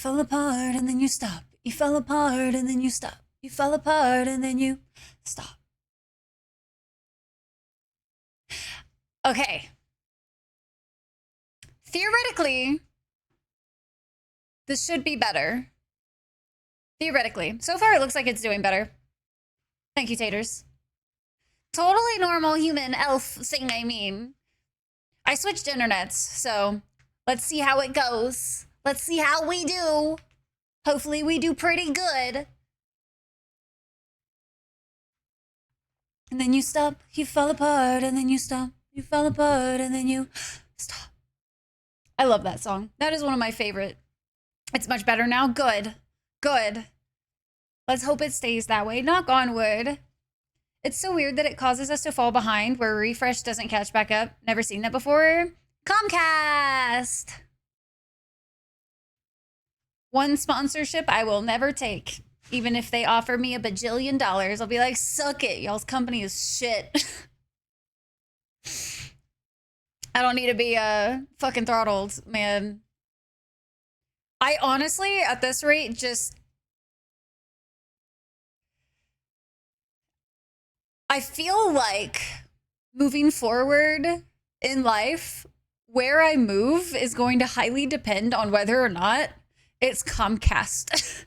fell apart and then you stop. You fell apart and then you stop. You fell apart and then you stop. Okay. Theoretically, this should be better. Theoretically. So far, it looks like it's doing better. Thank you, taters. Totally normal human elf thing, I mean. I switched internets, so let's see how it goes. Let's see how we do. Hopefully we do pretty good. And then you stop, you fall apart, and then you stop. You fall apart, and then you stop. I love that song. That is one of my favorite. It's much better now. Good. Good. Let's hope it stays that way. Knock on wood. It's so weird that it causes us to fall behind where refresh doesn't catch back up. Never seen that before. Comcast! One sponsorship I will never take. Even if they offer me $1 bajillion, I'll be like, suck it. Y'all's company is shit. I don't need to be fucking throttled, man. I honestly, at this rate, just... I feel like moving forward in life, where I move is going to highly depend on whether or not it's Comcast.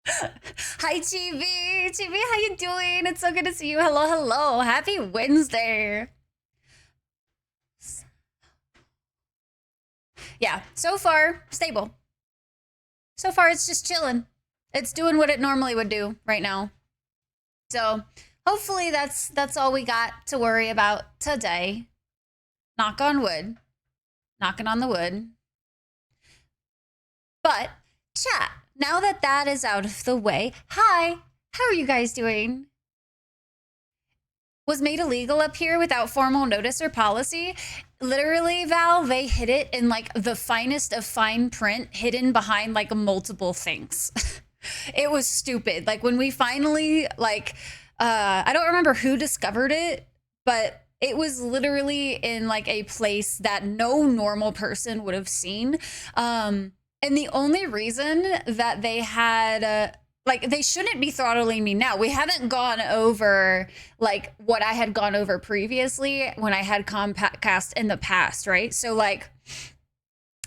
Hi, TV. TV, how you doing? It's so good to see you. Hello, hello. Happy Wednesday. Yeah, so far, stable. So far, it's just chilling. It's doing what it normally would do right now. So hopefully that's all we got to worry about today. Knock on wood. Knocking on the wood. But, chat, now that that is out of the way, hi, how are you guys doing? Was made illegal up here without formal notice or policy. Literally, Val, they hid it in like the finest of fine print, hidden behind like multiple things. It was stupid. Like when we finally like, I don't remember who discovered it, but it was literally in like a place that no normal person would have seen. And the only reason that they had, like, they shouldn't be throttling me now. We haven't gone over, like, what I had gone over previously when I had Comcast in the past, right? So, like,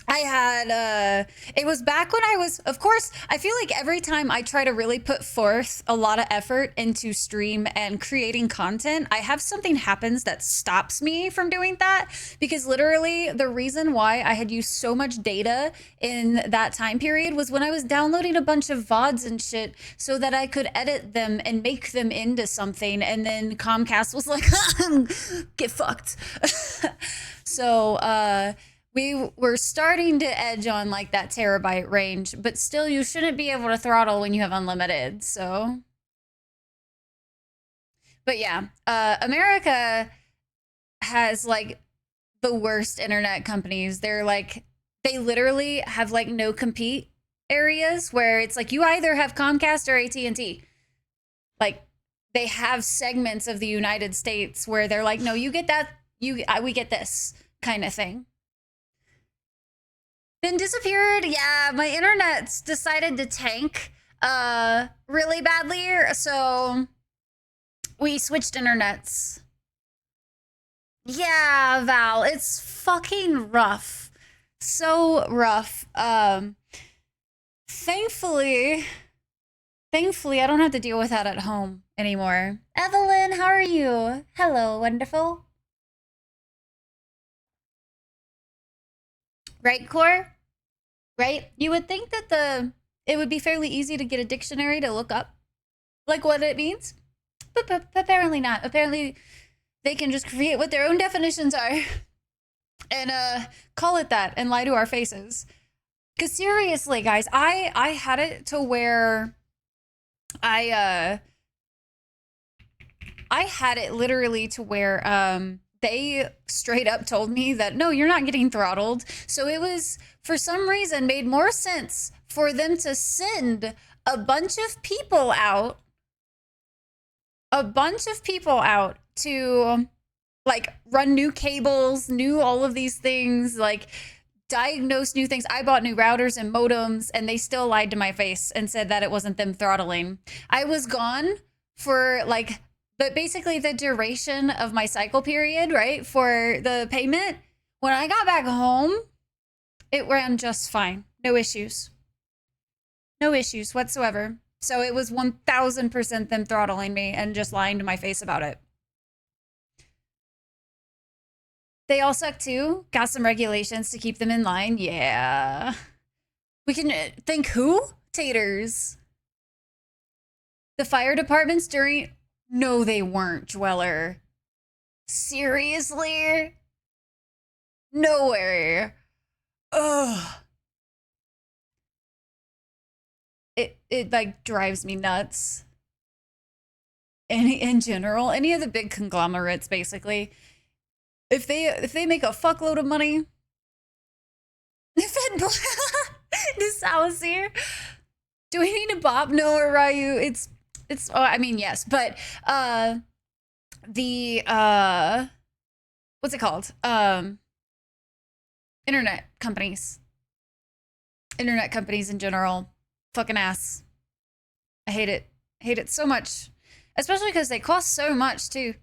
I had, it was back when I was, of course, I feel like every time I try to really put forth a lot of effort into stream and creating content, I have something happens that stops me from doing that, because literally the reason why I had used so much data in that time period was when I was downloading a bunch of VODs and shit so that I could edit them and make them into something, and then Comcast was like, get fucked. So, we were starting to edge on like that terabyte range, but still you shouldn't be able to throttle when you have unlimited, so. But yeah, America has like the worst internet companies. They're like, they literally have like no compete areas where it's like you either have Comcast or AT&T. Like they have segments of the United States where they're like, no, you get that, we get this kind of thing. Been disappeared. Yeah, my internet's decided to tank really badly, so we switched internets. Yeah, Val, it's fucking rough. So rough. Thankfully, I don't have to deal with that at home anymore. Evelyn, how are you? Hello, wonderful. Right, Core? Right? You would think that it would be fairly easy to get a dictionary to look up, like, what it means. But apparently not. Apparently, they can just create what their own definitions are and call it that and lie to our faces. Because seriously, guys, I had it to where I had it literally to where they straight up told me that, no, you're not getting throttled. So it was, for some reason, made more sense for them to send a bunch of people out to, like, run new cables, new all of these things, like, diagnosed new things. I bought new routers and modems, and they still lied to my face and said that it wasn't them throttling. I was gone for like, but basically the duration of my cycle period, right, for the payment. When I got back home, it ran just fine. No issues. No issues whatsoever. So it was 1000% them throttling me and just lying to my face about it. They all suck too. Got some regulations to keep them in line. Yeah. We can thank who? Taters. The fire departments during... No, they weren't, Dweller. Seriously? Nowhere. Ugh. It like drives me nuts. In general, any of the big conglomerates, basically. If they make a fuckload of money, this house here. Do we need a bop? No, or Ryu? It's. Oh, I mean, yes, but what's it called? Internet companies in general, fucking ass. I hate it. Hate it so much, especially because they cost so much too.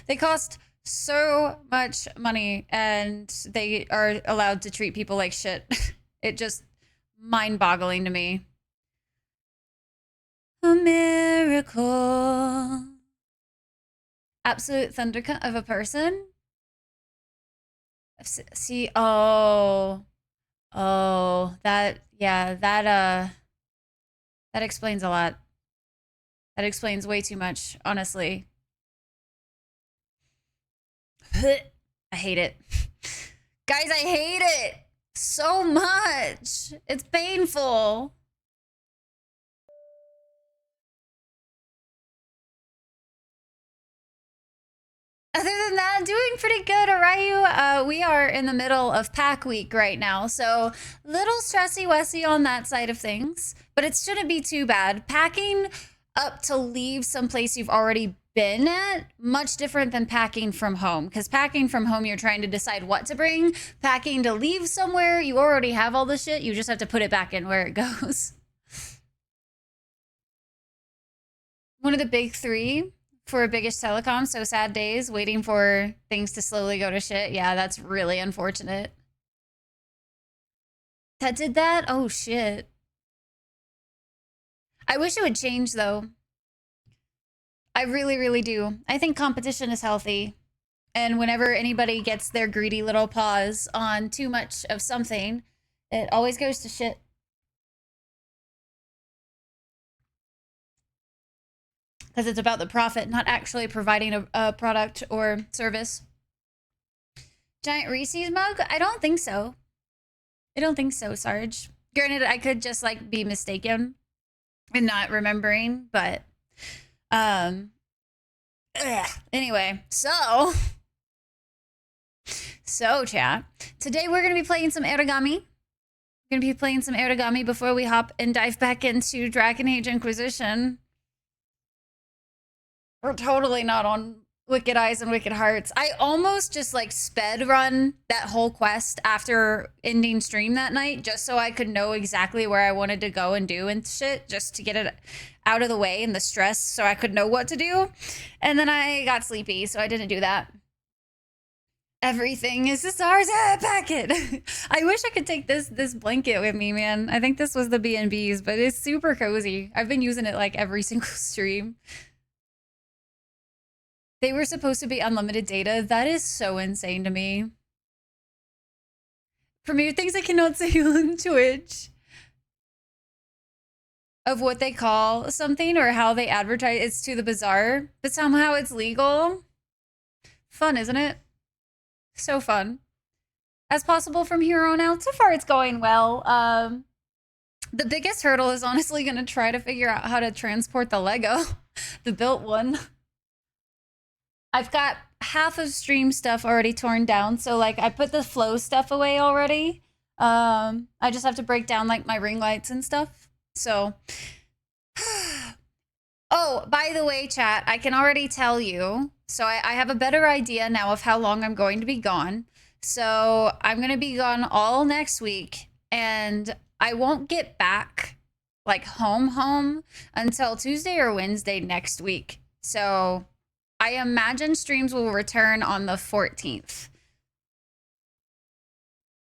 They cost so much money, and they are allowed to treat people like shit. It just mind-boggling to me. A miracle. Absolute thundercut of a person. See, that explains a lot. That explains way too much, honestly. I hate it. Guys, I hate it so much. It's painful. Other than that, doing pretty good, Arayu. We are in the middle of pack week right now, so little stressy-wessy on that side of things, but it shouldn't be too bad. Packing up to leave someplace you've already been at, much different than packing from home, because packing from home, you're trying to decide what to bring. Packing to leave somewhere, you already have all the shit, you just have to put it back in where it goes. One of the big three for biggest telecom, so sad days, waiting for things to slowly go to shit. Yeah, that's really unfortunate. That did that? Oh, shit. I wish it would change, though. I really, really do. I think competition is healthy. And whenever anybody gets their greedy little paws on too much of something, it always goes to shit. Because it's about the profit, not actually providing a product or service. Giant Reese's mug? I don't think so. I don't think so, Sarge. Granted, I could just like be mistaken and not remembering, but anyway, so chat. Today we're gonna be playing some Aragami. We're gonna be playing some Aragami before we hop and dive back into Dragon Age Inquisition. We're totally not on Wicked Eyes and Wicked Hearts. I almost just like sped run that whole quest after ending stream that night just so I could know exactly where I wanted to go and do and shit, just to get it out of the way and the stress so I could know what to do. And then I got sleepy, so I didn't do that. Everything is a SARS packet. I wish I could take this blanket with me, man. I think this was the B&B's, but it's super cozy. I've been using it like every single stream. They were supposed to be unlimited data. That is so insane to me. Premiere things I cannot say on Twitch. Of what they call something or how they advertise. It's to the bizarre, but somehow it's legal. Fun, isn't it? So fun. As possible from here on out. So far it's going well. The biggest hurdle is honestly going to try to figure out how to transport the Lego. The built one. I've got half of stream stuff already torn down. So like I put the flow stuff away already. I just have to break down like my ring lights and stuff. So, oh, by the way, chat, I can already tell you. So I have a better idea now of how long I'm going to be gone. So I'm going to be gone all next week, and I won't get back like home until Tuesday or Wednesday next week. So I imagine streams will return on the 14th.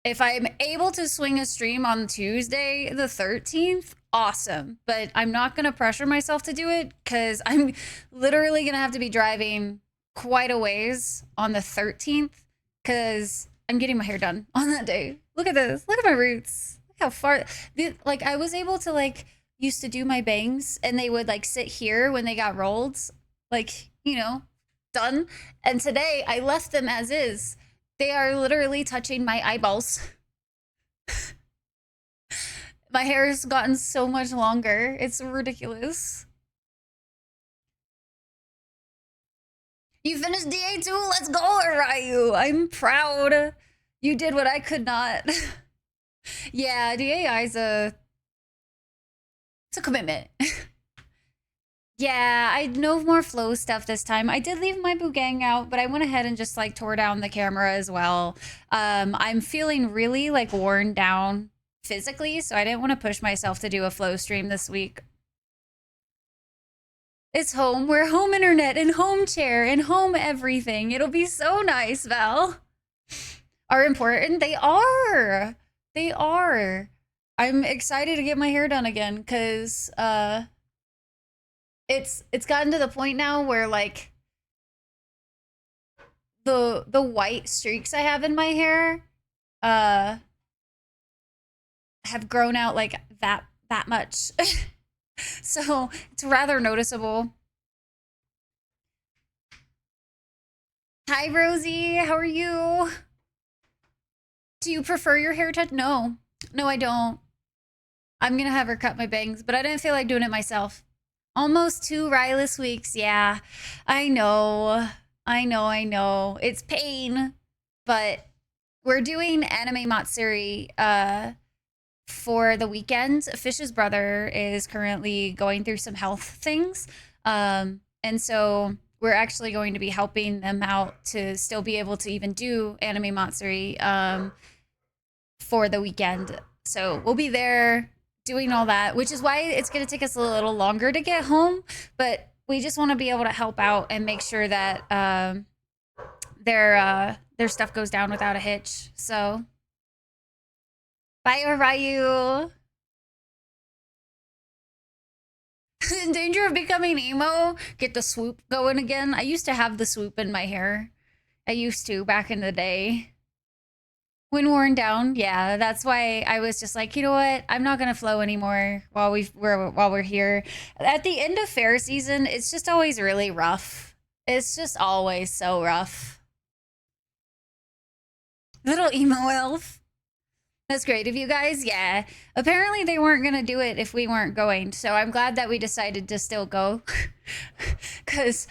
If I'm able to swing a stream on Tuesday the 13th, awesome. But I'm not going to pressure myself to do it because I'm literally going to have to be driving quite a ways on the 13th because I'm getting my hair done on that day. Look at this. Look at my roots. Look how far. Like, I was able to, like, used to do my bangs and they would, like, sit here when they got rolled. Like, you know, done. And today I left them as is. They are literally touching my eyeballs. My hair has gotten so much longer. It's ridiculous. You finished DA2? Let's go, Ryu. I'm proud. You did what I could not. Yeah, DAI is it's a commitment. Yeah, I no more flow stuff this time. I did leave my Boogang out, but I went ahead and just like tore down the camera as well. I'm feeling really like worn down physically, so I didn't want to push myself to do a flow stream this week. It's home. We're home internet and home chair and home everything. It'll be so nice, Val. Are important? They are. They are. I'm excited to get my hair done again because it's gotten to the point now where like the white streaks I have in my hair have grown out like that much. So it's rather noticeable. Hi Rosie, how are you? Do you prefer your hair touch? No, I don't. I'm gonna have her cut my bangs, but I didn't feel like doing it myself. Almost 2 Ryless weeks. Yeah, I know. It's pain, but we're doing Anime Matsuri for the weekend. Fish's brother is currently going through some health things. And so we're actually going to be helping them out to still be able to even do Anime Matsuri for the weekend. So we'll be there doing all that, which is why it's going to take us a little longer to get home, but we just want to be able to help out and make sure that their stuff goes down without a hitch. So bye, Ryu. In danger of becoming emo, get the swoop going again. I used to have the swoop in my hair. I used to back in the day. When worn down, yeah, that's why I was just like, you know what? I'm not gonna flow anymore while we're here. At the end of fair season, it's just always really rough. It's just always so rough. Little emo elf. That's great of you guys. Yeah. Apparently they weren't gonna do it if we weren't going. So I'm glad that we decided to still go. Cause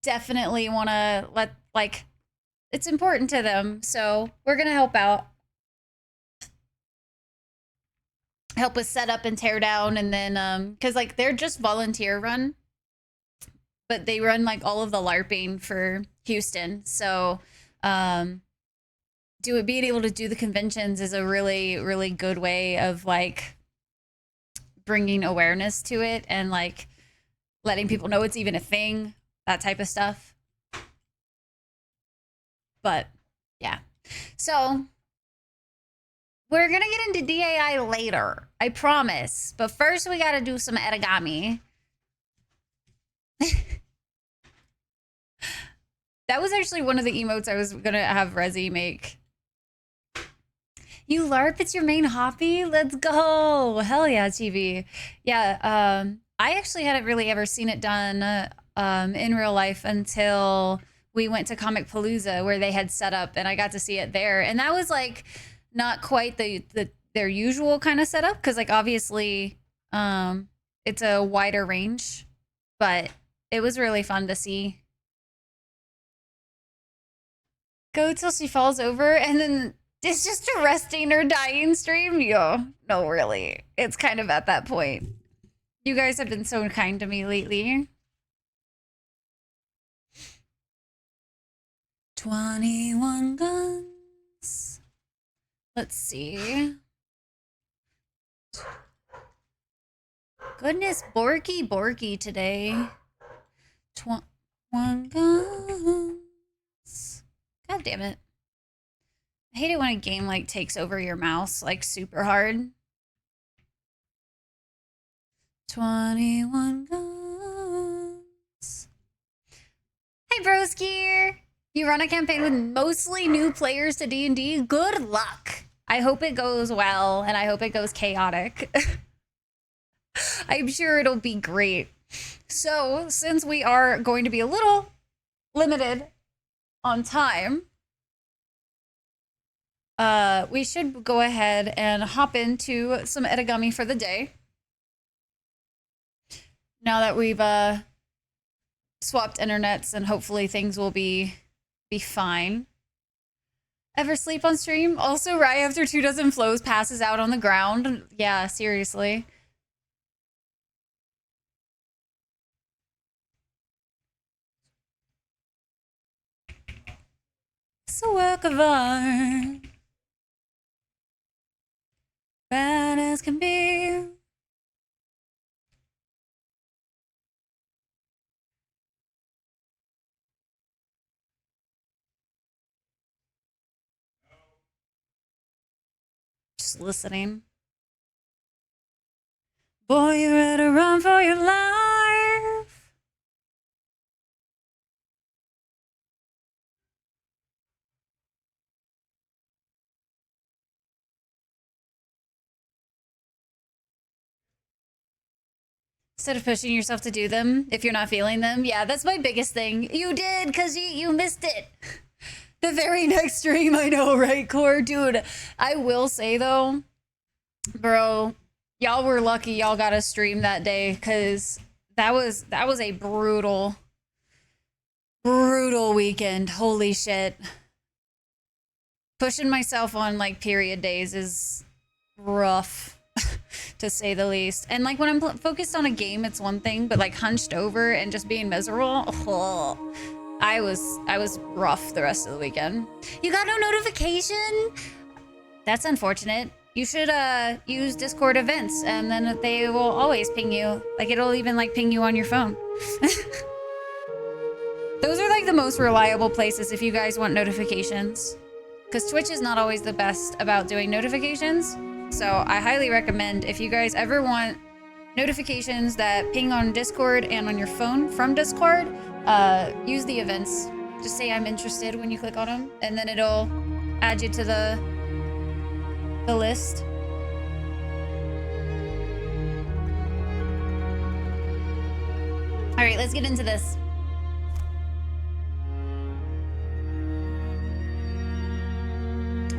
definitely wanna let like it's important to them, so we're gonna help out. Help us set up and tear down, and then because like they're just volunteer run, but they run like all of the LARPing for Houston. So being able to do the conventions is a really, really good way of like bringing awareness to it and like letting people know it's even a thing, that type of stuff. But yeah, so we're gonna get into DAI later, I promise. But first we gotta do some Aragami. That was actually one of the emotes I was gonna have Rezi make. You LARP, it's your main hobby? Let's go. Hell yeah, TV. Yeah, I actually hadn't really ever seen it done in real life until we went to Comic Palooza where they had set up and I got to see it there. And that was like not quite their usual kind of setup because like obviously it's a wider range, but it was really fun to see. Go till she falls over and then it's just a resting or dying stream. Yo, no, really. It's kind of at that point. You guys have been so kind to me lately. 21 guns. Let's see. Goodness, Borky today. 21 guns. God damn it. I hate it when a game like takes over your mouse like super hard. 21 guns. Hey broski! You run a campaign with mostly new players to D&D? Good luck! I hope it goes well, and I hope it goes chaotic. I'm sure it'll be great. So, since we are going to be a little limited on time, we should go ahead and hop into some Aragami for the day. Now that we've swapped internets, and hopefully things will be fine. Ever sleep on stream? Also, Rye after 24 flows passes out on the ground. Yeah, seriously. It's a work of art. Bad as can be. Just listening. Boy, you better run for your life. Instead of pushing yourself to do them, if you're not feeling them. Yeah, that's my biggest thing. You did, because you missed it. The very next stream, I know, right, Core? Dude, I will say, though, bro, y'all were lucky y'all got a stream that day, because that was a brutal weekend. Holy shit. Pushing myself on, like, period days is rough. To say the least. And like when I'm focused on a game, it's one thing, but like hunched over and just being miserable, I was rough the rest of the weekend. You got no notification? That's unfortunate. You should use Discord events, and then they will always ping you. Like it'll even like ping you on your phone. Those are like the most reliable places if you guys want notifications, because Twitch is not always the best about doing notifications. So I highly recommend, if you guys ever want notifications that ping on Discord and on your phone from Discord, use the events. Just say I'm interested when you click on them, and then it'll add you to the list. All right, let's get into this.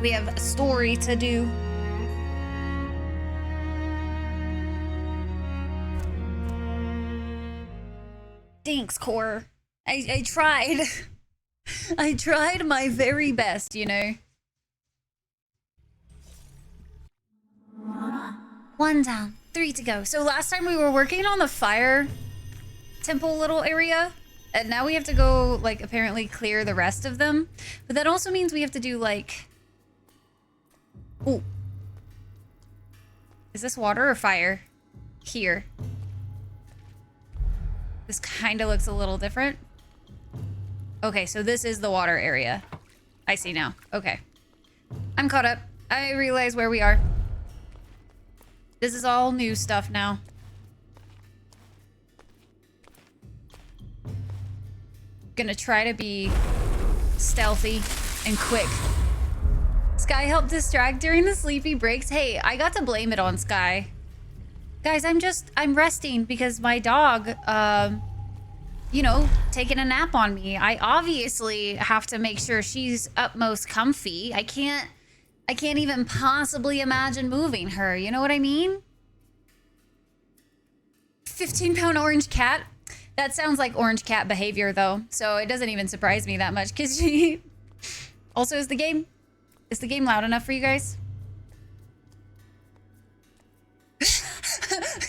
We have a story to do. Thanks, Core. I tried. I tried my very best, you know. One down, 3 to go. So last time we were working on the fire temple little area, and now we have to go, like, apparently clear the rest of them. But that also means we have to do, like... Ooh. Is this water or fire? Here. This kind of looks a little different. Okay, so this is the water area. I see now. Okay. I'm caught up. I realize where we are. This is all new stuff now. Gonna try to be stealthy and quick. Sky helped distract during the sleepy breaks. Hey, I got to blame it on Sky. Guys, I'm resting because my dog, you know, taking a nap on me. I obviously have to make sure she's utmost comfy. I can't even possibly imagine moving her. You know what I mean? 15-pound orange cat. That sounds like orange cat behavior, though. So it doesn't even surprise me that much. Because she... Also, is the game loud enough for you guys?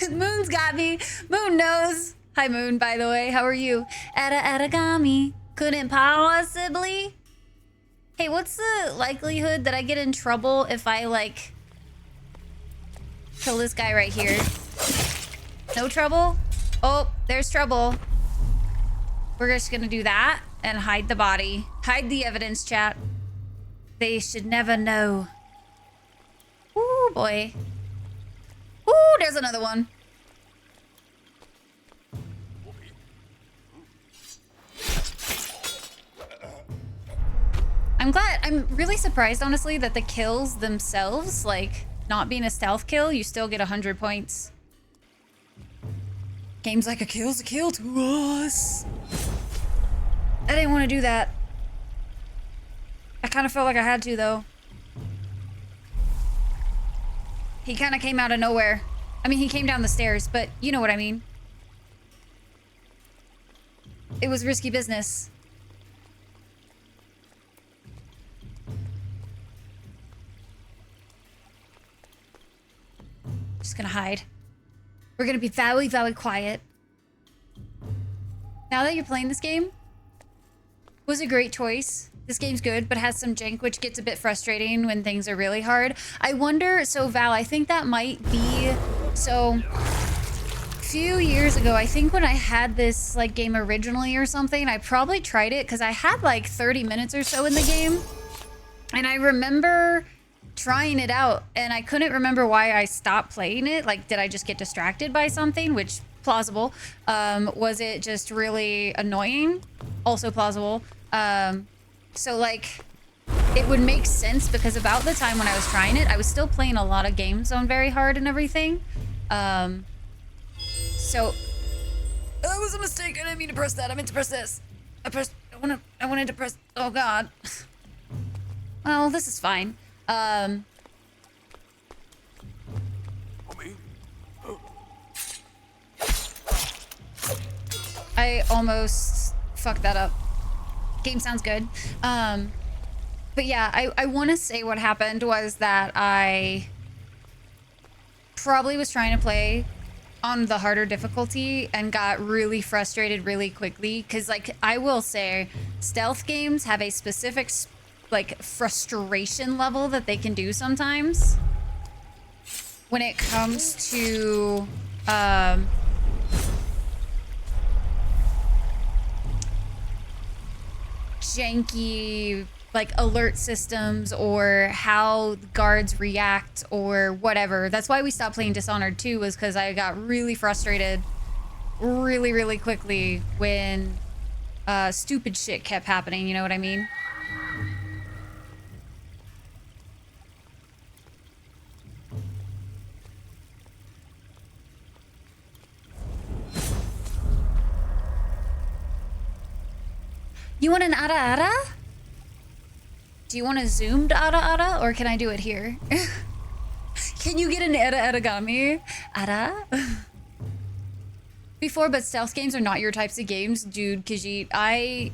Moon's got me. Moon knows. Hi, Moon, by the way. How are you? Aragami. Couldn't possibly. Hey, what's the likelihood that I get in trouble if I, like, kill this guy right here? No trouble? Oh, there's trouble. We're just gonna do that and hide the body. Hide the evidence, chat. They should never know. Ooh, boy. Ooh, there's another one. I'm really surprised, honestly, that the kills themselves, like, not being a stealth kill, you still get 100 points. Game's like, a kill's a kill to us. I didn't want to do that. I kind of felt like I had to, though. He kind of came out of nowhere. I mean, he came down the stairs, but you know what I mean. It was risky business. Just gonna hide. We're gonna be very, very quiet. Now that you're playing this game, was a great choice. This game's good, but has some jank, which gets a bit frustrating when things are really hard. I wonder, so Val, I think that might be, so a few years ago, I think when I had this like game originally or something, I probably tried it because I had like 30 minutes or so in the game. And I remember trying it out and I couldn't remember why I stopped playing it. Like, did I just get distracted by something? Which, plausible. Was it just really annoying? Also plausible. So like, it would make sense because about the time when I was trying it, I was still playing a lot of games on very hard and everything. So that was a mistake. I didn't mean to press that. I meant to press this. I wanted to press, oh God. Well, this is fine. I almost fucked that up. Game sounds good. But yeah, I want to say what happened was that I probably was trying to play on the harder difficulty and got really frustrated really quickly. Because, like, I will say, stealth games have a specific, like, frustration level that they can do sometimes. When it comes to, janky like alert systems or how guards react or whatever. That's why we stopped playing Dishonored 2, was because I got really frustrated really quickly when stupid shit kept happening, you know what I mean? You want an ara? Do you want a zoomed ara, or can I do it here? Can you get an Aragami? Ara? Before, but stealth games are not your types of games, dude, Khajiit. I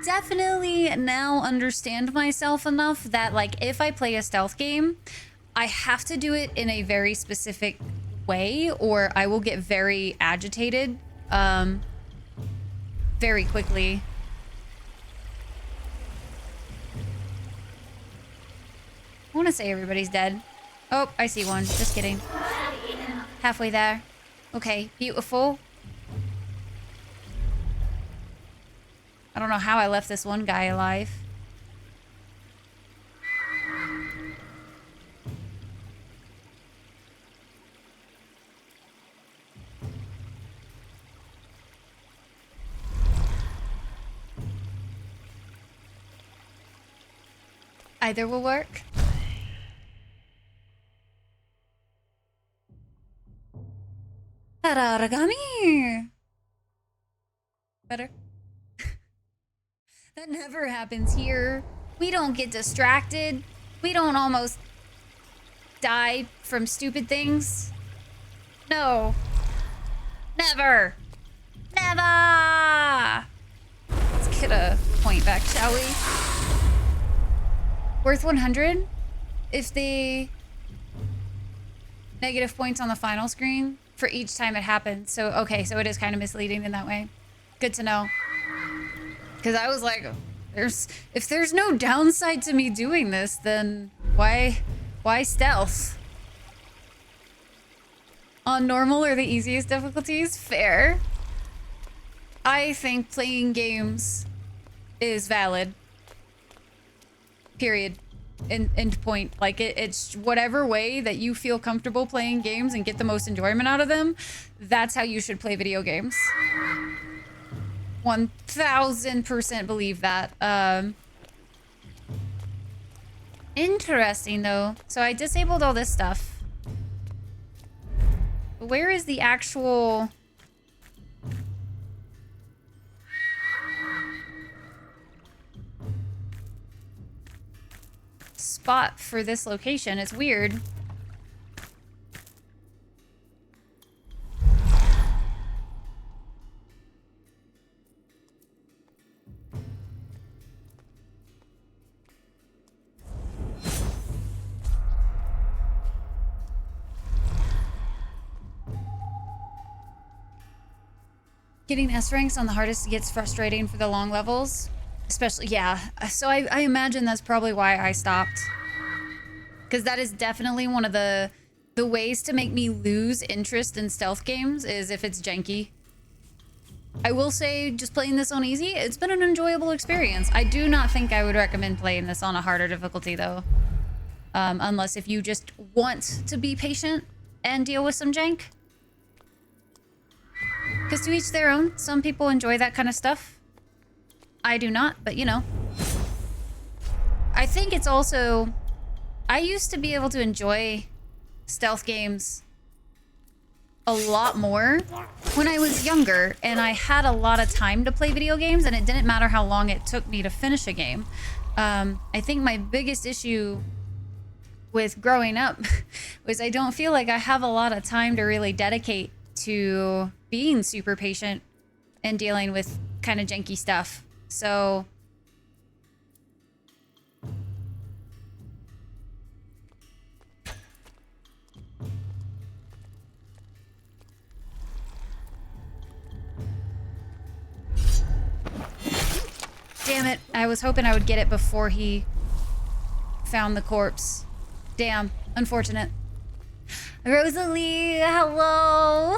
definitely now understand myself enough that, like, if I play a stealth game, I have to do it in a very specific way, or I will get very agitated, very quickly. I want to say everybody's dead. Oh, I see one. Just kidding. Halfway there. Okay, beautiful. I don't know how I left this one guy alive. Either will work. Aragami! Better. That never happens here. We don't get distracted. We don't almost die from stupid things. No. Never. Never! Let's get a point back, shall we? Worth 100? If the negative points on the final screen for each time it happens. So, okay, so it is kind of misleading in that way. Good to know. Because I was like, If there's no downside to me doing this, then why stealth? On normal or the easiest difficulties? Fair. I think playing games is valid. Period. End point. Like, it's whatever way that you feel comfortable playing games and get the most enjoyment out of them, that's how you should play video games. 1000% believe that. Interesting, though. So I disabled all this stuff. Where is the actual... spot for this location? It's weird. Getting S ranks on the hardest gets frustrating for the long levels. Especially, yeah. So I imagine that's probably why I stopped. Because that is definitely one of the ways to make me lose interest in stealth games is if it's janky. I will say, just playing this on easy, it's been an enjoyable experience. I do not think I would recommend playing this on a harder difficulty, though. Unless if you just want to be patient and deal with some jank. Because to each their own. Some people enjoy that kind of stuff. I do not, but you know. I think it's also... I used to be able to enjoy stealth games a lot more when I was younger, and I had a lot of time to play video games, and it didn't matter how long it took me to finish a game. I think my biggest issue with growing up was I don't feel like I have a lot of time to really dedicate to being super patient and dealing with kind of janky stuff. So damn it, I was hoping I would get it before he found the corpse. Damn, unfortunate. Rosalie, hello.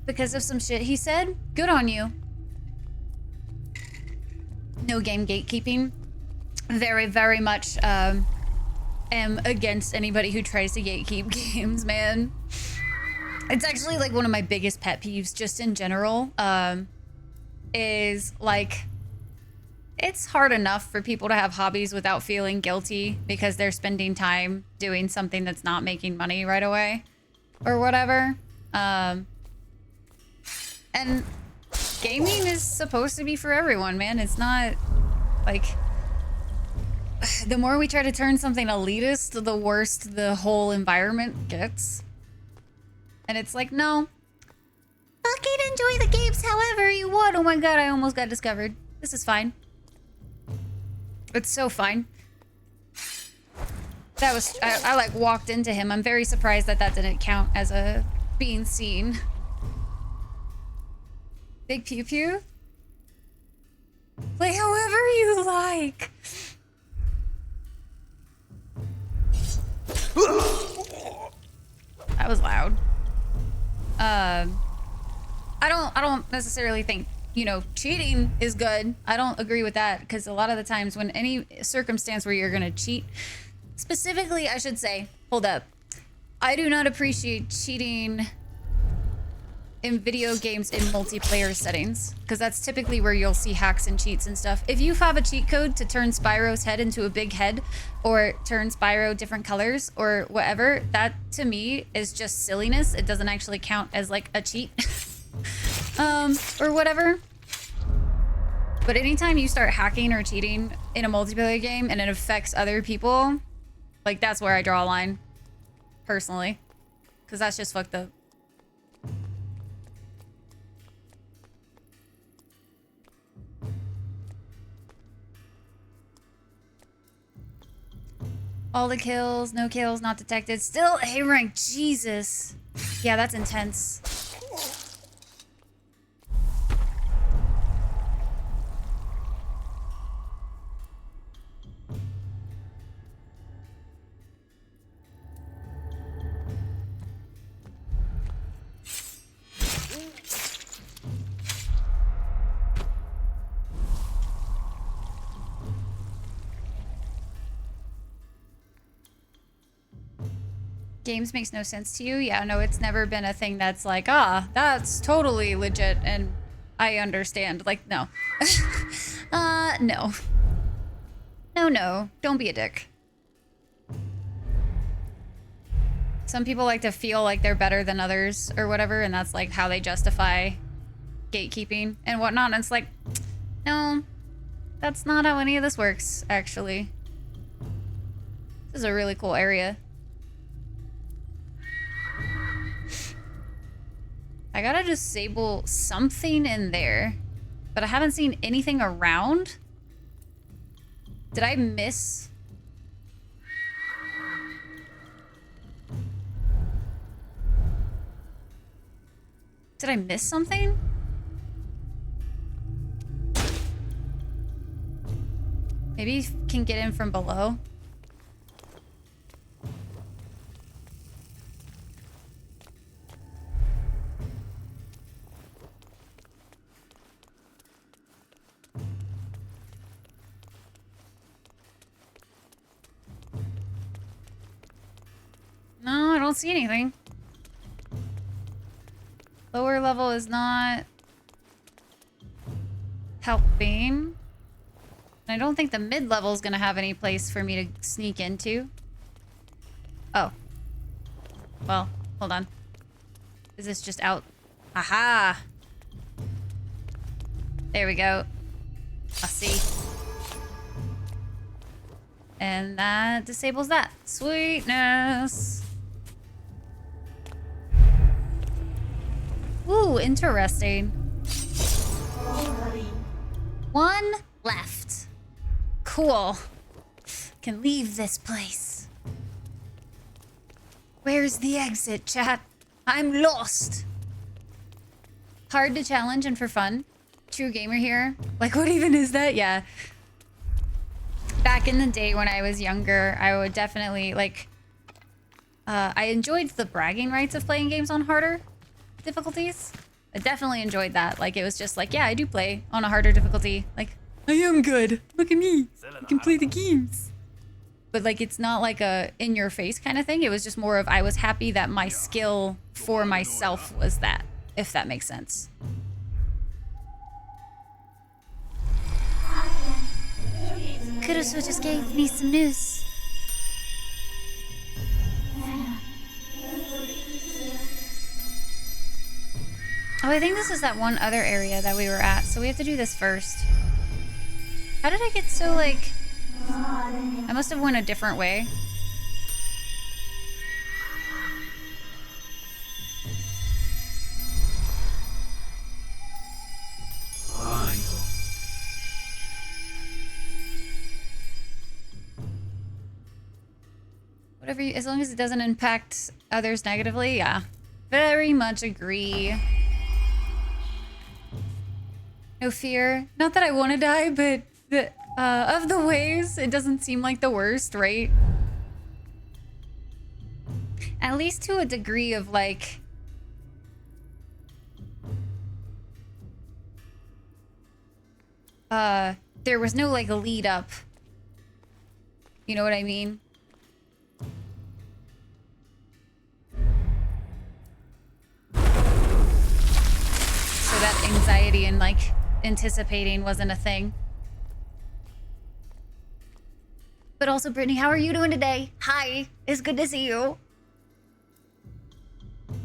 Because of some shit he said? Good on you. No game gatekeeping. Very, very much am against anybody who tries to gatekeep games, man. It's actually like one of my biggest pet peeves just in general. Is like, it's hard enough for people to have hobbies without feeling guilty because they're spending time doing something that's not making money right away or whatever. And gaming is supposed to be for everyone, man. It's not like, the more we try to turn something elitist, the worse the whole environment gets. And it's like, no, fucking enjoy the games however you want. Oh my god, I almost got discovered. This is fine. It's so fine. That was, I like walked into him. I'm very surprised that that didn't count as a being seen. Big pew pew? Play however you like. That was loud. I don't necessarily think, you know, cheating is good. I don't agree with that because a lot of the times when any circumstance where you're gonna cheat, specifically, I should say, hold up. I do not appreciate cheating in video games in multiplayer settings, because that's typically where you'll see hacks and cheats and stuff. If you have a cheat code to turn Spyro's head into a big head, or turn Spyro different colors, or whatever, that to me is just silliness. It doesn't actually count as like a cheat. Or whatever. But anytime you start hacking or cheating in a multiplayer game and it affects other people, like that's where I draw a line, personally, because that's just fucked up. All the kills, no kills, not detected. Still A rank, Jesus. Yeah, that's intense. Games makes no sense to you? Yeah, no, it's never been a thing that's like, ah, that's totally legit and I understand. Like, no. No. No, don't be a dick. Some people like to feel like they're better than others or whatever, and that's like how they justify gatekeeping and whatnot. And it's like, no, that's not how any of this works, actually. This is a really cool area. I gotta disable something in there, but I haven't seen anything around. Did I miss? Did I miss something? Maybe you can get in from below. No, I don't see anything. Lower level is not helping. I don't think the mid-level is going to have any place for me to sneak into. Oh. Well, hold on. Is this just out? Aha! There we go. I see. And that disables that. Sweetness! Ooh, interesting. One left. Cool. Can leave this place. Where's the exit, chat? I'm lost. Hard to challenge and for fun. True gamer here. Like, what even is that? Yeah. Back in the day when I was younger, I would definitely, like... I enjoyed the bragging rights of playing games on harder difficulties. I definitely enjoyed that. Like, it was just like, yeah, I do play on a harder difficulty. Like, I am good. Look at me. I can play the games. But, like, it's not like a in-your-face kind of thing. It was just more of, I was happy that my skill for myself was that, if that makes sense. Kuroso just gave me some news. Oh, I think this is that one other area that we were at, so we have to do this first. How did I get so, like... I must have went a different way. Whatever you, as long as it doesn't impact others negatively, yeah. Very much agree. No fear. Not that I want to die, but of the ways, it doesn't seem like the worst, right? At least to a degree of, like... there was no, like, lead up. You know what I mean? So that anxiety and, like... anticipating wasn't a thing. But also, Brittany, how are you doing today? Hi, it's good to see you.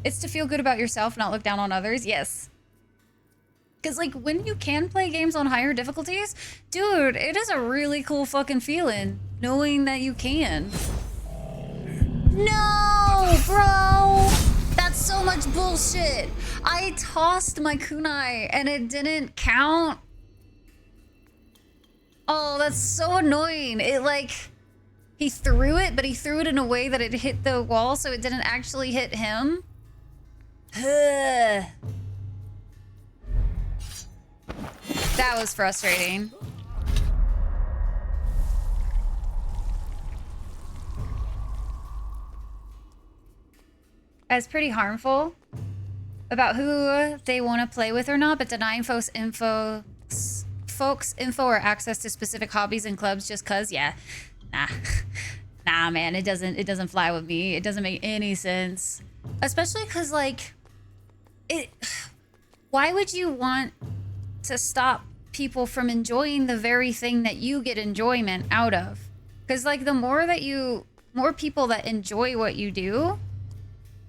It's to feel good about yourself, not look down on others. Yes. Because, like, when you can play games on higher difficulties, dude, it is a really cool fucking feeling knowing that you can. No, bro! That's so much bullshit. I tossed my kunai and it didn't count. Oh, that's so annoying. It like, he threw it, but he threw it in a way that it hit the wall, so it didn't actually hit him. That was frustrating. That's pretty harmful about who they want to play with or not, but denying folks info or access to specific hobbies and clubs just cause, yeah, nah. Nah, man, it doesn't fly with me. It doesn't make any sense. Especially because, like, why would you want to stop people from enjoying the very thing that you get enjoyment out of? Because, like, the more people that enjoy what you do,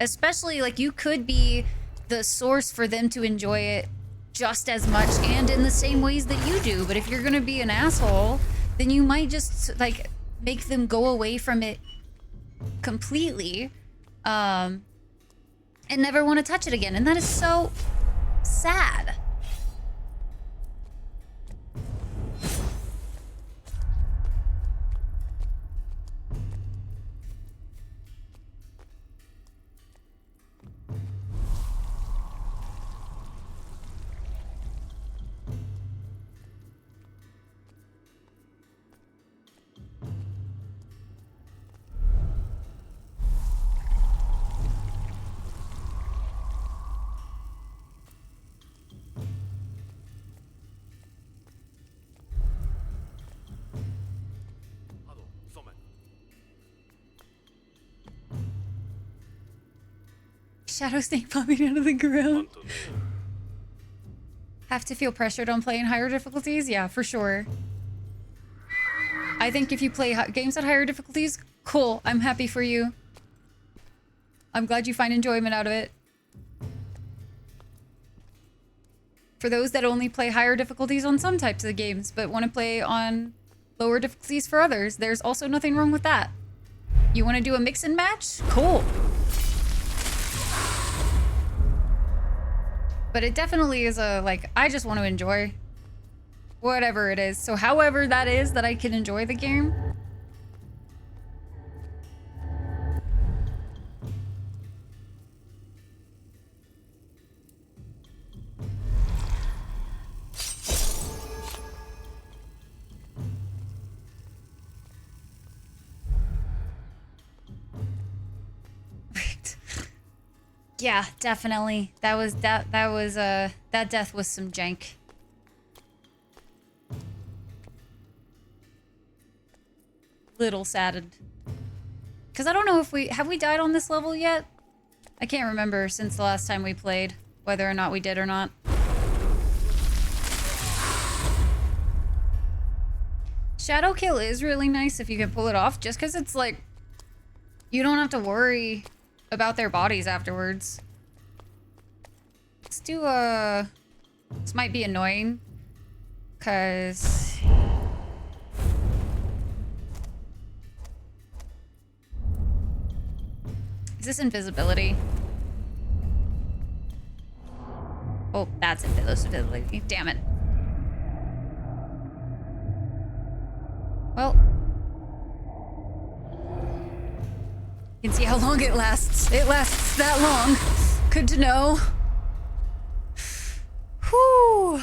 especially, like, you could be the source for them to enjoy it just as much and in the same ways that you do. But if you're gonna be an asshole, then you might just, like, make them go away from it completely, and never want to touch it again. And that is so sad. Shadow snake popping out of the ground. Have to feel pressured on playing higher difficulties? Yeah, for sure. I think if you play games at higher difficulties, cool. I'm happy for you. I'm glad you find enjoyment out of it. For those that only play higher difficulties on some types of games, but want to play on lower difficulties for others, there's also nothing wrong with that. You want to do a mix and match? Cool. But it definitely is a, like, I just want to enjoy whatever it is. So however that is that I can enjoy the game. Yeah, definitely. That death was some jank. Little saddened. Cause I don't know if have we died on this level yet? I can't remember since the last time we played, whether or not we did or not. Shadow kill is really nice if you can pull it off, just cause it's like, you don't have to worry about their bodies afterwards. Let's do this might be annoying, cause is this invisibility? Oh, that's invisibility. Damn it. Well, you can see how long it lasts. It lasts that long. Good to know. Whew.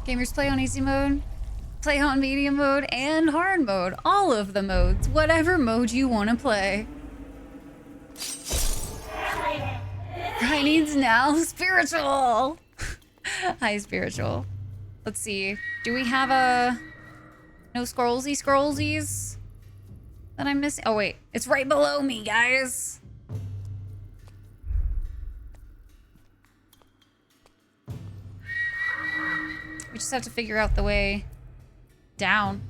Gamers play on easy mode, play on medium mode, and hard mode. All of the modes. Whatever mode you want to play. Cry needs now. Spiritual! Hi, spiritual. Let's see. Do we have a... no scrollsies that I'm missing? Oh, wait. It's right below me, guys. We just have to figure out the way down.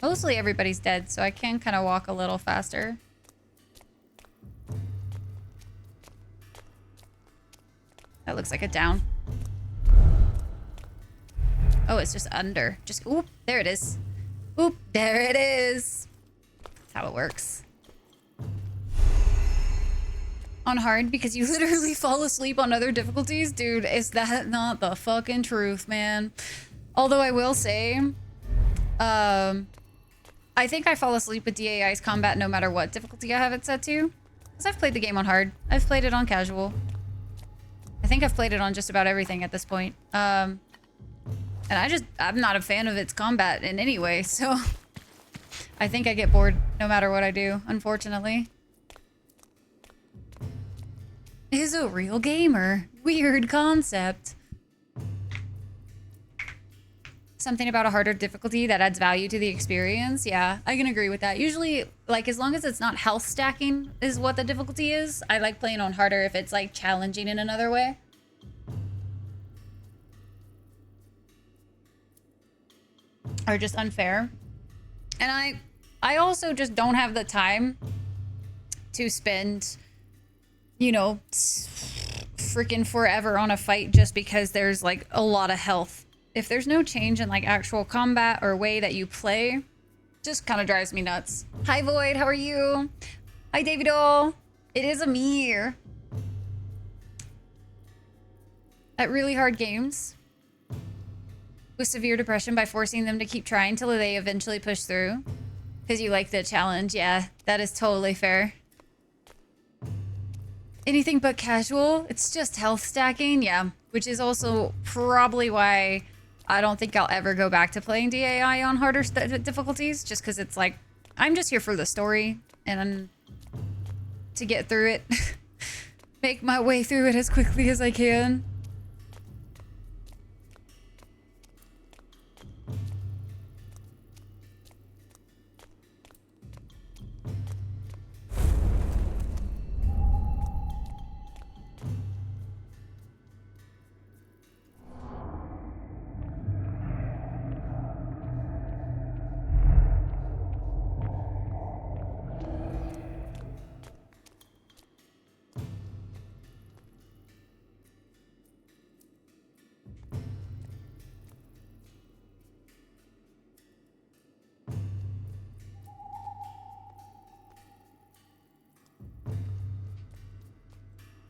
Mostly everybody's dead, so I can kind of walk a little faster. That looks like a down. Oh, it's just under. Just, oop, there it is. Oop, there it is. That's how it works. On hard, because you literally fall asleep on other difficulties? Dude, is that not the fucking truth, man? Although I will say, I think I fall asleep with DAI's combat no matter what difficulty I have it set to. Because I've played the game on hard. I've played it on casual. I think I've played it on just about everything at this point. And I'm not a fan of its combat in any way, so I think I get bored no matter what I do, unfortunately. Is a real gamer. Weird concept. Something about a harder difficulty that adds value to the experience. Yeah, I can agree with that. Usually, like, as long as it's not health stacking is what the difficulty is. I like playing on harder if it's, like, challenging in another way. Or just unfair. And I also just don't have the time to spend, you know, freaking forever on a fight just because there's, like, a lot of health. If there's no change in, like, actual combat or way that you play, just kind of drives me nuts. Hi, Void. How are you? Hi, Davido. It is Amir. At really hard games with severe depression by forcing them to keep trying till they eventually push through. Because you like the challenge. Yeah, that is totally fair. Anything but casual. It's just health stacking. Yeah, which is also probably why I don't think I'll ever go back to playing DAI on harder difficulties, just because it's like, I'm just here for the story and to get through it. Make my way through it as quickly as I can.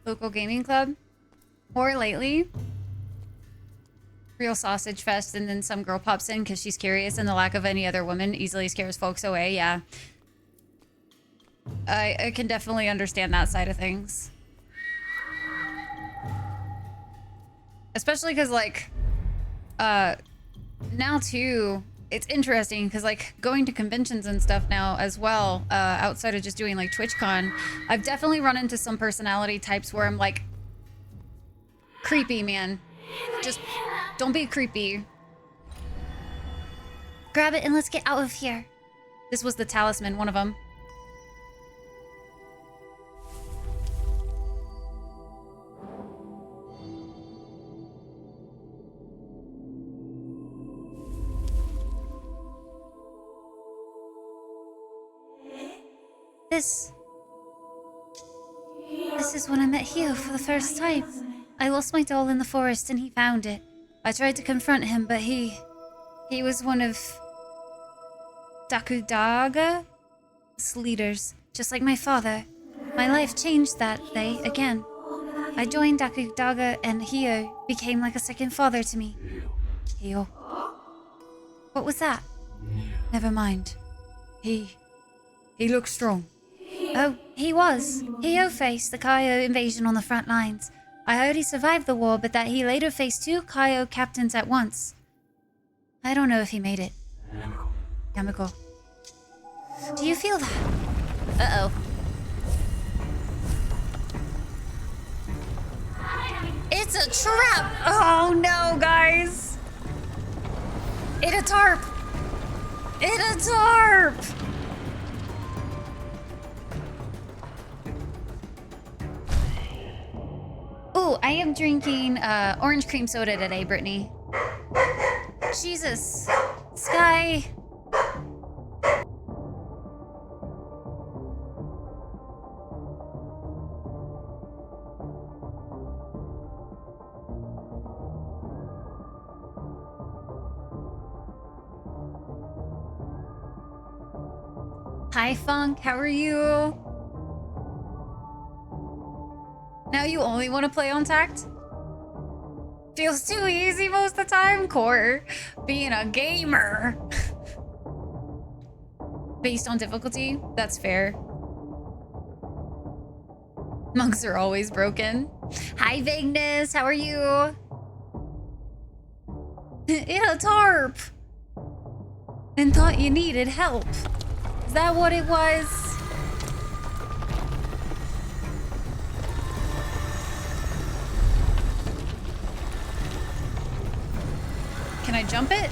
Local gaming club. Or lately, real sausage fest, and then some girl pops in because she's curious, and the lack of any other woman easily scares folks away. Yeah. I can definitely understand that side of things. Especially because, like, now too, it's interesting because, like, going to conventions and stuff now as well, outside of just doing, like, TwitchCon, I've definitely run into some personality types where I'm like, creepy, man. Just don't be creepy. Grab it and let's get out of here. This was the talisman, one of them. This is when I met Hio for the first time. I lost my doll in the forest and he found it. I tried to confront him, but he was one of Dakudaga's leaders, just like my father. My life changed that day again. I joined Dakudaga and Hio became like a second father to me. Hio. What was that? Never mind. He looks strong. Oh, he was. Hio faced the Kaio invasion on the front lines. I heard he survived the war, but that he later faced 2 Kaio captains at once. I don't know if he made it. Yamiko. Do you feel that? Uh-oh. It's a trap! Oh no, guys! It's a tarp! It's a tarp! Ooh, I am drinking orange cream soda today, Brittany. Jesus. Sky. Hi, Funk. How are you? Now you only want to play on tact? Feels too easy most of the time, Core. Being a gamer. Based on difficulty, that's fair. Monks are always broken. Hi, Vagueness. How are you? In a tarp. And thought you needed help. Is that what it was? Can I jump it?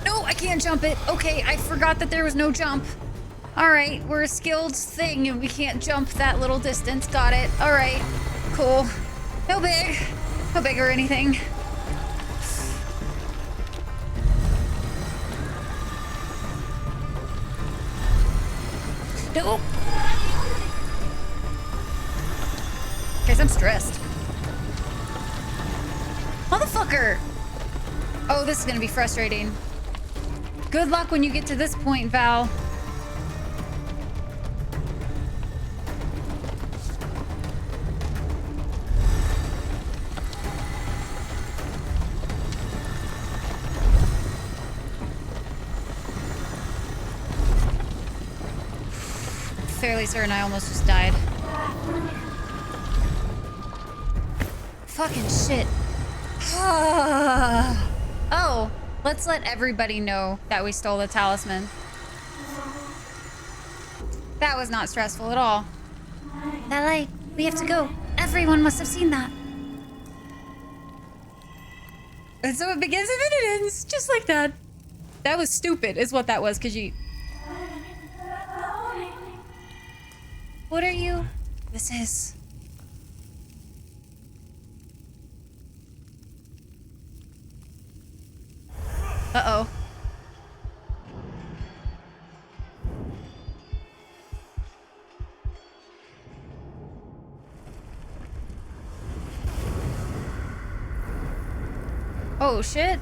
No, I can't jump it. Okay, I forgot that there was no jump. All right, we're a skilled thing and we can't jump that little distance. Got it. All right, cool. No big or anything. No. Guys, I'm stressed. Motherfucker. Oh, this is gonna be frustrating. Good luck when you get to this point, Val. Fairly certain I almost just died. Fucking shit. Oh, let's let everybody know that we stole the talisman. That was not stressful at all. Ballet, we have to go. Everyone must have seen that. And so it begins and then it ends, just like that. That was stupid, is what that was, Khajiit. What are you? This is... Uh-oh. Oh, shit.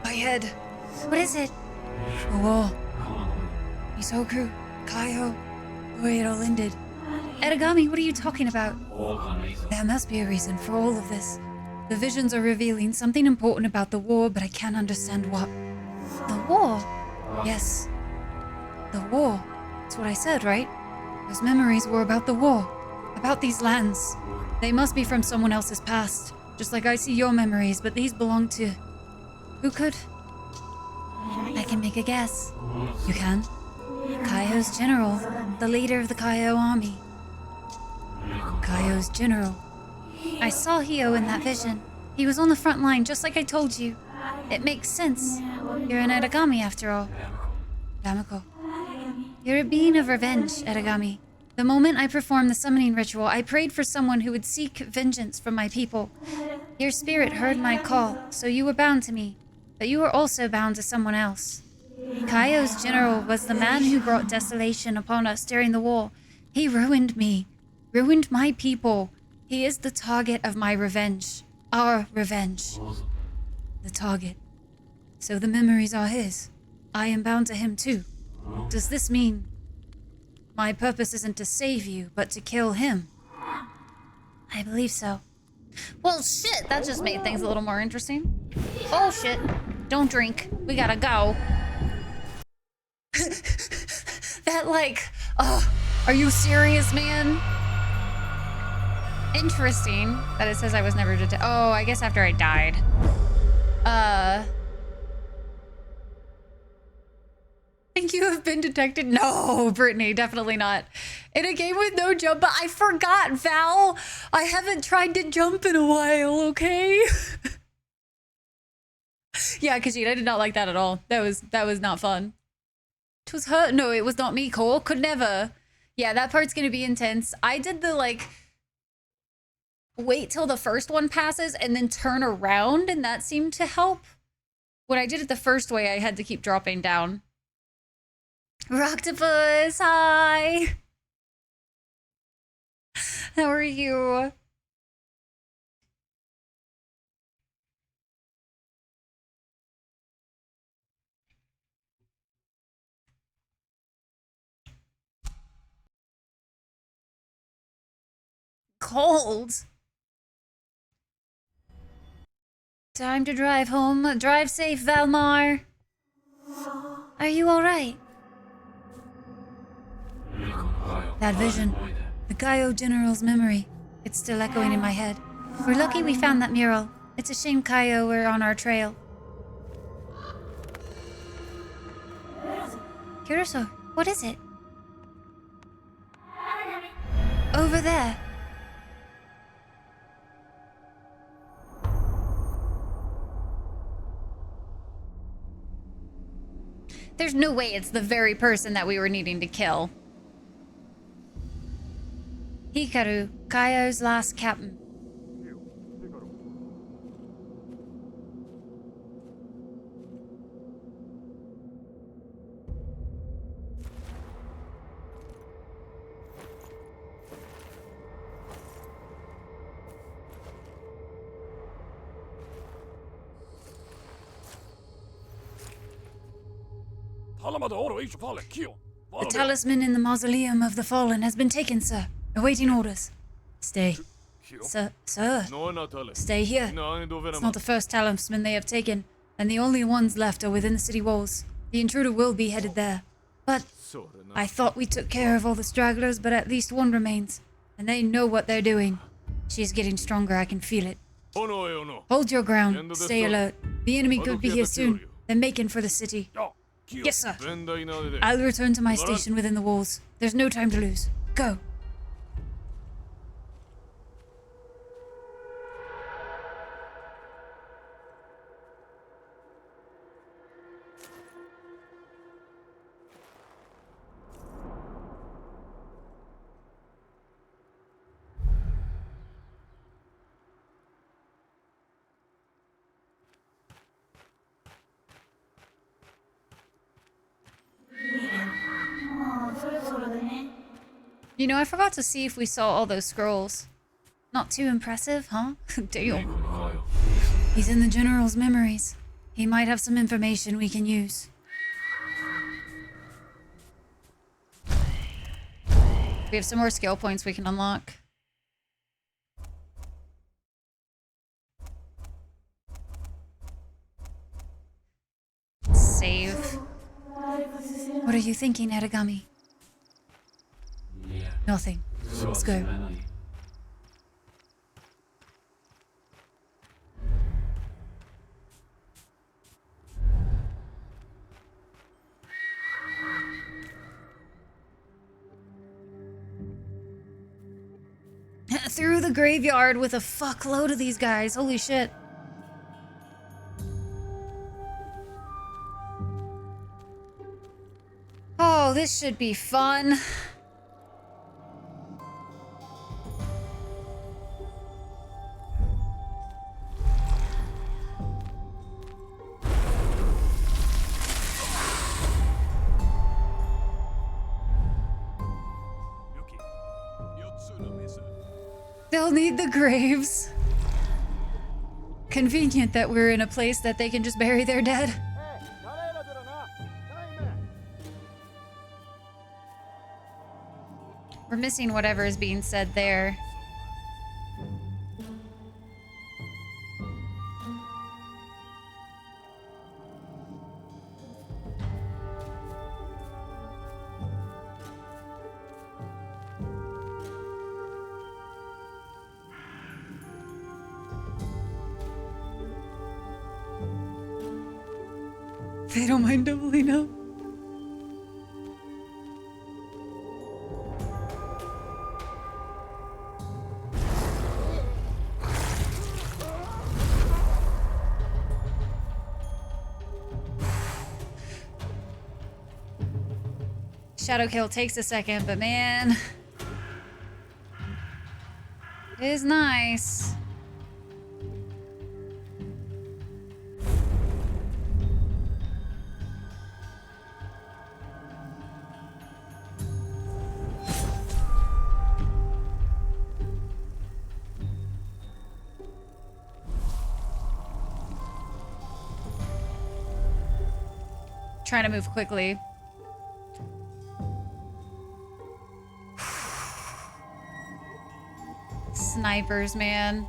My head. What is it? The wall. Misoku, Kaio, the way it all ended. Aragami, what are you talking about? There must be a reason for all of this. The visions are revealing something important about the war, but I can't understand what. The war? Yes. The war. That's what I said, right? Those memories were about the war. About these lands. They must be from someone else's past. Just like I see your memories, but these belong to... Who could? I can make a guess. You can? Kaio's general. The leader of the Kaio army. Kaio's general. I saw Hio in that vision. He was on the front line, just like I told you. It makes sense. You're an Aragami, after all. Yamako. You're a being of revenge, Aragami. The moment I performed the summoning ritual, I prayed for someone who would seek vengeance from my people. Your spirit heard my call, so you were bound to me. But you were also bound to someone else. Kaio's general was the man who brought desolation upon us during the war. He ruined me. Ruined my people. He is the target of my revenge. Our revenge. The target. So the memories are his. I am bound to him too. Does this mean my purpose isn't to save you, but to kill him? I believe so. Well, shit, that just made things a little more interesting. Oh, shit. Don't drink. We gotta go. That, like, are you serious, man? Interesting that it says I was never detected. Oh, I guess after I died. Think you have been detected? No, Brittany, definitely not. In a game with no jump, but I forgot, Val. I haven't tried to jump in a while, okay? Yeah, Khajiit, I did not like that at all. That was not fun. It was her. No, it was not me, Cole. Could never. Yeah, that part's gonna be intense. I did the, like, wait till the first one passes and then turn around, and that seemed to help. When I did it the first way, I had to keep dropping down. Rocktopus, hi! How are you? Cold? Time to drive home. Drive safe, Valmar. Are you alright? That vision. The Gaio General's memory. It's still echoing in my head. We're lucky we found that mural. It's a shame Kaio were on our trail. Kuroso, what is it? Over there. There's no way it's the very person that we were needing to kill. Hikaru, Kaio's last captain. The talisman in the mausoleum of the fallen has been taken, sir. Awaiting orders. Stay. Sir. Stay here. It's not the first talisman they have taken, and the only ones left are within the city walls. The intruder will be headed there. But I thought we took care of all the stragglers, but at least one remains. And they know what they're doing. She's getting stronger, I can feel it. Hold your ground. Stay alert. The enemy could be here soon. They're making for the city. Yes, sir. I'll return to my station within the walls. There's no time to lose. Go. You know, I forgot to see if we saw all those scrolls. Not too impressive, huh? Damn. He's in the General's memories. He might have some information we can use. We have some more skill points we can unlock. Save. What are you thinking, Aragami? Nothing. Let's go. Through the graveyard with a fuckload of these guys. Holy shit. Oh, this should be fun. They'll need the graves. Convenient that we're in a place that they can just bury their dead. We're missing whatever is being said there. They don't mind doubling up. Shadow kill takes a second, but man, it is nice. Trying to move quickly. Snipers, man.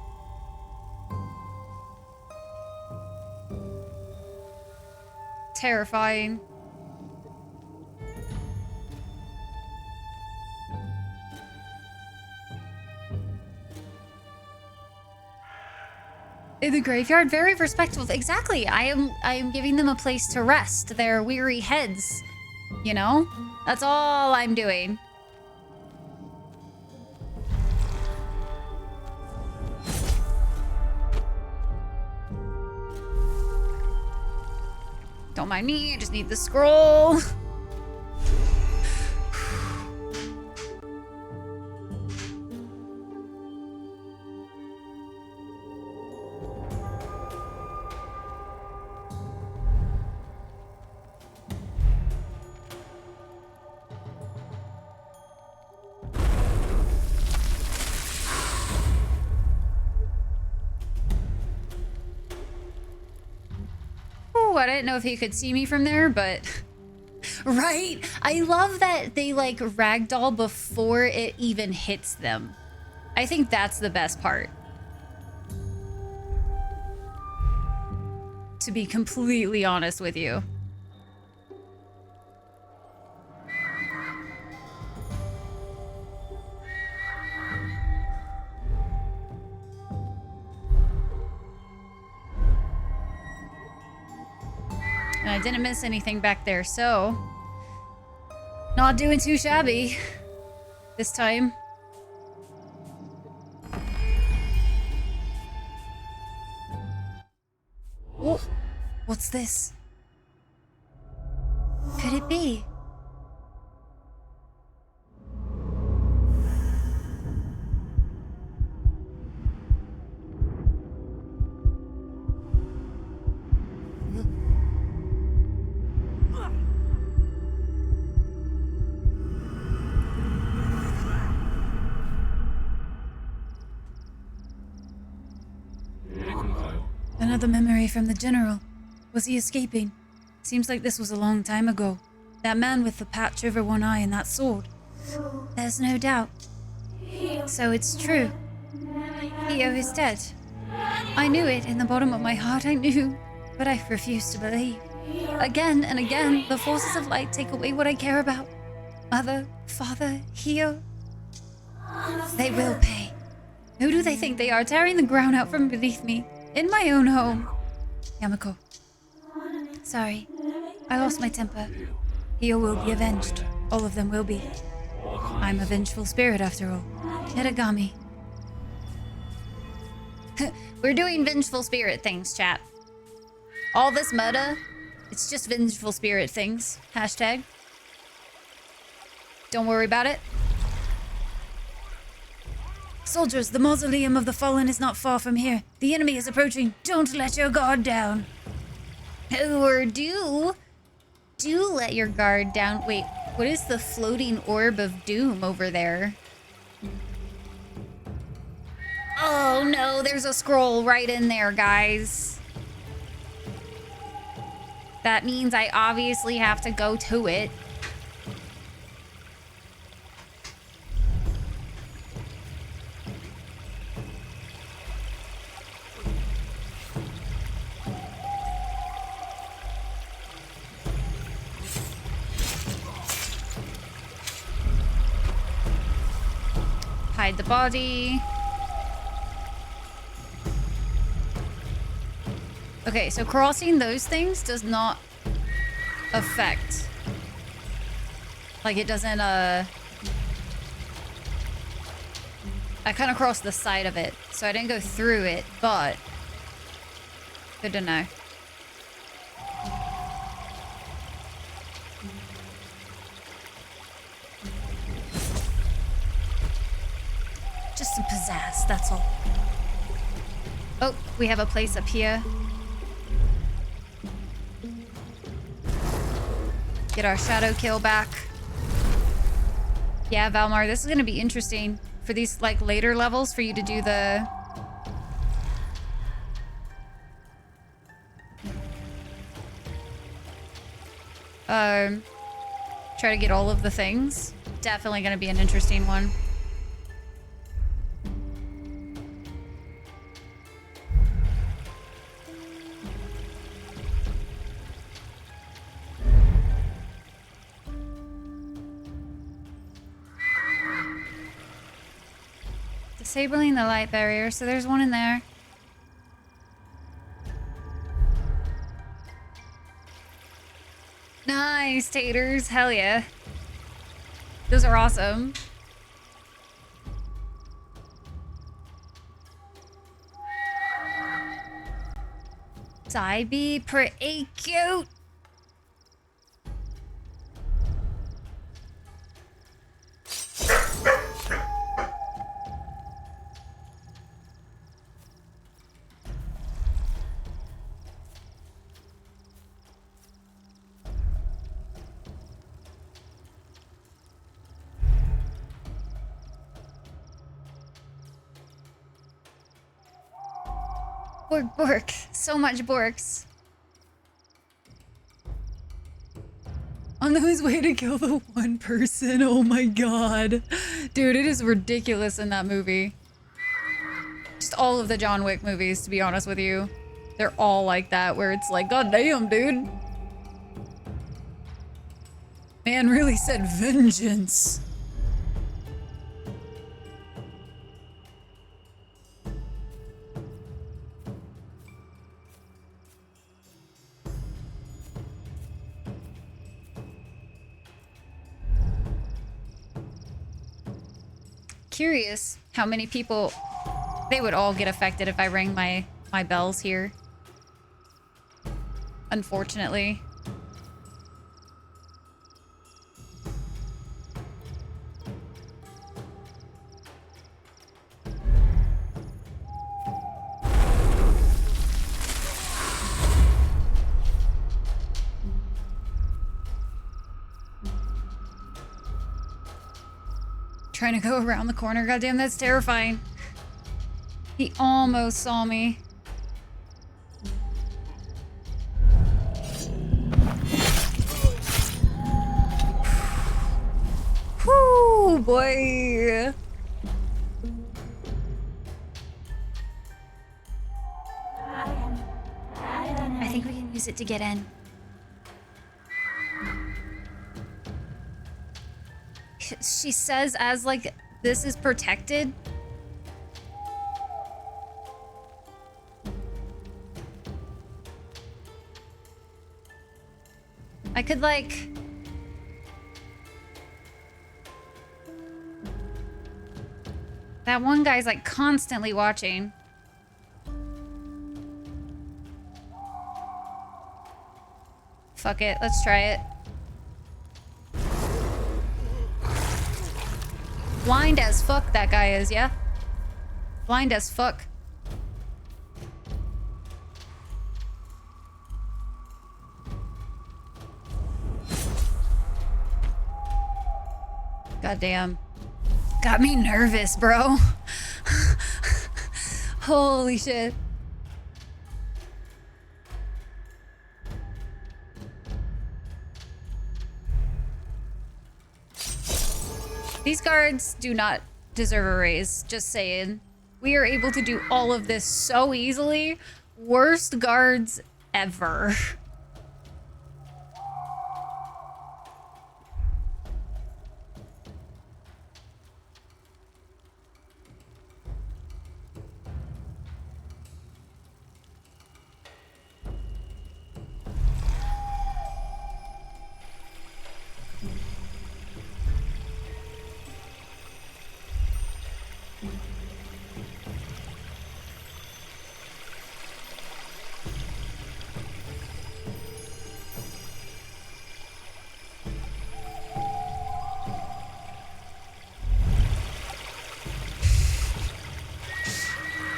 terrifying. In the graveyard, very respectful. Exactly. I am giving them a place to rest their weary heads. You know? That's all I'm doing. Don't mind me, I just need the scroll. I didn't know if he could see me from there, but... Right? I love that they, like, ragdoll before it even hits them. I think that's the best part. To be completely honest with you. And I didn't miss anything back there, so... Not doing too shabby this time. Oh, what's this? Could it be? Another memory from the general. Was he escaping? Seems like this was a long time ago. That man with the patch over one eye and that sword. There's no doubt. So it's true. Theo is dead. I knew it in the bottom of my heart, I knew. But I refused to believe. Again and again, the forces of light take away what I care about. Mother, father, Theo. They will pay. Who do they think they are, tearing the ground out from beneath me? In my own home. Yamako. Sorry. I lost my temper. Theo will be avenged. All of them will be. I'm a vengeful spirit after all. Aragami. We're doing vengeful spirit things, chat. All this murder, it's just vengeful spirit things. Hashtag. Don't worry about it. Soldiers, the mausoleum of the fallen is not far from here. The enemy is approaching. Don't let your guard down. Or do let your guard down. Wait, what is the floating orb of doom over there? Oh no, there's a scroll right in there, guys. That means I obviously have to go to it. Hide the body. Okay, so crossing those things does not affect. Like, it doesn't, I kind of crossed the side of it, so I didn't go through it, but good to know. Just some pizzazz, that's all. Oh, we have a place up here. Get our shadow kill back. Yeah, Valmar, this is gonna be interesting for these, like, later levels for you to do the... try to get all of the things. Definitely gonna be an interesting one. Disabling the light barrier, so there's one in there. Nice, taters. Hell yeah. Those are awesome. Side pretty cute. Bork. So much Borks. On his way to kill the one person. Oh my god. Dude, it is ridiculous in that movie. Just all of the John Wick movies, to be honest with you. They're all like that, where it's like, god damn, dude. Man really said vengeance. Curious how many people, they would all get affected if I rang my bells here. Unfortunately. Trying to go around the corner. Goddamn, that's terrifying. He almost saw me. Whoo, boy. I think we can use it to get in. She says as like this is protected. I could like that one guy's like constantly watching. Fuck it, let's try it. Blind as fuck that guy is, yeah? Blind as fuck. Goddamn. Got me nervous, bro. Holy shit. These guards do not deserve a raise, just saying. We are able to do all of this so easily. Worst guards ever.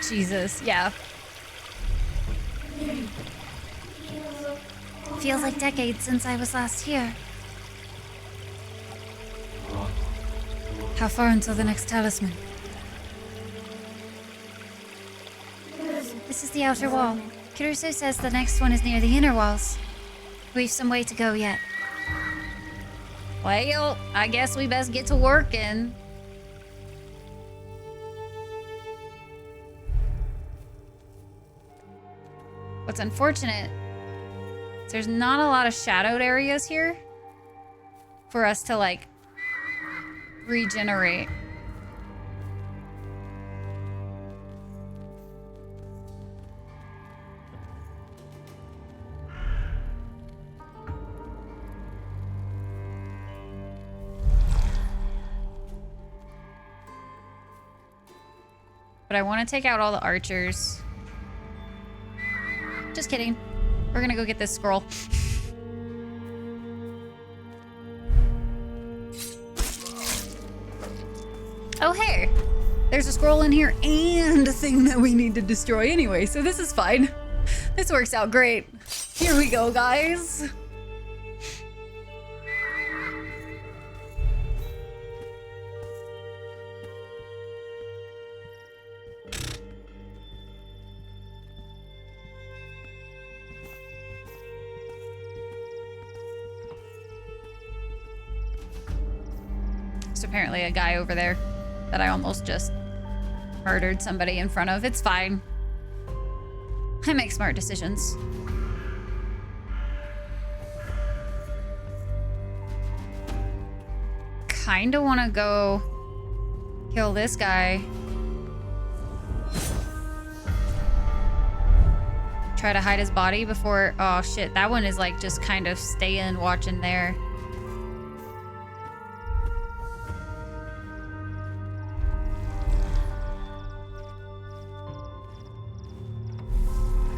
Jesus, yeah. Feels like decades since I was last here. How far until the next talisman? This is the outer wall. Kiruso says the next one is near the inner walls. We've some way to go yet. Well, I guess we best get to working. What's unfortunate is there's not a lot of shadowed areas here for us to, like, regenerate. But I want to take out all the archers. Just kidding. We're gonna go get this scroll. Oh, hey! There's a scroll in here and a thing that we need to destroy anyway, so this is fine. This works out great. Here we go, guys. There's apparently a guy over there that I almost just murdered somebody in front of. It's fine. I make smart decisions. Kinda wanna go kill this guy. Try to hide his body before... Oh shit, that one is like just kind of staying, watching there.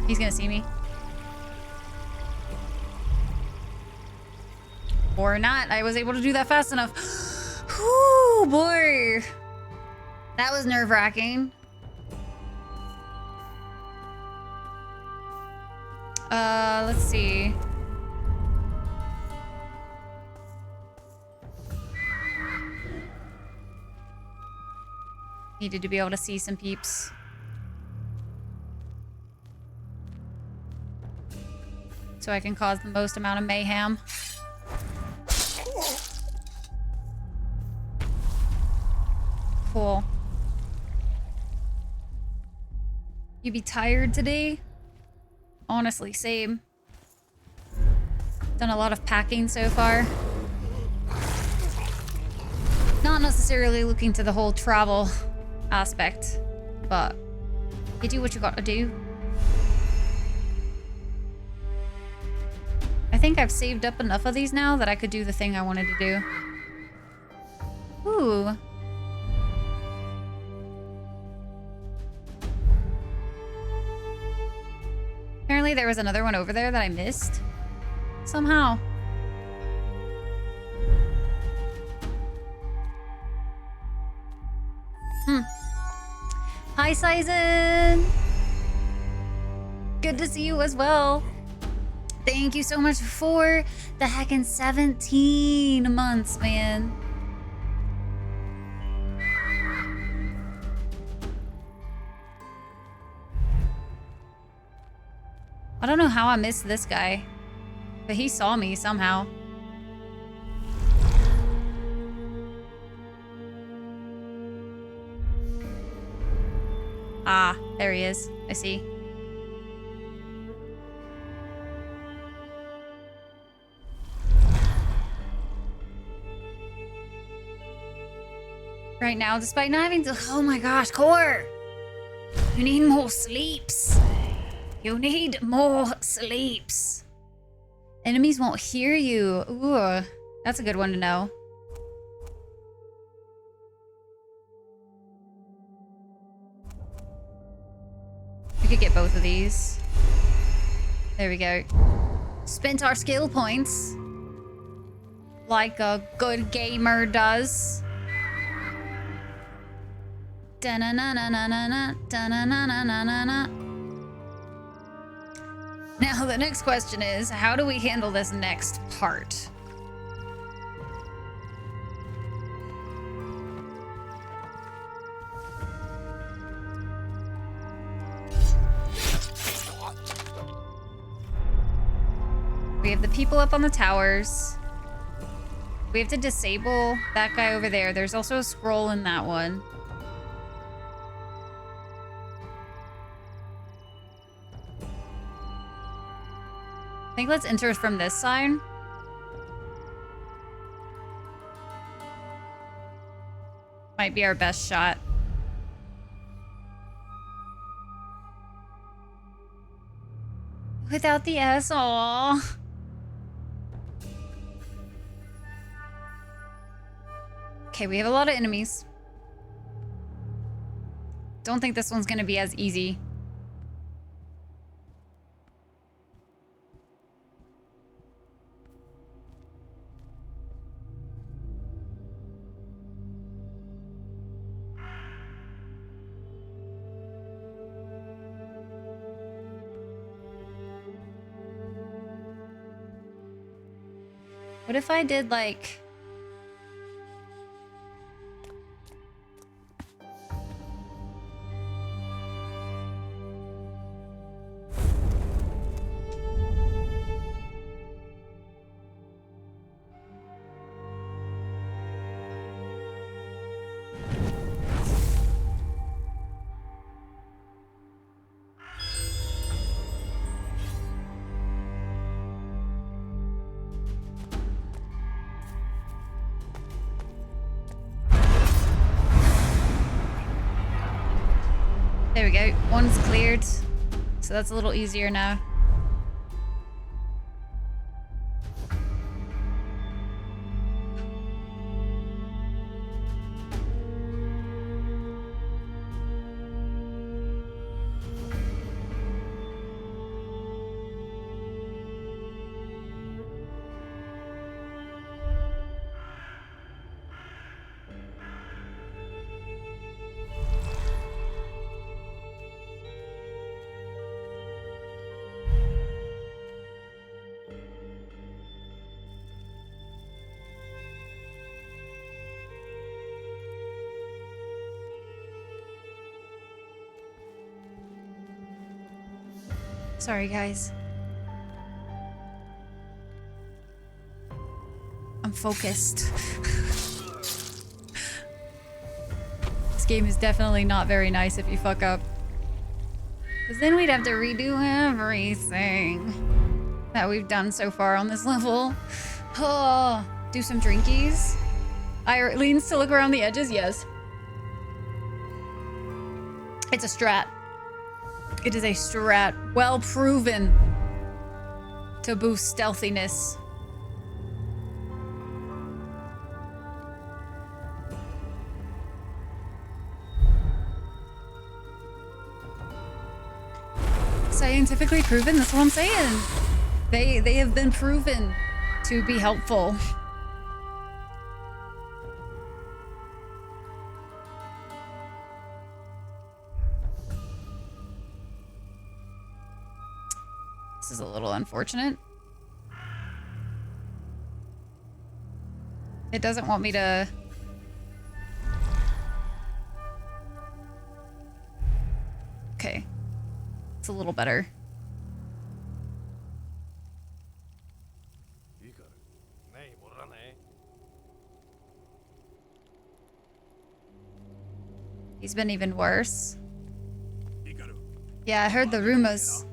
He's gonna see me. Or not. I was able to do that fast enough. Whoo, boy. That was nerve-wracking. Let's see. Needed to be able to see some peeps. So I can cause the most amount of mayhem. Cool. You be tired today? Honestly, same. Done a lot of packing so far. Not necessarily looking to the whole travel aspect, but you do what you gotta do. I think I've saved up enough of these now that I could do the thing I wanted to do. Ooh. Apparently there was another one over there that I missed. Somehow. Hi, Sizen! Good to see you as well. Thank you so much for the heckin' 17 months, man. I don't know how I missed this guy, but he saw me somehow. Ah, there he is. I see. Right now, despite not having to... Oh my gosh, Core! You need more sleeps. You need more sleeps. Enemies won't hear you. Ooh, that's a good one to know. We could get both of these. There we go. Spent our skill points. Like a good gamer does. Da-na-na-na-na-na-na, da-na-na-na-na-na-na. Now the next question is, how do we handle this next part? We have the people up on the towers. We have to disable that guy over there. There's also a scroll in that one. I think let's enter from this side. Might be our best shot. Without the S, aw. Okay, we have a lot of enemies. Don't think this one's gonna be as easy. What if I did like... There we go. One's cleared. So that's a little easier now. Sorry, guys. I'm focused. This game is definitely not very nice if you fuck up. Because then we'd have to redo everything that we've done so far on this level. Oh, do some drinkies. Leans to look around the edges, yes. It's a strat. It is a strat, well proven to boost stealthiness. Scientifically proven, that's what I'm saying. They have been proven to be helpful. This is a little unfortunate. It doesn't want me to... Okay. It's a little better. He's been even worse. Yeah, I heard the rumors.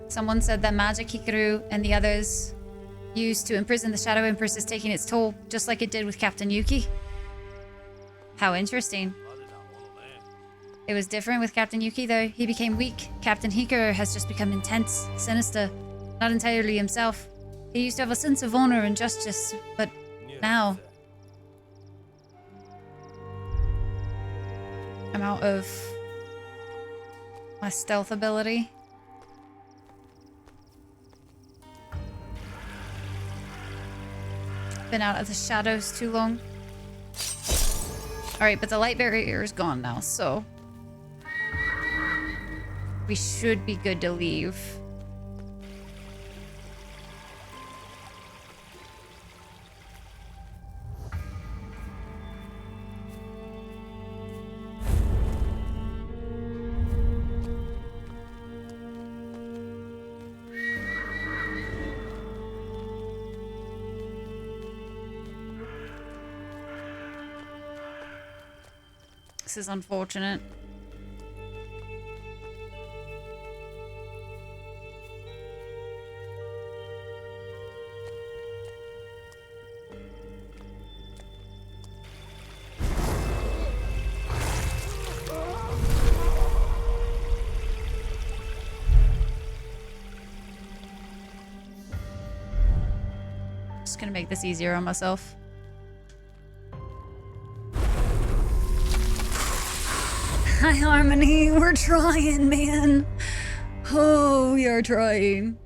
Someone said that magic Hikaru and the others used to imprison the Shadow Empress is taking its toll, just like it did with Captain Yuki. How interesting. It was different with Captain Yuki, though. He became weak. Captain Hikaru has just become intense, sinister, not entirely himself. He used to have a sense of honor and justice, but now... I'm out of my stealth ability. Been out of the shadows too long. Alright, but the light barrier is gone now, so... we should be good to leave. This is unfortunate. Just gonna make this easier on myself. Hi, Harmony. We're trying, man. Oh, we are trying.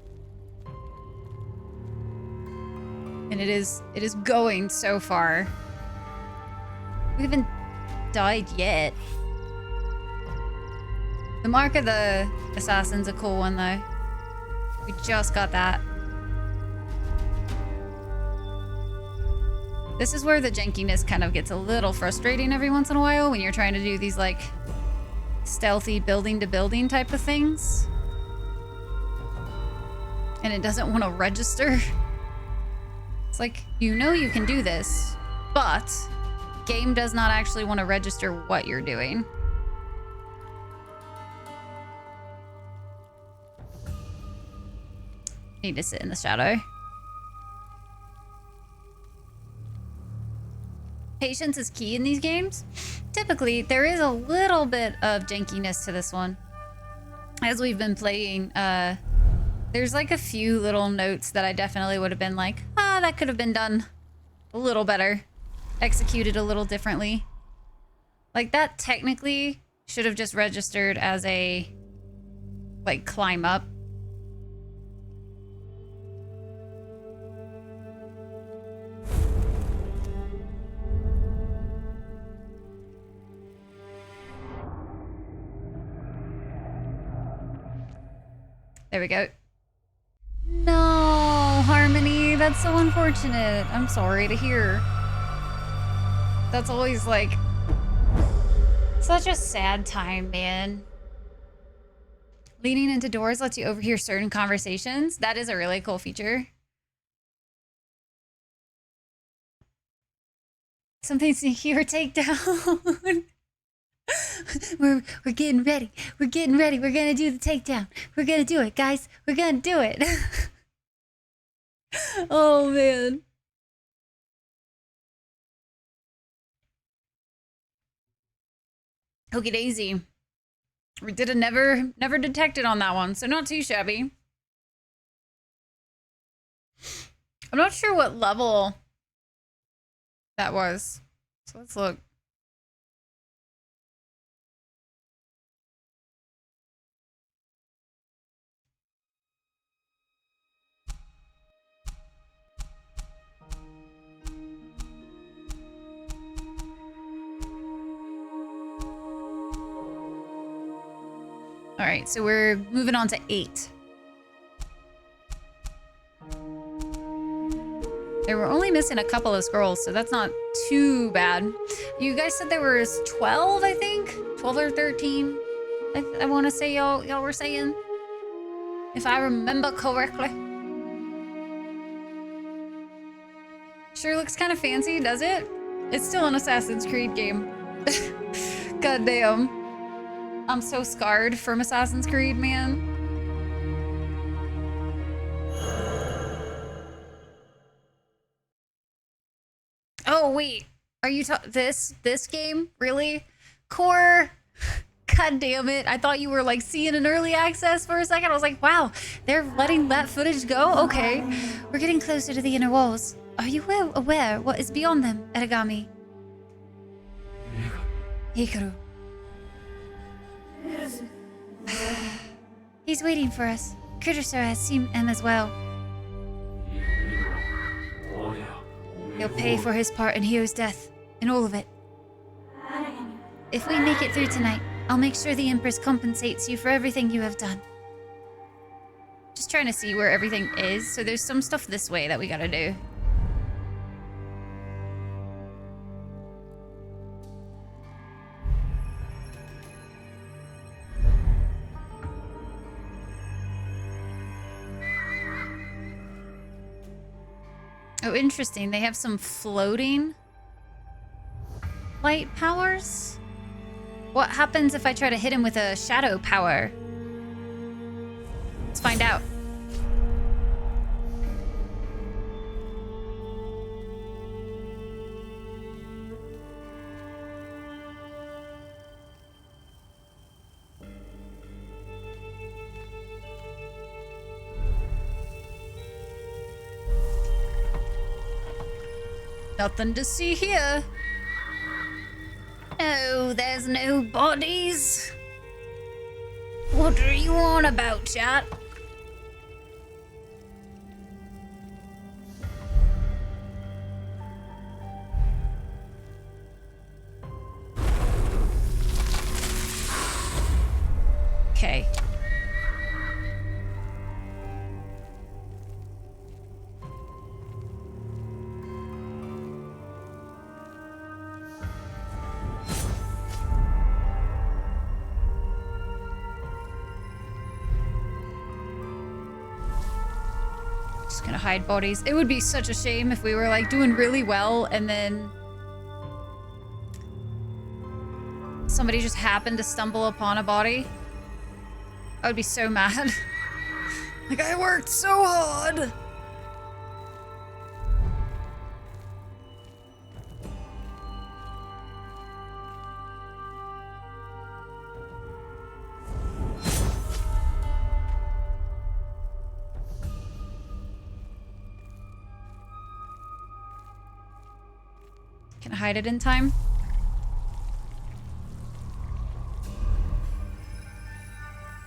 And it is going so far. We haven't died yet. The Mark of the Assassin's a cool one, though. We just got that. This is where the jankiness kind of gets a little frustrating every once in a while when you're trying to do these, like, stealthy building-to-building type of things. And it doesn't want to register. It's like, you know you can do this, but game does not actually want to register what you're doing. Need to sit in the shadow. Patience is key in these games. Typically, there is a little bit of jankiness to this one. As we've been playing, there's like a few little notes that I definitely would have been like, that could have been done a little better. Executed a little differently. Like that technically should have just registered as a, like, climb up. There we go. No, Harmony, that's so unfortunate. I'm sorry to hear. That's always, like, such a sad time, man. Leaning into doors lets you overhear certain conversations. That is a really cool feature. Something sneaky or takedown. We're getting ready. We're getting ready. We're gonna do the takedown. We're gonna do it, guys. We're gonna do it. Oh, man. Okie daisy. We did a never detected on that one, so not too shabby. I'm not sure what level that was. So let's look. All right, so we're moving on to 8. They were only missing a couple of scrolls, so that's not too bad. You guys said there was 12, I think? 12 or 13? I want to say y'all were saying, if I remember correctly. Sure looks kind of fancy, does it? It's still an Assassin's Creed game. God damn. I'm so scarred from Assassin's Creed, man. Oh, wait. Are you this game? Really? Core? God damn it. I thought you were like seeing an early access for a second. I was like, wow, they're letting that footage go? Okay. We're getting closer to the inner walls. Are you aware what is beyond them, Aragami? Hikaru. He's waiting for us. Critter has seen him as well. He'll pay for his part in Hio's death, and all of it. If we make it through tonight, I'll make sure the Empress compensates you for everything you have done. Just trying to see where everything is, so there's some stuff this way that we gotta do. Oh, interesting. They have some floating light powers? What happens if I try to hit him with a shadow power? Let's find out. Nothing to see here. No, there's no bodies. What are you on about, chat? Okay. Just gonna hide bodies. It would be such a shame if we were like doing really well and then somebody just happened to stumble upon a body. I would be so mad. Like, I worked so hard. Can I hide it in time?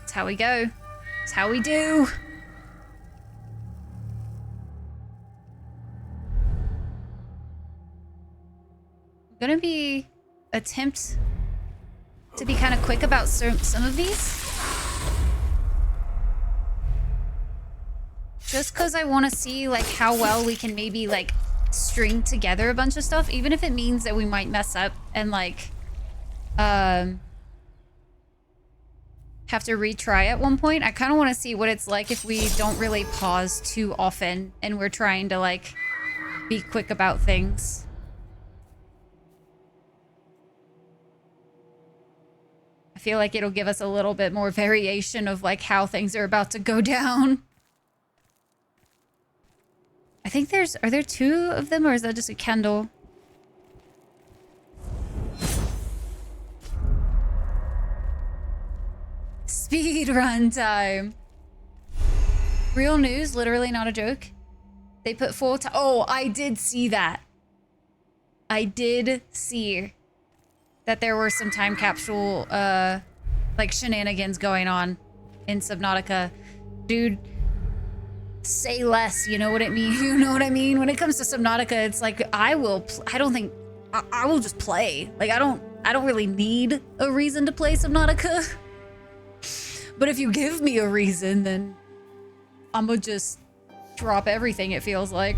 That's how we go. That's how we do. I'm gonna attempt to be kind of quick about some of these. Just because I want to see like how well we can maybe like string together a bunch of stuff, even if it means that we might mess up and like have to retry at one point. I kind of want to see what it's like if we don't really pause too often and we're trying to like be quick about things. I feel like it'll give us a little bit more variation of like how things are about to go down. I think are there two of them, or is that just a candle? Speed run time. Real news, literally not a joke. They put oh, I did see that. I did see that there were some time capsule, like shenanigans going on in Subnautica. Dude, say less, you know what I mean? You know what I mean? When it comes to Subnautica, it's like, I will just play. Like, I don't really need a reason to play Subnautica. But if you give me a reason, then I'm gonna just drop everything, it feels like.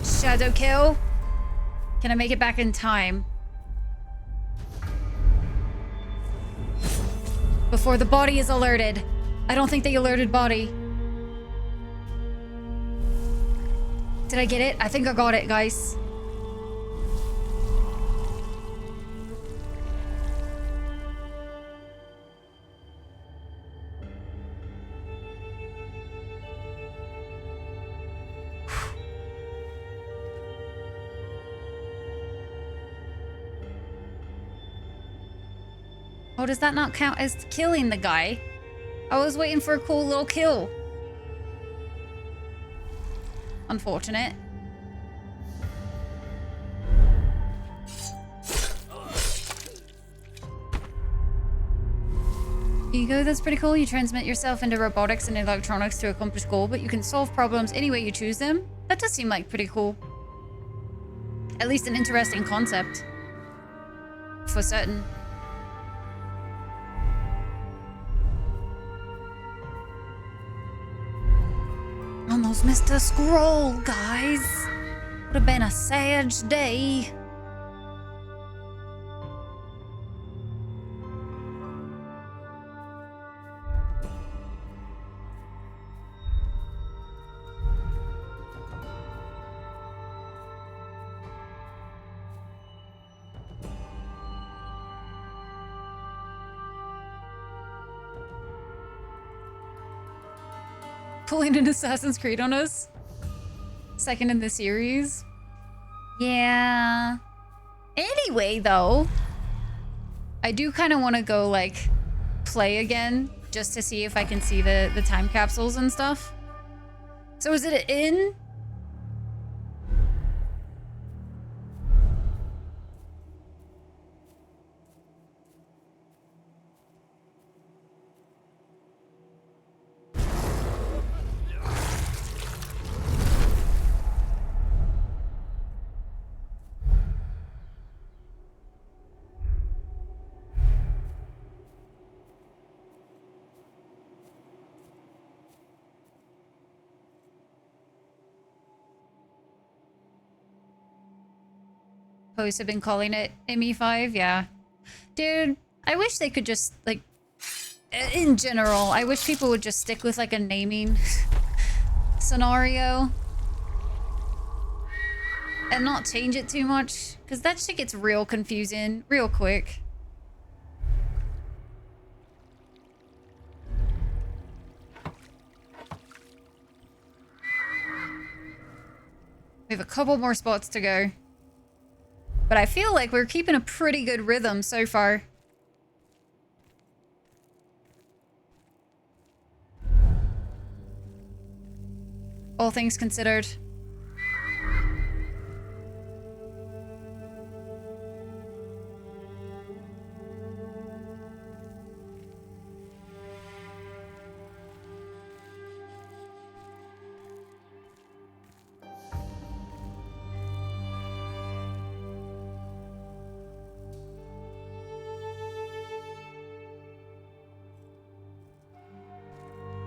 Shadow kill. Can I make it back in time? Before the body is alerted. I don't think they alerted body. Did I get it? I think I got it, guys. Oh, does that not count as killing the guy? I was waiting for a cool little kill. Unfortunate. Ego, that's pretty cool. You transmit yourself into robotics and electronics to accomplish goal, but you can solve problems any way you choose them. That does seem like pretty cool. At least an interesting concept. For certain. Almost missed a scroll, guys. Would have been a sad day. pulling an Assassin's Creed on us. Second in the series. Yeah. Anyway, though, I do kind of want to go, like, play again just to see if I can see the time capsules and stuff. So is it in? Posts have been calling it ME5, yeah. Dude, I wish they could just, like, in general, I wish people would just stick with, like, a naming scenario. And not change it too much, because that shit gets real confusing real quick. We have a couple more spots to go. But I feel like we're keeping a pretty good rhythm so far. All things considered.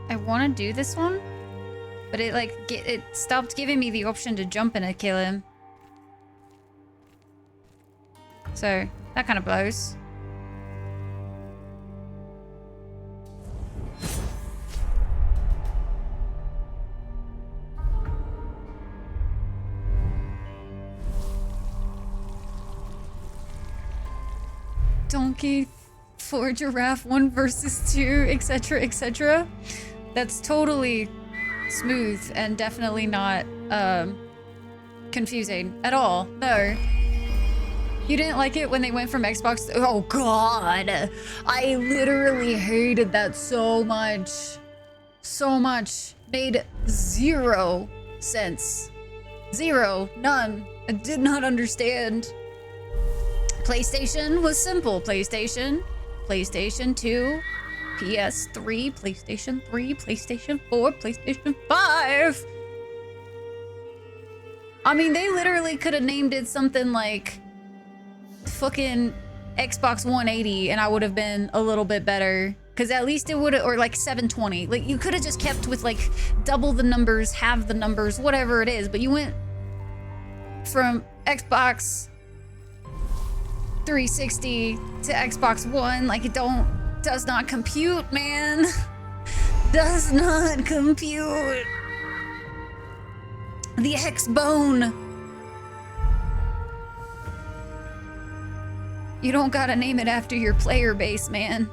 I want to do this one, but it like it stopped giving me the option to jump in and kill him. So that kind of blows. Donkey, 4 giraffe, 1 versus 2, etc, etc. That's totally smooth and definitely not confusing at all. No. You didn't like it when they went from Xbox to— oh god! I literally hated that so much. So much. Made 0 sense. 0. None. I did not understand. PlayStation was simple. PlayStation 2, PS3, PlayStation 3, PlayStation 4, PlayStation 5. I mean, they literally could have named it something like fucking Xbox 180 and I would have been a little bit better. Because at least it would have— or like 720. Like, you could have just kept with like double the numbers, halve the numbers, whatever it is. But you went from Xbox 360 to Xbox One. Like, it does not compute, man. Does not compute. The X-Bone. You don't gotta name it after your player base, man.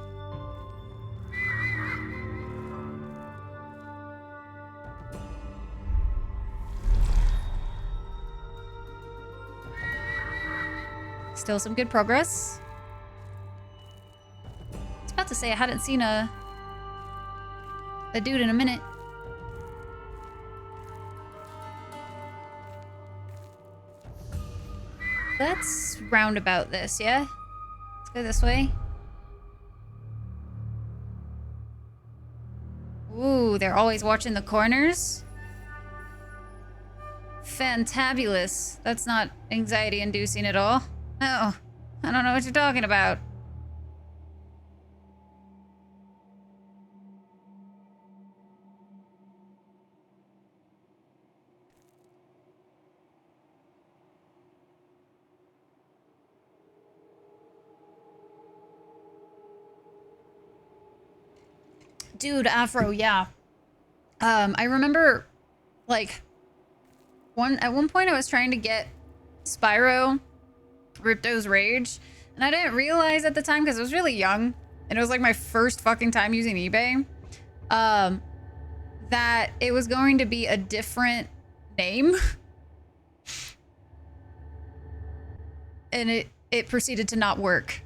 Still some good progress. I was about to say I hadn't seen a dude in a minute. Let's roundabout this, yeah? Let's go this way. Ooh, they're always watching the corners. Fantabulous. That's not anxiety-inducing at all. No, I don't know what you're talking about. Dude, Afro, yeah. I remember, like, at one point I was trying to get Spyro Ripto's Rage, and I didn't realize at the time because I was really young and it was like my first fucking time using eBay, that it was going to be a different name. And it proceeded to not work.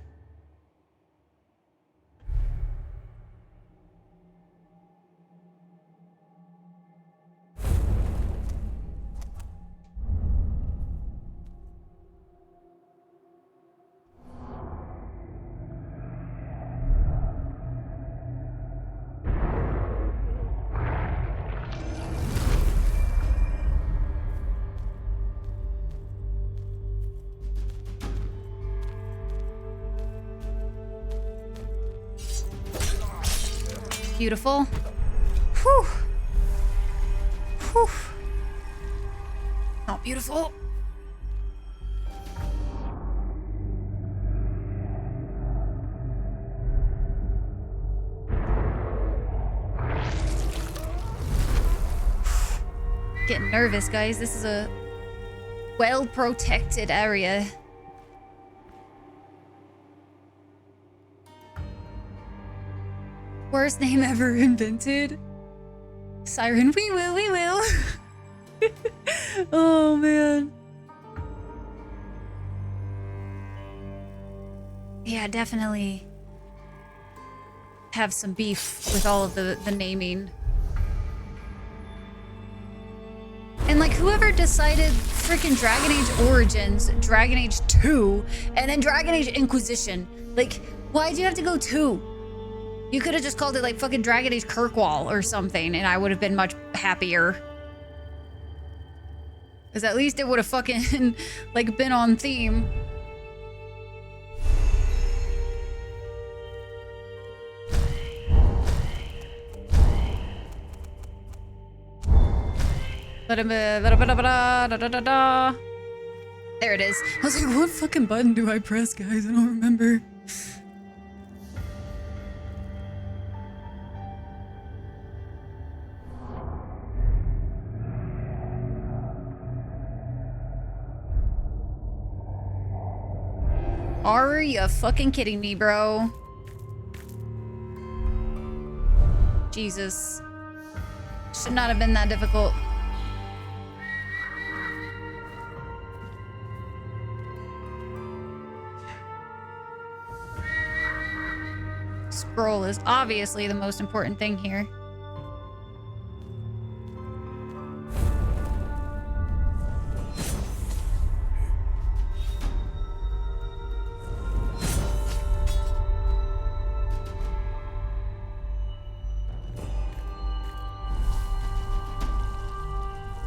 Beautiful. Whew. Whew. Not beautiful. Getting nervous, guys. This is a well-protected area. Worst name ever invented. Siren, we will, we will. Oh, man. Yeah, definitely have some beef with all of the naming. And like whoever decided freaking Dragon Age Origins, Dragon Age 2, and then Dragon Age Inquisition. Like, why'd you have to go 2? You could have just called it like fucking Dragon Age Kirkwall or something and I would have been much happier. Because at least it would have fucking like been on theme. There it is. I was like, what fucking button do I press, guys? I don't remember. Are you fucking kidding me, bro? Jesus. Should not have been that difficult. Scroll is obviously the most important thing here.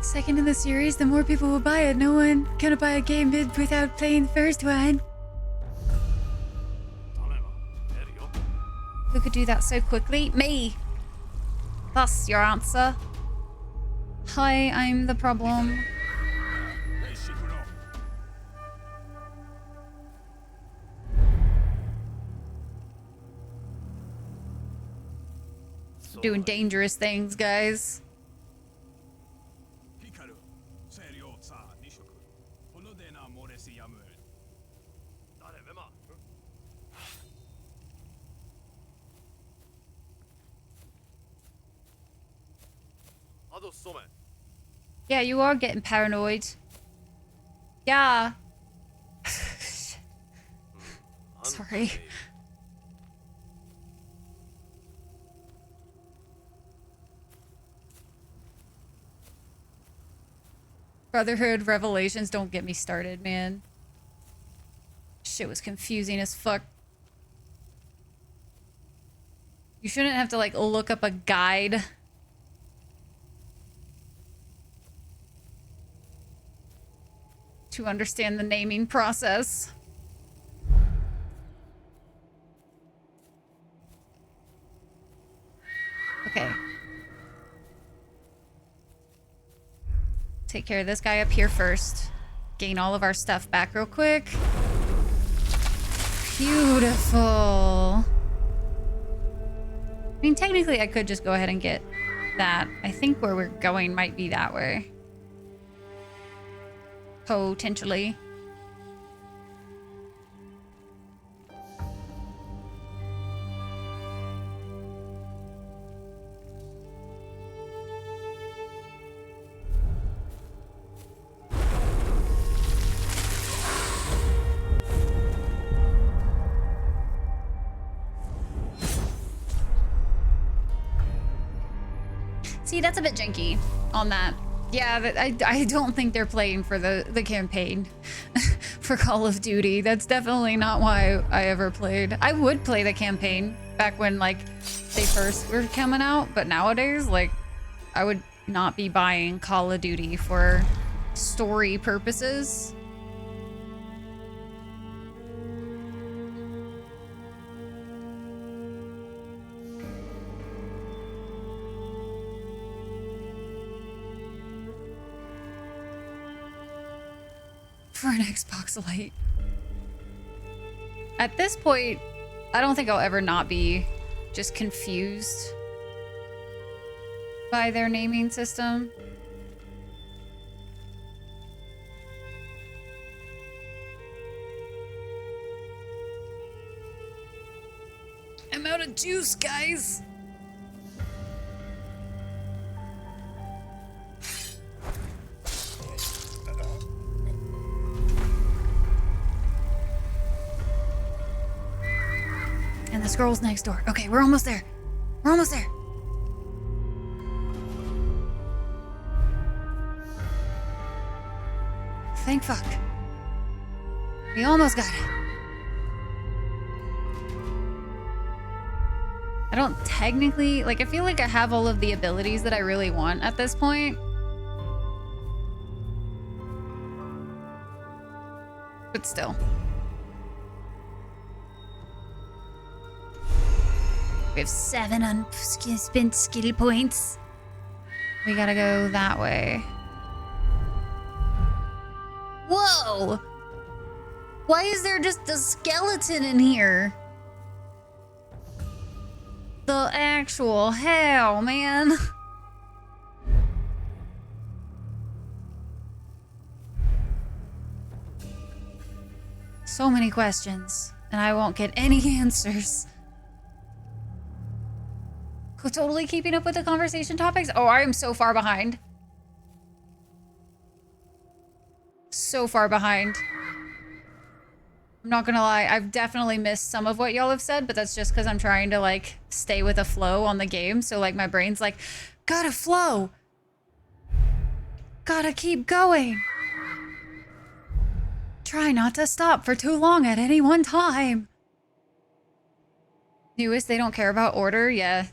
Second in the series, the more people will buy it. No one can buy a game without playing the first one. Who could do that so quickly? Me! That's your answer. Hi, I'm the problem. Doing dangerous things, guys. Yeah, you are getting paranoid. Yeah. Sorry. Brotherhood Revelations, don't get me started, man. Shit was confusing as fuck. You shouldn't have to, like, look up a guide. To understand the naming process. Okay. Take care of this guy up here first. Gain all of our stuff back real quick. Beautiful. I mean, technically I could just go ahead and get that. I think where we're going might be that way. Potentially. See, that's a bit janky on that. Yeah, I don't think they're playing for the campaign for Call of Duty. That's definitely not why I ever played. I would play the campaign back when, like, they first were coming out, but nowadays, like, I would not be buying Call of Duty for story purposes. For an Xbox Lite. At this point, I don't think I'll ever not be just confused by their naming system. I'm out of juice, guys. And the scroll's next door. Okay, we're almost there. We're almost there. Thank fuck. We almost got it. I don't technically, like, I feel like I have all of the abilities that I really want at this point. But still. We have 7 unspent skill points. We gotta go that way. Whoa! Why is there just a skeleton in here? The actual hell, man. So many questions, and I won't get any answers. Totally keeping up with the conversation topics? Oh, I am so far behind. So far behind. I'm not gonna lie, I've definitely missed some of what y'all have said, but that's just because I'm trying to, like, stay with a flow on the game. So, like, my brain's like, gotta flow. Gotta keep going. Try not to stop for too long at any one time. Newest, they don't care about order? Yeah.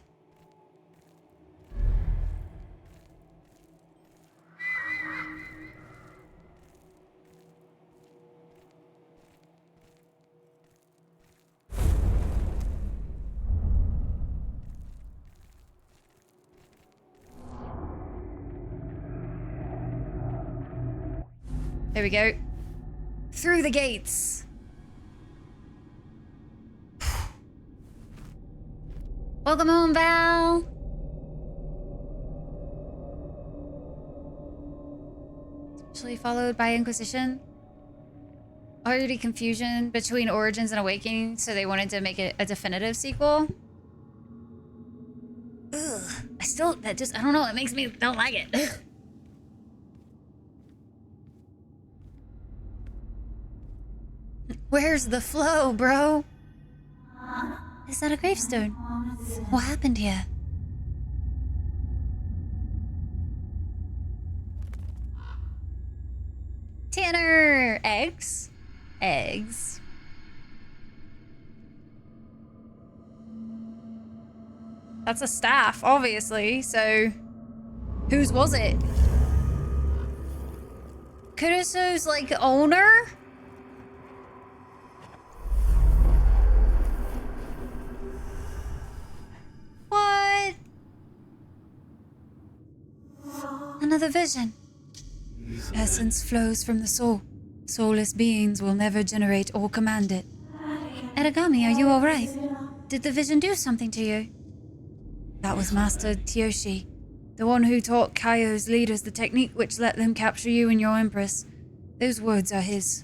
There we go. Through the gates. Welcome home, Val. Especially followed by Inquisition. Already confusion between Origins and Awakening, so they wanted to make it a definitive sequel. Ugh. I don't know, it makes me don't like it. Ugh. Where's the flow, bro? Is that a gravestone? What happened here? Tanner! Eggs? Eggs. That's a staff, obviously, so... Whose was it? Kuruso's, like, owner? What? Another vision. Essence flows from the soul. Soulless beings will never generate or command it. Aragami, are you alright? Did the vision do something to you? That was Master Tyoshi, the one who taught Kaio's leaders the technique which let them capture you and your empress. Those words are his.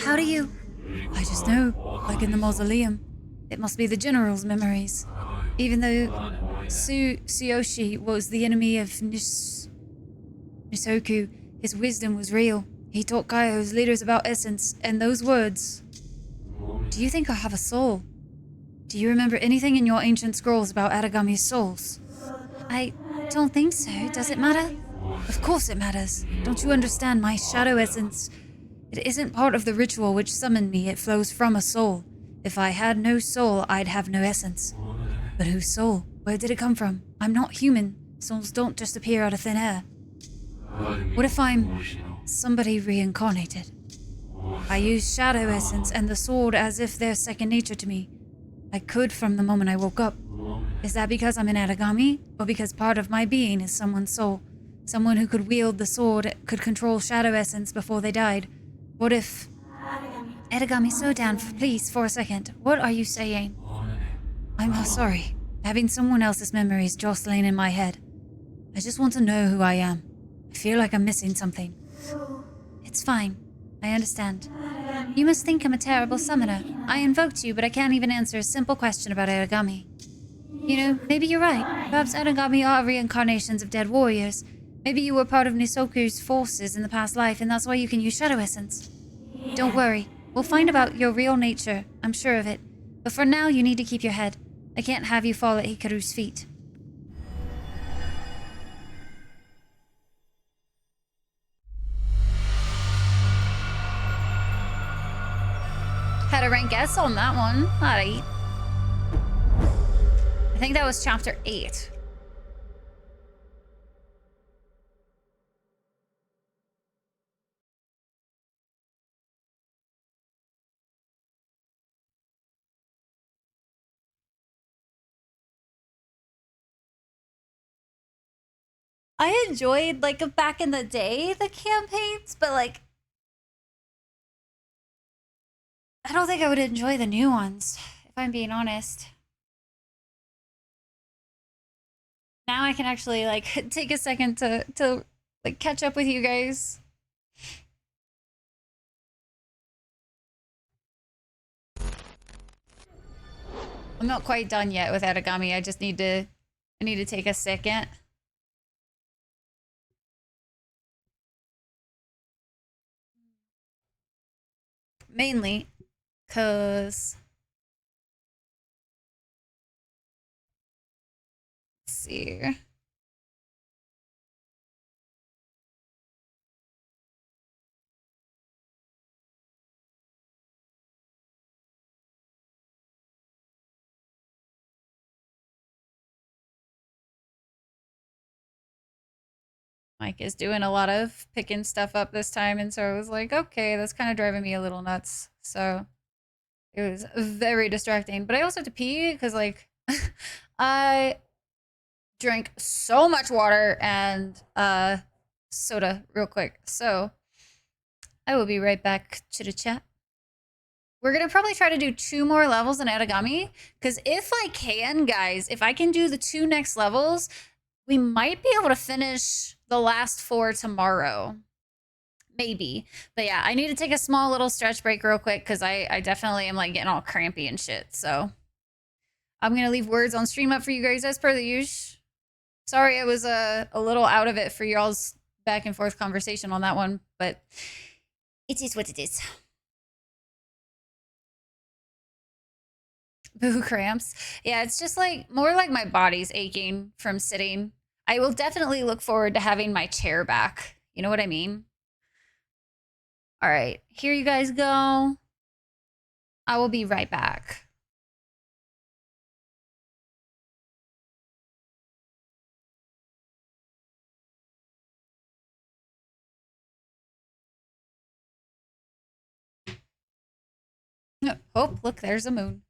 How do you... I just know, like in the mausoleum. It must be the general's memories. Even though Tsuyoshi was the enemy of Nisoku, his wisdom was real. He taught Kaio's leaders about essence and those words. Do you think I have a soul? Do you remember anything in your ancient scrolls about Aragami's souls? don't think so. Does it matter? Of course it matters. Don't you understand? My shadow essence, it isn't part of the ritual which summoned me. It flows from a soul. If I had no soul, I'd have no essence. But whose soul? Where did it come from? I'm not human. Souls don't just appear out of thin air. What if I'm somebody reincarnated? I use shadow essence and the sword as if they're second nature to me. I could from the moment I woke up. Is that because I'm an Aragami, or because part of my being is someone's soul? Someone who could wield the sword, could control shadow essence before they died. What if... Aragami, slow down, please, for a second. What are you saying? I'm sorry. Having someone else's memories jostling in my head. I just want to know who I am. I feel like I'm missing something. It's fine. I understand. You must think I'm a terrible summoner. I invoked you, but I can't even answer a simple question about Aragami. You know, maybe you're right. Perhaps Aragami are reincarnations of dead warriors. Maybe you were part of Nisoku's forces in the past life, and that's why you can use shadow essence. Don't worry. We'll find about your real nature. I'm sure of it. But for now, you need to keep your head. I can't have you fall at Hikaru's feet. Had a rank S on that one. Alright. I think that was chapter 8. I enjoyed, like, back in the day, the campaigns, but, like, I don't think I would enjoy the new ones, if I'm being honest. Now I can actually, like, take a second to like, catch up with you guys. I'm not quite done yet with Aragami. I just need to, take a second. Mainly, cause... Let's see. Mike is doing a lot of picking stuff up this time, and so I was like, okay, that's kind of driving me a little nuts. So it was very distracting. But I also have to pee because, like, I drank so much water and soda real quick. So I will be right back to the chat. We're gonna probably try to do 2 more levels in Aragami, because if I can, guys, if I can do the 2 next levels, we might be able to finish the last 4 tomorrow. Maybe. But yeah, I need to take a small little stretch break real quick, because I definitely am, like, getting all crampy and shit, so I'm gonna leave words on stream up for you guys as per the usual. Sorry I was a little out of it for y'all's back and forth conversation on that one, but it is what it is. Boo cramps. Yeah, it's just like more like my body's aching from sitting. I will definitely look forward to having my chair back. You know what I mean? All right, here you guys go. I will be right back. Oh, look, there's a moon.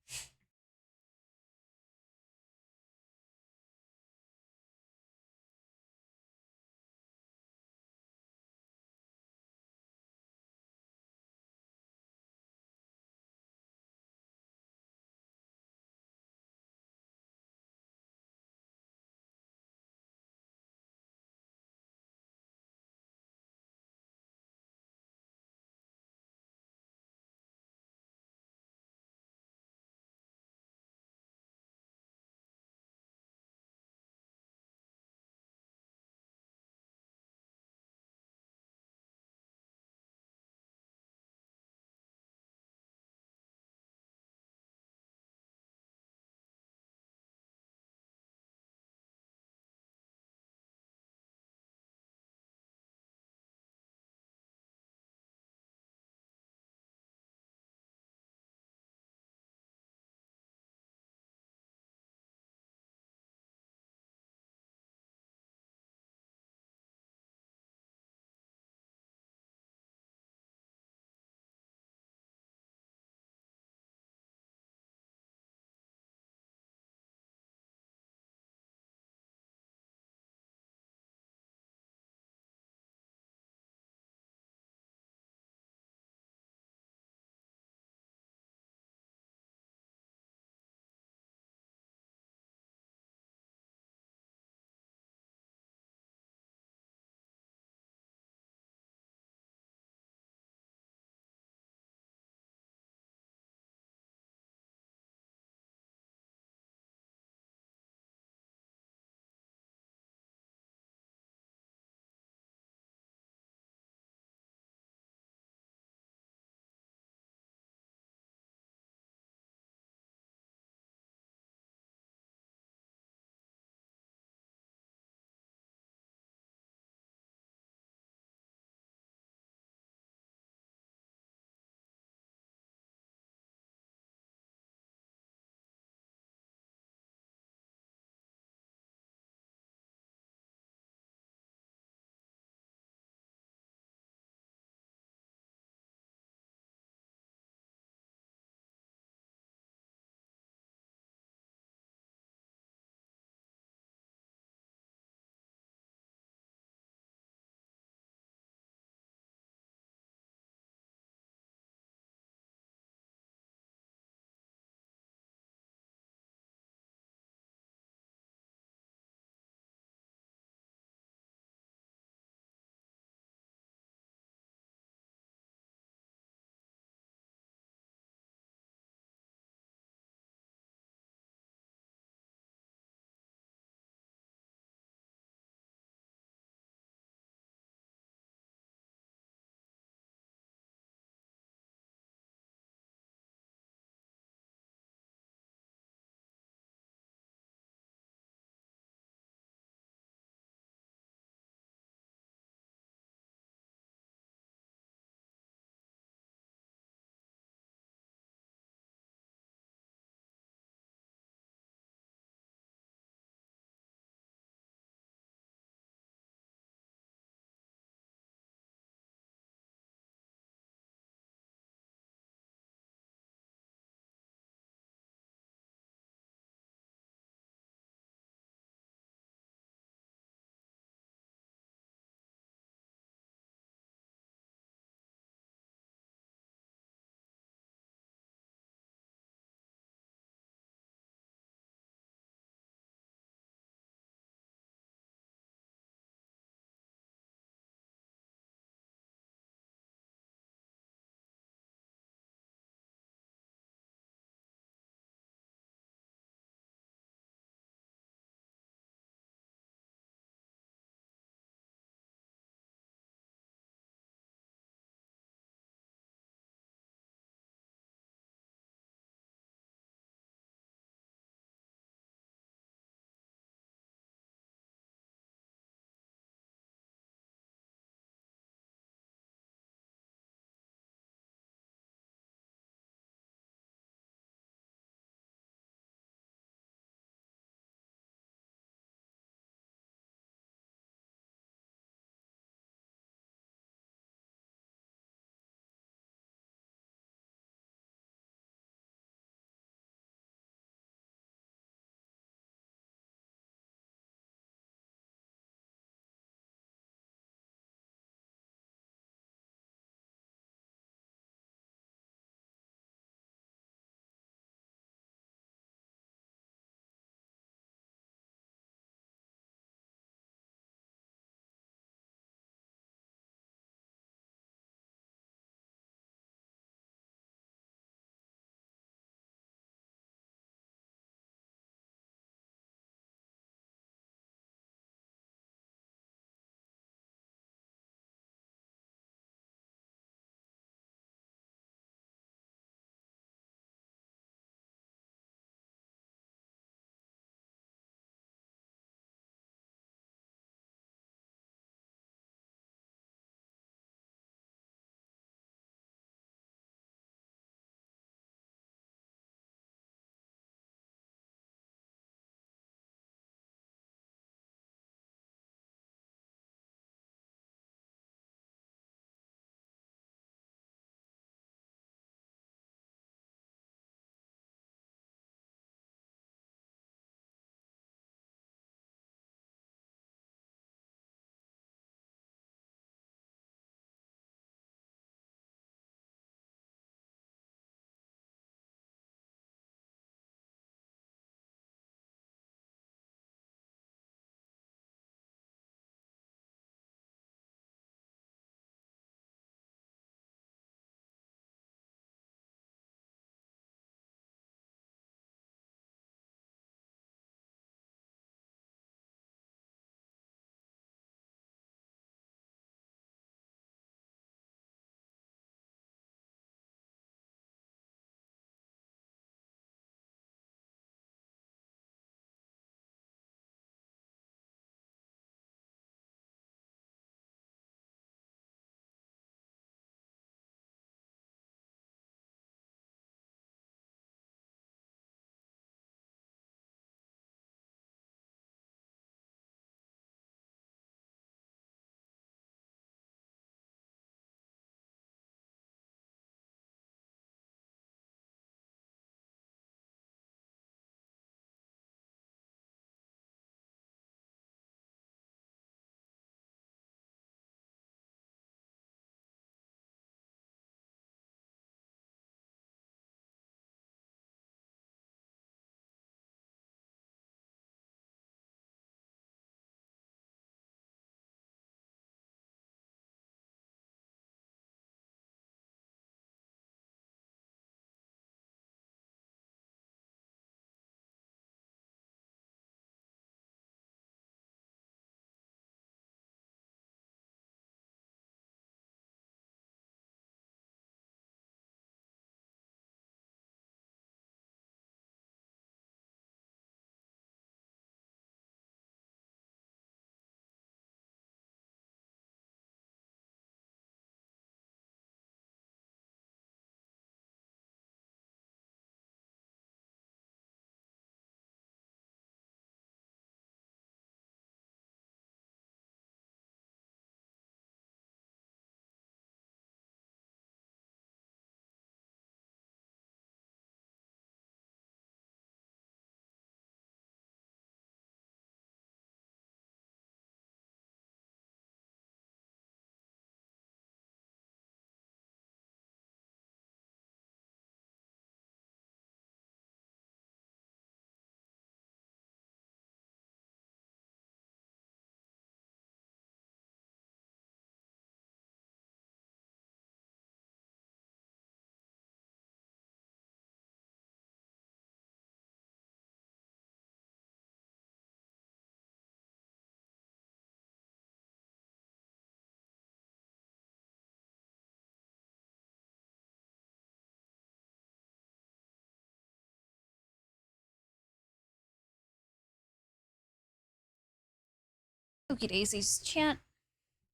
Okie daisies, chat.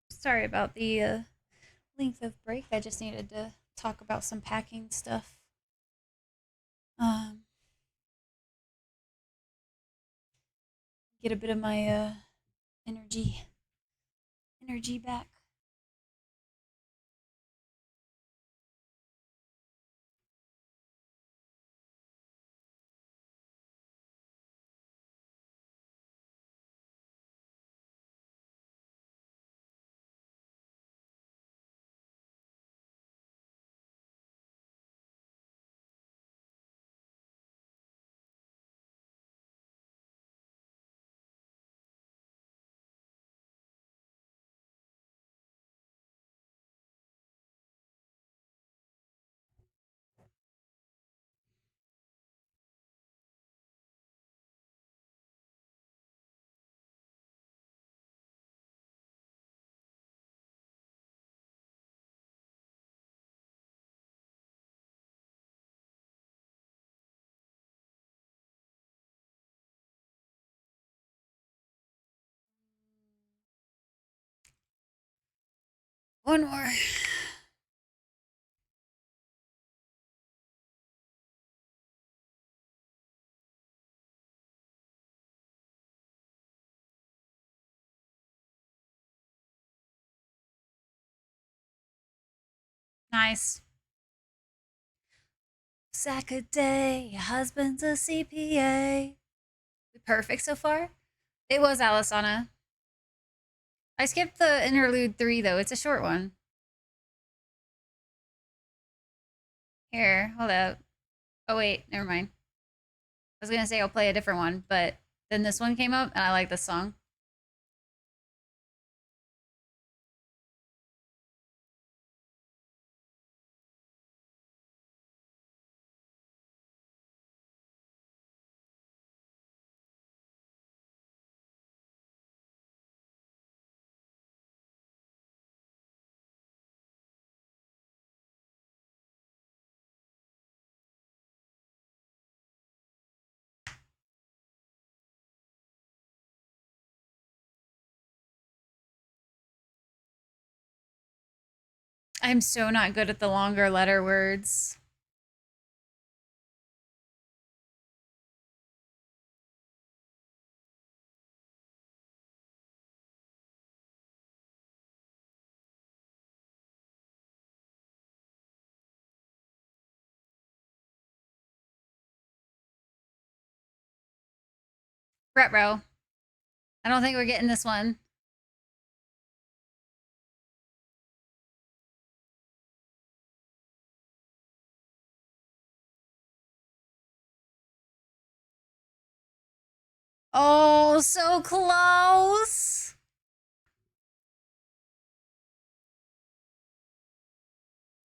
Sorry about the length of break. I just needed to talk about some packing stuff. Get a bit of my energy back. One more. Nice. Sack a day, your husband's a CPA. Perfect so far? It was Alisana. I skipped the interlude 3 though. It's a short one. Here, hold up. Oh wait, never mind. I was gonna say I'll play a different one, but then this one came up and I like this song. I'm so not good at the longer letter words. Retro. I don't think we're getting this one. Oh, so close.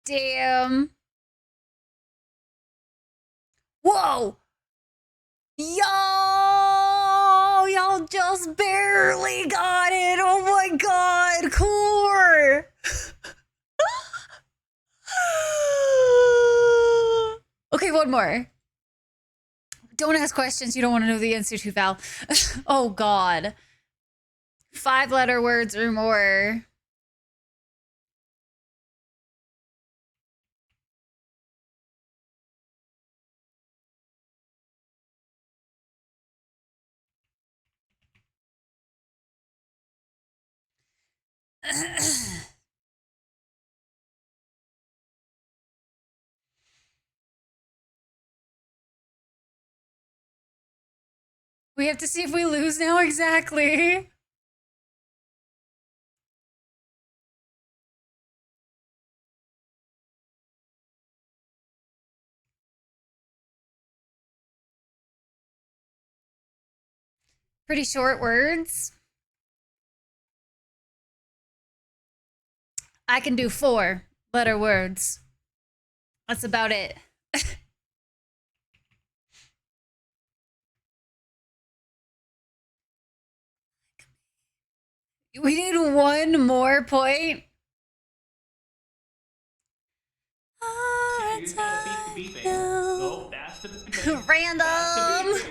Damn. Whoa. Y'all just barely got it. Oh my god, core. Okay, one more. Don't ask questions you don't want to know the answer to, Val. Oh god. 5-letter words or more. We have to see if we lose now. Exactly. Pretty short words. I can do 4-letter words. That's about it. We need one more point. Yeah, you just gotta beat the beeping. No, that's the beeping. Random. That's the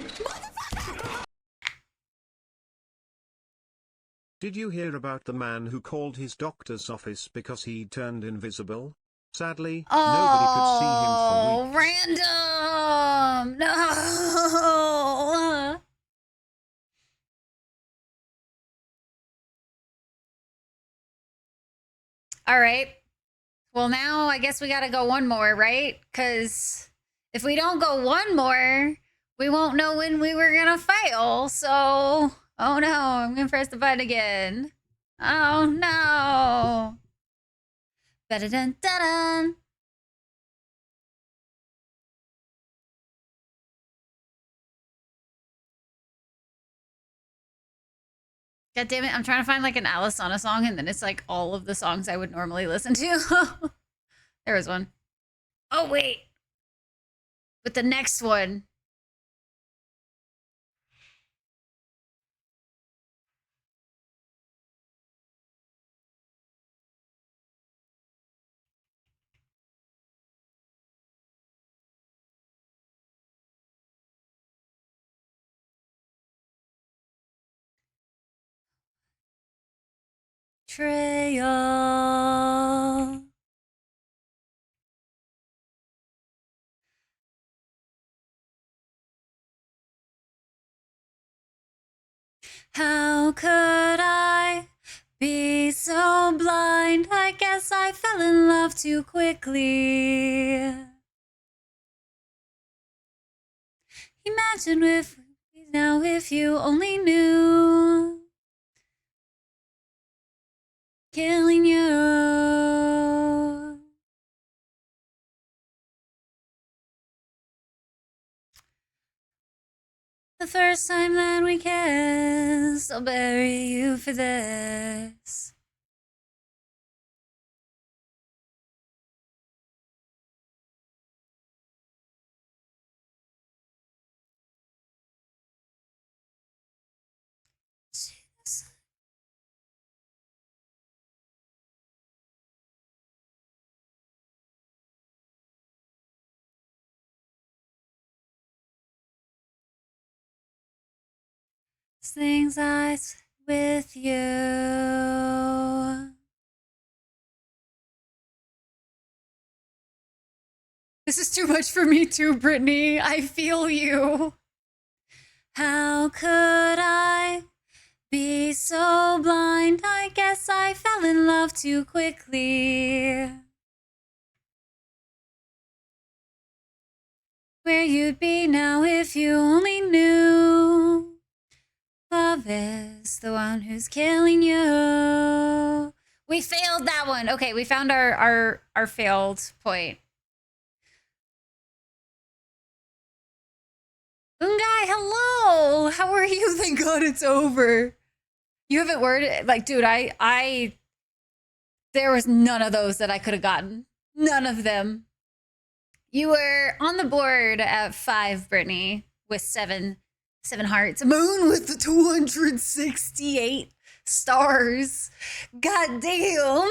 beeping. Did you hear about the man who called his doctor's office because he turned invisible? Sadly, nobody could see him for weeks. Random! No! All right. Well, now I guess we gotta go one more, right? Because if we don't go one more, we won't know when we were gonna fail. So, oh no, I'm gonna press the button again. Oh no. Ba-da-dun-da-dun. God damn it, I'm trying to find like an Alisana song and then it's like all of the songs I would normally listen to. There was one. Oh, wait. But the next one. Trail. How could I be so blind? I guess I fell in love too quickly. Imagine if now if you only knew. Killing you. The first time that we kissed, I'll bury you for this. Things I with you. This is too much for me too, Brittany. I feel you. How could I be so blind? I guess I fell in love too quickly. Where you'd be now if you only knew. Love is the one who's killing you. We failed that one. Okay, we found our failed point. Ungai, hello. How are you? Thank God it's over. You haven't worded like, dude. There was none of those that I could have gotten. None of them. You were on the board at 5, Brittany, with 7 hearts. Moon with the 268 stars. God damn.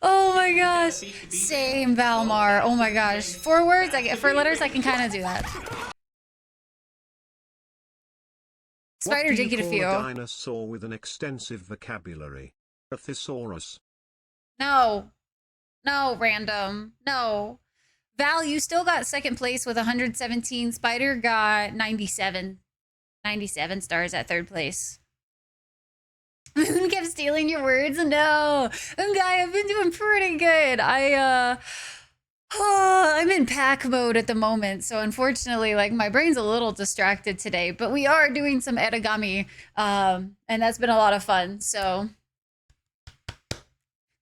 Oh my gosh. Same, Valmar. Oh my gosh. 4 words, for letters, I can kind of do that. Spider did get a few. A dinosaur with an extensive vocabulary. A thesaurus. No. No, random. No. Val, you still got second place with 117. Spider got 97. 97 stars at third place. Moon kept stealing your words. No. Guy, I've been doing pretty good. I'm in pack mode at the moment, so unfortunately, like, my brain's a little distracted today, but we are doing some Aragami, and that's been a lot of fun, so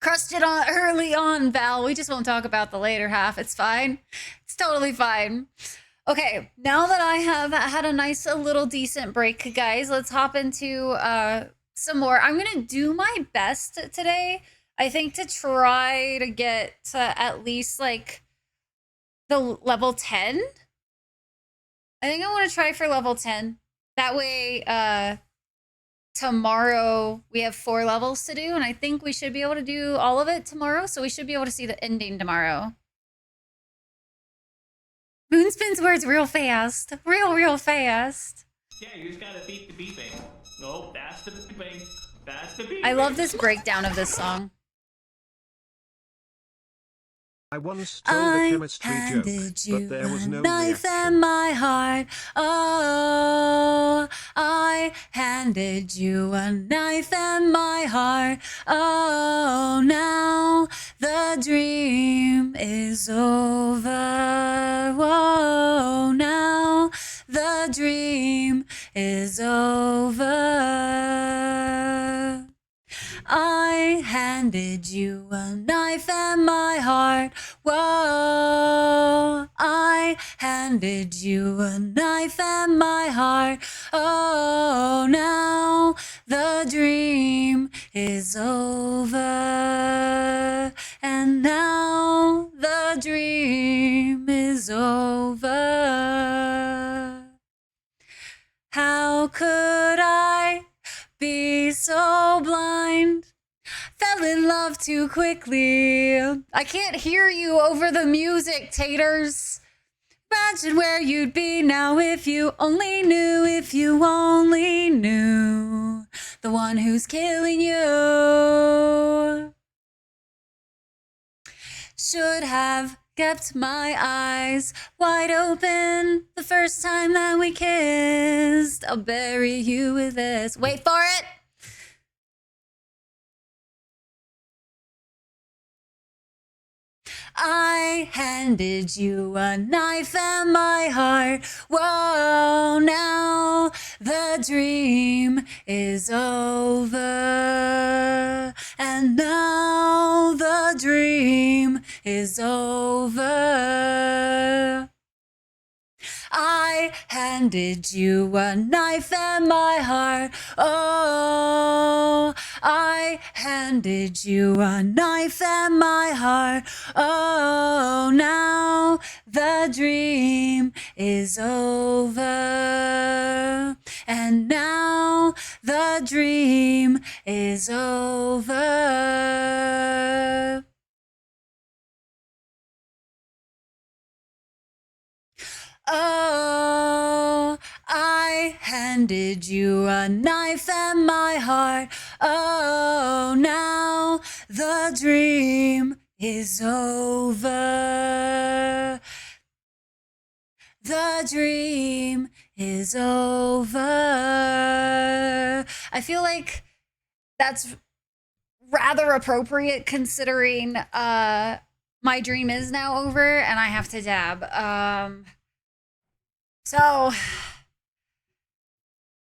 crushed it on early on, Val. We just won't talk about the later half. It's fine. It's totally fine. Okay, now that I have had a nice, a little decent break, guys, let's hop into some more. I'm gonna do my best today, I think, to try to get to at least like the level 10. I think I want to try for level 10. That way, tomorrow we have 4 levels to do, and I think we should be able to do all of it tomorrow, so we should be able to see the ending tomorrow. Moon spins words real fast. Real fast. Yeah, you just gotta beat the beeping. No, that's the beeping. That's the beeping. I love this breakdown of this song. I once told a chemistry joke, but there was no knife reaction. and my heart. Oh, I handed you a knife and my heart. Oh, now the dream is over. Whoa, now the dream is over. I handed you a knife and my heart. Whoa, I handed you a knife and my heart. Oh, now the dream is over. And now the dream is over. How could I be so blind? Fell in love too quickly. I can't hear you over the music, taters. Imagine where you'd be now if you only knew, if you only knew the one who's killing you. Should have kept my eyes wide open the first time that we kissed. I'll bury you with this. Wait for it. I handed you a knife and my heart. Whoa, now the dream is over. And now the dream is over. I handed you a knife and my heart. Oh, I handed you a knife and my heart. Oh, now the dream is over. And now the dream is over. Oh, I handed you a knife and my heart. Oh, now the dream is over. The dream is over. I feel like that's rather appropriate considering my dream is now over and I have to dab. So,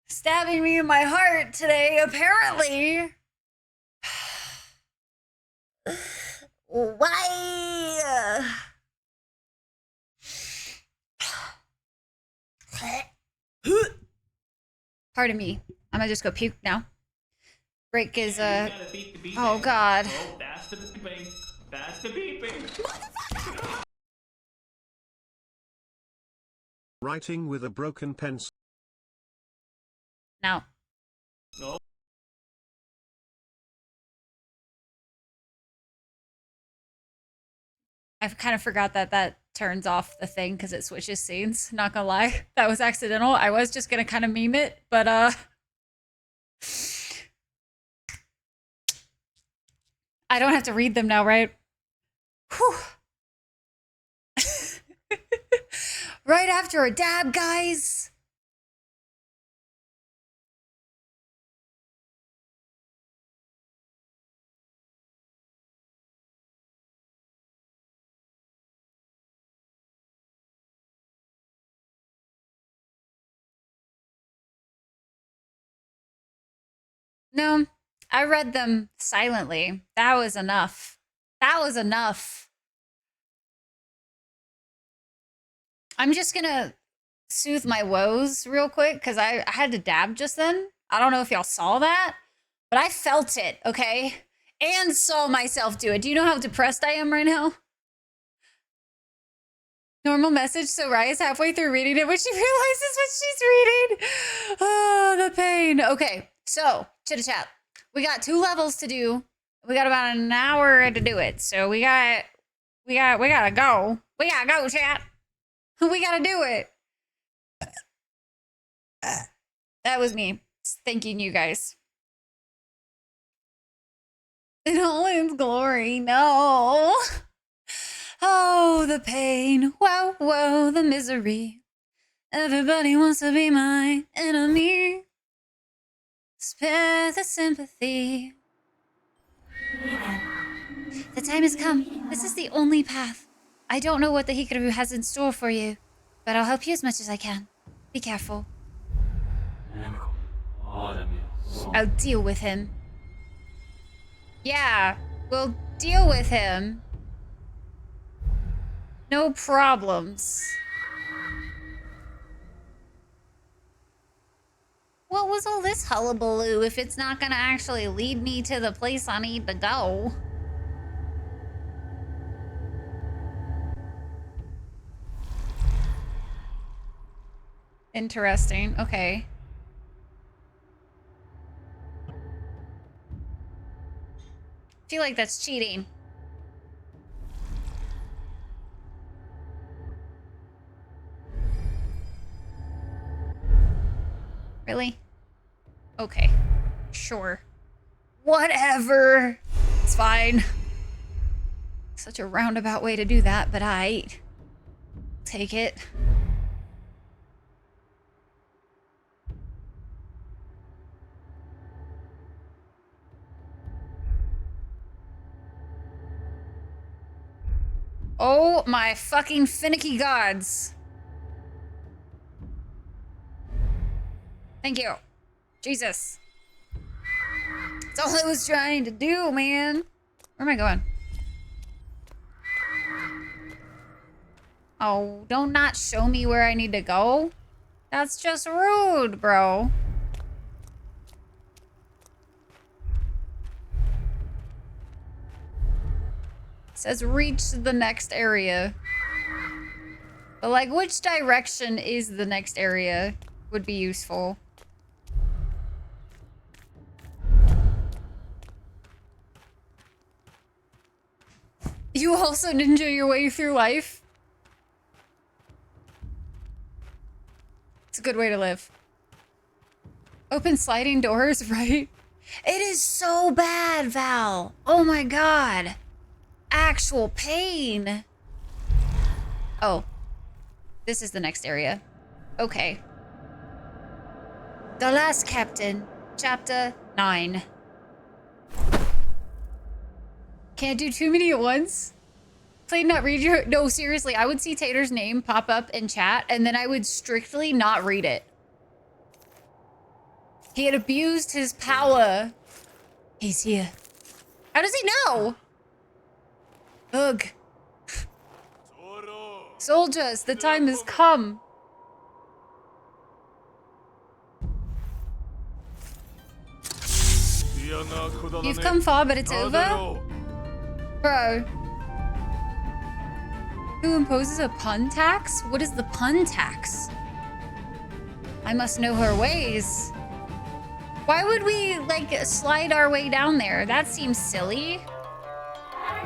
stabbing me in my heart today, apparently. Why? Pardon me. I'm gonna just go puke now. Break is, oh god. Oh, that's the beeping. That's the beeping. Writing with a broken pencil. No. No. I kind of forgot that that turns off the thing because it switches scenes. Not gonna lie. That was accidental. I was just gonna kind of meme it, but I don't have to read them now, right? Whew. Right after a dab, guys. No, I read them silently. That was enough. That was enough. I'm just gonna soothe my woes real quick because I had to dab just then. I don't know if y'all saw that, but I felt it, okay? And saw myself do it. Do you know how depressed I am right now? Normal message. So Raya's halfway through reading it when she realizes what she's reading. Oh, the pain. Okay, so chitter chat. We got 2 levels to do. We got about an hour to do it. So we gotta go. We gotta go, chat. We gotta do it. That was me. Just thanking you guys. In all its glory, no. Oh, the pain. Whoa, whoa, the misery. Everybody wants to be my enemy. Spare the sympathy. The time has come. This is the only path. I don't know what the Hikaru has in store for you, but I'll help you as much as I can. Be careful. I'll deal with him. Yeah, we'll deal with him. No problems. What was all this hullabaloo if it's not gonna actually lead me to the place I need to go? Interesting. Okay. Feel like that's cheating. Really? Okay. Sure. Whatever. It's fine. Such a roundabout way to do that, but take it. Oh my fucking finicky gods. Thank you. Jesus. That's all I was trying to do, man. Where am I going? Oh, don't not show me where I need to go. That's just rude, bro. It says reach the next area. But like, which direction is the next area would be useful. You also ninja your way through life? It's a good way to live. Open sliding doors, right? It is so bad, Val. Oh my god. Actual pain. Oh. This is the next area. Okay. The Last Captain, Chapter 9. Can't do too many at once. Played not read your... No, seriously, I would see Tater's name pop up in chat, and then I would strictly not read it. He had abused his power. He's here. How does he know? Ugh. Soldiers, the time has come. You've come far, but it's over? Bro. Who imposes a pun tax? What is the pun tax? I must know her ways. Why would we, like, slide our way down there? That seems silly.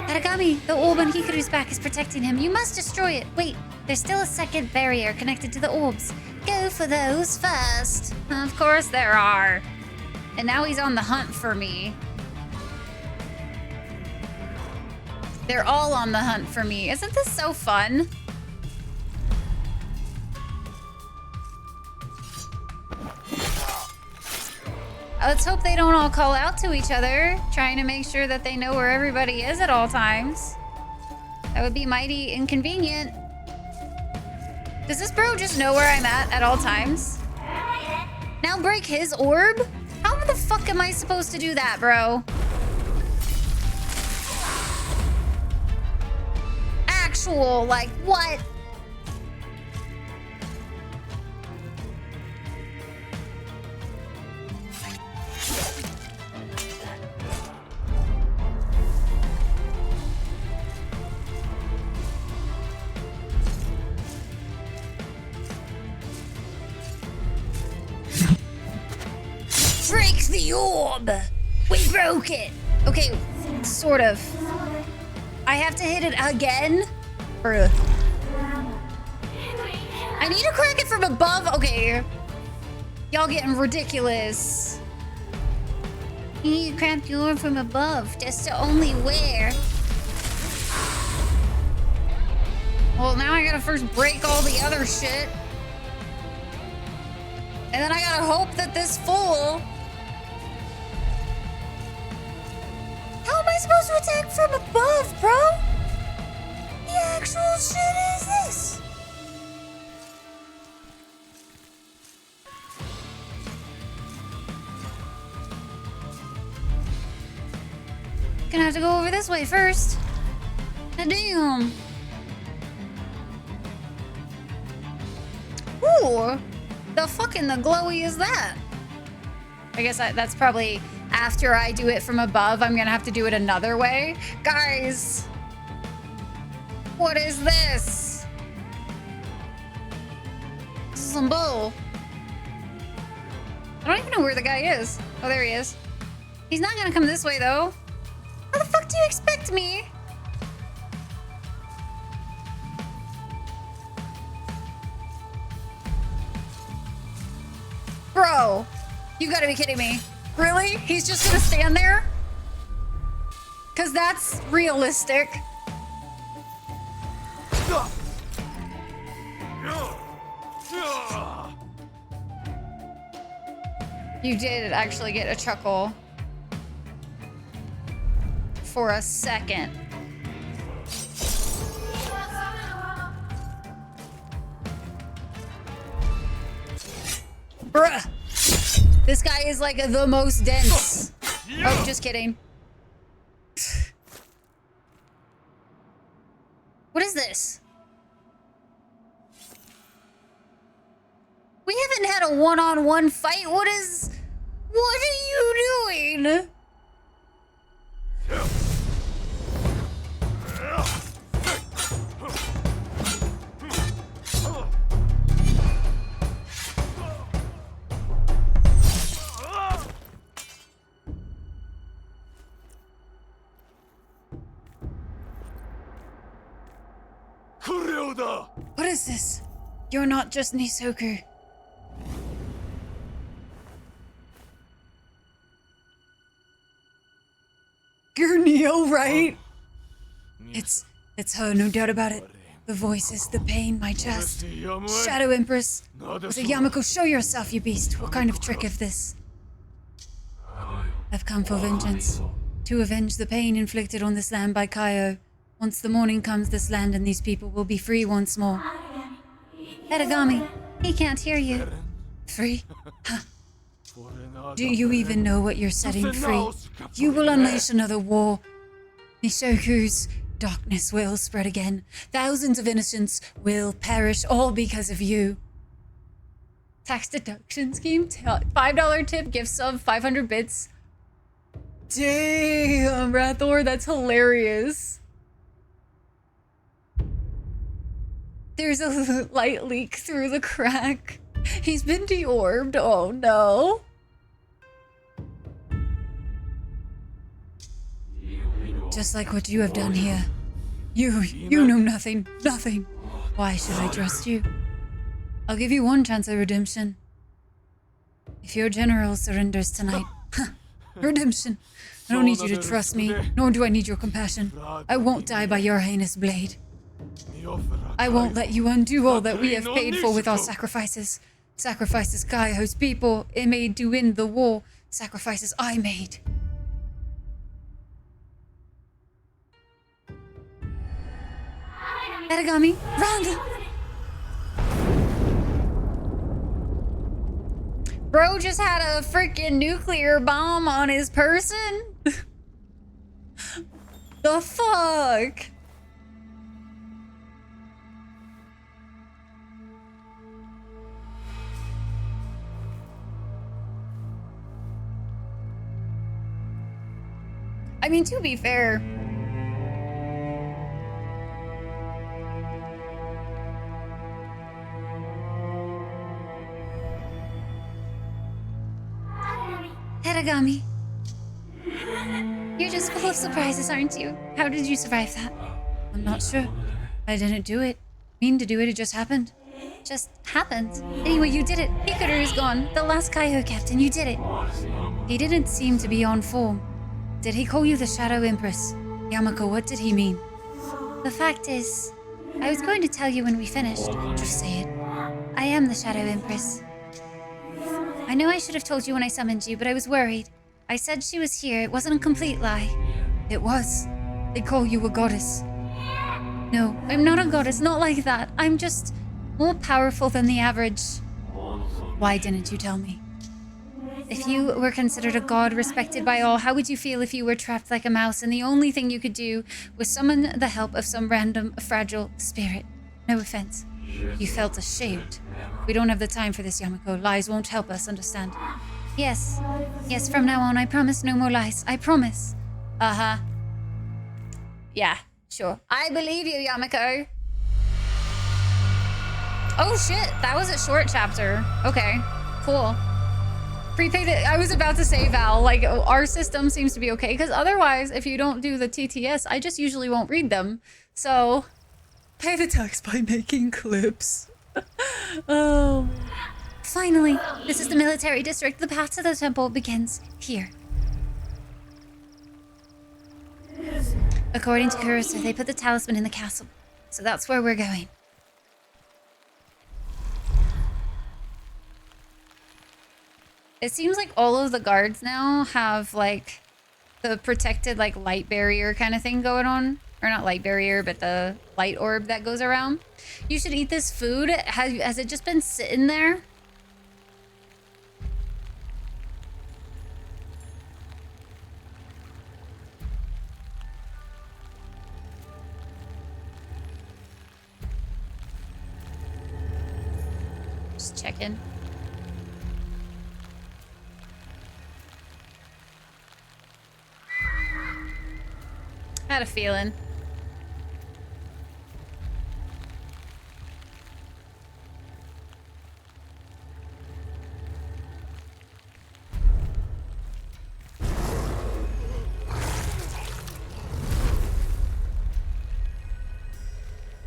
Aragami, the orb on Hikaru's back is protecting him. You must destroy it. Wait, there's still a second barrier connected to the orbs. Go for those first. Of course there are. And now he's on the hunt for me. They're all on the hunt for me. Isn't this so fun? Let's hope they don't all call out to each other, trying to make sure that they know where everybody is at all times. That would be mighty inconvenient. Does this bro just know where I'm at all times? Now break his orb? How the fuck am I supposed to do that, bro? Actual, like, what? Break the orb! We broke it! Okay, sort of. I have to hit it again? Bruh. I need to crack it from above. Okay. Y'all getting ridiculous. You need to craft the orb from above, just to only wear. Well, now I gotta first break all the other shit. And then I gotta hope that this fool... How am I supposed to attack from above, bro? The actual shit is this? Gonna have to go over this way first. Damn. Ooh, the fucking the glowy is that? I guess that's probably after I do it from above. I'm gonna have to do it another way. Guys, what is this? This is some bull. I don't even know where the guy is. Oh, there he is. He's not gonna come this way though. How the fuck do you expect me? Bro, you gotta be kidding me. Really? He's just gonna stand there? Cause that's realistic. You did actually get a chuckle. For a second. Bruh. This guy is like the most dense. Oh, just kidding. What is this? We haven't had a one-on-one fight. What are you doing? What is this? You're not just Nisoku. You're Neo, right? It's her, no doubt about it. The voices, the pain, my chest. Shadow Empress. Was it Yamako? Show yourself, you beast. What kind of trick is this? I've come for vengeance. To avenge the pain inflicted on this land by Kaio. Once the morning comes, this land and these people will be free once more. Aragami, he can't hear you. Free? Huh. Do you even know what you're setting free? You will unleash another war. Nishoku's darkness will spread again. Thousands of innocents will perish, all because of you. Tax deduction scheme, $5 tip, gift sub, 500 bits. Damn, Rathor, that's hilarious. There's a light leak through the crack. He's been deorbed. Oh no. Just like what you have done here. You know nothing. Nothing. Why should I trust you? I'll give you one chance at redemption. If your general surrenders tonight. Redemption. I don't need you to trust me, nor do I need your compassion. I won't die by your heinous blade. I won't let you undo all that we have paid for with our sacrifices. Sacrifices Kaio's people made to win the war. Sacrifices I made. Aragami, run! Bro just had a freaking nuclear bomb on his person? The fuck? I mean, to be fair, Aragami, you're just full of surprises, aren't you? How did you survive that? I'm not sure. I didn't do it. Mean to do it, it just happened. just happened. Anyway, you did it. Hikaru is gone. The last Kaiho captain, you did it. He didn't seem to be on form. Did he call you the Shadow Empress? Yamako, what did he mean? The fact is, I was going to tell you when we finished. Just say it. I am the Shadow Empress. I know I should have told you when I summoned you, but I was worried. I said she was here. It wasn't a complete lie. It was. They call you a goddess. No, I'm not a goddess. Not like that. I'm just more powerful than the average. Why didn't you tell me? If you were considered a god respected by all, how would you feel if you were trapped like a mouse and the only thing you could do was summon the help of some random fragile spirit? No offense. You felt ashamed. We don't have the time for this, Yamako. Lies won't help us, understand? Yes. Yes, from now on, I promise no more lies. I promise. Uh-huh. Yeah, sure. I believe you, Yamako. Oh, shit. That was a short chapter. Okay, cool. Prepaid it. I was about to say, Val, like, our system seems to be okay, because otherwise, if you don't do the TTS, I just usually won't read them. So, pay the tax by making clips. Oh. Finally, this is the military district. The path to the temple begins here. According to Kurusa, they put the talisman in the castle. So that's where we're going. It seems like all of the guards now have, like, the protected, like, light barrier kind of thing going on. Or not light barrier, but the light orb that goes around. You should eat this food. Has it just been sitting there? Just checking. Had a feeling.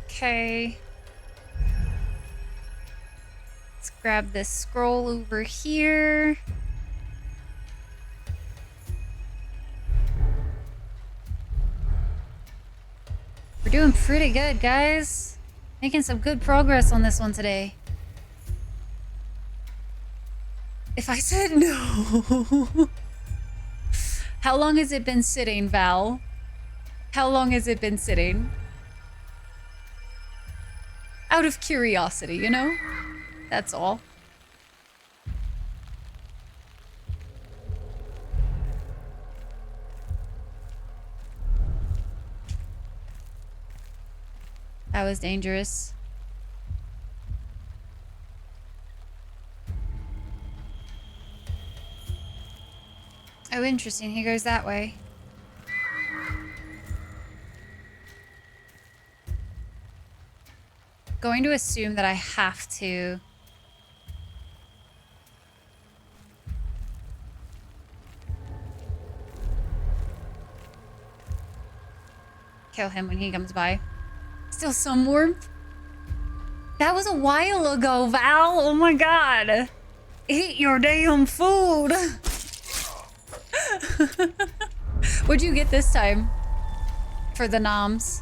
Okay. Let's grab this scroll over here. We're doing pretty good, guys. Making some good progress on this one today. If I said no... How long has it been sitting, Val? How long has it been sitting? Out of curiosity, you know? That's all. That was dangerous. Oh, interesting. He goes that way. Going to assume that I have to... kill him when he comes by. Still some warmth? That was a while ago, Val. Oh my god. Eat your damn food. What'd you get this time? For the noms?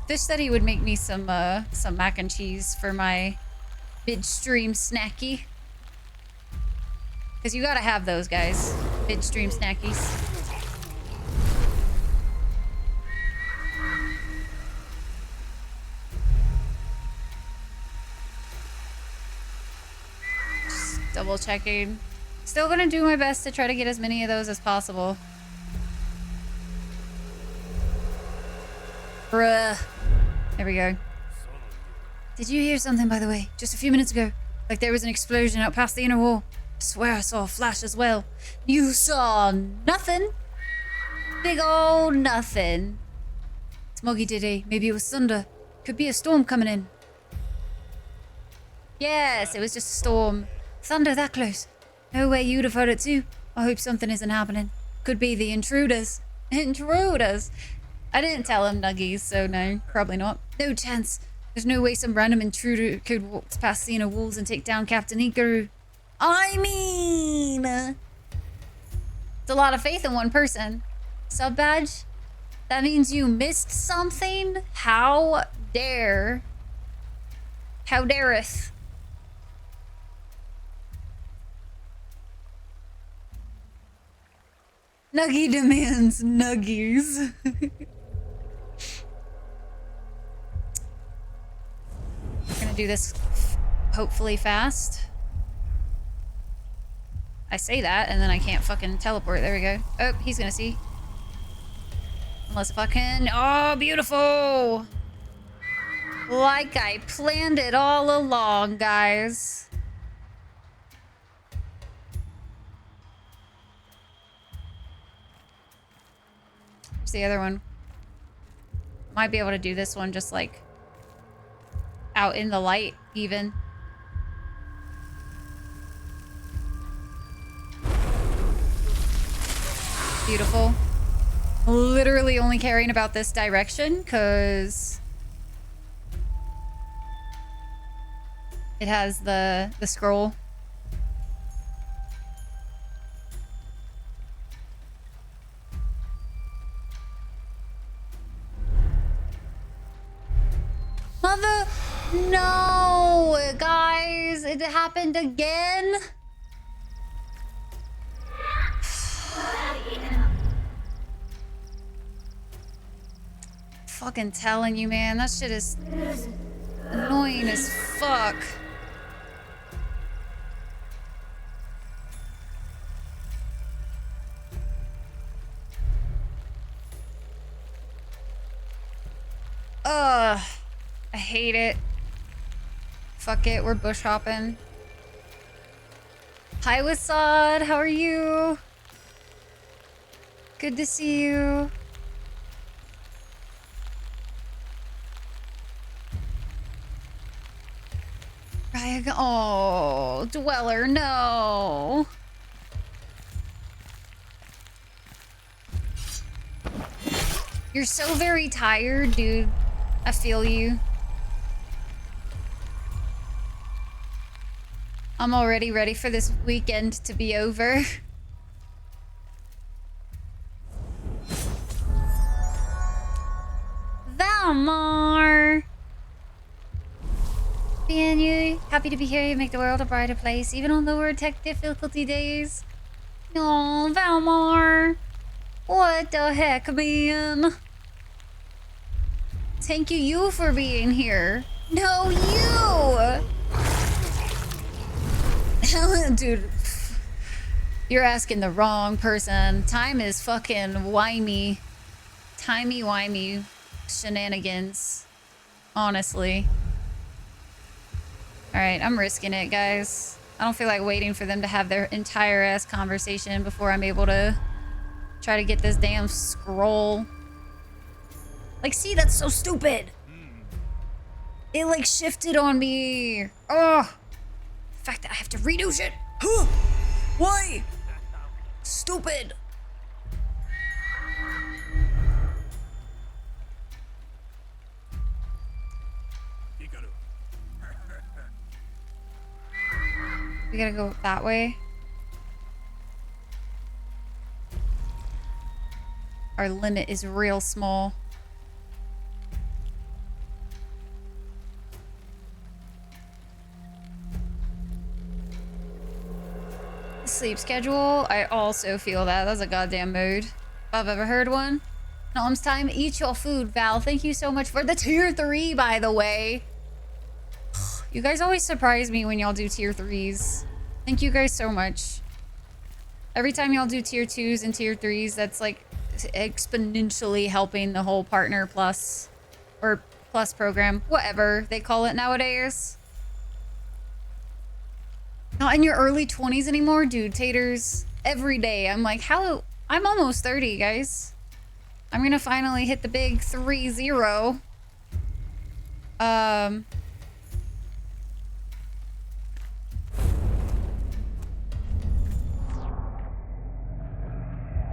Fish said he would make me some mac and cheese for my midstream snacky. Because you gotta have those, guys. Midstream snackies. Just double checking. Still gonna do my best to try to get as many of those as possible. Bruh. There we go. Did you hear something, by the way? Just a few minutes ago. Like there was an explosion out past the inner wall. I swear I saw a flash as well. You saw nothing? Big old nothing. Smoggy diddy. Maybe it was thunder. Could be a storm coming in. Yes, it was just a storm. Thunder that close. No way you'd have heard it too. I hope something isn't happening. Could be the intruders. Intruders! I didn't tell him, Nuggies, so no, probably not. No chance. There's no way some random intruder could walk past Cena Wolves and take down Captain Ikaru. I mean, it's a lot of faith in one person. Sub badge? That means you missed something? How dare? How dareth? Nuggy demands nuggies. We're gonna do this hopefully fast. I say that and then I can't fucking teleport. There we go. Oh, he's gonna see. Unless if I can. Oh, beautiful! Like I planned it all along, guys. Where's the other one? Might be able to do this one just like out in the light, even. Beautiful. Literally only caring about this direction because it has the scroll. Mother, no, guys, it happened again. Fucking telling you, man, that shit is annoying as fuck. Ugh, I hate it. Fuck it, we're bush hopping. Hi, Wasad, how are you? Good to see you. Oh, Dweller, no. You're so very tired, dude. I feel you. I'm already ready for this weekend to be over. Valmar! Being you, happy to be here. You make the world a brighter place, even on lower tech difficulty days. Oh, Valmar. What the heck, man? Thank you for being here. No, you! Dude, you're asking the wrong person. Time is fucking wimey. Timey-wimey shenanigans. Honestly. Alright, I'm risking it, guys. I don't feel like waiting for them to have their entire ass conversation before I'm able to try to get this damn scroll. Like, see, that's so stupid. It, like, shifted on me. Oh, the fact that I have to redo shit. Huh. Why? Stupid. We gotta go that way. Our limit is real small. Sleep schedule. I also feel that. That's a goddamn mood. If I've ever heard one. Nom's time. Eat your food, Val. Thank you so much for the tier 3, by the way. You guys always surprise me when y'all do tier 3s. Thank you guys so much. Every time y'all do tier 2s and tier 3s, that's like exponentially helping the whole partner plus or plus program, whatever they call it nowadays. Not in your early 20s anymore, dude. Taters every day. I'm like, how? I'm almost 30, guys. I'm gonna finally hit the big 3-0.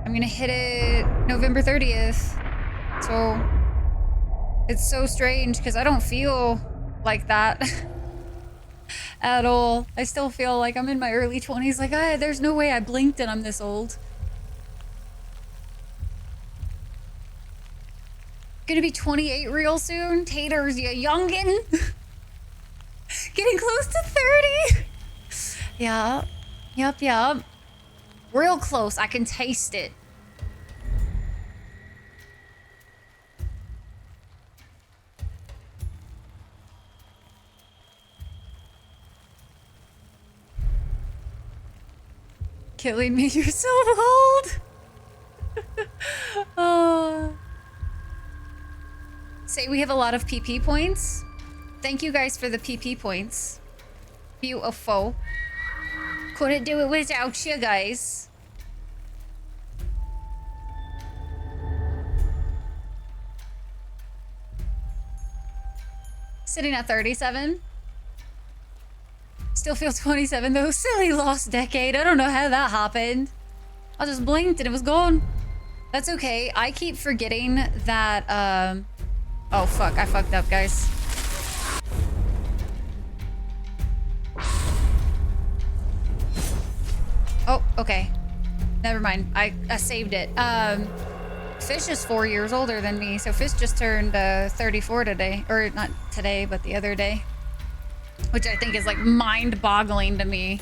I'm gonna hit it November 30th. So it's so strange because I don't feel like that at all. I still feel like I'm in my early 20s. Like, there's no way I blinked and I'm this old. Gonna be 28 real soon. Taters, you youngin'. Getting close to 30. Yeah. Yep. Real close. I can taste it. Killing me. You're so old. Oh. Say we have a lot of PP points. Thank you guys for the PP points. Beautiful. Couldn't do it without you guys. Sitting at 37. Still feel 27 though. Silly lost decade. I don't know how that happened. I just blinked and it was gone. That's okay. I keep forgetting that, oh fuck, I fucked up, guys. Oh, okay. Never mind. I saved it. Fish is 4 years older than me, so Fish just turned 34 today. Or not today, but the other day. Which I think is like mind-boggling to me.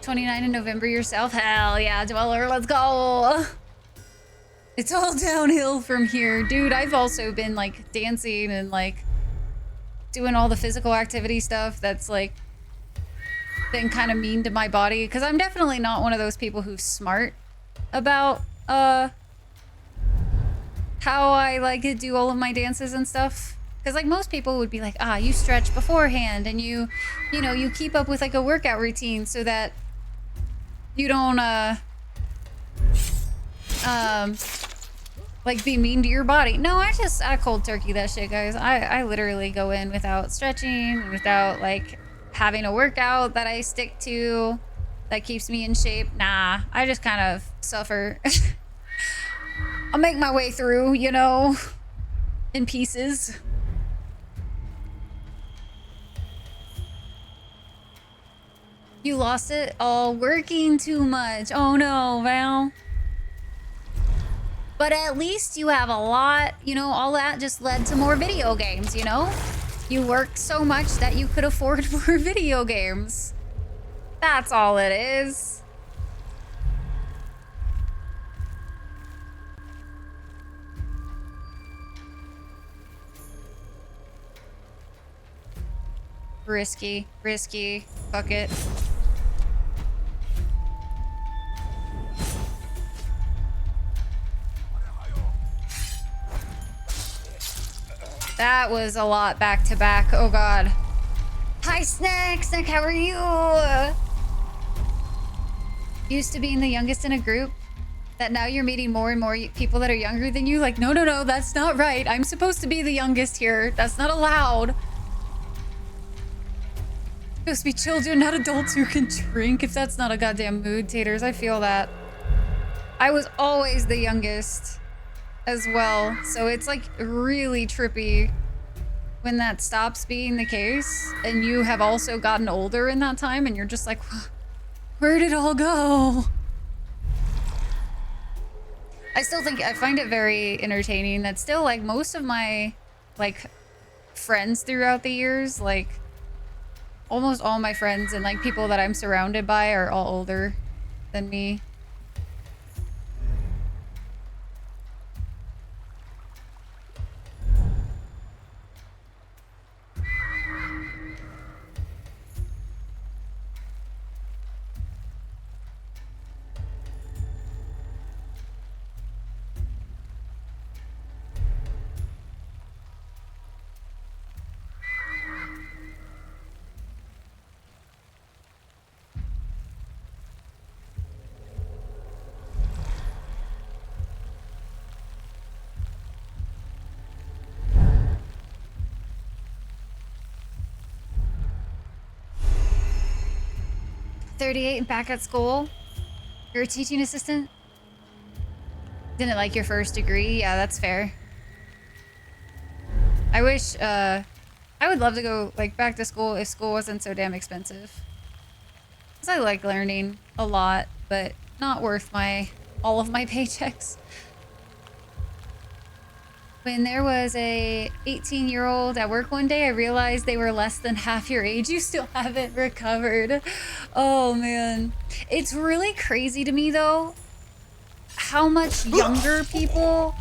"29 in November yourself?" Hell yeah, Dweller, let's go! It's all downhill from here. Dude, I've also been like dancing and like doing all the physical activity stuff that's like been kind of mean to my body. Cause I'm definitely not one of those people who's smart about how I like to do all of my dances and stuff. Cause like most people would be like, you stretch beforehand and you know, you keep up with like a workout routine so that you don't like be mean to your body. No, I cold turkey that shit, guys. I literally go in without stretching, without like having a workout that I stick to that keeps me in shape. Nah, I just kind of suffer. I'll make my way through, you know, in pieces. You lost it all working too much. Oh no, Val. But at least you have a lot, you know, all that just led to more video games, you know? You worked so much that you could afford more video games. That's all it is. Risky. Fuck it. That was a lot back to back. Oh god. Hi Snack! Snack, how are you? Used to being the youngest in a group, that now you're meeting more and more people that are younger than you. Like, no, that's not right. I'm supposed to be the youngest here. That's not allowed. Supposed to be children, not adults who can drink. If that's not a goddamn mood, Taters, I feel that. I was always the youngest as well, so it's like really trippy when that stops being the case and you have also gotten older in that time and you're just like, where did it all go? I still think I find it very entertaining that still like most of my like friends throughout the years, like almost all my friends and like people that I'm surrounded by are all older than me. $38 and back at school. You're a teaching assistant? Didn't like your first degree? Yeah, that's fair. I wish, I would love to go, like, back to school if school wasn't so damn expensive. Because I like learning a lot, but not worth all of my paychecks. When there was a 18-year-old at work one day, I realized they were less than half your age. You still haven't recovered. Oh, man. It's really crazy to me, though, how much younger people,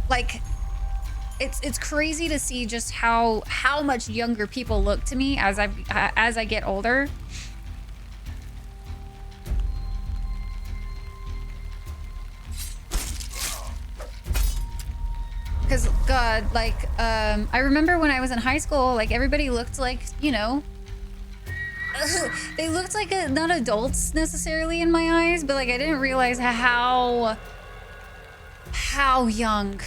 like, it's crazy to see just how much younger people look to me as I get older. Because, God, like, I remember when I was in high school, like, everybody looked like, you know, they looked like not adults necessarily in my eyes, but, like, I didn't realize how young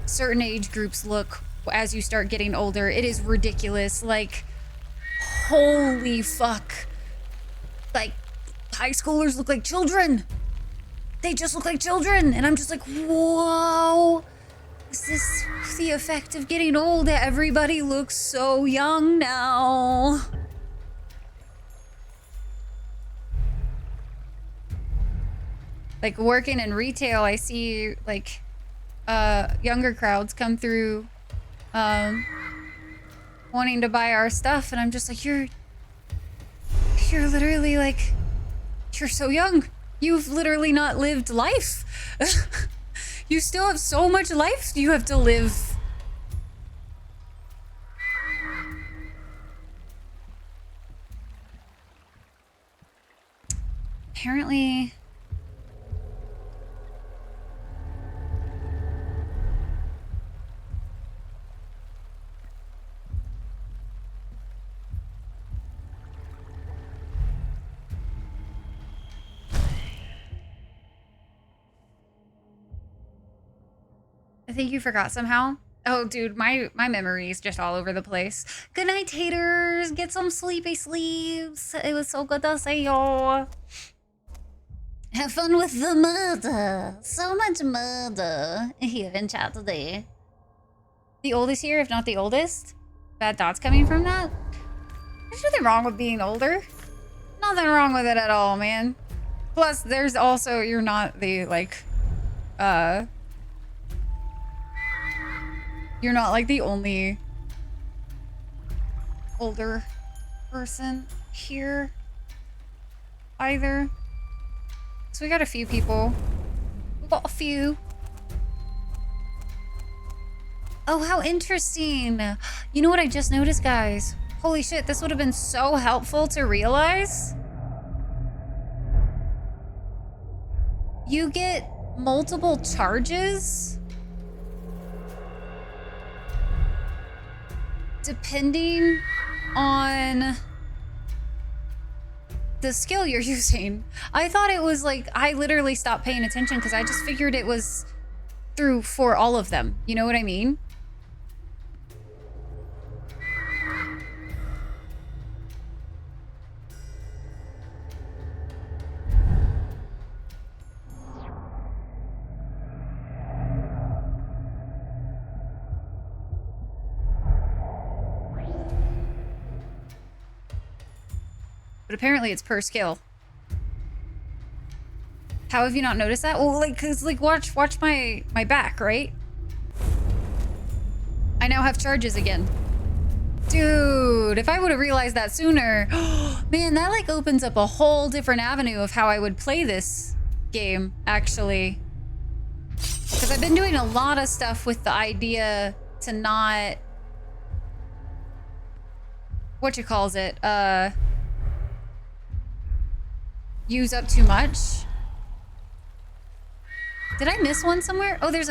certain age groups look as you start getting older. It is ridiculous. Like, holy fuck. Like, high schoolers look like children. They just look like children. And I'm just like, whoa. Is this the effect of getting old? Everybody looks so young now. Like, working in retail, I see, like, younger crowds come through, wanting to buy our stuff, and I'm just like, you're literally, like, you're so young. You've literally not lived life. You still have so much life you have to live. Apparently... I think you forgot somehow. Oh, dude, my memory is just all over the place. Good night, taters. Get some sleepy sleeps. It was so good to see you. Have fun with the murder. So much murder here in chat today. The oldest here, if not the oldest. Bad thoughts coming from that. There's nothing wrong with being older. Nothing wrong with it at all, man. Plus, there's also, you're not the, like, you're not, like, the only older person here either. So we got a few people. We got a few. Oh, how interesting. You know what I just noticed, guys? Holy shit, this would have been so helpful to realize. You get multiple charges depending on the skill you're using. I thought it was like, I literally stopped paying attention because I just figured it was for all of them. You know what I mean? But apparently it's per skill. How have you not noticed that? Well, like, cause like watch my back, right? I now have charges again. Dude, if I would have realized that sooner, man, that like opens up a whole different avenue of how I would play this game, actually. Because I've been doing a lot of stuff with the idea to not, use up too much. Did I miss one somewhere? Oh, there's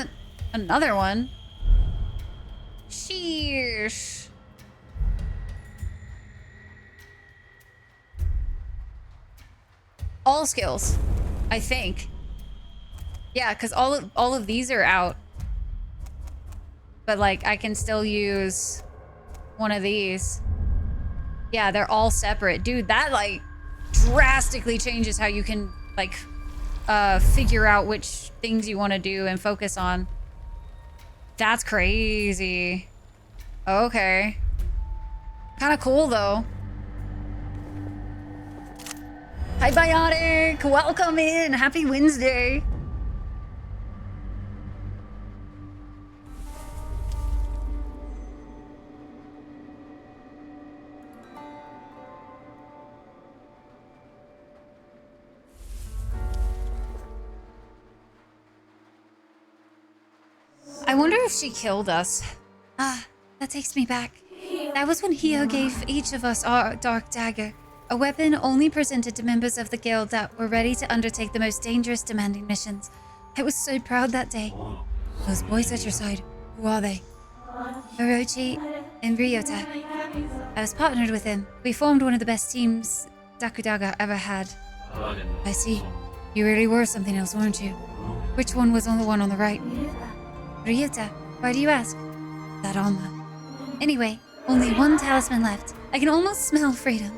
another one. Sheesh. All skills, I think. Yeah, because all of these are out. But like I can still use one of these. Yeah, they're all separate. Dude, that like drastically changes how you can like figure out which things you want to do and focus on. That's crazy. Okay. Kind of cool though. Hi Biotic, welcome in. Happy Wednesday. I wonder if she killed us. Ah, that takes me back. That was when Hio gave each of us our dark dagger, a weapon only presented to members of the guild that were ready to undertake the most dangerous, demanding missions. I was so proud that day. Those boys at your side, who are they? Orochi and Ryota. I was partnered with him. We formed one of the best teams Dakudaga ever had. I see. You really were something else, weren't you? Which one was on the one on the right? Ryota, why do you ask? That armor. Anyway, only one talisman left. I can almost smell freedom.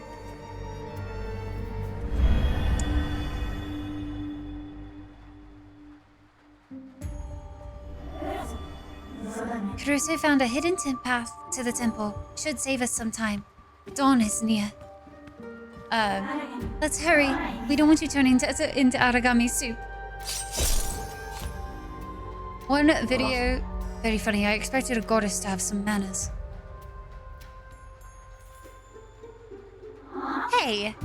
Kurusu found a hidden path to the temple. Should save us some time. Dawn is near. Let's hurry. We don't want you turning into Aragami soup. One video, very funny. I expected a goddess to have some manners. Hey!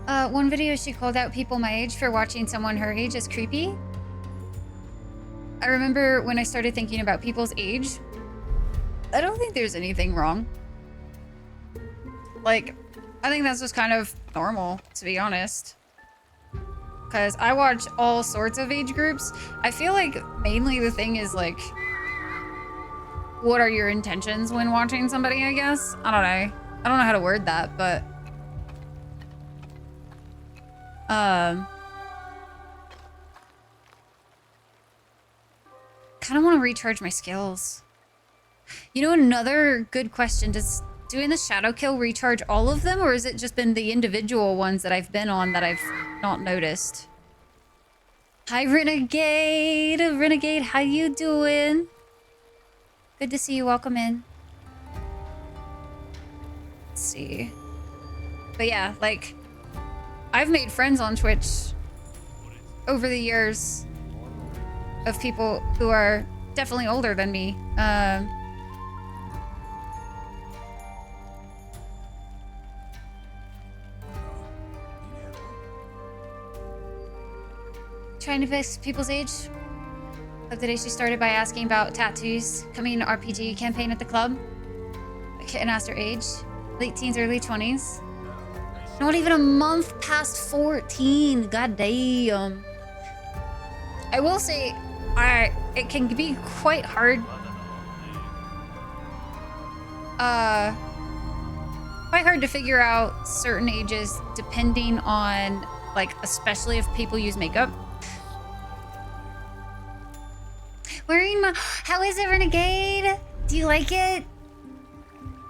One video she called out people my age for watching someone her age as creepy. I remember when I started thinking about people's age, I don't think there's anything wrong. Like, I think that's just kind of normal, to be honest. Because I watch all sorts of age groups. I feel like mainly the thing is like, what are your intentions when watching somebody, I guess? I don't know. I don't know how to word that, but... kind of want to recharge my skills. You know, another good question, does doing the shadow kill recharge all of them, or has it just been the individual ones that I've been on that I've not noticed? Hi, Renegade! Renegade, how you doing? Good to see you. Welcome in. Let's see. But yeah, like, I've made friends on Twitch over the years of people who are definitely older than me. Trying to fix people's age. Of the day she started by asking about tattoos, coming to RPG campaign at the club. And asked her age. Late teens, early 20s. Not even a month past 14. God damn. I will say, it can be quite hard. Quite hard to figure out certain ages depending on, like, especially if people use makeup. Wearing my... How is it, Renegade? Do you like it?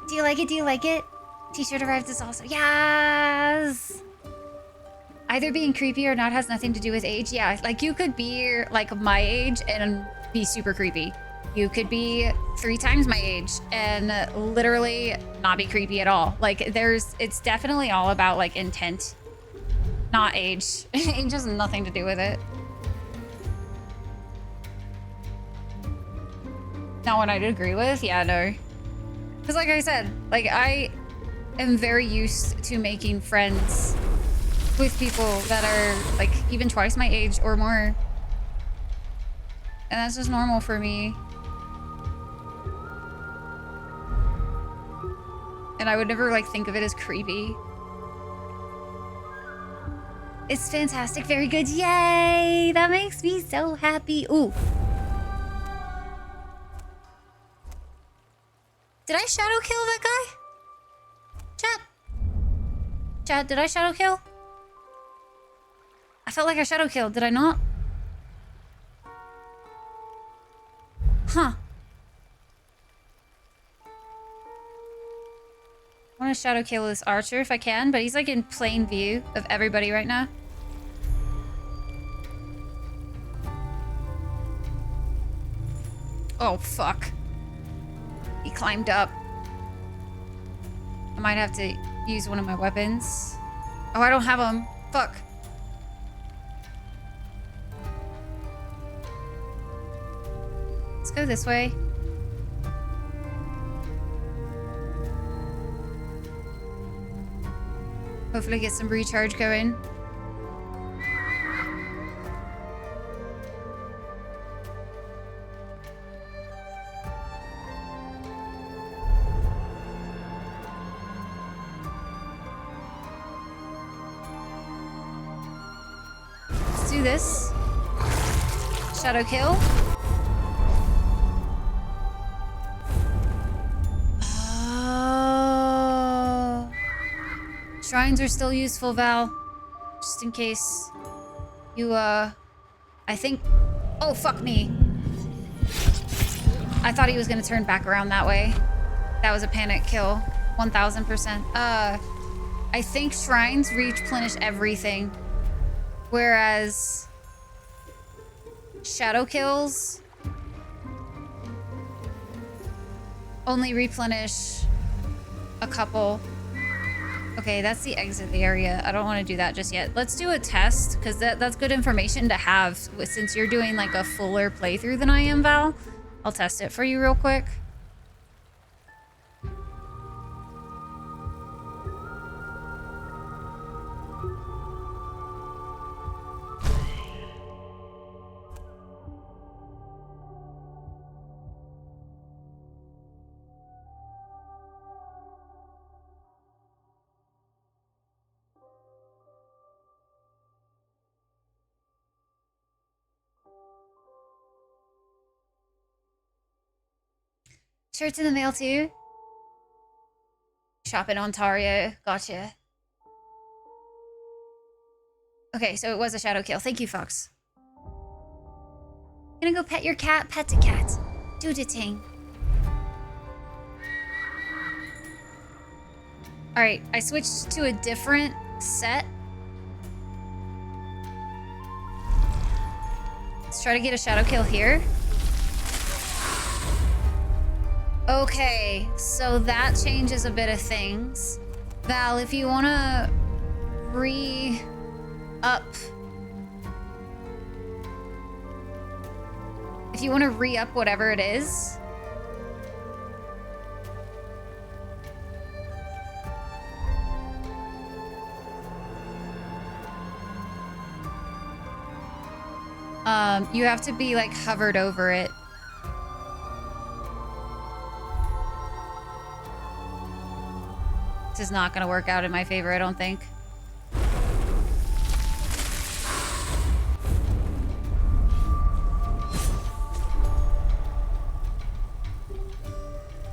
Do you like it? Do you like it? T-shirt arrived as also... Yes! Either being creepy or not has nothing to do with age. Yeah, like you could be like my age and be super creepy. You could be 3 times my age and literally not be creepy at all. Like it's definitely all about like intent, not age. Age has nothing to do with it. Not one I'd agree with. Yeah, no. Because like I said, like I am very used to making friends with people that are like even twice my age or more. And that's just normal for me. And I would never like think of it as creepy. It's fantastic. Very good. Yay! That makes me so happy. Ooh. Did I shadow kill that guy? Chat. Chat, did I shadow kill? I felt like I shadow killed. Did I not? Huh. I want to shadow kill this archer if I can, but he's like in plain view of everybody right now. Oh, fuck. He climbed up. I might have to use one of my weapons. Oh, I don't have them. Fuck. Let's go this way. Hopefully get some recharge going. Let's do this. Shadow kill. Shrines are still useful, Val. Just in case you, I think... Oh, fuck me. I thought he was gonna turn back around that way. That was a panic kill. 1000%. I think shrines replenish everything. Whereas... shadow kills... only replenish a couple. Okay, that's the exit area. I don't want to do that just yet. Let's do a test, because that's good information to have. Since you're doing like a fuller playthrough than I am, Val. I'll test it for you real quick. Shirts in the mail too. Shop in Ontario. Gotcha. Okay, so it was a shadow kill. Thank you, Fox. Gonna go pet your cat? Pet the cat. Do the thing. Alright, I switched to a different set. Let's try to get a shadow kill here. Okay, so that changes a bit of things. Val, if you want to re-up... if you want to re-up whatever it is... you have to be, like, hovered over it. This is not going to work out in my favor, I don't think.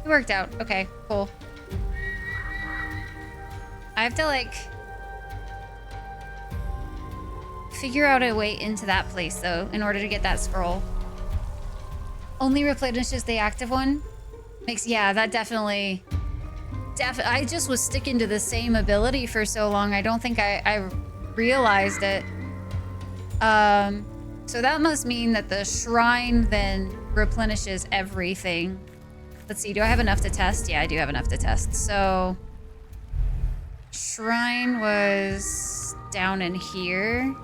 It worked out. Okay, cool. I have to, like... figure out a way into that place, though, in order to get that scroll. Only replenishes the active one? Makes... yeah, that definitely... I just was sticking to the same ability for so long, I don't think I realized it. So that must mean that the shrine then replenishes everything. Let's see, do I have enough to test? Yeah, I do have enough to test. So, shrine was down in here.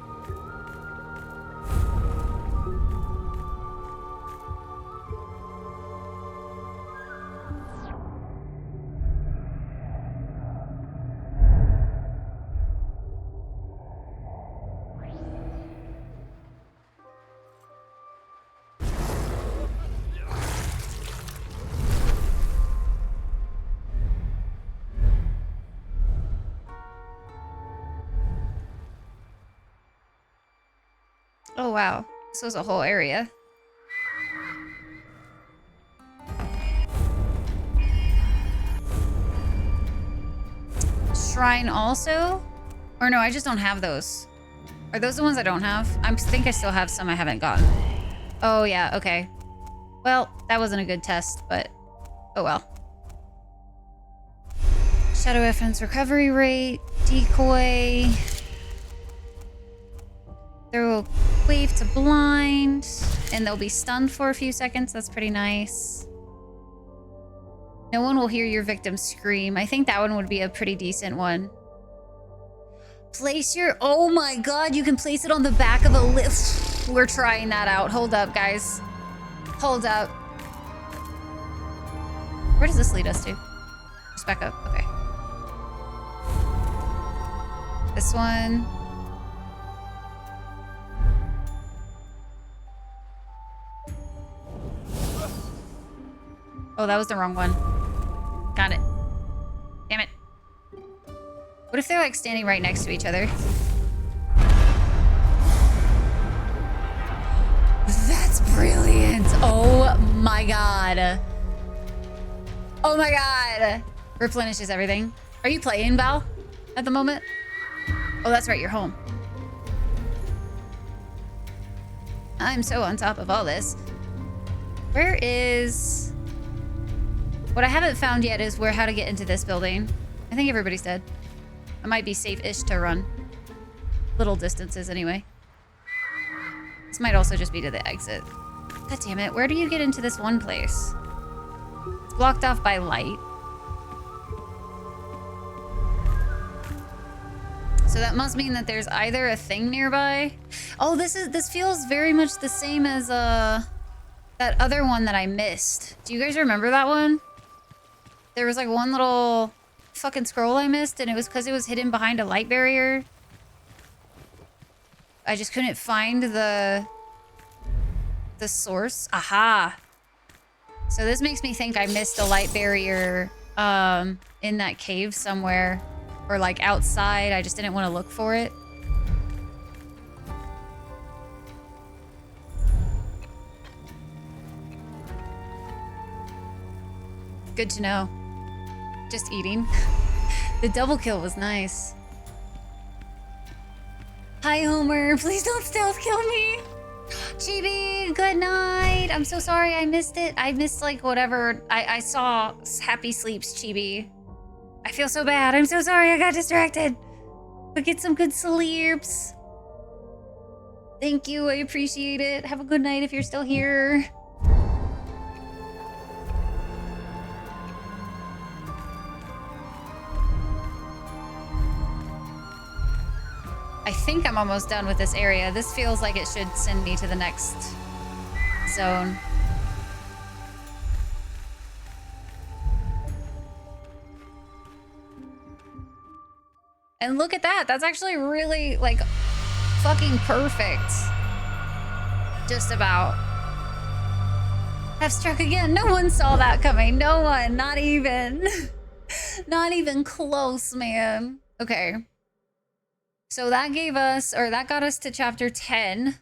Oh wow, this was a whole area. Shrine also? Or no, I just don't have those. Are those the ones I don't have? I think I still have some I haven't gotten. Oh yeah, okay. Well, that wasn't a good test, but oh well. Shadow offense recovery rate, decoy. Throw a wave to blind, and they'll be stunned for a few seconds. That's pretty nice. No one will hear your victim scream. I think that one would be a pretty decent one. Place your... Oh my god, you can place it on the back of a lift. We're trying that out. Hold up, guys. Hold up. Where does this lead us to? Just back up. Okay. This one. Oh, that was the wrong one. Got it. Damn it. What if they're like standing right next to each other? That's brilliant. Oh my god. Oh my god. Replenishes everything. Are you playing, Val, at the moment? Oh, that's right, you're home. I'm so on top of all this. Where is... What I haven't found yet is how to get into this building. I think everybody's dead. It might be safe-ish to run. Little distances, anyway. This might also just be to the exit. God damn it, where do you get into this one place? It's blocked off by light. So that must mean that there's either a thing nearby. Oh, this feels very much the same as that other one that I missed. Do you guys remember that one? There was like one little fucking scroll I missed, and it was because it was hidden behind a light barrier. I just couldn't find the source. Aha. So this makes me think I missed a light barrier in that cave somewhere, or like outside. I just didn't want to look for it. Good to know. Just eating. The double kill was nice. Hi, Homer. Please don't stealth kill me. Chibi, good night. I'm so sorry I missed it. I missed like whatever. I saw happy sleeps, Chibi. I feel so bad. I'm so sorry I got distracted. But get some good sleeps. Thank you. I appreciate it. Have a good night if you're still here. I think I'm almost done with this area. This feels like it should send me to the next zone. And look at that. That's actually really, like, fucking perfect. Just about. Have struck again. No one saw that coming. No one. Not even. Not even close, man. Okay. So that gave us, or that got us to chapter 10.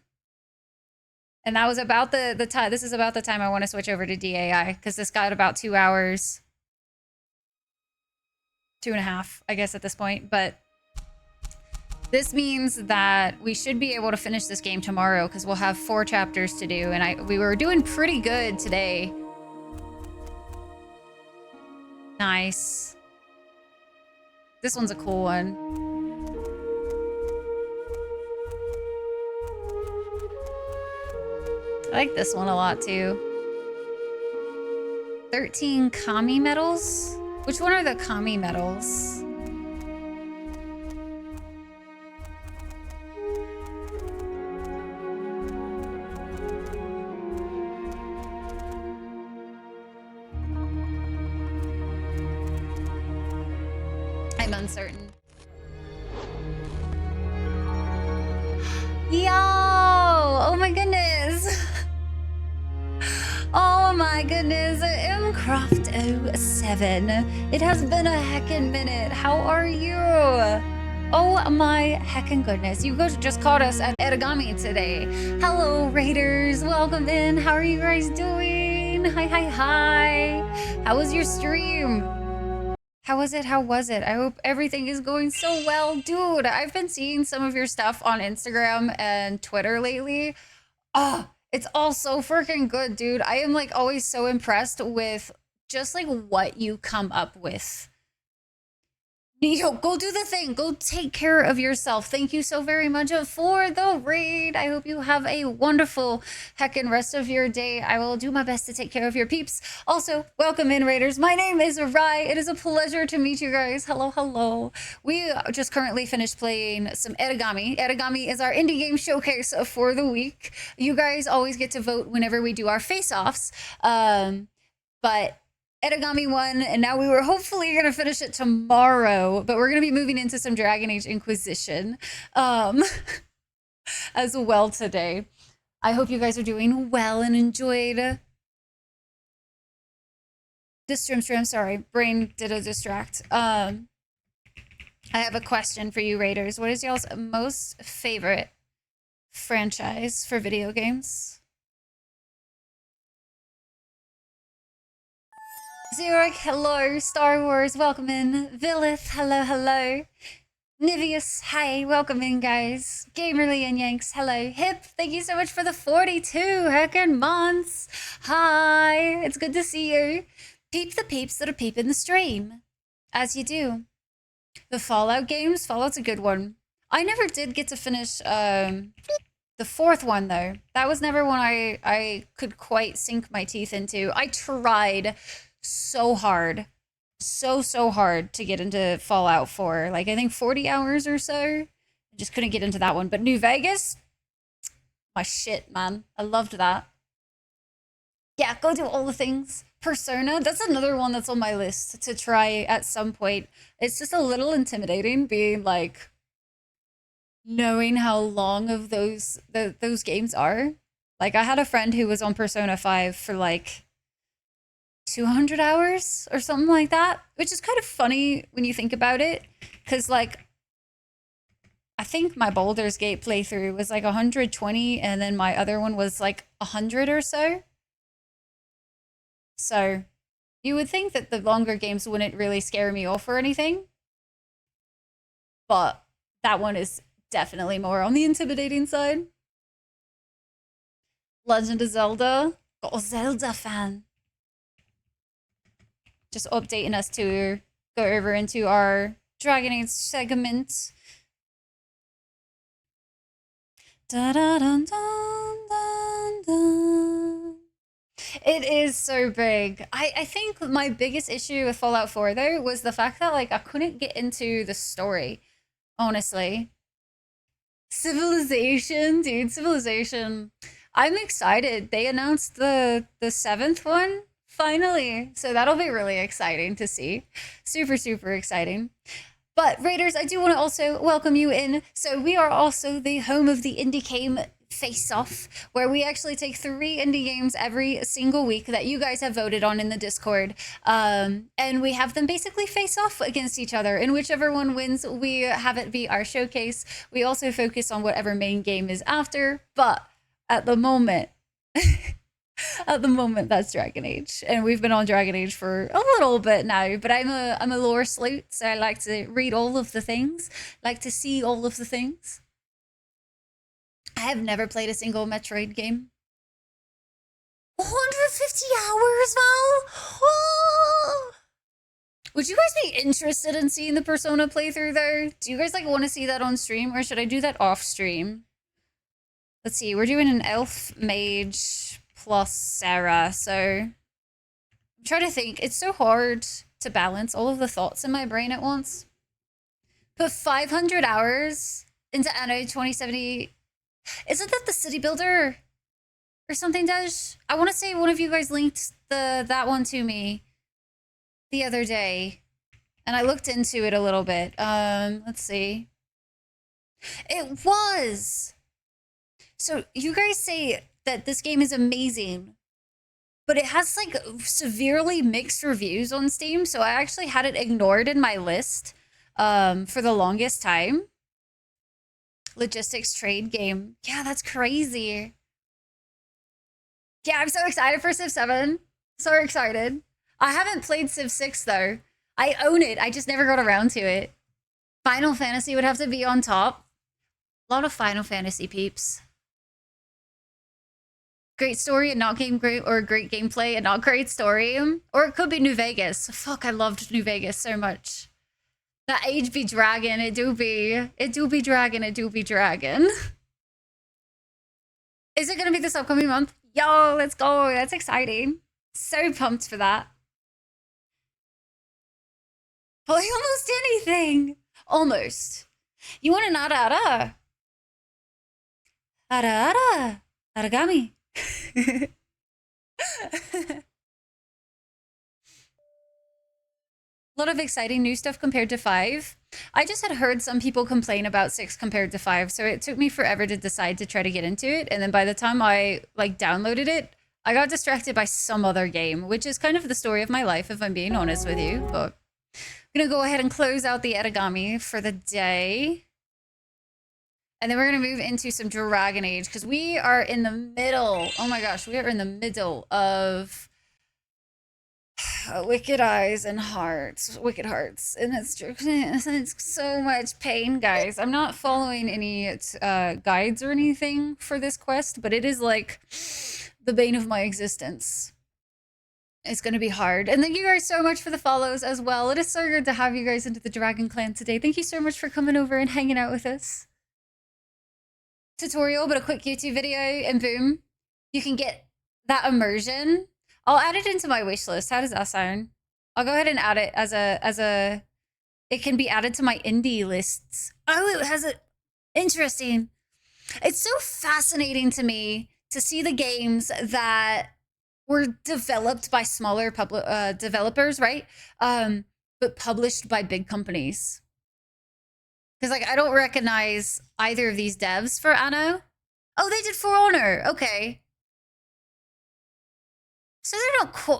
And that was about the time, this is about the time I want to switch over to DAI, because this got about 2 hours. 2.5, I guess, at this point. But this means that we should be able to finish this game tomorrow, because we'll have 4 chapters to do. And we were doing pretty good today. Nice. This one's a cool one. I like this one a lot too. 13 Kami medals? Which one are the Kami medals? I'm uncertain. Yo! Oh my goodness! Oh my goodness, Mcroft07. It has been a heckin' minute. How are you? Oh my heckin' goodness. You just caught us at Aragami today. Hello, Raiders. Welcome in. How are you guys doing? Hi, hi, hi. How was your stream? How was it? How was it? I hope everything is going so well. Dude, I've been seeing some of your stuff on Instagram and Twitter lately. Oh, it's all so freaking good, dude. I am like always so impressed with just like what you come up with. Yo, go do the thing. Go take care of yourself. Thank you so very much for the raid. I hope you have a wonderful heckin' rest of your day. I will do my best to take care of your peeps. Also, welcome in, raiders. My name is Rai. It is a pleasure to meet you guys. Hello, hello. We just currently finished playing some Aragami. Aragami is our indie game showcase for the week. You guys always get to vote whenever we do our face-offs. But Aragami won, and now we were hopefully going to finish it tomorrow, but we're going to be moving into some Dragon Age Inquisition as well today. I hope you guys are doing well and enjoyed this stream. Sorry, brain did a distract. I have a question for you, Raiders. What is y'all's most favorite franchise for video games? Zurich, hello. Star Wars, welcome in. Villith, hello, hello. Nivius, hi, welcome in, guys. Gamerly and Yanks, hello. Hip, thank you so much for the 42 heckin' months. Hi, it's good to see you. Peep the peeps that are peeping the stream, as you do. The Fallout games, Fallout's a good one. I never did get to finish the fourth one, though. That was never one I could quite sink my teeth into. I tried so hard to get into Fallout 4. Like, I think 40 hours or so. I just couldn't get into that one. But New Vegas, my shit, man. I loved that. Yeah, go do all the things. Persona, that's another one that's on my list to try at some point. It's just a little intimidating being like, knowing how long of those games are. Like, I had a friend who was on Persona 5 for like 200 hours or something like that, which is kind of funny when you think about it, because like I think my Baldur's Gate playthrough was like 120 and then my other one was like 100 or so. So you would think that the longer games wouldn't really scare me off or anything, but that one is definitely more on the intimidating side. Legend of Zelda, got a Zelda fan. Just updating us to go over into our Dragon Age segment. It is so big. I think my biggest issue with Fallout 4, though, was the fact that like I couldn't get into the story, honestly. Civilization, dude, Civilization. I'm excited. They announced the 7th one. Finally. So that'll be really exciting to see. Super, super exciting. But Raiders, I do want to also welcome you in. So we are also the home of the Indie Game Face-Off, where we actually take 3 indie games every single week that you guys have voted on in the Discord. And we have them basically face off against each other. And whichever one wins, we have it be our showcase. We also focus on whatever main game is after. But at the moment... At the moment, that's Dragon Age, and we've been on Dragon Age for a little bit now. But I'm a lore sleuth, so I like to read all of the things, like to see all of the things. I have never played a single Metroid game. 150 hours, Val. Oh! Would you guys be interested in seeing the Persona playthrough though? Do you guys like want to see that on stream, or should I do that off stream? Let's see. We're doing an elf mage plus Sarah, so I'm trying to think. It's so hard to balance all of the thoughts in my brain at once. Put 500 hours into Anno 2070. Isn't that the city builder or something, Dej? I want to say one of you guys linked that one to me the other day, and I looked into it a little bit. Let's see. It was. So you guys say that this game is amazing, but it has like severely mixed reviews on Steam, so I actually had it ignored in my list for the longest time. Logistics trade game. Yeah, that's crazy. Yeah, I'm so excited for Civ 7. So excited. I haven't played Civ 6 though. I own it, I just never got around to it. Final Fantasy would have to be on top. A lot of Final Fantasy peeps. Great story and not game great, or great gameplay and not great story. Or it could be New Vegas. Fuck, I loved New Vegas so much. That age be dragging, it do be. It do be dragging, it do be dragging. Is it gonna be this upcoming month? Yo, let's go. That's exciting. So pumped for that. Play almost anything. Almost. You want an ara? Ara. Aragami. A lot of exciting new stuff compared to 5. I just had heard some people complain about 6 compared to 5, so it took me forever to decide to try to get into it. And then by the time I like downloaded it, I got distracted by some other game, which is kind of the story of my life, if I'm being honest with you. But I'm gonna go ahead and close out the Aragami for the day. And then we're gonna move into some Dragon Age, because we are in the middle. Oh my gosh, we are in the middle of Wicked Eyes and Hearts. Wicked Hearts. And it's so much pain, guys. I'm not following any guides or anything for this quest, but it is like the bane of my existence. It's going to be hard. And thank you guys so much for the follows as well. It is so good to have you guys into the Dragon Clan today. Thank you so much for coming over and hanging out with us. Tutorial, but a quick YouTube video, and boom, you can get that immersion. I'll add it into my wish list. How does that sound? I'll go ahead and add it as a it can be added to my indie lists. Oh, it has a interesting. It's so fascinating to me to see the games that were developed by smaller developers, right? But published by big companies. Because like I don't recognize either of these devs for Anno. Oh, they did For Honor. Okay. So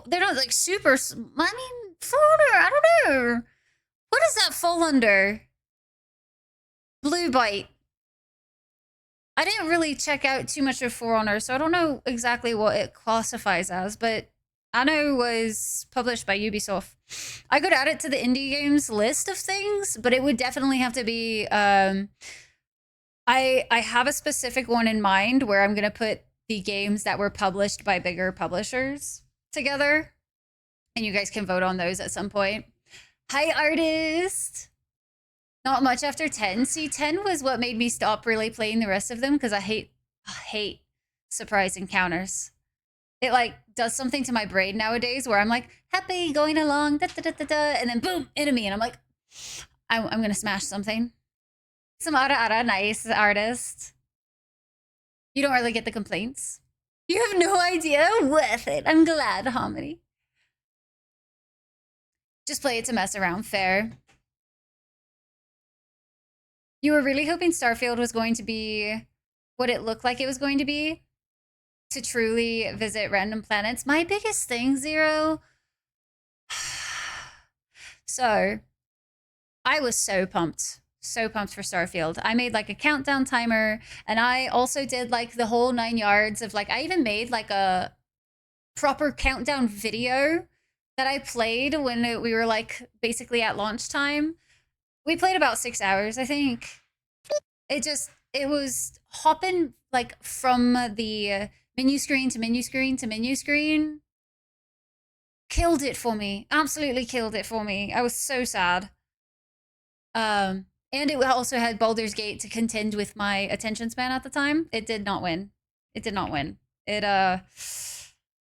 they're not like super, I mean, For Honor, I don't know. What does that fall under? Blue Bite. I didn't really check out too much of For Honor, so I don't know exactly what it classifies as, but Anno was published by Ubisoft. I could add it to the indie games list of things, but it would definitely have to be, I have a specific one in mind where I'm going to put the games that were published by bigger publishers together, and you guys can vote on those at some point. Hi, artist. Not much after 10. See, 10 was what made me stop really playing the rest of them, because I hate surprise encounters. It like does something to my brain nowadays where I'm like happy going along, da, da, da, da, da, and then boom, enemy, and I'm like, I'm gonna smash something. Some ara, nice artist. You don't really get the complaints. You have no idea? Worth it. I'm glad, Hominy. Just play it to mess around, fair. You were really hoping Starfield was going to be what it looked like it was going to be? To truly visit random planets? My biggest thing, Zero. So, I was so pumped for Starfield. I made like a countdown timer, and I also did like the whole 9 yards of like, I even made like a proper countdown video that I played when we were like basically at launch time. We played about 6 hours, I think. It was hopping like from the menu screen to menu screen to menu screen. Killed it for me. Absolutely killed it for me. I was so sad. And it also had Baldur's Gate to contend with my attention span at the time. It did not win. It did not win. It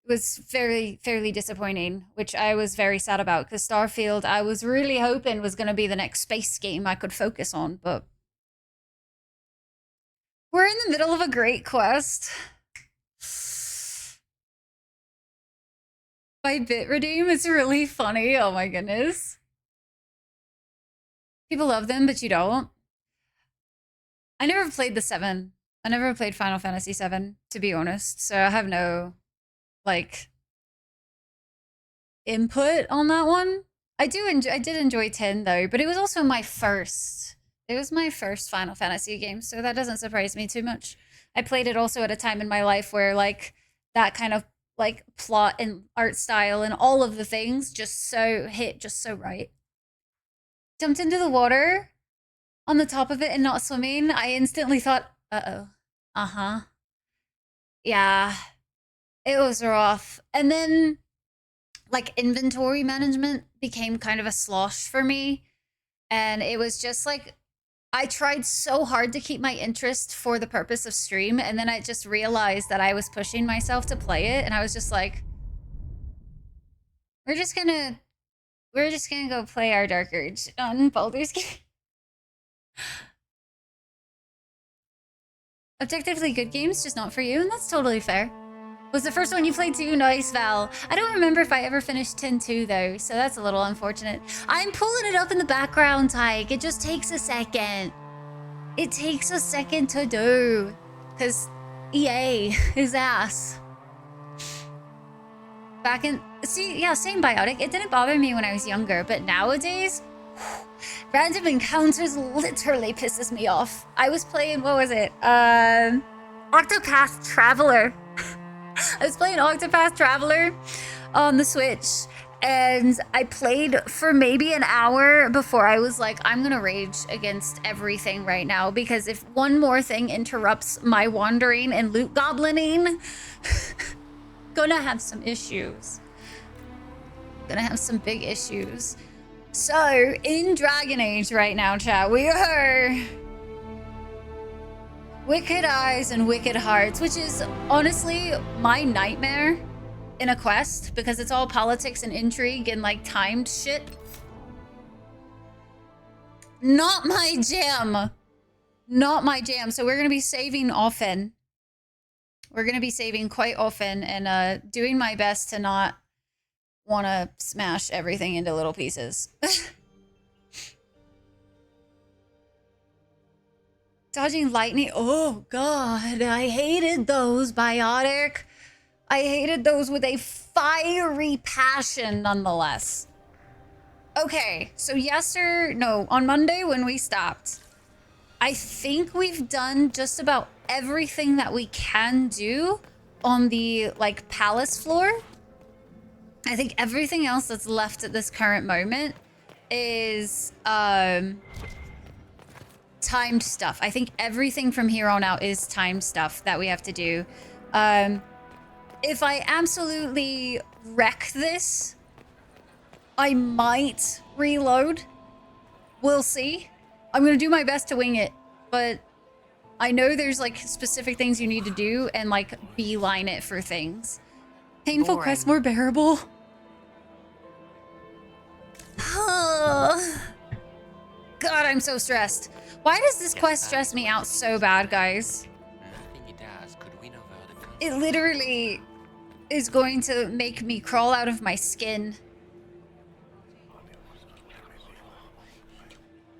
was fairly disappointing, which I was very sad about, because Starfield I was really hoping was going to be the next space game I could focus on, but we're in the middle of a great quest. By Bit Redeem, it's really funny. Oh my goodness. People love them, but you don't. I never played the 7. I never played Final Fantasy 7, to be honest. So I have no, like, input on that one. I did enjoy 10 though, but it was also my first. It was my first Final Fantasy game, so that doesn't surprise me too much. I played it also at a time in my life where like that kind of like plot and art style and all of the things just so right. Jumped into the water on the top of it and not swimming. I instantly thought, uh-oh. Uh-huh. Yeah. It was rough. And then like inventory management became kind of a slosh for me. And it was just like, I tried so hard to keep my interest for the purpose of stream, and then I just realized that I was pushing myself to play it, and I was just like, we're just gonna go play our Dark Urge on Baldur's Gate. Objectively good games, just not for you, and that's totally fair. Was the first one you played too? Nice, Val. I don't remember if I ever finished 10-2 though, so that's a little unfortunate. I'm pulling it up in the background, Tyke. It just takes a second. It takes a second to do, because EA is ass. Back in, see, yeah, same Biotic. It didn't bother me when I was younger, but nowadays, random encounters literally pisses me off. I was playing, what was it? Octopath Traveler. I was playing Octopath Traveler on the Switch, and I played for maybe an hour before I was like, I'm gonna rage against everything right now, because if one more thing interrupts my wandering and loot goblining, gonna have some issues. Gonna have some big issues. So, in Dragon Age right now, chat, we are Wicked Eyes and Wicked Hearts, which is honestly my nightmare in a quest, because it's all politics and intrigue and like timed shit. Not my jam. Not my jam. So we're gonna be saving often. We're gonna be saving quite often, and doing my best to not want to smash everything into little pieces. Dodging lightning. Oh god, I hated those, Biotic. I hated those with a fiery passion nonetheless. Okay, so on Monday when we stopped, I think we've done just about everything that we can do on the like palace floor. I think everything else that's left at this current moment is timed stuff. I think everything from here on out is timed stuff that we have to do. If I absolutely wreck this, I might reload. We'll see. I'm gonna do my best to wing it, but I know there's like specific things you need to do and like beeline it for things. Painful quest more bearable. God, I'm so stressed. Why does this quest stress me out so bad, guys? It literally is going to make me crawl out of my skin.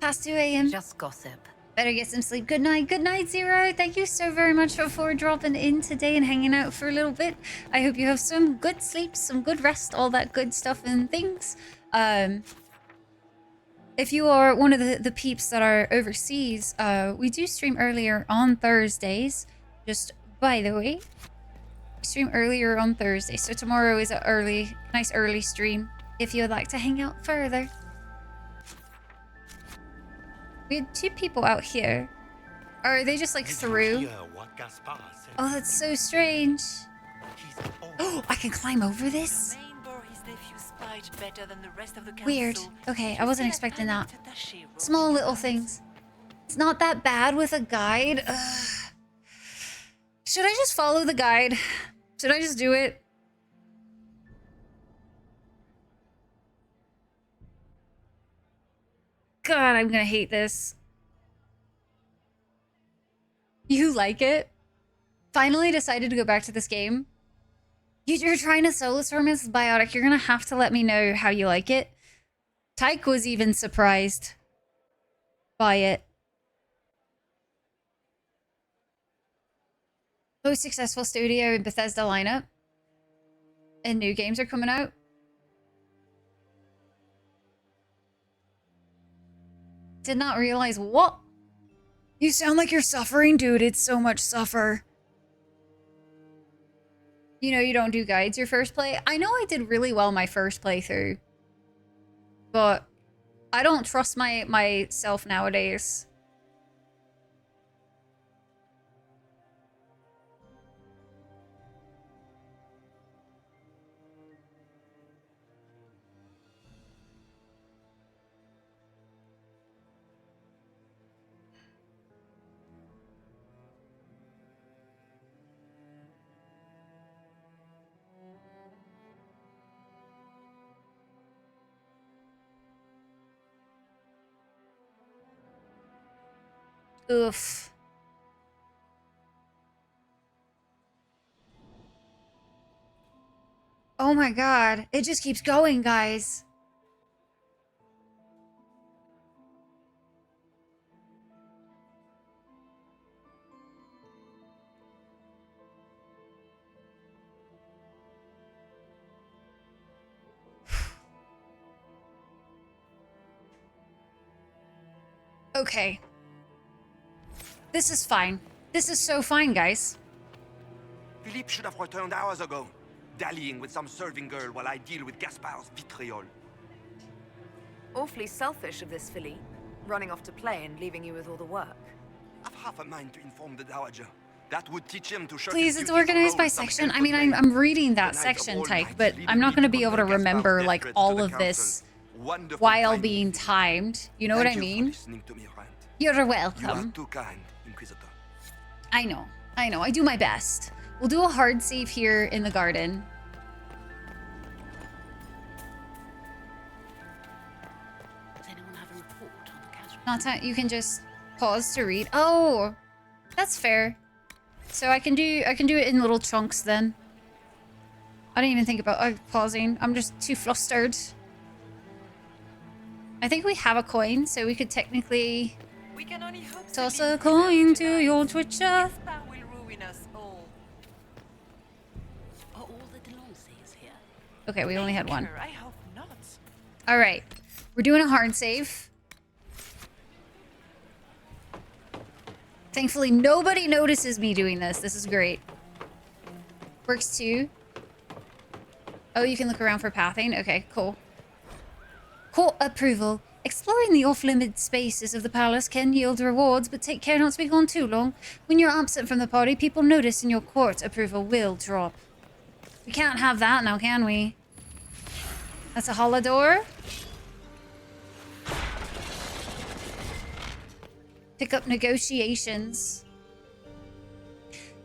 Past 2 a.m. Just gossip. Better get some sleep. Good night. Good night, Zero. Thank you so very much for dropping in today and hanging out for a little bit. I hope you have some good sleep, some good rest, all that good stuff and things. If you are one of the peeps that are overseas, we do stream earlier on Thursdays. Just by the way, we stream earlier on Thursday. So tomorrow is a nice early stream if you would like to hang out further. We had 2 people out here. Are they just like through? Oh, that's so strange. Oh, I can climb over this? Weird. Okay, I wasn't expecting that. Small little things. It's not that bad with a guide. Ugh. Should I just follow the guide? Should I just do it? God, I'm gonna hate this. You like it? Finally decided to go back to this game? You're trying to solo storm as Biotic. You're gonna have to let me know how you like it. Tyke was even surprised by it. Most successful studio in Bethesda lineup. And new games are coming out. Did not realize what? You sound like you're suffering, dude. It's so much suffer. You know you don't do guides your first play? I know I did really well my first playthrough. But I don't trust myself nowadays. Oof. Oh my god. It just keeps going, guys. Okay. This is fine. This is so fine, guys. Philippe should have returned hours ago, dallying with some serving girl while I deal with Gaspard's vitriol. Awfully selfish of this Philippe, running off to play and leaving you with all the work. I've half a mind to inform the Dowager. That would teach him to shirk Please, his it's duties organized alone by with some section. I elf mean, maid. I'm reading that The night of section all type, nights, but leading I'm not me going to to be able to convey remember, Gaspard's like, death all threats to of the this council. Wonderful while timing, being Philippe. timed. You know what I Thank you for mean? listening to me rant. You're You are welcome. too kind, Inquisitor. I know. I do my best. We'll do a hard save here in the garden. Does anyone have a report on the casualties? Not that you can just pause to read. Oh, that's fair. So I can do it in little chunks then. I didn't even think about pausing. I'm just too flustered. I think we have a coin, so we could technically We can only hope toss a coin to your Twitcher. Gaspard will ruin us all. Are all the Delancey's here? Okay, we only had one. I hope not. All right, we're doing a hard save. Thankfully, nobody notices me doing this. This is great. Works too. Oh, you can look around for pathing. Okay, cool. Court approval. Exploring the off-limit spaces of the palace can yield rewards, but take care not to be gone too long. When you're absent from the party, people notice and your court approval will drop. We can't have that now, can we? That's a hollow door. Pick up negotiations.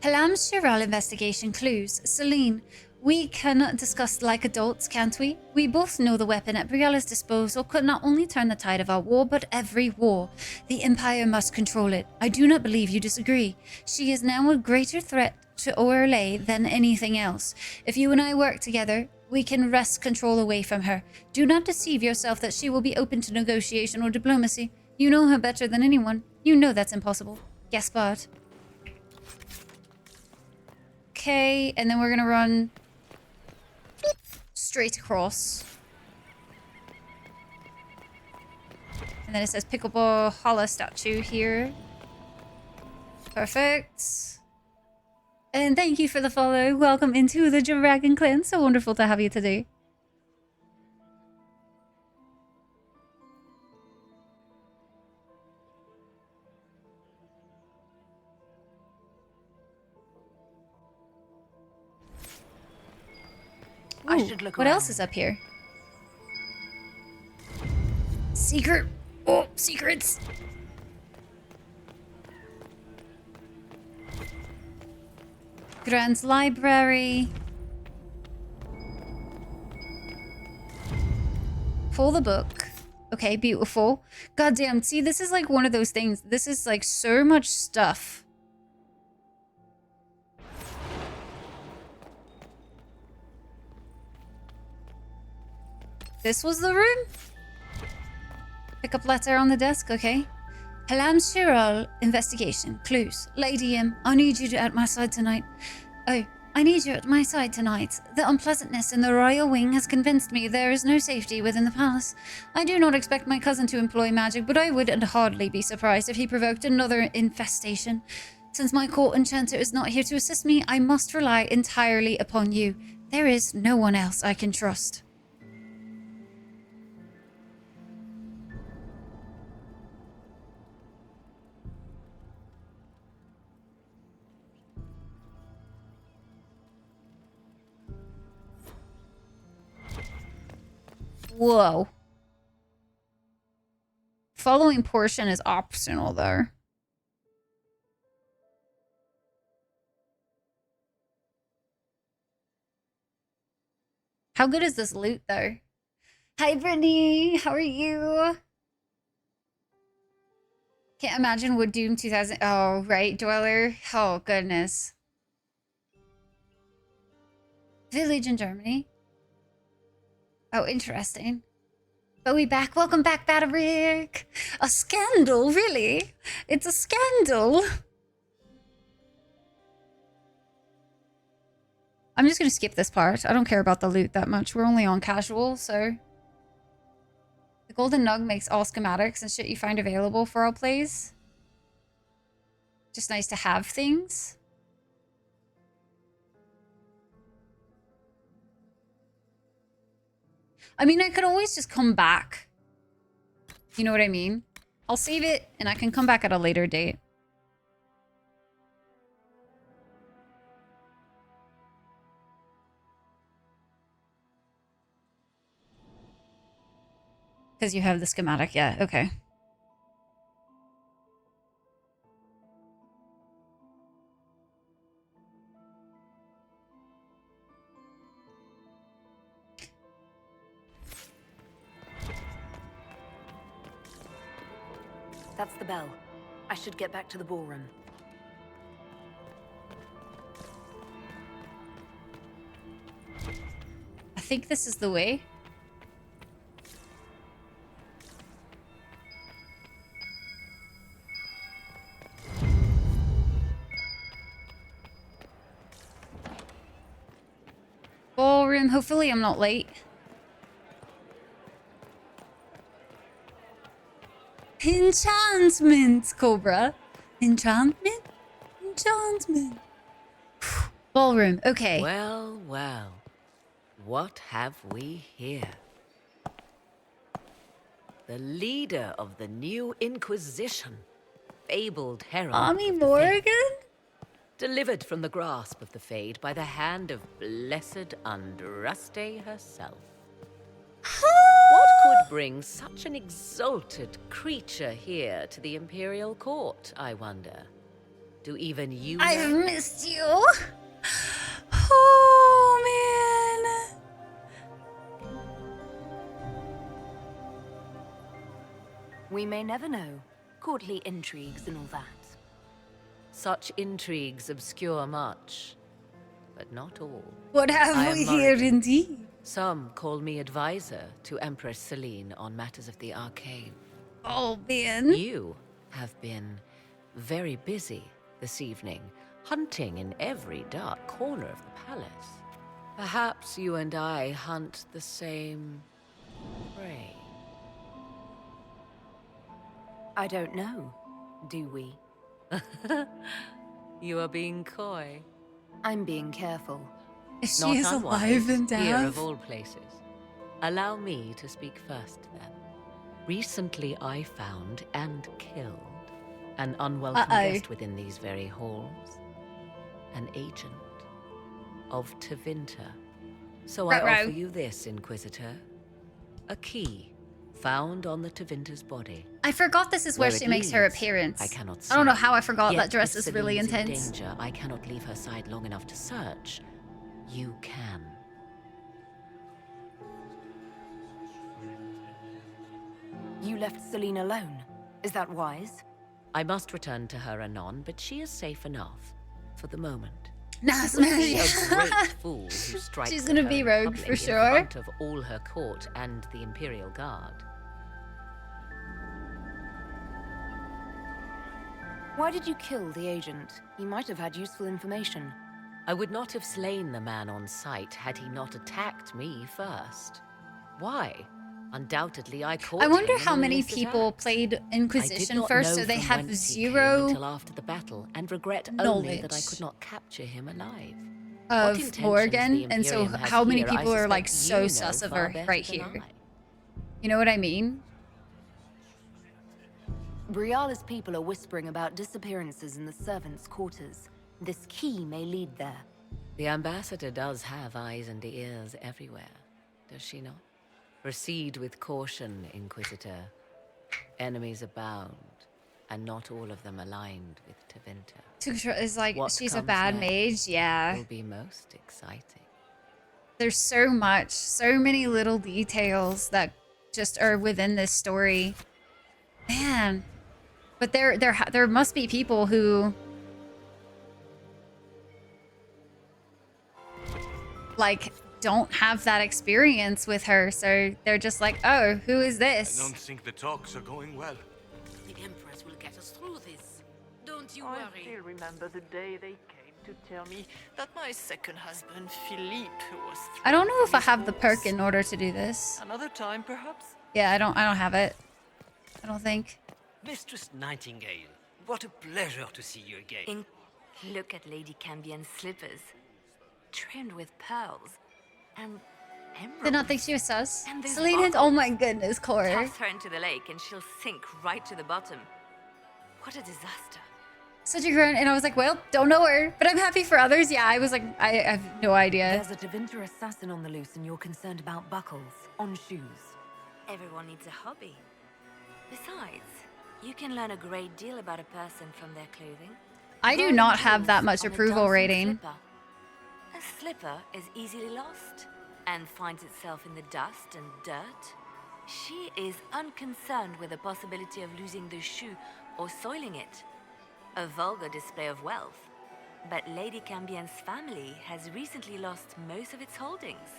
Halam Shiral investigation clues. Celine, we can discuss like adults, can't we? We both know the weapon at Brielle's disposal could not only turn the tide of our war, but every war. The Empire must control it. I do not believe you disagree. She is now a greater threat to Orlais than anything else. If you and I work together, we can wrest control away from her. Do not deceive yourself that she will be open to negotiation or diplomacy. You know her better than anyone. You know that's impossible. Gaspard. Okay, and then we're gonna run straight across. And then it says Pickleball Holla statue here. Perfect. And thank you for the follow. Welcome into the Dragon Clan. So wonderful to have you today. I Ooh, should look what else around. is up here? Secret. Oh, secrets. Grand's library. Pull the book. Okay, beautiful. Goddamn, see, this is like one of those things. This is like so much stuff. This was the room? Pick up letter on the desk, okay. Halam Shiral investigation. Clues. Lady M, I need you at my side tonight. Oh, I need you at my side tonight. The unpleasantness in the royal wing has convinced me there is no safety within the palace. I do not expect my cousin to employ magic, but I would hardly be surprised if he provoked another infestation. Since my court enchanter is not here to assist me, I must rely entirely upon you. There is no one else I can trust. Whoa. Following portion is optional there. How good is this loot though? Hi Brittany, how are you? Can't imagine Wood Doom 2000. Oh, right, Dweller. Oh, goodness. Village in Germany. Oh, interesting. Bowie back. Welcome back, Batterick. A scandal, really? It's a scandal. I'm just gonna skip this part. I don't care about the loot that much. We're only on casual, so. The Golden Nug makes all schematics and shit you find available for all plays. Just nice to have things. I mean, I could always just come back. You know what I mean? I'll save it and I can come back at a later date. Because you have the schematic, yeah, okay. That's the bell. I should get back to the ballroom. I think this is the way. Ballroom. Hopefully I'm not late. Enchantment, Cobra. Enchantment? Enchantment. Ballroom. Okay. Well, well. What have we here? The leader of the new Inquisition. Fabled herald. Ami of the Faith. Morgan? Delivered from the grasp of the Fade by the hand of blessed Andraste herself. What could bring such an exalted creature here to the Imperial Court, I wonder? Do even you know? I've missed you. Oh, man. We may never know. Courtly intrigues and all that. Such intrigues obscure much, but not all. What have I we am here Morgan. indeed? Some call me advisor to Empress Celine on matters of the arcane. Oh, man. You have been very busy this evening, hunting in every dark corner of the palace. Perhaps you and I hunt the same prey. I don't know. Do we? You are being coy. I'm being careful. If she Not is unwise, alive and here dead. of all places. Allow me to speak first, then. Recently, I found and killed an unwelcome guest within these very halls. An agent of Tevinter. So I Ruh-roh. offer you this, Inquisitor. A key found on the Tevinter's body. I forgot this is where Where she it makes her leads, appearance. I cannot I don't know say. how I forgot Yet that dress if is really Celine's in intense. danger, I cannot leave her side long enough to search. You can. You left Celine alone. Is that wise? I must return to her anon, but she is safe enough for the moment. Nah, Would be a smash. great fool who strikes She's at gonna her be in rogue public for in sure. front of all her court and the Imperial Guard. Why did you kill the agent? He might have had useful information. I would not have slain the man on sight had he not attacked me first. Why? Undoubtedly, I caught I wonder him in how an many illicit people act. played I did Inquisition not first, know so they from have whence he came zero until after the battle, and regret only that I knowledge could not capture him alive. of intentions the Morgan, and so Imperium has how many here, I people are like suspect so you know sus of far her better right than here? I. You know what I mean? Briala's people are whispering about disappearances in the servants' quarters. This key may lead there. The ambassador does have eyes and ears everywhere, does she not? Proceed with caution, Inquisitor. Enemies abound, and not all of them aligned with Tevinter. Tuksha is like, What she's a comes bad next mage, yeah. Will be most exciting. There's so much, so many little details that just are within this story. Man. But there must be people who like don't have that experience with her, so they're just like, oh, who is I this? don't think the talks are going well. The Empress will get us through this. Don't you I worry. still remember the day they came to tell me that my second husband, Philippe, was. I don't know if I have the divorce. perk in order to do this. Another time, perhaps. Yeah, I don't have it. I don't think. Mistress Nightingale, what a pleasure to see you again. Look at Lady Cambian's slippers, trimmed with pearls and emeralds. Did not think she was sus. And those Celine is, oh my goodness, Core. Toss her into the lake and she'll sink right to the bottom. What a disaster. Such a grunt, and I was like, well, don't know her, but I'm happy for others. Yeah, I was like, I have no idea. There's a Tevinter assassin on the loose and you're concerned about buckles on shoes. Everyone needs a hobby. Besides, you can learn a great deal about a person from their clothing. I do Rolling not have that heels much on a approval dancing rating. slipper. A slipper is easily lost and finds itself in the dust and dirt. She is unconcerned with the possibility of losing the shoe or soiling it. A vulgar display of wealth. But Lady Cambian's family has recently lost most of its holdings.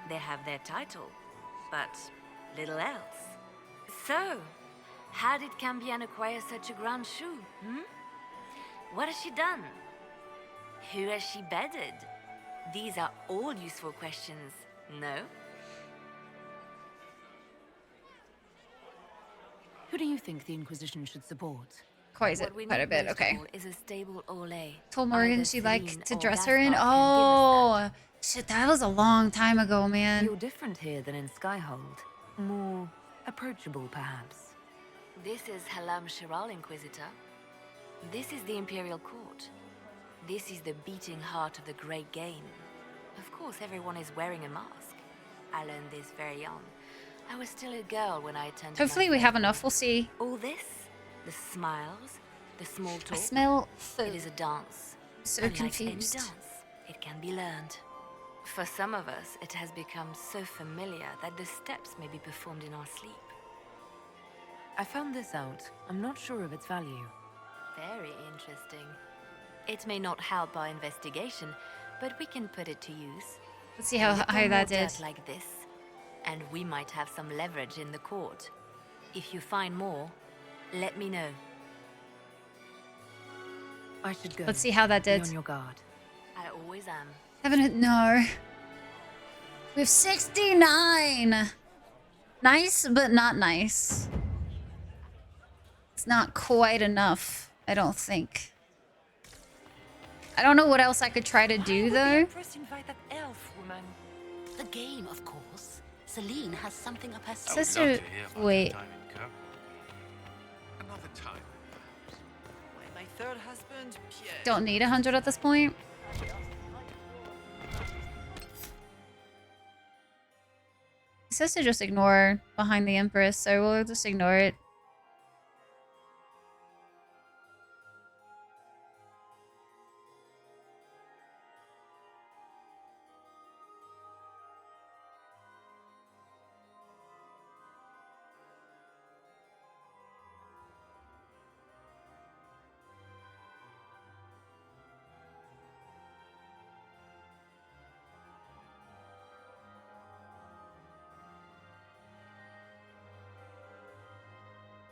They have their title, but little else. So, how did Cambian acquire such a grand shoe, What has she done? Who has she bedded? These are all useful questions, no? Who do you think the Inquisition should support? Quite What we a need bit, most okay. of all is a stable Olay. Told Morgan Either she'd Celine like to or dress her in. Gaspard can give us Oh, shit, that was a long time ago, that. man. You're different here than in Skyhold. More approachable, perhaps. This is Halam Shiral, Inquisitor. This is the Imperial Court. This is the beating heart of the Great Game. Of course, everyone is wearing a mask. I learned this very young. I was still a girl when I attended. Hopefully we have enough, we'll see. All this, the smiles, the small I talk. smell It food. is a dance. So Unlike confused. Any dance, it can be learned. For some of us, it has become so familiar that the steps may be performed in our sleep. I found this out. I'm not sure of its value. Very interesting. It may not help our investigation, but we can put it to use. Let's see how Little high that more did. dirt like this, and we might have some leverage in the court. If you find more, let me know. I should go. Let's see how that Be did. on your guard. I always am. Haven't, no. We have 69. Nice, but not nice. It's not quite enough, I don't think. I don't know what else I could try to do, Why would the though. Empress invite that elf woman? The game, of course. Celine has something up her sleeve. Sister, wait. Another time. Why, my third husband, Pierre. Don't need 100 at this point. It says to just ignore behind the Empress, so we'll just ignore it.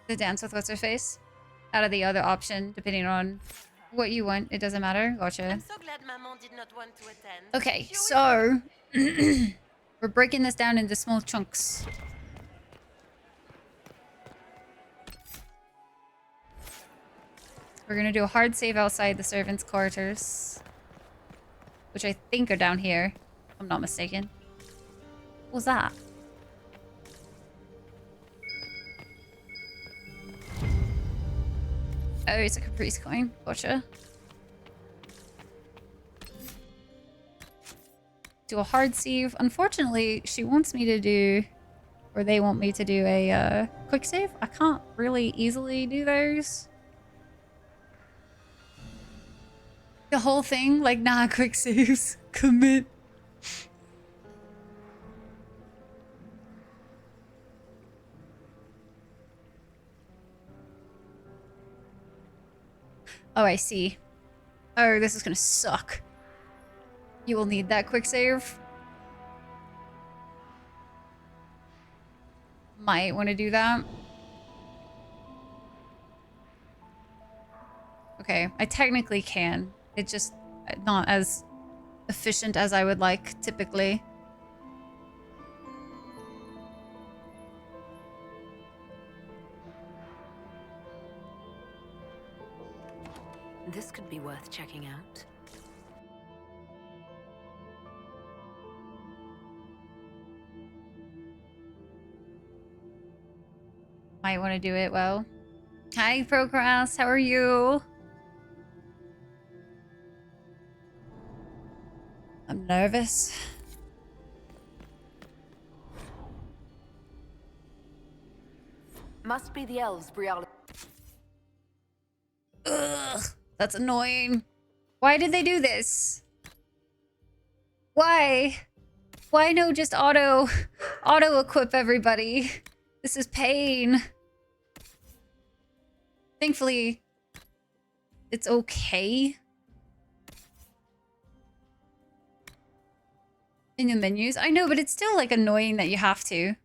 The dance with what's her face out of the other option, depending on what you want. It doesn't matter. Gotcha. I'm so glad Maman did not want to attend. Okay, so we're breaking this down into small chunks. We're gonna do a hard save outside the servants' quarters, which I think are down here, if I'm not mistaken. What was that? Oh, it's a Caprice coin. Gotcha. Do a hard save. Unfortunately, she wants me to do, or they want me to do a quick save. I can't really easily do those. The whole thing, like, nah, quick saves. Commit. Oh, I see. Oh, this is gonna suck. You will need that quick save. Might want to do that. Okay, I technically can. It's just not as efficient as I would like, typically. This could be worth checking out. Might want to do it. Well, hi, Progress. How are you? I'm nervous. Must be the elves, Briala. Ugh, that's annoying. Why did they do this? Why? Why no just auto equip everybody? This is pain. Thankfully, it's okay. In the menus. I know, but it's still like annoying that you have to.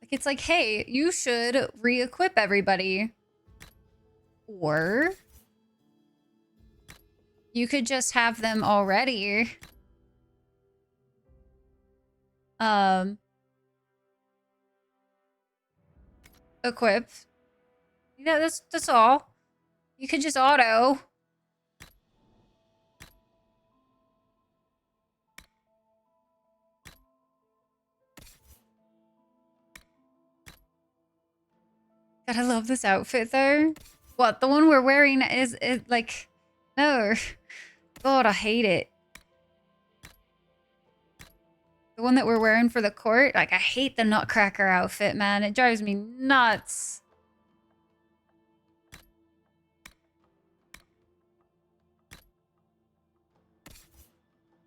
Like it's like, hey, you should re-equip everybody. Or you could just have them already. Equipped. Yeah, that's all. You could just auto. God, I love this outfit though. What, the one we're wearing is like, no. God, I hate it. The one that we're wearing for the court, like I hate the Nutcracker outfit, man. It drives me nuts.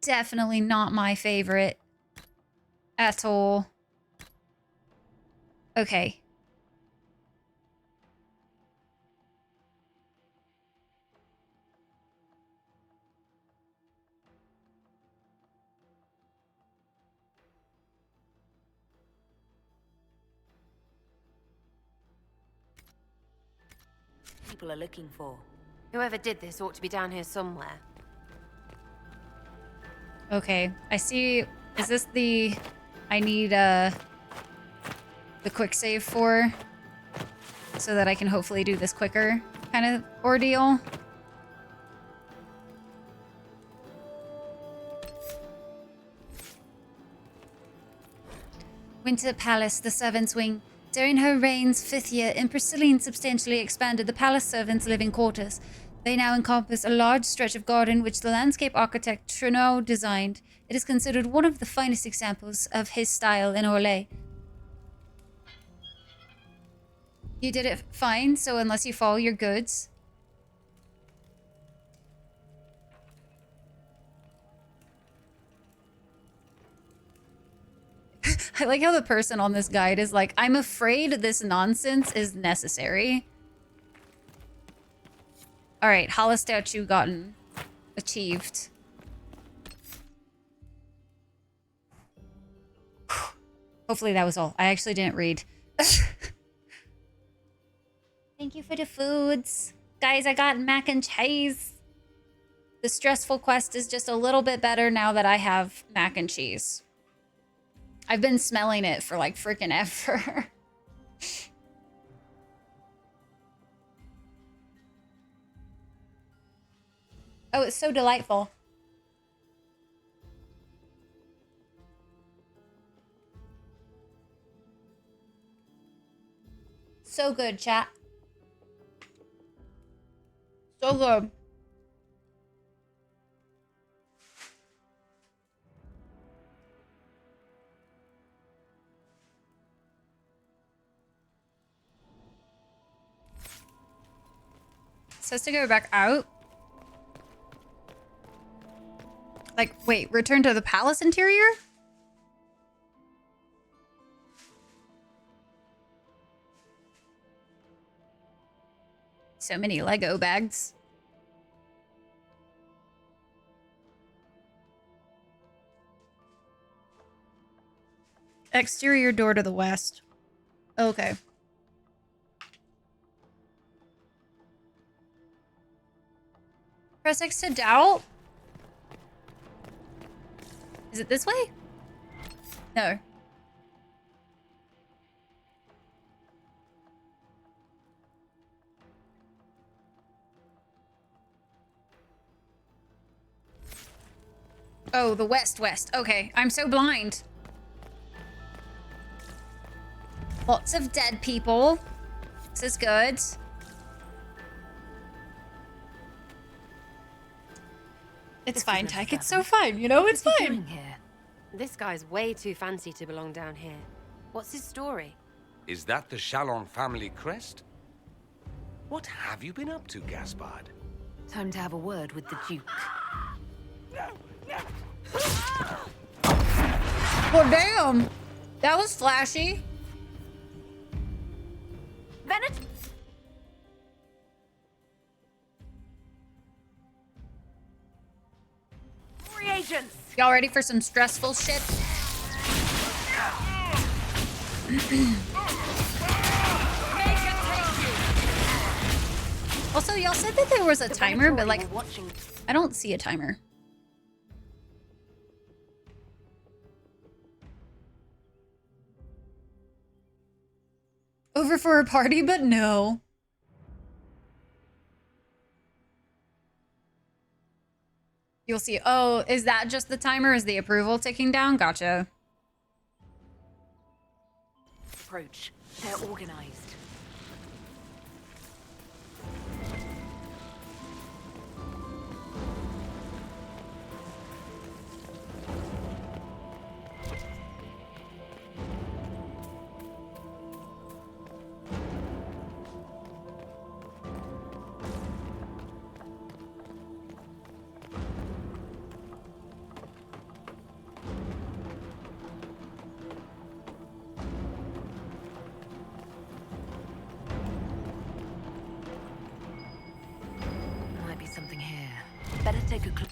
Definitely not my favorite at all. Okay. People are looking for. Whoever did this ought to be down here somewhere. Okay, I see. Is this the I need the quick save for so that I can hopefully do this quicker kind of ordeal? Winter Palace, the servants' wing. During her reign's 5th year, Empress Celine substantially expanded the palace servants' living quarters. They now encompass a large stretch of garden which the landscape architect Trudeau designed. It is considered one of the finest examples of his style in Orlais. You did it fine, so unless you fall, you're goods. I like how the person on this guide is like, I'm afraid this nonsense is necessary. Alright, Hala statue gotten. Achieved. Hopefully that was all. I actually didn't read. Thank you for the foods. Guys, I got mac and cheese. The stressful quest is just a little bit better now that I have mac and cheese. I've been smelling it for like freaking ever. Oh, it's so delightful. So good, chat. So good. It says to go back out. Like, wait, return to the palace interior? So many Lego bags. Exterior door to the west. Okay. Press X to doubt? Is it this way? No. Oh, the west. Okay, I'm so blind. Lots of dead people. This is good. It's fine, Tyke. It's so fine. You know, it's What's he fine. doing here? This guy's way too fancy to belong down here. What's his story? Is that the Chalon family crest? What have you been up to, Gaspard? Time to have a word with the Duke. Well, damn. That was flashy. Bennett! Reagents! Y'all ready for some stressful shit? Also, y'all said that there was a timer, but like, I don't see a timer. Over for a party, but no. You'll see. Oh, is that just the timer? Is the approval ticking down? Gotcha. Approach. They're organized. Might be something here. Better take a clook.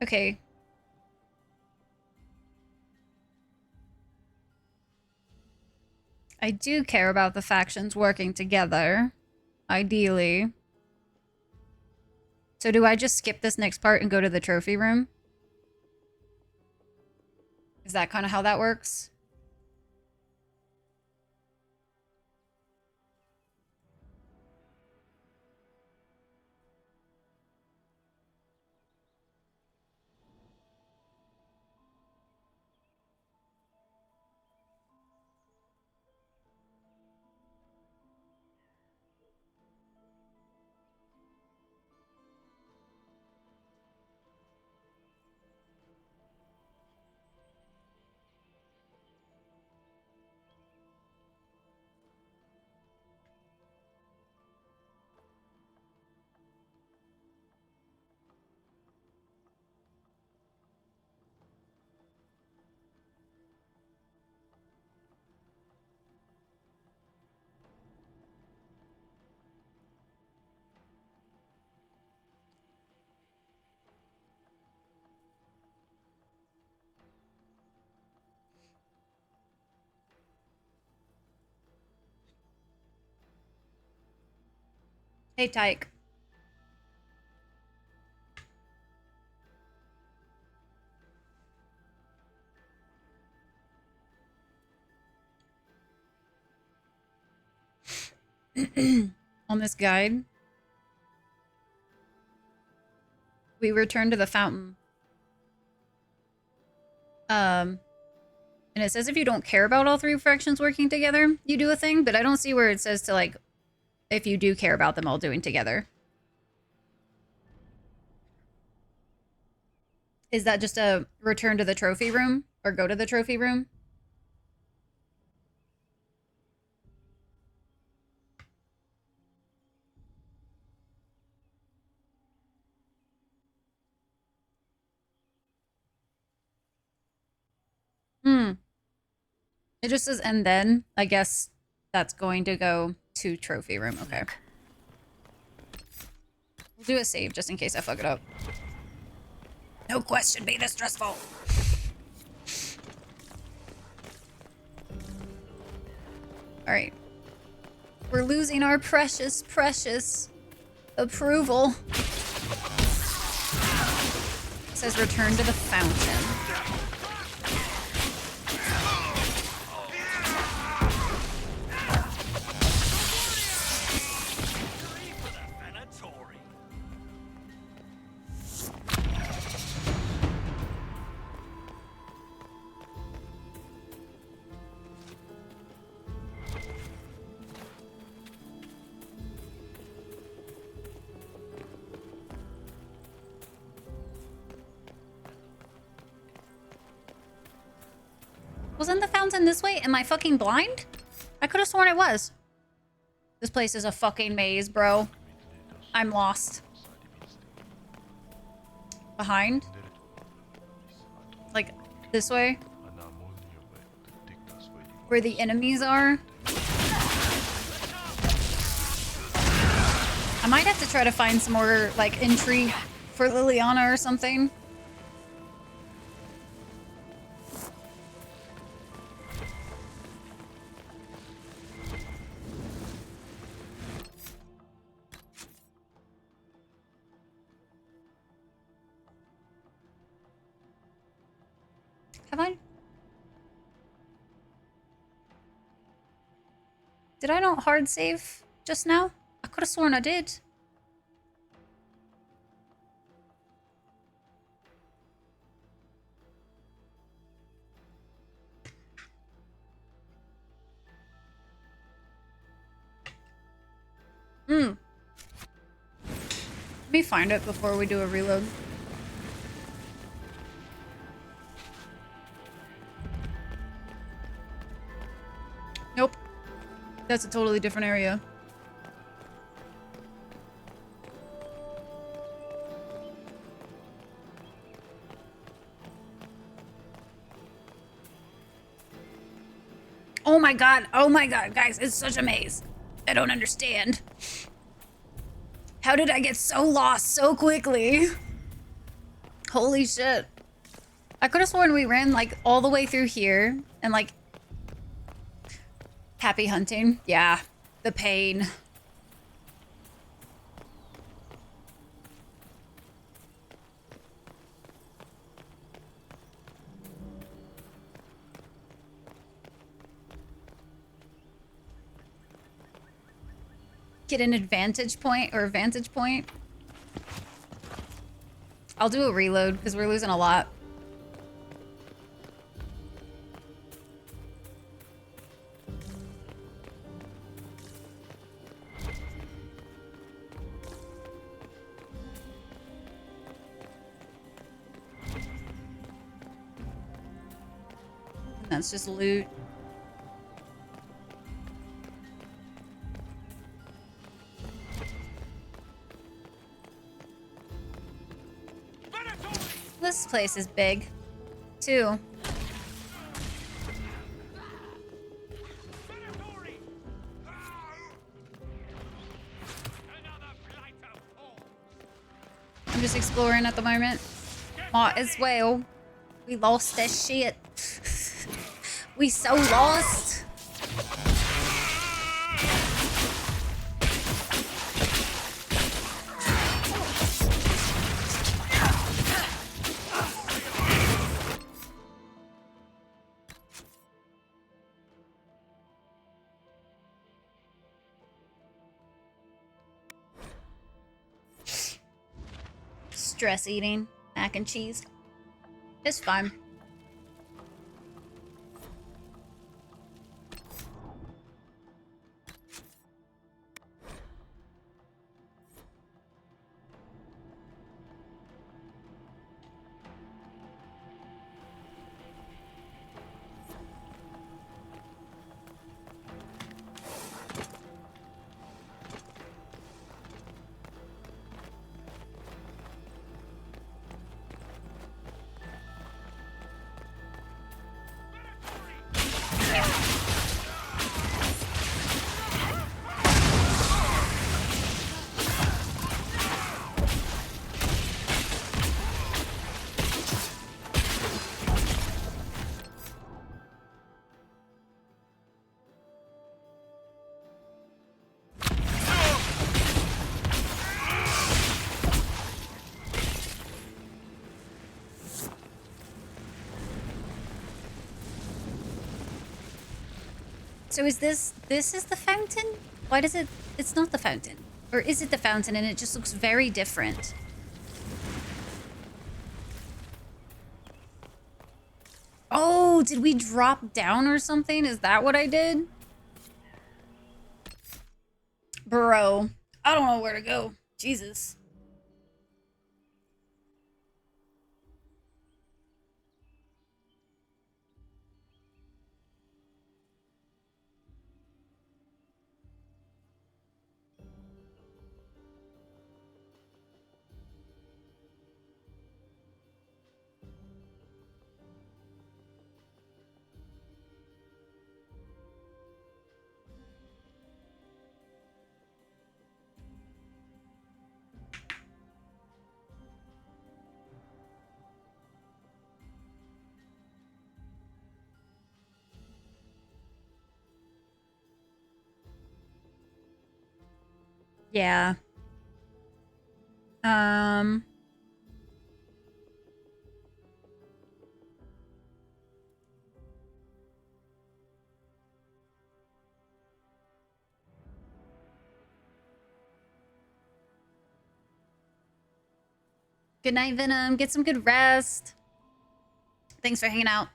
Okay. I do care about the factions working together, ideally. So do I just skip this next part and go to the trophy room? Is that kind of how that works? Hey, Tyke. On this guide, we return to the fountain. And it says if you don't care about all three fractions working together, you do a thing, but I don't see where it says to, like, if you do care about them all doing together. Is that just a return to the trophy room? Or go to the trophy room? It just says, and then, I guess that's going to go to trophy room. Okay. We'll do a save just in case I fuck it up. No question be this stressful. Alright. We're losing our precious, precious approval. It says return to the fountain. Wasn't the fountain this way? Am I fucking blind? I could have sworn I was. This place is a fucking maze, bro. I'm lost. Behind? Like, this way? Where the enemies are? I might have to try to find some more, like, intrigue for Liliana or something. Have I? Did I not hard save just now? I could have sworn I did. Let me find it before we do a reload. Nope. That's a totally different area. Oh my god, guys, it's such a maze. I don't understand. How did I get so lost so quickly? Holy shit. I could have sworn we ran, like, all the way through here and, like... Happy hunting. Yeah. The pain. Get an advantage point or vantage point. I'll do a reload because we're losing a lot. And that's just loot. This place is big, too. I'm just exploring at the moment. Might as well. We lost that shit. We so lost. Stress eating mac and cheese. It's fine. So is this is the fountain? Why does it... It's not the fountain. Or is it the fountain and it just looks very different? Oh, did we drop down or something? Is that what I did? Bro, I don't know where to go. Jesus. Yeah. Good night, Venom. Get some good rest. Thanks for hanging out.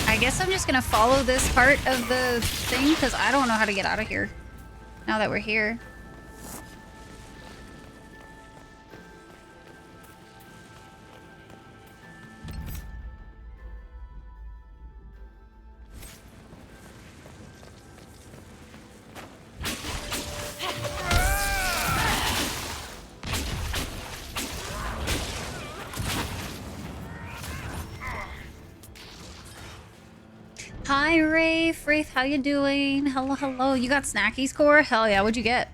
I guess I'm just gonna follow this part of the thing because I don't know how to get out of here now that we're here. Hi, Rafe. Rafe, how you doing? Hello, hello. You got snacky score? Hell yeah, what'd you get?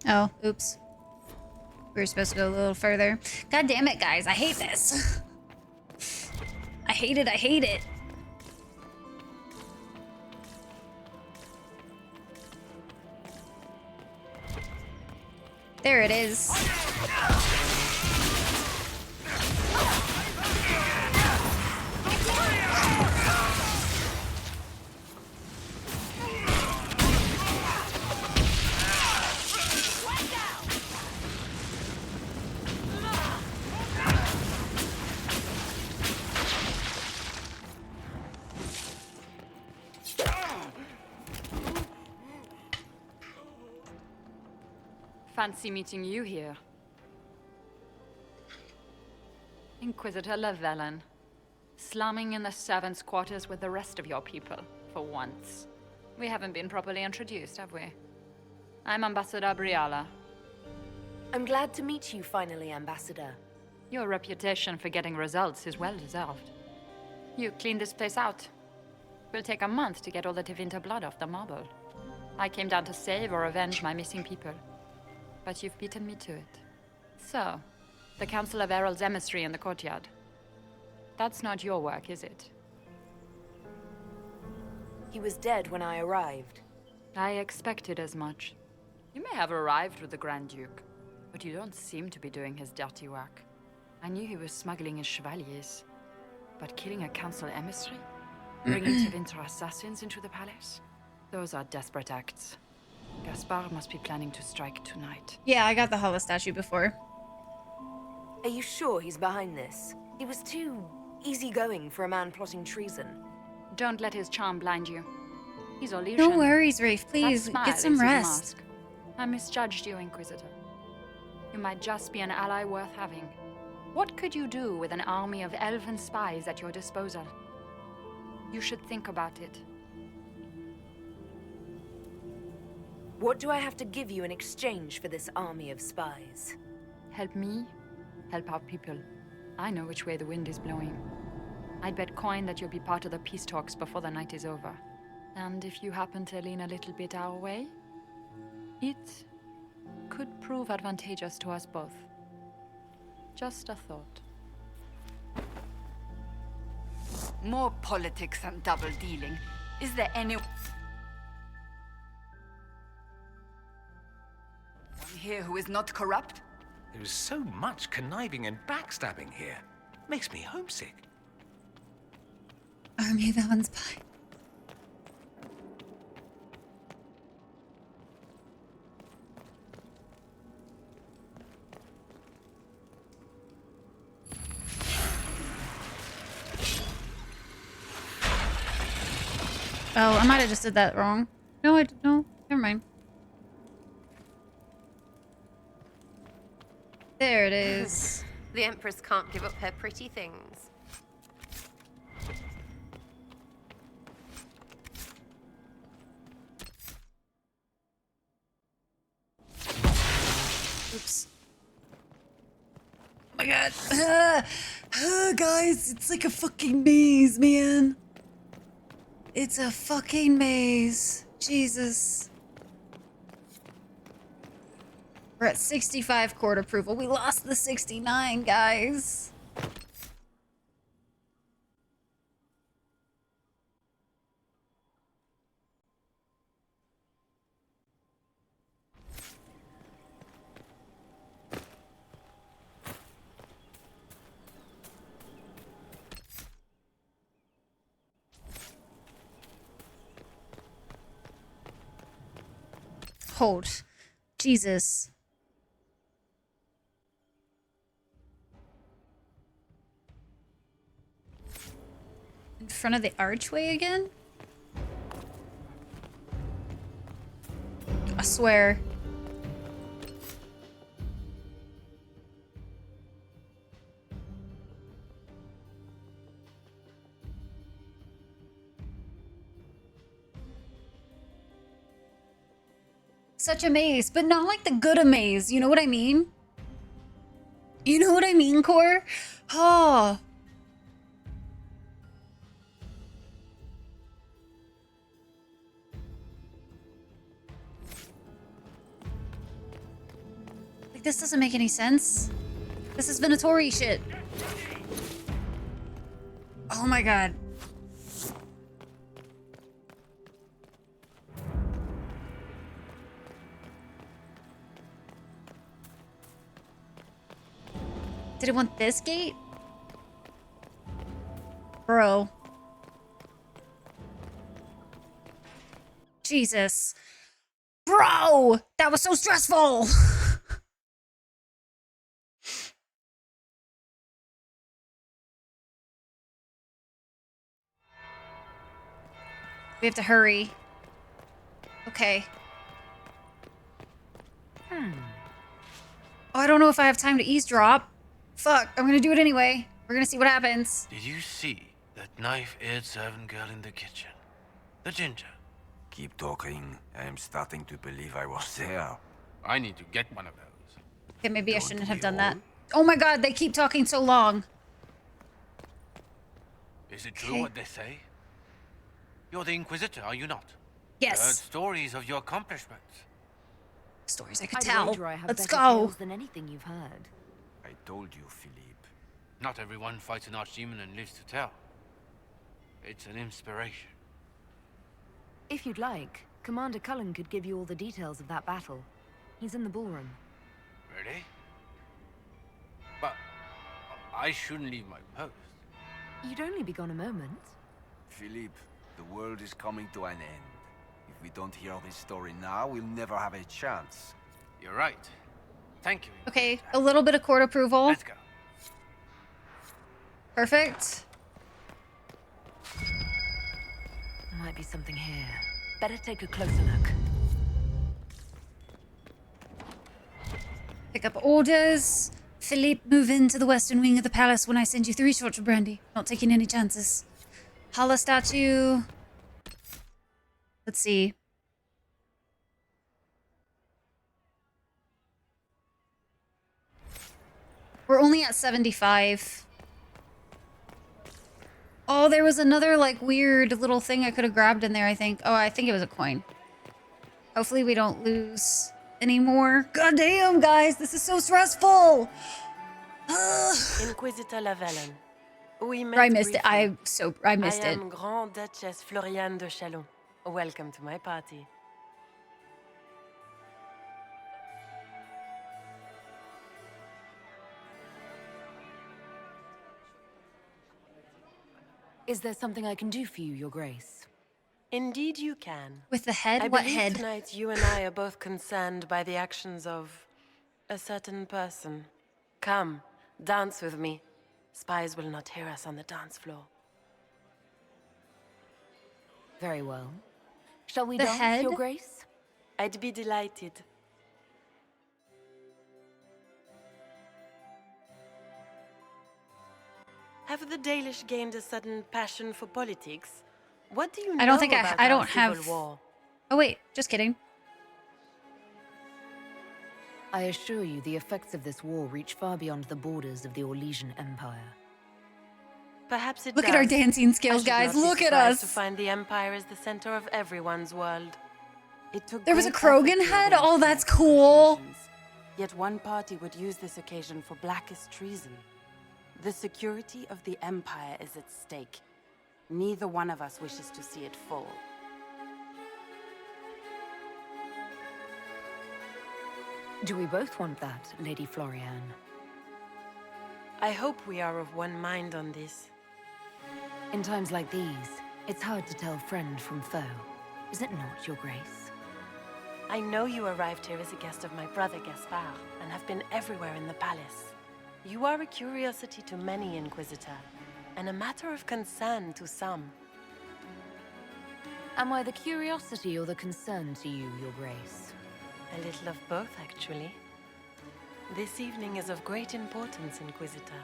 Oh, oops. We were supposed to go a little further. God damn it, guys. I hate this. I hate it. I hate it. There it is. Fancy meeting you here. Inquisitor Llewellyn. Slumming in the servants' quarters with the rest of your people, for once. We haven't been properly introduced, have we? I'm Ambassador Briala. I'm glad to meet you finally, Ambassador. Your reputation for getting results is well deserved. You cleaned this place out. Will take a month to get all the Tevinter blood off the marble. I came down to save or avenge my missing people. But you've beaten me to it. So, the Council of Errol's emissary in the courtyard. That's not your work, is it? He was dead when I arrived. I expected as much. You may have arrived with the Grand Duke, but you don't seem to be doing his dirty work. I knew he was smuggling his chevaliers, but killing a council emissary? Bringing Tevinter assassins into the palace? Those are desperate acts. Gaspard must be planning to strike tonight. Yeah, I got the Hala statue before. Are you sure he's behind this? He was too easygoing for a man plotting treason. Don't let his charm blind you. He's illusion. No worries, Rafe. Please, get some rest. I misjudged you, Inquisitor. You might just be an ally worth having. What could you do with an army of elven spies at your disposal? You should think about it. What do I have to give you in exchange for this army of spies? Help me, help our people. I know which way the wind is blowing. I'd bet coin that you'll be part of the peace talks before the night is over. And if you happen to lean a little bit our way, it could prove advantageous to us both. Just a thought. More politics and double-dealing. Is there any... here who is not corrupt? There is so much conniving and backstabbing here. Makes me homesick. Army of Elven Spy. Oh, I might have just did that wrong. No, no, never mind. There it is. The Empress can't give up her pretty things. Oops. Oh my god. Guys, it's like a fucking maze, man. It's a fucking maze. Jesus. We're at 65 court approval. We lost the 69, guys. Hold. Jesus. In front of the archway again? I swear. Such a maze, but not like the good amaze. You know what I mean? You know what I mean, Core? Oh. Like, this doesn't make any sense. This is Venatori shit. Oh my god. Did it want this gate? Bro. Jesus. Bro! That was so stressful! We have to hurry. Okay. I don't know if I have time to eavesdrop. Fuck, I'm gonna do it anyway. We're gonna see what happens. Did you see that knife-edged servant girl in the kitchen? The ginger. Keep talking. I am starting to believe I was there. I need to get one of those. Okay, maybe I shouldn't have done that. Oh my god, they keep talking so long. Is it true what they say? You're the Inquisitor, are you not? Yes. Heard stories of your accomplishments. Stories I could tell. Let's go. Tales than anything you've heard. I told you, Philippe. Not everyone fights an archdemon and lives to tell. It's an inspiration. If you'd like, Commander Cullen could give you all the details of that battle. He's in the ballroom. Really? But I shouldn't leave my post. You'd only be gone a moment. Philippe, the world is coming to an end. If we don't hear this story now, we'll never have a chance. You're right. Thank you. Okay, a little bit of court approval. Let's go. Perfect. Might be something here. Better take a closer look. Pick up orders. Philippe, move into the western wing of the palace when I send you 3 shots of brandy. Not taking any chances. Hala statue. Let's see. We're only at 75. Oh, there was another, like, weird little thing I could have grabbed in there, I think. Oh, I think it was a coin. Hopefully we don't lose any more. God damn, guys, this is so stressful! Inquisitor Lavallon. We met I missed it. briefly. I missed I it. am Grand Duchess Floriane de Chalon. Welcome to my party. Is there something I can do for you, Your Grace? Indeed you can. With the head? I What believe head? tonight you and I are both concerned by the actions of a certain person. Come, dance with me. Spies will not hear us on the dance floor. Very well. Shall we The dance, head? Your Grace? I'd be delighted. Have the Dalish gained a sudden passion for politics? What do you know I don't think about I our don't civil have... war? Oh wait, just kidding. I assure you the effects of this war reach far beyond the borders of the Orlesian Empire. Perhaps it Look does. at our dancing I skills, should guys. not be Look at surprised us. to find the Empire is the center of everyone's world. It took There was a great Krogan effort to head? arrange Oh, for that's these cool. negotiations. Yet one party would use this occasion for blackest treason. The security of the Empire is at stake. Neither one of us wishes to see it fall. Do we both want that, Lady Floriane? I hope we are of one mind on this. In times like these, it's hard to tell friend from foe. Is it not, Your Grace? I know you arrived here as a guest of my brother Gaspard, and have been everywhere in the palace. You are a curiosity to many, Inquisitor, and a matter of concern to some. Am I the curiosity or the concern to you, Your Grace? A little of both, actually. This evening is of great importance, Inquisitor.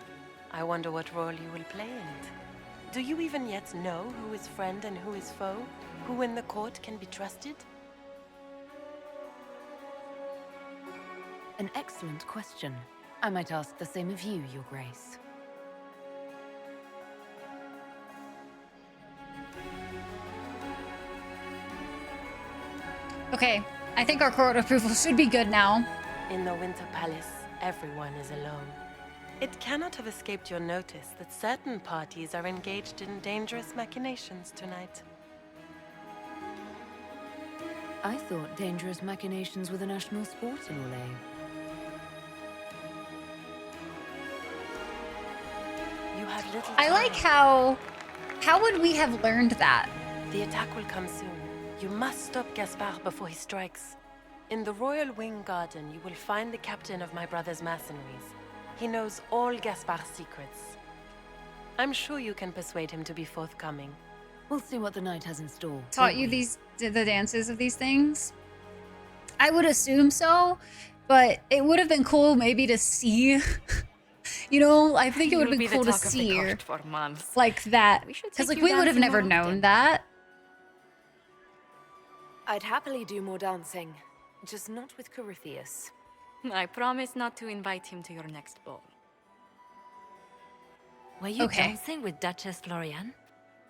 I wonder what role you will play in it. Do you even yet know who is friend and who is foe? Who in the court can be trusted? An excellent question. I might ask the same of you, Your Grace. Okay, I think our court approval should be good now. In the Winter Palace, everyone is alone. It cannot have escaped your notice that certain parties are engaged in dangerous machinations tonight. I thought dangerous machinations were the national sport in Orlais. You have little I like how would we have learned that? The attack will come soon. You must stop Gaspard before he strikes. In the Royal Wing Garden, you will find the captain of my brother's mercenaries. He knows all Gaspard's secrets. I'm sure you can persuade him to be forthcoming. We'll see what the night has in store. Taught you the dances of these things? I would assume so. But it would have been cool maybe to see, you know, I think it would have been cool to see her for months. like that. should Because take like you we would have dancing never more known often. that. I'd happily do more dancing, just not with Corypheus. I promise not to invite him to your next ball. Were you Okay. dancing with Duchess Florian?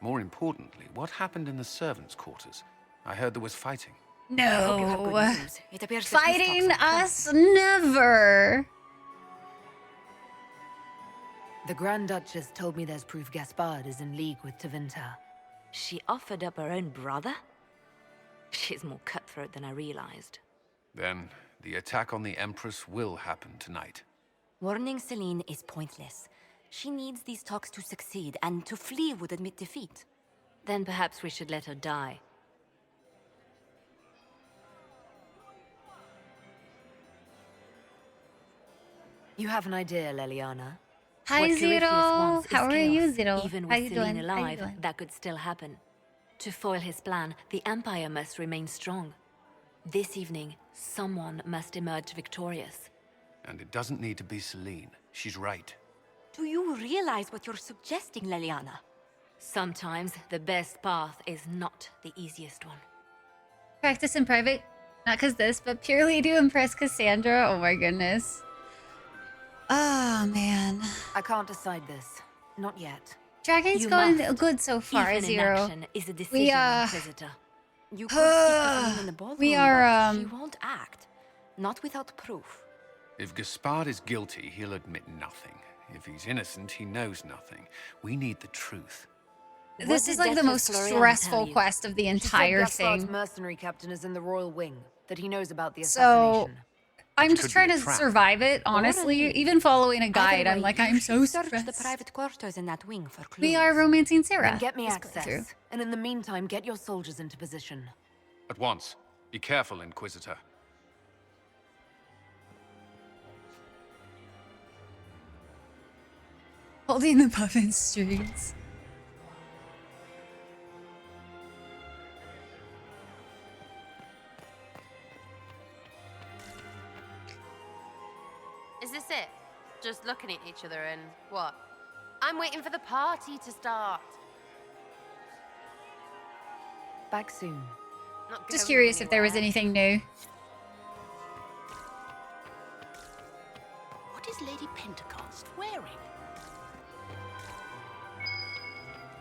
More importantly, what happened in the servants' quarters? I heard there was fighting. No. It appears that peace Fighting talks us? Never. The Grand Duchess told me there's proof Gaspard is in league with Tevinter. She offered up her own brother? She's more cutthroat than I realized. Then, the attack on the Empress will happen tonight. Warning Celine is pointless. She needs these talks to succeed, and to flee would admit defeat. Then perhaps we should let her die. You have an idea, Leliana? Hi, What Zero. Corypheus wants is How are you, chaos. Zero? Even How with you Celine doing? How you alive, doing? that could still happen. To foil his plan, the Empire must remain strong. This evening, someone must emerge victorious. And it doesn't need to be Celine. She's right. Do you realize what you're suggesting, Leliana? Sometimes the best path is not the easiest one. Practice in private, not because this, but purely to impress Cassandra. Oh my goodness. Oh man. I can't decide this. Not yet. Dragon's You going must. good so far, Even Zero. inaction is a decision, We Inquisitor. You could speak to Celine in the ballroom, we are but she won't act. Not without proof. If Gaspard is guilty, he'll admit nothing. If he's innocent, he knows nothing. We need the truth. This is like the most stressful quest of the entire Gaspard's thing. mercenary captain is in the royal wing, that he knows about the So assassination. I'm just could be trying a to trap. survive it, honestly. Even following a guide, I'm like, I'm so Search the stressed. private quarters in that wing for clues. We are romancing Sarah. Then get me Let's go through. access. And in the meantime, get your soldiers into position. At once. Be careful, Inquisitor. Holding the puffin strings. Is this it? Just looking at each other and what? I'm waiting for the party to start. Back soon. Not Just going curious if there was anywhere. anything new. What is Lady Pentecost wearing?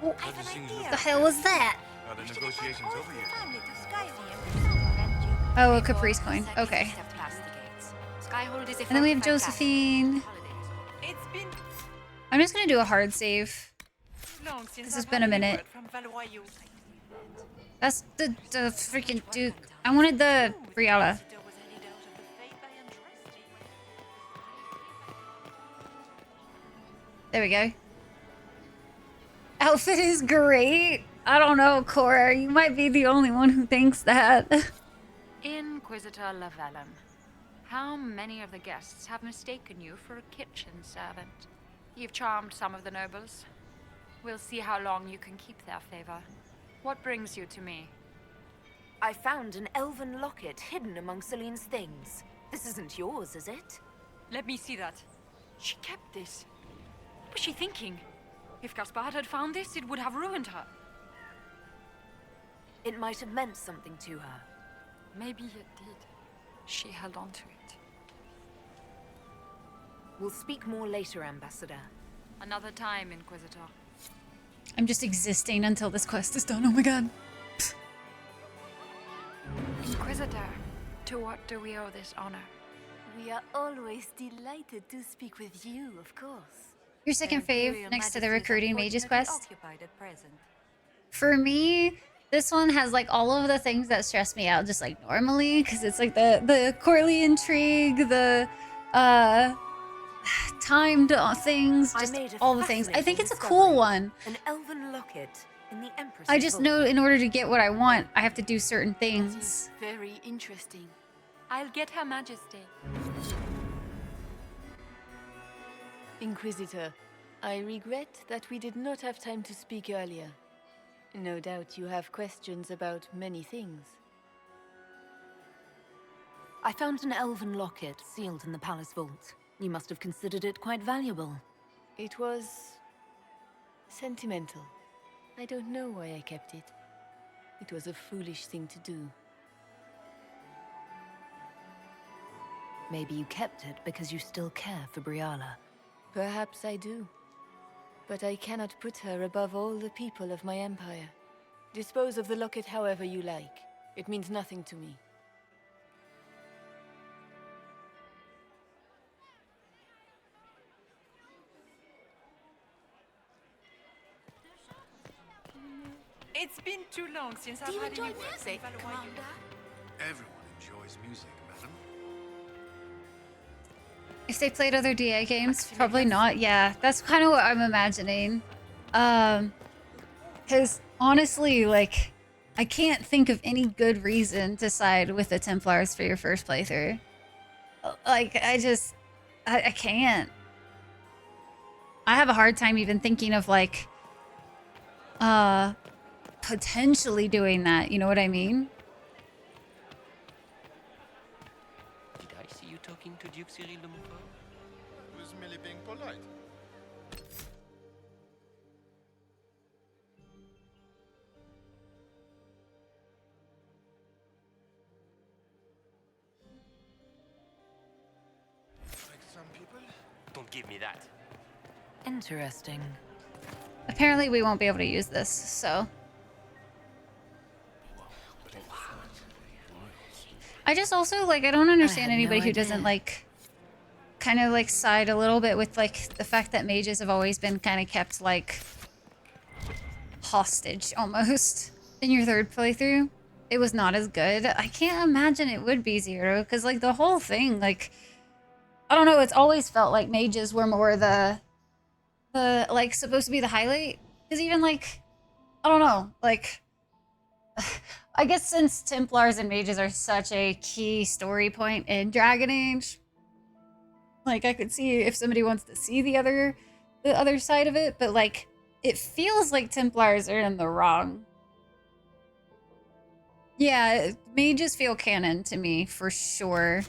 Oh, I have an idea. the hell was that? Are the negotiations over yet? Family to Skyrim. Oh, a Caprice coin. Okay. And then we have Josephine. It's been I'm just gonna do a hard save. long since This has I've been had a any minute. word from Valois. That's the freaking Duke. I wanted the Briella. There we go. Outfit is great. I don't know, Cora. You might be the only one who thinks that. Inquisitor Lavellum, how many of the guests have mistaken you for a kitchen servant? You've charmed some of the nobles. We'll see how long you can keep their favor. What brings you to me? I found an elven locket hidden among Celine's things. This isn't yours, is it? Let me see that. She kept this. What was she thinking? If Gaspard had found this, it would have ruined her. It might have meant something to her. Maybe it did. She held on to it. We'll speak more later, Ambassador. Another time, Inquisitor. I'm just existing until this quest is done. Oh my god. Inquisitor, to what do we owe this honor? We are always delighted to speak with you, of course. Your second fave Imperial next to the Majesty is recruiting mages unfortunately quest. occupied at present. For me, this one has like all of the things that stress me out just like normally, because it's like the courtly intrigue, the timed things, just all the things. I think it's a cool one. An elven locket in the Empress. I just know in order to get what I want, I have to do certain things. Very interesting. I'll get Her Majesty. Inquisitor, I regret that we did not have time to speak earlier. No doubt you have questions about many things. I found an elven locket sealed in the palace vault. You must have considered it quite valuable. It was sentimental. I don't know why I kept it. It was a foolish thing to do. Maybe you kept it because you still care for Briala. Perhaps I do. But I cannot put her above all the people of my empire. Dispose of the locket however you like. It means nothing to me. It's been too long since Do you I've had enjoy any work music, with Commander? Everyone enjoys music, madam. If they played other DA games, probably not. Yeah, that's kind of what I'm imagining. Because honestly, like, I can't think of any good reason to side with the Templars for your first playthrough. Like, I can't. I have a hard time even thinking of, like, potentially doing that, you know what I mean? Did I see you talking to Duke Cyril de Montfort? I was merely being polite. Like some people? Don't give me that. Interesting. Apparently we won't be able to use this, so. I just also, like, I don't understand anybody who doesn't, like, kind of, like, side a little bit with, like, the fact that mages have always been kind of kept, like, hostage, almost, in your third playthrough. It was not as good. I can't imagine it would be Zero, because, like, the whole thing, like, I don't know, it's always felt like mages were more the like, supposed to be the highlight. Because even, like, I don't know, like, I guess since Templars and mages are such a key story point in Dragon Age, like, I could see if somebody wants to see the other side of it, but, like, it feels like Templars are in the wrong. Yeah, mages feel canon to me, for sure.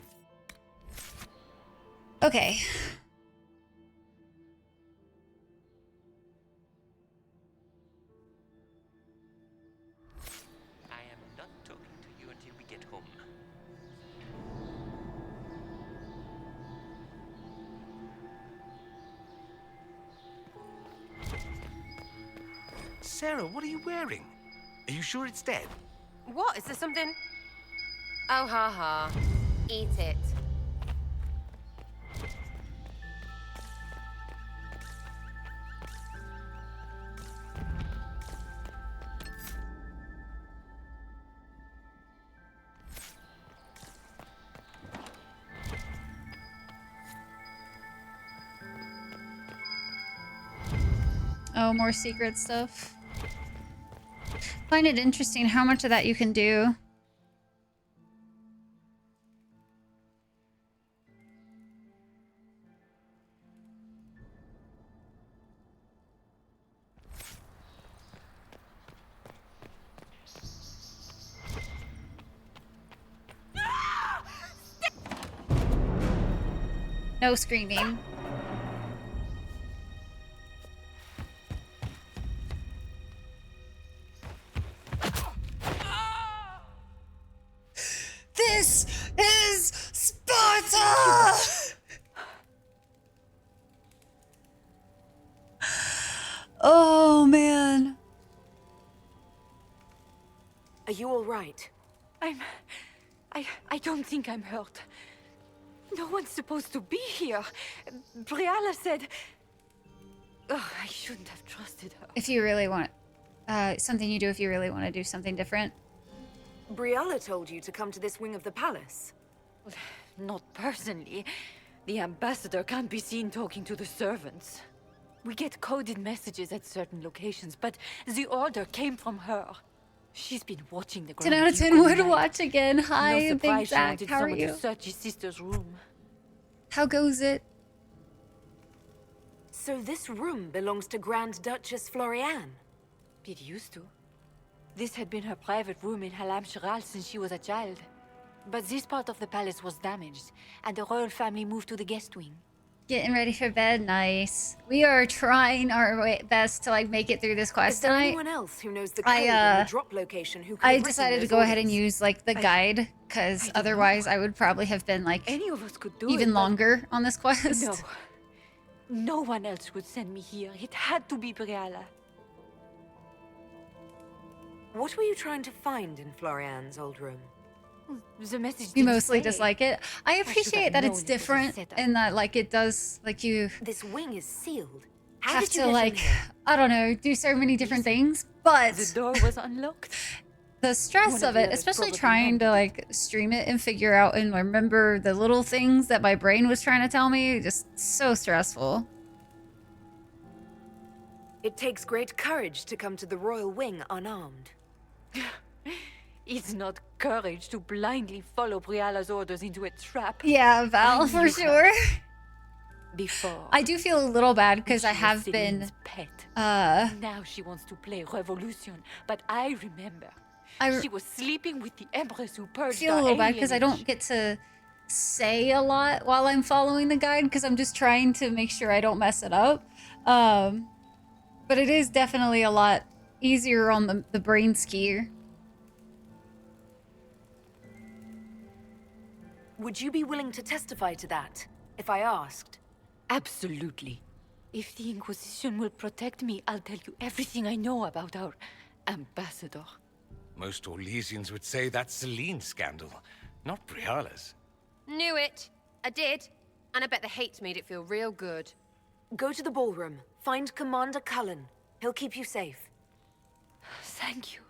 Okay. I am not talking to you until we get home. Sarah, what are you wearing? Are you sure it's dead? What? Is there something? Oh, ha ha. Eat it. Oh, more secret stuff. Find it interesting how much of that you can do. No screaming. This is Sparta! Oh, man. Are you all right? I don't think I'm hurt. No one's supposed to be here. Briala said... Oh, I shouldn't have trusted her. If you really want... something you do if you really want to do something different. Briala told you to come to this wing of the palace. Not personally. The ambassador can't be seen talking to the servants. We get coded messages at certain locations, but the order came from her. She's been watching the 10 out of 10 would watch again. Hi, no Big surprise she Zach. wanted How are someone you? to search his sister's room. How goes it? So this room belongs to Grand Duchess Floriane? It used to. This had been her private room in Halam Shiral since she was a child. But this part of the palace was damaged, and the royal family moved to the guest wing. Getting ready for bed, nice. We are trying our best to like make it through this quest Is there tonight. anyone else who knows the code and the drop location who could have I written decided to those go ahead and orders? use like the guide because otherwise I would probably have been like Any of us could do even it, but- longer on this quest. No. No one else would send me here. It had to be Briala. What were you trying to find in Florian's old room? The message You didn't mostly say. dislike it. I should have appreciate that known it's it was a different setup. and that like it does like you This wing is sealed. How have did you to get like in here? I don't know do so many different things, but The door was unlocked. the stress One of of the it, others especially probably trying to like stream it and figure out and remember the little things that my brain was trying to tell me, just so stressful. It takes great courage to come to the royal wing unarmed. It's not courage to blindly follow Briala's orders into a trap. Yeah, Val, for sure. Before. I do feel a little bad because I she was have been Celine's pet. Now she wants to play Revolution, but I remember. I she was sleeping with the Empress who purged feel a our little bad because I alienage. don't get to say a lot while I'm following the guide because I'm just trying to make sure I don't mess it up. But it is definitely a lot easier on the brain skier. Would you be willing to testify to that, if I asked? Absolutely. If the Inquisition will protect me, I'll tell you everything I know about our ambassador. Most Orlesians would say that's Celine's scandal, not Briala's. Knew it. I did. And I bet the hate made it feel real good. Go to the ballroom. Find Commander Cullen. He'll keep you safe. Thank you.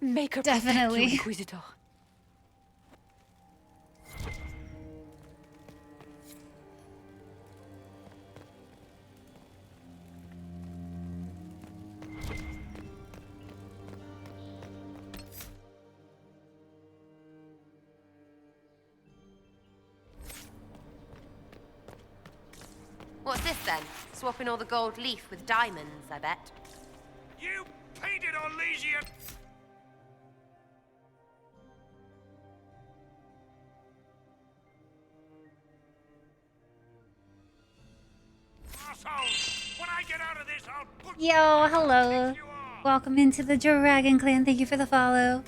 Make her Definitely. protect you, Inquisitor. What's this then? Swapping all the gold leaf with diamonds, I bet. You painted Orlesian! When I get out of this, I'll put Yo, hello. Welcome into the Dragon Clan. Thank you for the follow.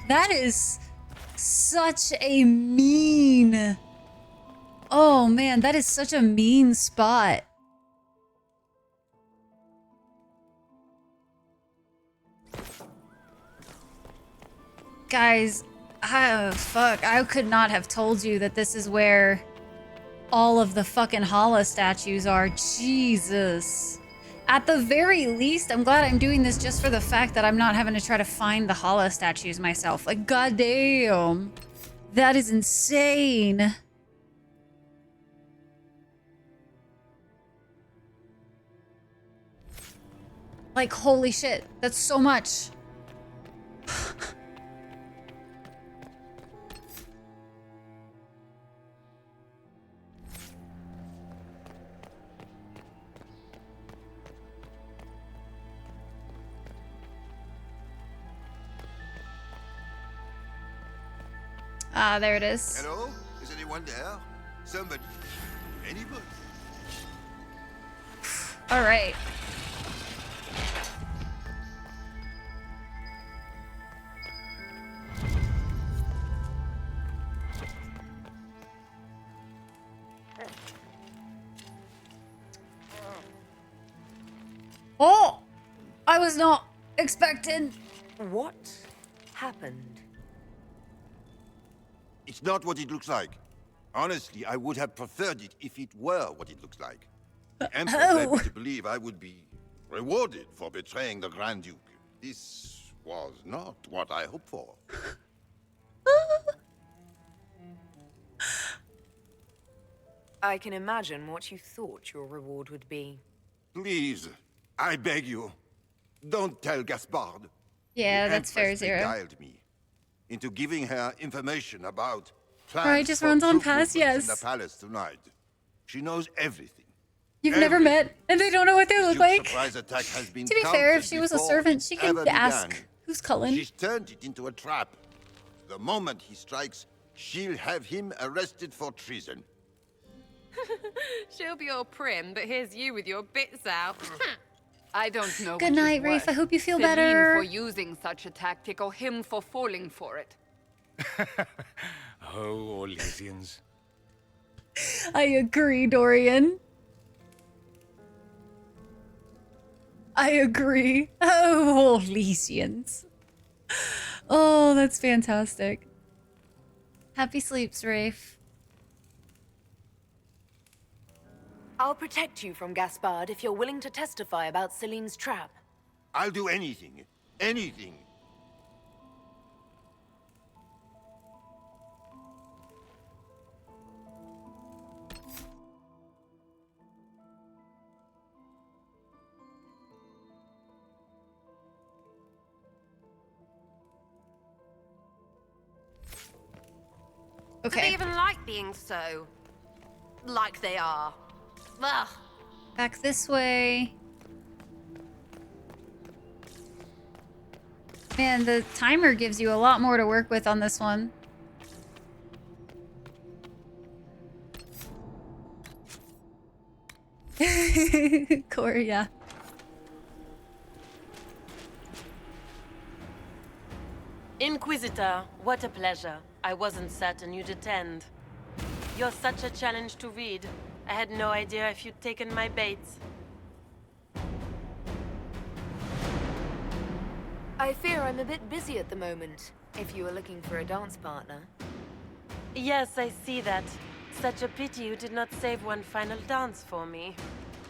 That is such a mean... Oh man, that is such a mean spot. Guys, fuck, I could not have told you that this is where all of the fucking Hala statues are. Jesus. At the very least, I'm glad I'm doing this just for the fact that I'm not having to try to find the Hala statues myself. Like, goddamn. That is insane. Like, holy shit. That's so much. Ah, there it is. Hello? Is anyone there? Somebody? Anybody? All right. Oh! I was not expecting. What happened? It's not what it looks like. Honestly, I would have preferred it if it were what it looks like. The Emperor led me to believe I would be rewarded for betraying the Grand Duke. This was not what I hoped for. I can imagine what you thought your reward would be. Please, I beg you, don't tell Gaspard. Yeah, The that's fair, Empress Zero. beguiled me into giving her information about Plans just for runs on troop past, movements in yes. the palace tonight. She knows everything. You've never met, and they don't know what they look like. Surprise attack has been To be fair, if counted she was a before servant, it she can ever ask, began. who's Cullen? She's turned it into a trap. The moment he strikes, she'll have him arrested for treason. She'll be all prim, but here's you with your bits out. I don't know. Good which is night, Rafe. worse, I hope you feel Celine better. for using such a tactic, or him for falling for it. Oh, Orlesians. I agree, Dorian. I agree. Oh, Elysians. Oh, that's fantastic. Happy sleeps, Rafe. I'll protect you from Gaspard if you're willing to testify about Celine's trap. I'll do anything. Anything. Do they even like being so... like they are? Ugh. Back this way. Man, the timer gives you a lot more to work with on this one. Corey, yeah. Inquisitor, what a pleasure. I wasn't certain you'd attend. You're such a challenge to read. I had no idea if you'd taken my bait. I fear I'm a bit busy at the moment, if you were looking for a dance partner. Yes, I see that. Such a pity you did not save one final dance for me.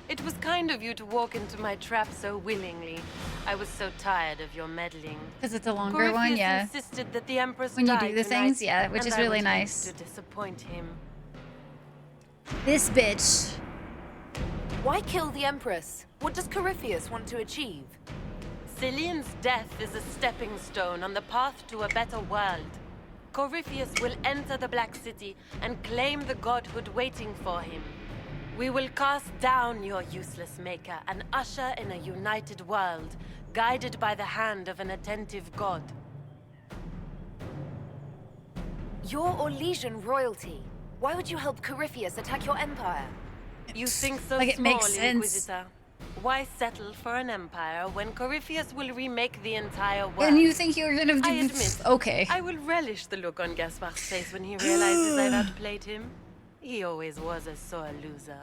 It was kind of you to walk into my trap so willingly. I was so tired of your meddling. Because it's a longer one, yeah. Insisted that the Empress When you die do the tonight, things, yeah, which and is I really would hate nice. to disappoint him. This bitch. Why kill the Empress? What does Corypheus want to achieve? Celine's death is a stepping stone on the path to a better world. Corypheus will enter the Black City and claim the godhood waiting for him. We will cast down your useless maker and usher in a united world, guided by the hand of an attentive god. You're Orlesian royalty. Why would you help Corypheus attack your empire? You think so Like, it small, makes sense. Inquisitor? Why settle for an empire when Corypheus will remake the entire world? And you think you're gonna do I admit, okay. I will relish the look on Gaspard's face when he realizes I've outplayed him. He always was a sore loser.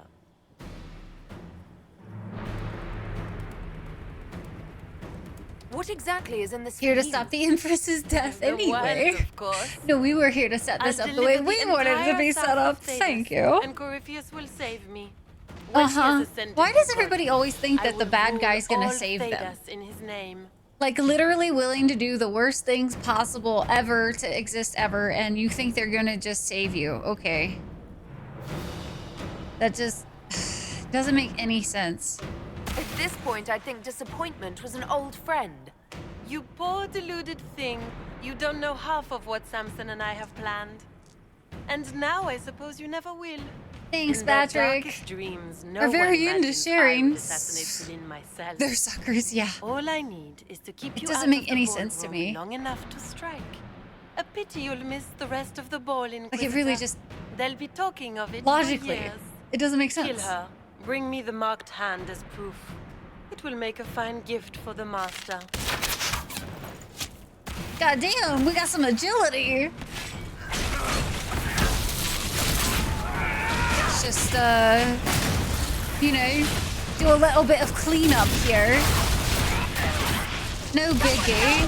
What exactly is in this Here to field? stop the Empress's death The anyway. world, of course. No, we were here to set this I'll up the way deliver we the wanted it to be entire set south up. of Thedas, Thank you. And Corypheus will save me. When he has Uh-huh. ascended Why to does God, everybody always think I that the will bad rule guy's gonna all save them? Thedas in his name. Like, literally willing to do the worst things possible ever to exist ever, and you think they're gonna just save you. Okay. That just doesn't make any sense. At this point, I think disappointment was an old friend. You poor deluded thing. You don't know half of what Samson and I have planned. And now I suppose you never will. Thanks, In their Patrick. darkest dreams, no Are very one into imagines sharing. I would assassinate Celine myself. They're suckers, yeah. All I need is to keep It you doesn't out make of the any sense to ballroom me. long enough to strike. A pity you'll miss the rest of the ball, Inquisitor. Like, it really just They'll be talking of it logically, for years. it doesn't make Kill sense. her. Bring me the marked hand as proof. It will make a fine gift for the master. God damn, we got some agility. Let's just, you know, do a little bit of cleanup here. No biggie.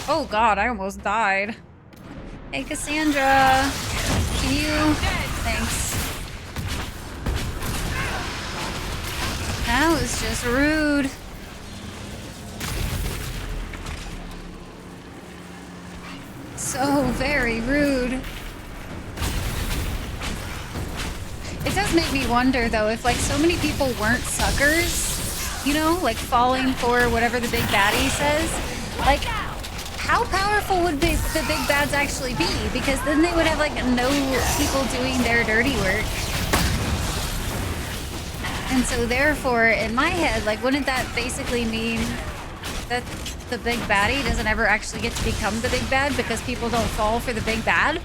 Oh god, I almost died. Hey, Cassandra. Can you? Thanks. That was just rude. So very rude. It does make me wonder though if like so many people weren't suckers, you know, like falling for whatever the big baddie says. Like, how powerful would the big bads actually be? Because then they would have like no people doing their dirty work. And so therefore, in my head, like, wouldn't that basically mean that the big baddie doesn't ever actually get to become the big bad because people don't fall for the big bad?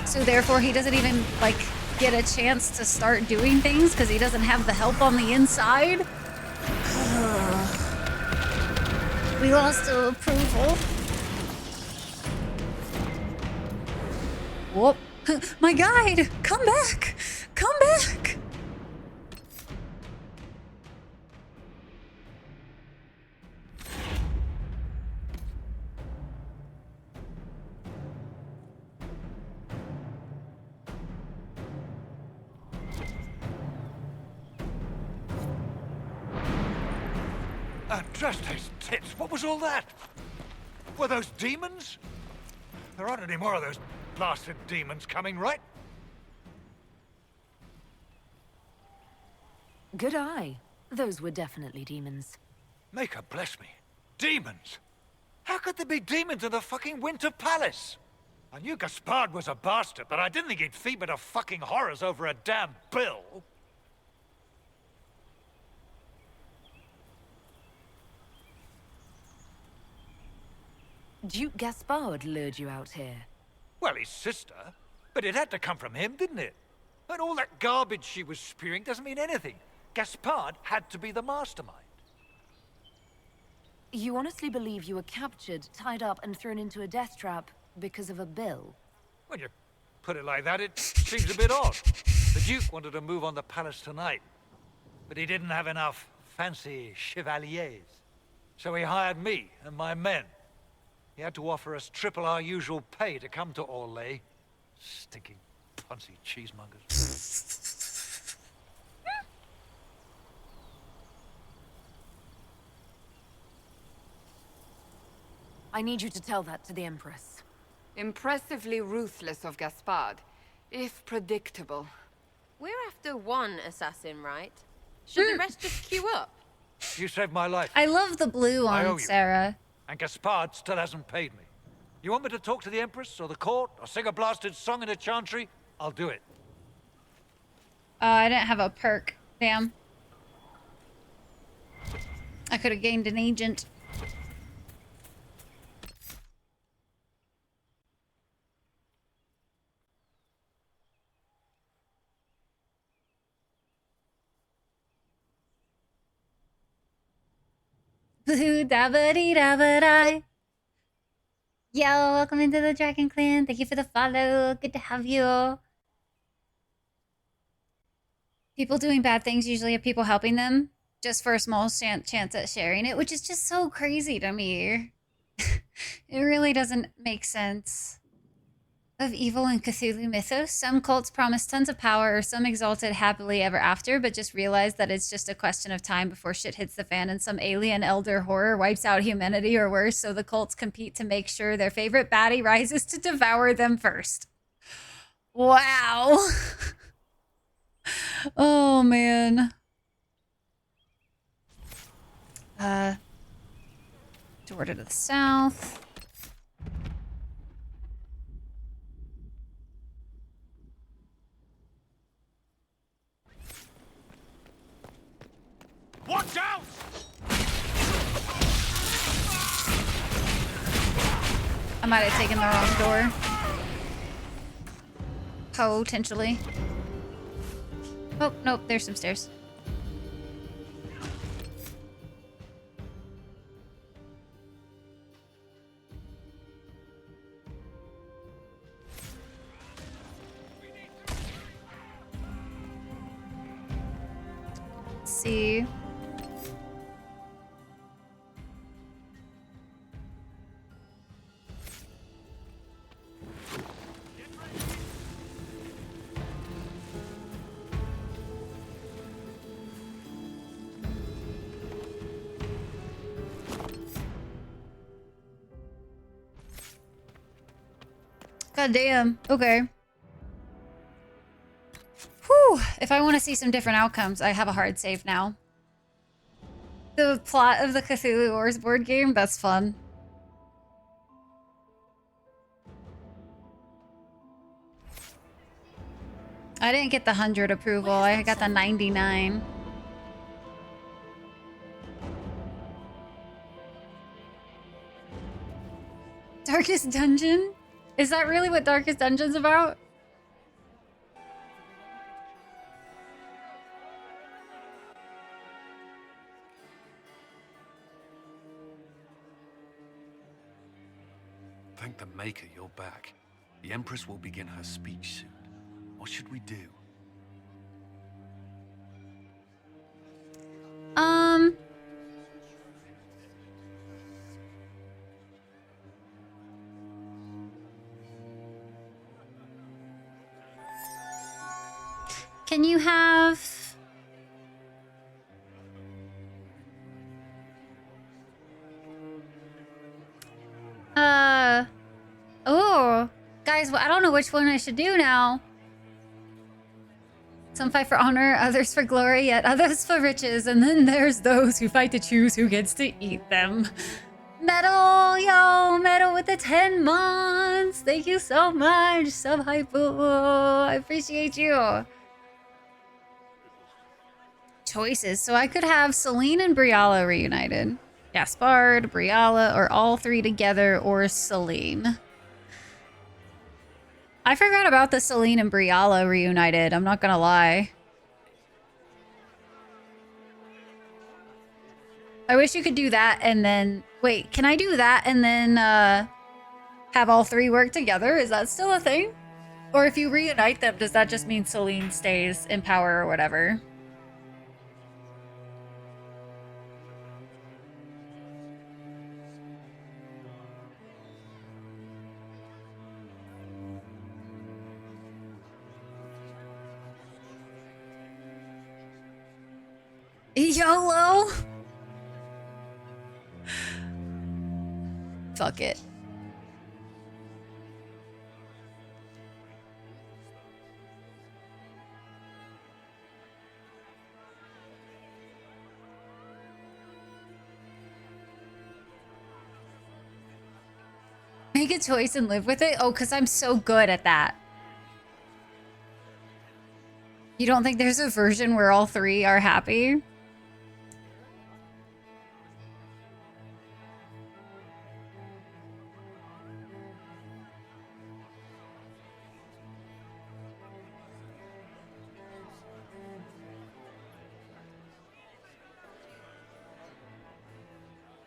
So therefore, he doesn't even, like, get a chance to start doing things because he doesn't have the help on the inside? We lost approval. Whoop. My guide! Come back! Come back! Andraste's tits, what was all that? Were those demons? There aren't any more of those blasted demons coming, right? Good eye. Those were definitely demons. Maker bless me. Demons? How could there be demons in the fucking Winter Palace? I knew Gaspard was a bastard, but I didn't think he'd feed me to fucking horrors over a damn bill. Duke Gaspard lured you out here. Well, his sister. But it had to come from him, didn't it? And all that garbage she was spewing doesn't mean anything. Gaspard had to be the mastermind. You honestly believe you were captured, tied up, and thrown into a death trap because of a bill? When you put it like that, it seems a bit odd. The Duke wanted to move on the palace tonight, but he didn't have enough fancy chevaliers. So he hired me and my men. He had to offer us triple our usual pay to come to Orlais. Stinking, punsy cheesemongers. I need you to tell that to the Empress. Impressively ruthless of Gaspard, if predictable. We're after one assassin, right? Should the rest just queue up? You saved my life. I love the blue I owe on you. Sarah. And Gaspard still hasn't paid me. You want me to talk to the Empress or the court or sing a blasted song in a chantry? I'll do it. I didn't have a perk. Damn. I could have gained an agent. Blue da ba dee da ba die. Yo, welcome into the Dragon Clan. Thank you for the follow. Good to have you. People doing bad things usually have people helping them just for a small chance at sharing it, which is just so crazy to me. It really doesn't make sense. Of evil in Cthulhu mythos, some cults promise tons of power or some exalted happily ever after, but just realize that it's just a question of time before shit hits the fan and some alien elder horror wipes out humanity or worse, so the cults compete to make sure their favorite baddie rises to devour them first. Wow. Oh, man. Door to the south. Watch out! I might have taken the wrong door. Potentially. Oh, nope, there's some stairs. Let's see. God damn. Okay. Whew. If I want to see some different outcomes, I have a hard save now. The plot of the Cthulhu Wars board game, that's fun. I didn't get the 100 approval. I got the 99. Darkest Dungeon? Is that really what Darkest Dungeon's about? Thank the Maker you're back. The Empress will begin her speech soon. What should we do? Can you have... Oh, guys, well, I don't know which one I should do now. Some fight for honor, others for glory, yet others for riches, and then there's those who fight to choose who gets to eat them. Metal, yo, Metal with the 10 months. Thank you so much, Sub Hypo. I appreciate you. Choices. So I could have Celine and Briala reunited. Gaspard, Briala, or all three together, or Celine. I forgot about the Celine and Briala reunited, I'm not gonna lie. I wish you could do that and then... Wait, can I do that and then have all three work together? Is that still a thing? Or if you reunite them, does that just mean Celine stays in power or whatever? YOLO? Fuck it. Make a choice and live with it? Oh, because I'm so good at that. You don't think there's a version where all three are happy?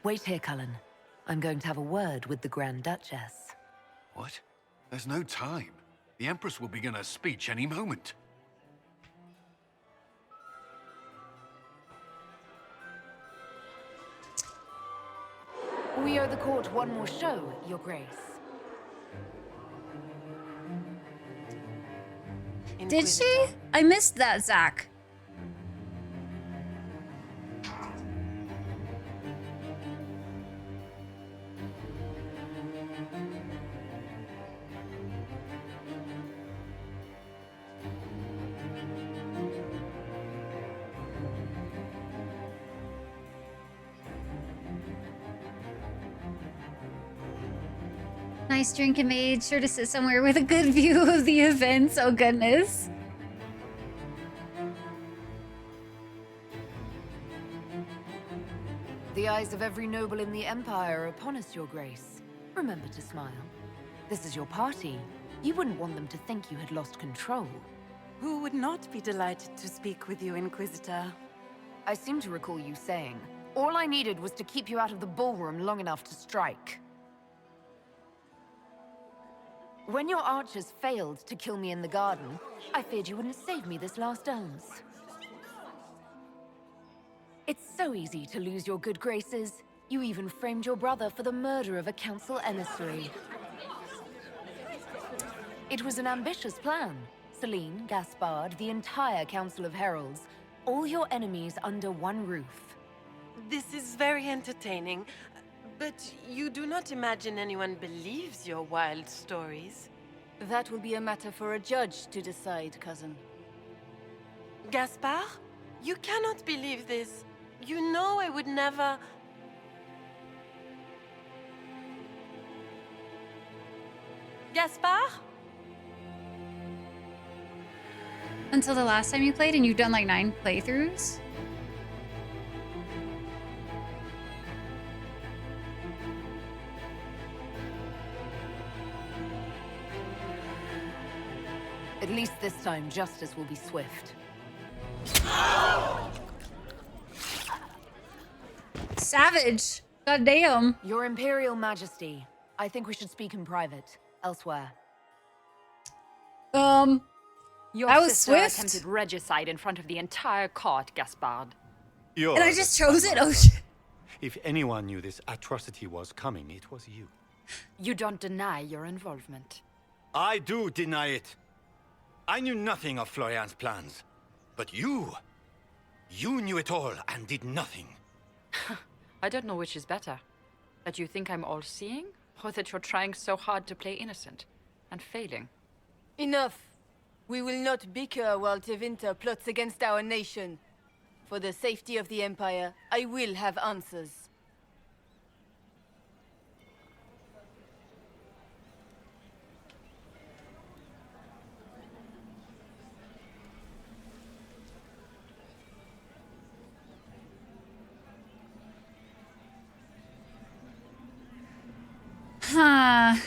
Wait here, Cullen. I'm going to have a word with the Grand Duchess. What? There's no time. The Empress will begin her speech any moment. We owe the court one more show, Your Grace. Did she? I missed that, Zach. Nice drink and made sure to sit somewhere with a good view of the events. Oh goodness. The eyes of every noble in the Empire are upon us, Your Grace. Remember to smile. This is your party. You wouldn't want them to think you had lost control. Who would not be delighted to speak with you, Inquisitor? I seem to recall you saying, all I needed was to keep you out of the ballroom long enough to strike. When your archers failed to kill me in the garden, I feared you wouldn't save me this last dance. It's so easy to lose your good graces. You even framed your brother for the murder of a council emissary. It was an ambitious plan. Celine, Gaspard, the entire Council of Heralds, all your enemies under one roof. This is very entertaining, but you do not imagine anyone believes your wild stories? That will be a matter for a judge to decide, cousin. Gaspard? You cannot believe this. You know I would never... Gaspard? until the last time you played, and you've done like 9 playthroughs? At least this time, justice will be swift. Savage! God damn. Your Imperial Majesty, I think we should speak in private, elsewhere. Your I was sister swift. attempted regicide in front of the entire court, Gaspard. And I just chose it? Oh, shit. If anyone knew this atrocity was coming, it was you. You don't deny your involvement. I do deny it. I knew nothing of Florian's plans. But you knew it all and did nothing. I don't know which is better. That you think I'm all-seeing, or that you're trying so hard to play innocent and failing. Enough. We will not bicker while Tevinter plots against our nation. For the safety of the Empire, I will have answers. Huh.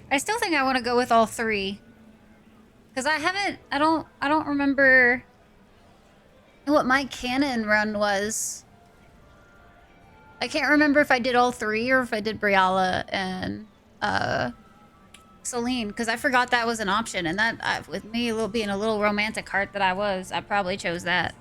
I still think I want to go with all 3. Because I don't remember what my canon run was. I can't remember if I did all 3 or if I did Briala and Celine, because I forgot that was an option, and that with me being a little romantic heart that I was, I probably chose that.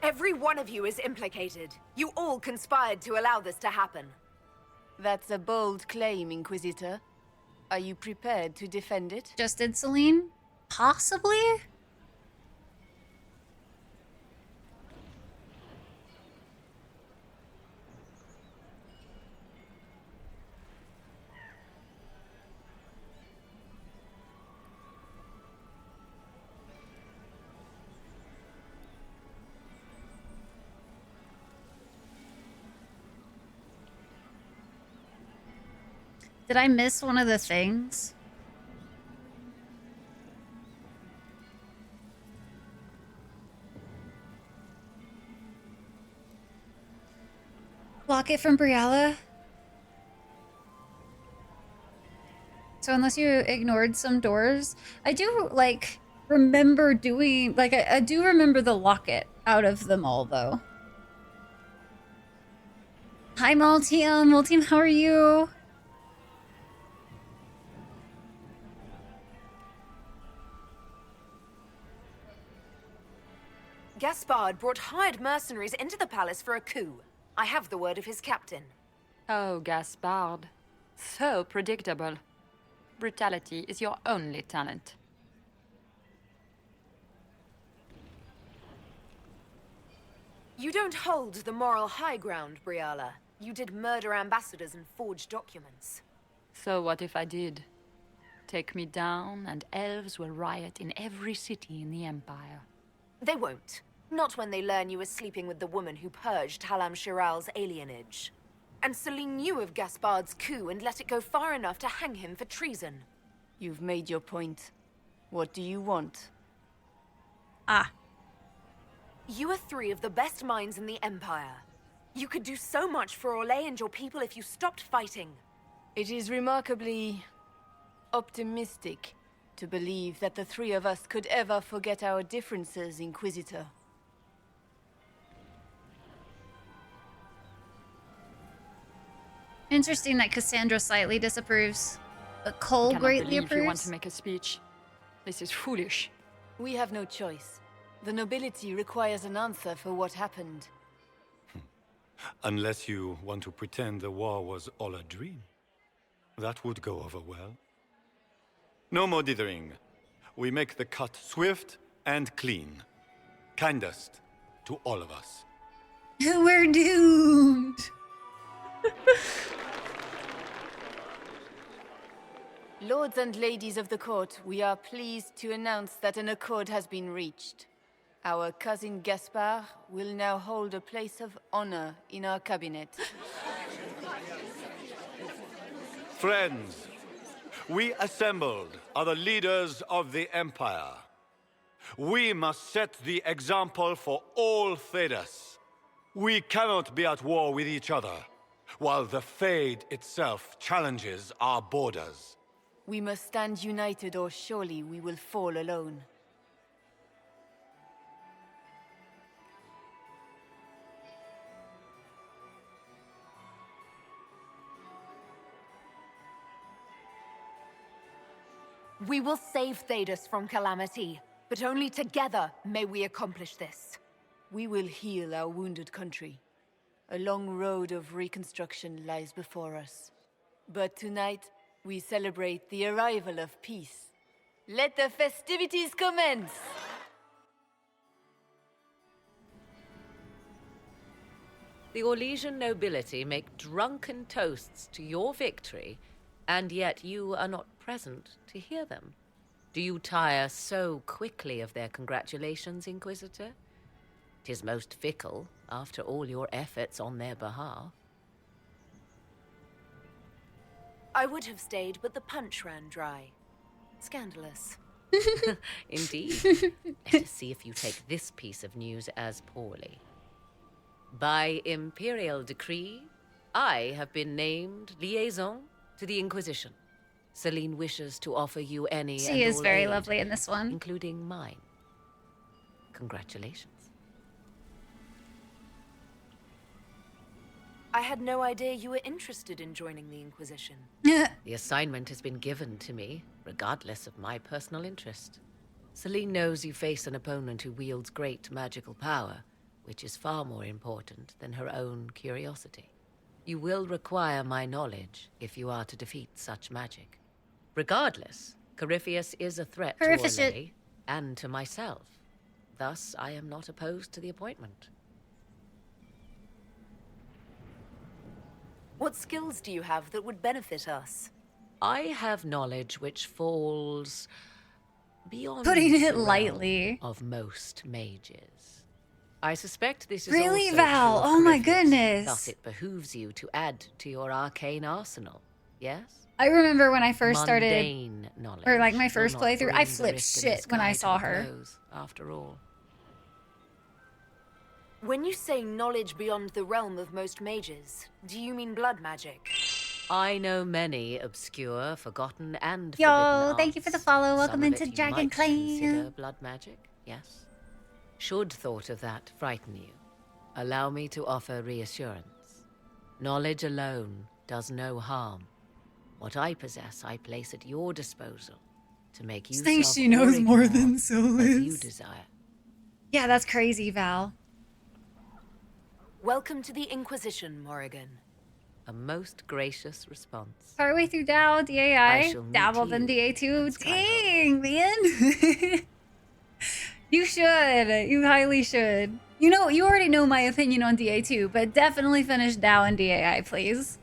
Every one of you is implicated. You all conspired to allow this to happen. That's a bold claim, Inquisitor. Are you prepared to defend it? Just did Celine? Possibly? Did I miss one of the things? Locket from Briala? So unless you ignored some doors, I do, like, remember doing, like, I do remember the locket out of them all, though. Hi, Malteum. Malteum, how are you? Gaspard brought hired mercenaries into the palace for a coup. I have the word of his captain. Oh, Gaspard. So predictable. Brutality is your only talent. You don't hold the moral high ground, Briala. You did murder ambassadors and forge documents. So what if I did? Take me down, and elves will riot in every city in the Empire. They won't. Not when they learn you were sleeping with the woman who purged Halam Shiral's alienage. And Celine knew of Gaspard's coup and let it go far enough to hang him for treason. You've made your point. What do you want? You are 3 of the best minds in the Empire. You could do so much for Orlais and your people if you stopped fighting. It is remarkably optimistic to believe that the 3 of us could ever forget our differences, Inquisitor. Interesting that Cassandra slightly disapproves, but Cole I cannot greatly believe approves. you want to make a speech. This is foolish. We have no choice. The nobility requires an answer for what happened. Unless you want to pretend the war was all a dream. That would go over well. No more dithering. We make the cut swift and clean. Kindest to all of us. We're doomed. Lords and ladies of the court, we are pleased to announce that an accord has been reached. Our cousin Gaspard will now hold a place of honor in our cabinet. Friends, we assembled are the leaders of the Empire. We must set the example for all Thedas. We cannot be at war with each other, while the Fade itself challenges our borders. We must stand united or surely we will fall alone. We will save Thedas from calamity, but only together may we accomplish this. We will heal our wounded country. A long road of reconstruction lies before us. But tonight, we celebrate the arrival of peace. Let the festivities commence! The Orlesian nobility make drunken toasts to your victory, and yet you are not present to hear them. Do you tire so quickly of their congratulations, Inquisitor? 'Tis most fickle, after all your efforts on their behalf. I would have stayed, but the punch ran dry. Scandalous. Indeed. Let us see if you take this piece of news as poorly. By imperial decree, I have been named liaison to the Inquisition. Celine wishes to offer you any She and is all very aid, lovely in this one. including mine. Congratulations. I had no idea you were interested in joining the Inquisition. The assignment has been given to me, regardless of my personal interest. Celine knows you face an opponent who wields great magical power, which is far more important than her own curiosity. You will require my knowledge if you are to defeat such magic. Regardless, Corypheus is a threat to Orlais and to myself. Thus, I am not opposed to the appointment. What skills do you have that would benefit us? I have knowledge which falls beyond Putting it the realm lightly. of most mages. I suspect this is Really, also Val? true of Oh my Corypheus. goodness. Thus it behooves you to add to your arcane arsenal, yes? I remember when I first started, Mundane knowledge or like my will first not playthrough, bring I the flipped rift in the shit when I sky to saw a her. close, after all. When you say knowledge beyond the realm of most mages, do you mean blood magic? I know many obscure, forgotten, and Yo, forbidden thank you for the arts. follow. Some Welcome of into it you Dragon might Clan. consider blood magic, yes? Should thought of that frighten you, allow me to offer reassurance. Knowledge alone does no harm. What I possess, I place at your disposal to make use Thinks of she or knows more ignore than as you Solus. desire. Yeah, that's crazy, Val. Welcome to the Inquisition, Morrigan. A most gracious response. Partway through DAO, I DAI, shall meet dabbled in you DA2. Dang, man. You should. You highly should. You know, you already know my opinion on DA2, but definitely finish DAO and DAI, please.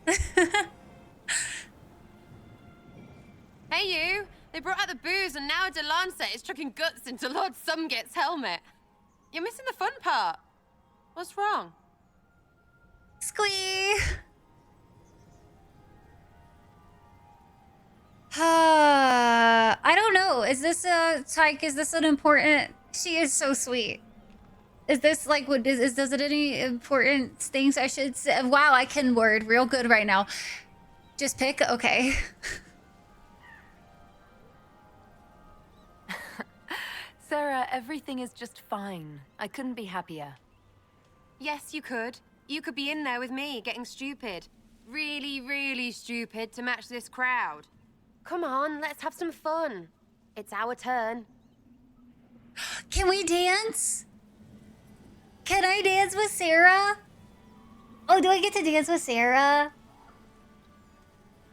Hey you! They brought out the booze and now Delancet is chucking guts into Lord Sumget's helmet. You're missing the fun part. What's wrong? Squee! I don't know. Is this a Tyke? Is this an important? She is so sweet. Is this like what does it any important things I should say? Wow, I can word real good right now. Just pick. Okay. Sarah, everything is just fine. I couldn't be happier. Yes, you could. You could be in there with me, getting stupid. Really, really stupid to match this crowd. Come on, let's have some fun. It's our turn. Can we dance? Can I dance with Sarah? Oh, do I get to dance with Sarah?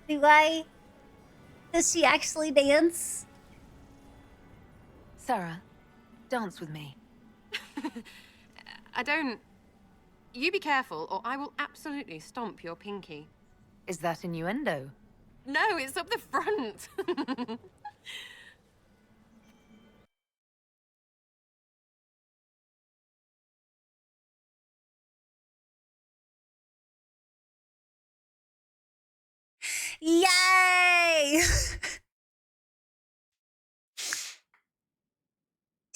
Do I? Does she actually dance? Sarah, dance with me. I don't... You be careful, or I will absolutely stomp your pinky. Is that innuendo? No, it's up the front.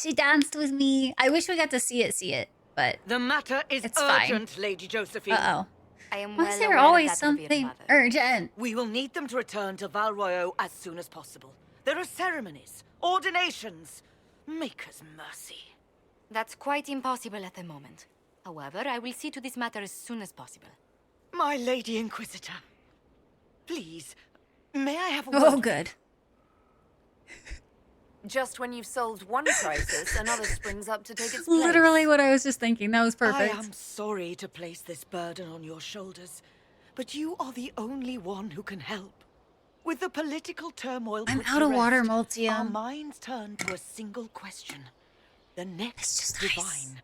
She danced with me. I wish we got to see it, but the matter is it's urgent, fine. Lady Josephine. Uh-oh. I am Why is there always something urgent? We will need them to return to Val Royeaux as soon as possible. There are ceremonies, ordinations. Make us mercy. That's quite impossible at the moment. However, I will see to this matter as soon as possible. My Lady Inquisitor, please, may I have a Oh, word? good. Just when you've solved one crisis, another springs up to take its place. Literally what I was just thinking. That was perfect. I am sorry to place this burden on your shoulders, but you are the only one who can help. With the political turmoil I'm put out to of water, rest, Multium. our minds turn to a single question. The next divine.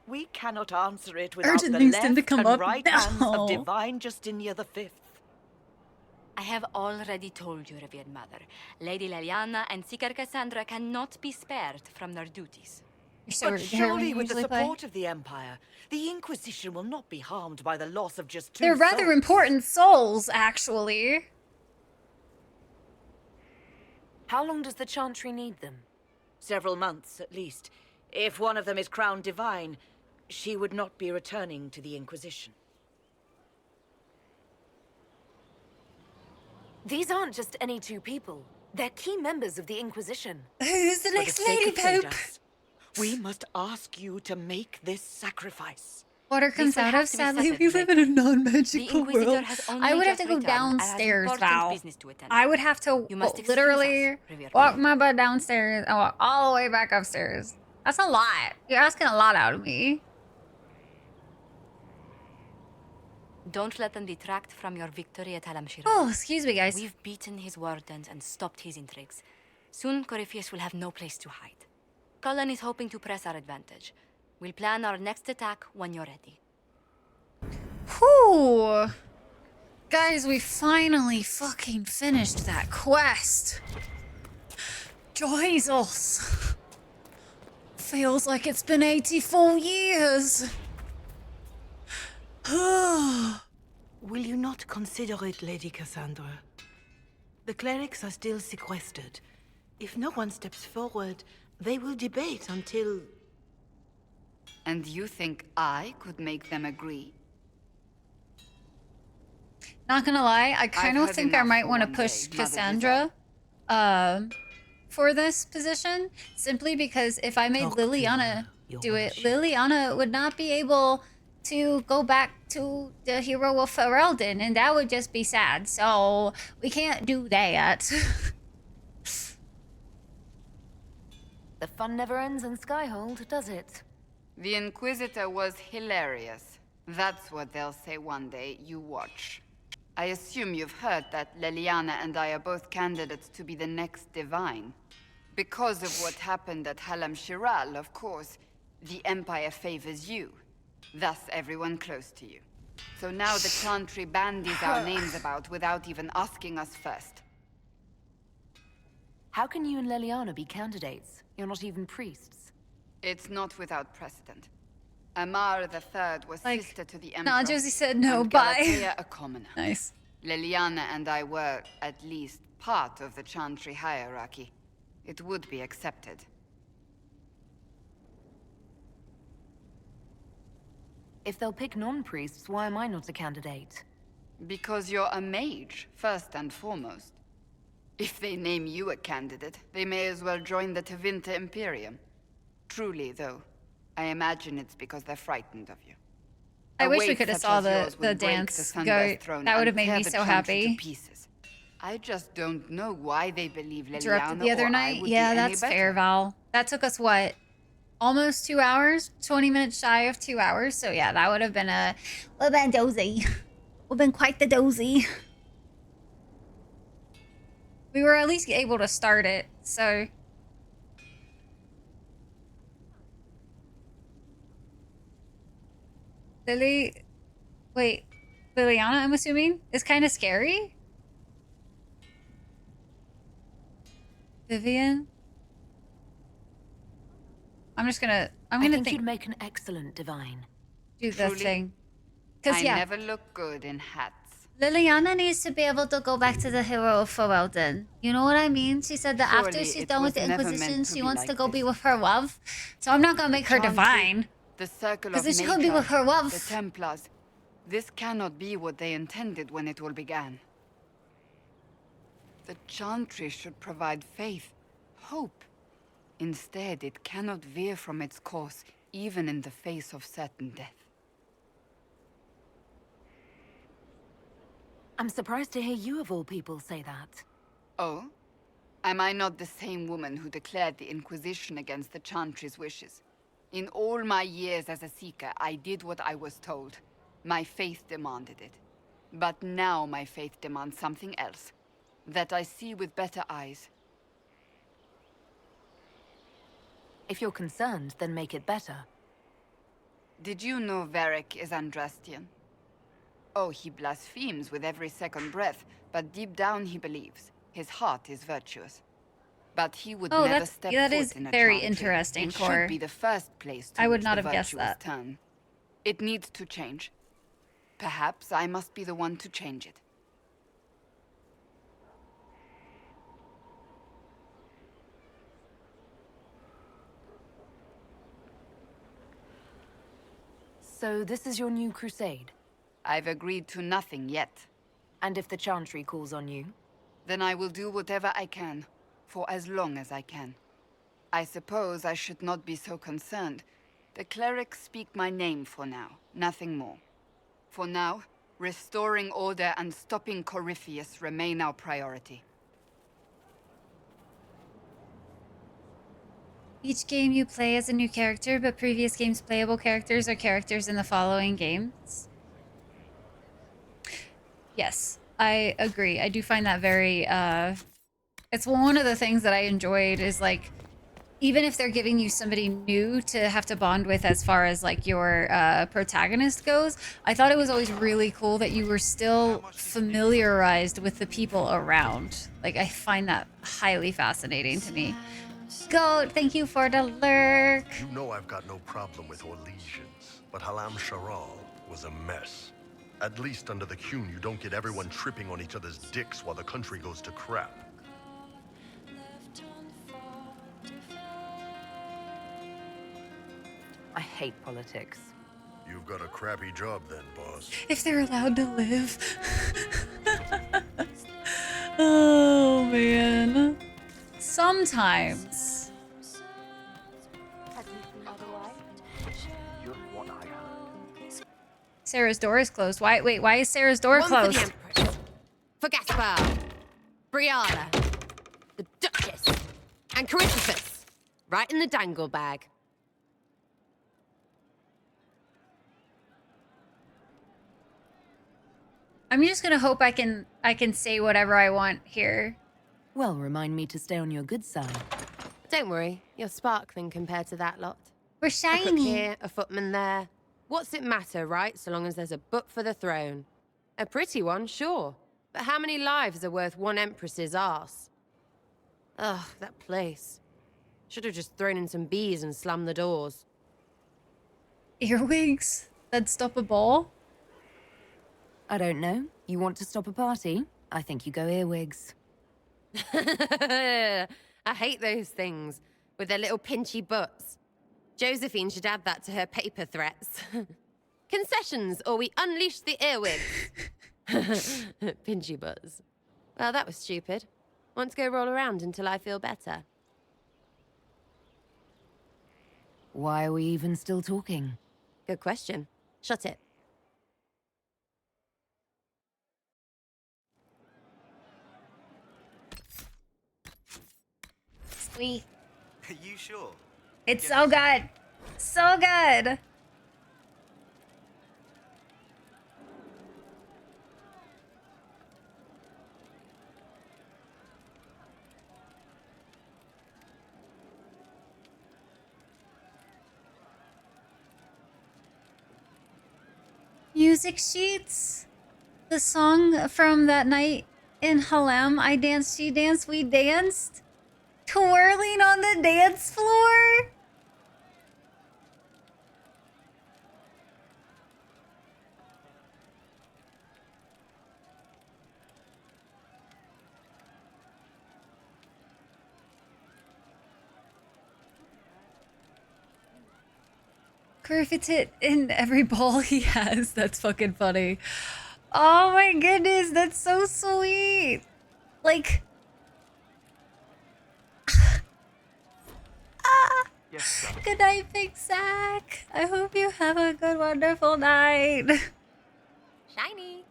We cannot answer it without Urgent the things left tend to come and up. right No. hands of Divine Justinia V. I have already told you, revered mother. Lady Leliana and Seeker Cassandra cannot be spared from their duties. But surely with the support of the Empire, the Inquisition will not be harmed by the loss of just 2 They're rather souls. important souls, actually. How long does the Chantry need them? Several months, at least. If one of them is crowned divine, she would not be returning to the Inquisition. These aren't just any 2 people. They're key members of the Inquisition. Who's the For next the sake Lady of Pope? Thedas, we must ask you to make this sacrifice. Water comes will out have of. to be Sadly, settled we live in a non-magical Inquisitor world. has only I would have just to go returned and has downstairs, important Val. business to attend. I would have to You must excuse literally us, revered walk mother. my butt downstairs and walk all the way back upstairs. That's a lot. You're asking a lot out of me. Don't let them detract from your victory at Halam Shiraz. Oh, excuse me, guys. We've beaten his wardens and stopped his intrigues. Soon, Corypheus will have no place to hide. Cullen is hoping to press our advantage. We'll plan our next attack when you're ready. Whew. Guys, we finally fucking finished that quest. Jesus. Feels like it's been 84 years. Will you not consider it, Lady Cassandra? The clerics are still sequestered. If no one steps forward, they will debate until... And you think I could make them agree? Not gonna lie, I kind of had think I enough might for want to one push day, Mother Cassandra for this position, simply because if I made Liliana do it, Liliana would not be able to go back to the hero of Ferelden, and that would just be sad. So we can't do that. The fun never ends in Skyhold, does it? The Inquisitor was hilarious. That's what they'll say one day. You watch. I assume you've heard that Leliana and I are both candidates to be the next Divine. Because of what happened at Halam Shiral, of course, the Empire favors you. Thus, everyone close to you. So now the Chantry bandies our names about without even asking us first. How can you and Leliana be candidates? You're not even priests. It's not without precedent. Amar III was sister to the Emperor. Nah, Josie said no, and bye. Galatea a commoner. Nice. Leliana and I were, at least, part of the Chantry hierarchy. It would be accepted. If they'll pick non-priests, why am I not a candidate? Because you're a mage, first and foremost. If they name you a candidate, they may as well join the Tevinter Imperium. Truly, though, I imagine it's because they're frightened of you. I A wish we weight could have such saw as the yours would break dance the go. Sunburst throne That would have and made tear me the so Chantry happy. to pieces. I just don't know why they believe Interrupted Leliana the other or I night. would Yeah, do any that's better. fair, Val. That took us what? Almost 2 hours? 20 minutes shy of 2 hours. So yeah, that would have been dozy. Would have been quite the dozy. We were at least able to start it, so. Wait, Liliana, I'm assuming, is kind of scary? Vivian? I'm gonna I think think you'd make an excellent divine. do the Truly? thing. Cause I yeah, never look good in hats. Liliana needs to be able to go back to the Hero of Ferelden. You know what I mean? She said that after Surely she's it done with was the never meant Inquisition, to she be wants to like go be this. with her love. So I'm not gonna make her Chantry, divine. the circle Because of then she could be nature, with her love. the Templars. This cannot be what they intended when it all began. The Chantry should provide faith, hope. Instead, it cannot veer from its course, even in the face of certain death. I'm surprised to hear you of all people say that. Oh? Am I not the same woman who declared the Inquisition against the Chantry's wishes? In all my years as a Seeker, I did what I was told. My faith demanded it. But now my faith demands something else. That I see with better eyes. If you're concerned, then make it better. Did you know Varric is Andrastian? Oh, he blasphemes with every second breath, but deep down he believes. His heart is virtuous. But he would never step that foot is in a very Chantry. interesting, It Cor. should be the first place to I would which not the have guessed virtuous that. turn. It needs to change. Perhaps I must be the one to change it. So this is your new crusade? I've agreed to nothing yet. And if the Chantry calls on you? Then I will do whatever I can, for as long as I can. I suppose I should not be so concerned. The clerics speak my name for now, nothing more. For now, restoring order and stopping Corypheus remain our priority. Each game you play as a new character, but previous games' playable characters are characters in the following games. Yes, I agree. I do find that very, it's one of the things that I enjoyed is like, even if they're giving you somebody new to have to bond with as far as like your protagonist goes, I thought it was always really cool that you were still familiarized with the people around. Like, I find that highly fascinating to me. Goat, thank you for the lurk. You know I've got no problem with Orlesians, but Halam Sharal was a mess. At least under the Qun, you don't get everyone tripping on each other's dicks while the country goes to crap. I hate politics. You've got a crappy job then, boss. If they're allowed to live. Oh, man. Sometimes. Sarah's door is closed. Why is Sarah's door closed? One for the Empress. For Gaspard. Brianna. The Duchess. And Corypheus. Right in the dangle bag. I'm just gonna hope I can say whatever I want here. Well, remind me to stay on your good side. Don't worry, you're sparkling compared to that lot. We're A cook shiny. here, a footman there. What's it matter, right? So long as there's a butt for the throne. A pretty one, sure. But how many lives are worth one empress's arse? Ugh, that place. Should have just thrown in some bees and slammed the doors. Earwigs that stop a ball? I don't know. You want to stop a party? I think you go earwigs. I hate those things with their little pinchy butts. Josephine should add that to her paper threats. Concessions, or we unleash the earwigs. Pinchy butts. Well, that was stupid. Want to go roll around until I feel better? Why are we even still talking? Good question. Shut it. Sweet. Are you sure? It's so good. So good. Music sheets. The song from that night in Halem. I danced, she danced, we danced. Twirling on the dance floor. Griffith's hit in every ball he has. That's fucking funny. Oh my goodness, that's so sweet. Like, good night, Big Zach. I hope you have a good, wonderful night. Shiny.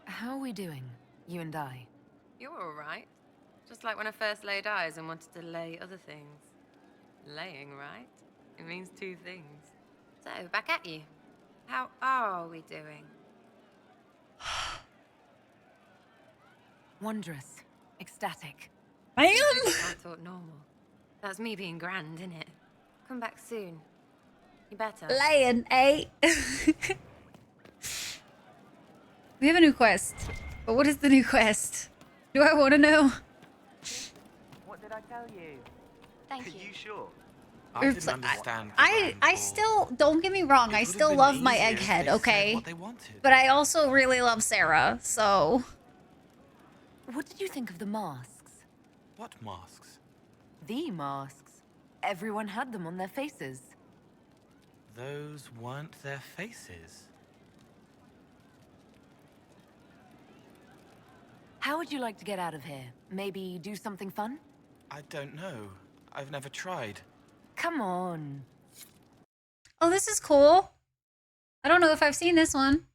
How are we doing, you and I? You're all right. Just like when I first laid eyes and wanted to lay other things. Laying, right? It means two things. So, back at you. How are we doing? Wondrous. Ecstatic. I am! I thought normal. That's me being grand, innit? Come back soon. You better. Laying, eh? We have a new quest. But what is the new quest? Do I want to know? What did I tell you? Thank you. Are you sure? I didn't understand. I still, don't get me wrong, I still love my egghead, okay? But I also really love Sarah, so... What did you think of the masks? What masks? The masks. Everyone had them on their faces. Those weren't their faces. How would you like to get out of here? Maybe do something fun? I don't know. I've never tried. Come on. Oh, this is cool. I don't know if I've seen this one.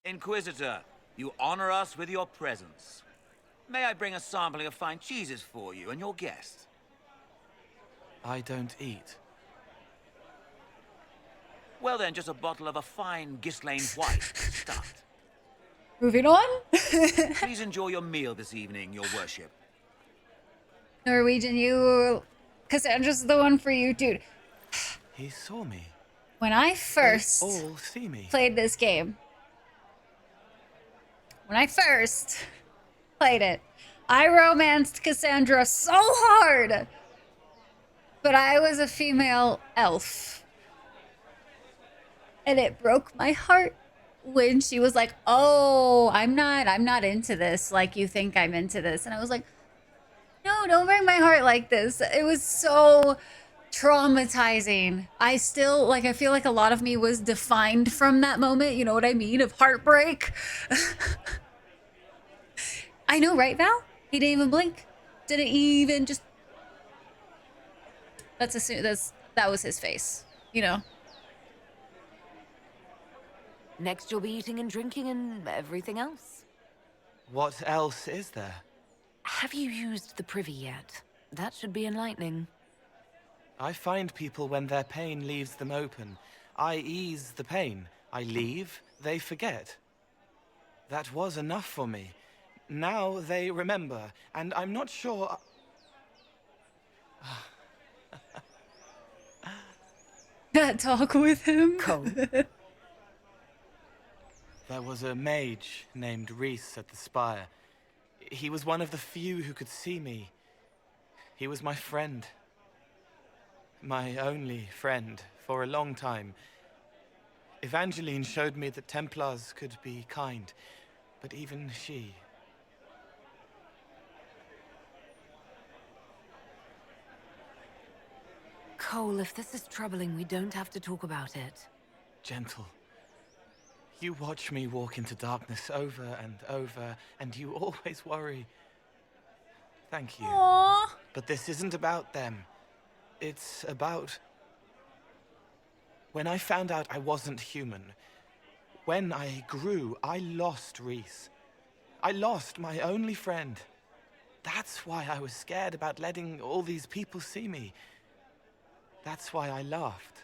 Inquisitor, you honor us with your presence. May I bring a sampling of fine cheeses for you and your guest? I don't eat. Well then, just a bottle of a fine Ghislaine White to start. Moving on. Please enjoy your meal this evening, your worship. Norwegian, you... Cassandra's the one for you, dude. He saw me. When I first They all see me. played this game, I romanced Cassandra so hard. But I was a female elf. And it broke my heart when she was like, "Oh, I'm not into this like you think I'm into this." And I was like, "No, don't break my heart like this." It was so traumatizing. I still, like, I feel like a lot of me was defined from that moment, you know what I mean, of heartbreak. I know, right, Val? He didn't even blink. Didn't even just... that was his face, you know? Next, you'll be eating and drinking and everything else. What else is there? Have you used the privy yet? That should be enlightening. I find people when their pain leaves them open. I ease the pain. I leave, they forget. That was enough for me. Now they remember, and I'm not sure... That talk with him. There was a mage named Reese at the spire. He was one of the few who could see me. He was my friend. My only friend for a long time. Evangeline showed me that Templars could be kind, but even she... Cole, if this is troubling, we don't have to talk about it. Gentle. You watch me walk into darkness over and over, and you always worry. Thank you. Aww. But this isn't about them. It's about... When I found out I wasn't human, when I grew, I lost Reese. I lost my only friend. That's why I was scared about letting all these people see me. That's why I laughed.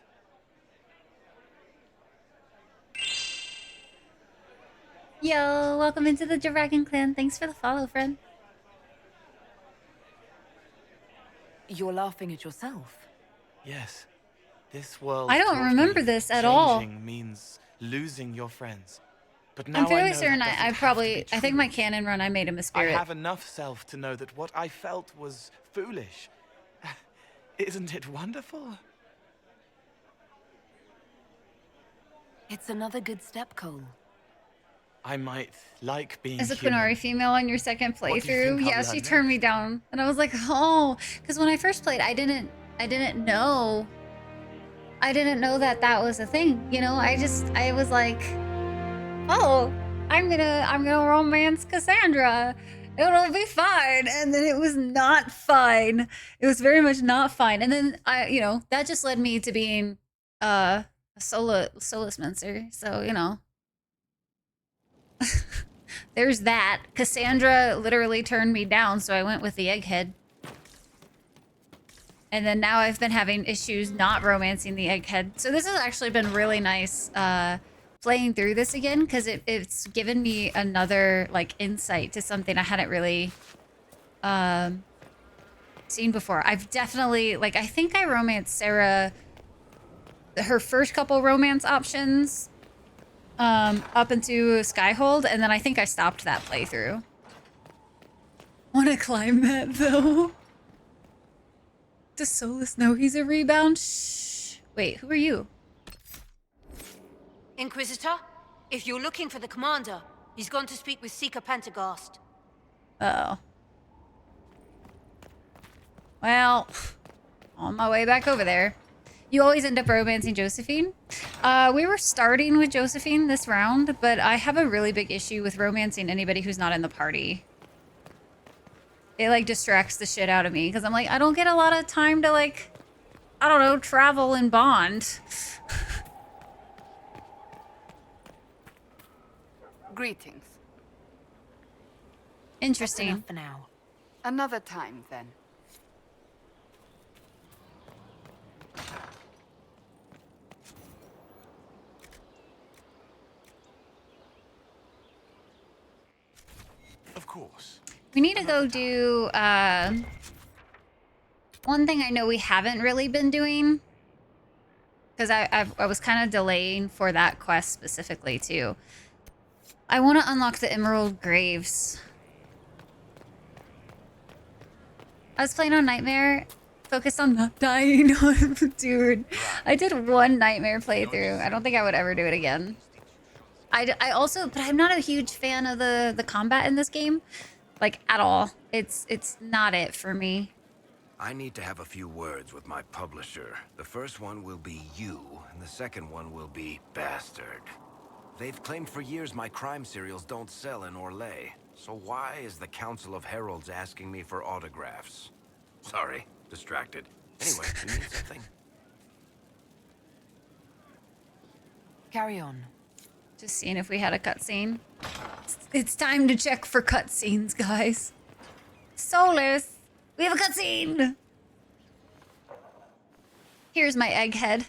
Yo, welcome into the Dragon Clan. Thanks for the follow, friend. You're laughing at yourself. Yes. This world I don't taught remember me this at all. Changing means losing your friends. But now I'm I fairly know certain that doesn't I have to probably, be I think true. my canon run, I made a I Spirit. have enough self to know that what I felt was foolish. Isn't it wonderful? It's another good step, Cole. I might like being As a human. Quinari female on your second What do you think playthrough, I'll yeah, learn she turned me down, and I was like, oh, because when I first played, I didn't know that that was a thing. You know, I was like, oh, I'm gonna romance Cassandra. It'll be fine. And then it was not fine. It was very much not fine. And then that just led me to being a soulless Menser. So, there's that. Cassandra literally turned me down, so I went with the egghead. And then now I've been having issues not romancing the egghead. So this has actually been really nice playing through this again, because it's given me another like insight to something I hadn't really seen before. I've definitely, like, I think I romanced Sarah, her first couple romance options up into Skyhold, and then I think I stopped that playthrough. Want to climb that though? Does Solus know he's a rebound? Shh. Wait, who are you? Inquisitor, if you're looking for the commander, he's gone to speak with Seeker Pentagast. Uh-oh. Well, on my way back over there. You always end up romancing Josephine. We were starting with Josephine this round, but I have a really big issue with romancing anybody who's not in the party. It, like, distracts the shit out of me, because I'm like, I don't get a lot of time to, like, I don't know, travel and bond. Greetings. Interesting. That's enough for now. Another time, then. Of course. We need to go do, one thing I know we haven't really been doing, because I was kind of delaying for that quest specifically, too. I want to unlock the Emerald Graves. I was playing on Nightmare, focused on not dying. Dude, I did one Nightmare playthrough. I don't think I would ever do it again. I also, but I'm not a huge fan of the combat in this game, like, at all. It's not it for me. I need to have a few words with my publisher. The first one will be you, and the second one will be Bastard. They've claimed for years my crime serials don't sell in Orlais. So why is the Council of Heralds asking me for autographs? Sorry, distracted. Anyway, you need something? Carry on. Just seeing if we had a cutscene. It's time to check for cutscenes, guys. Solus, we have a cutscene. Here's my egghead.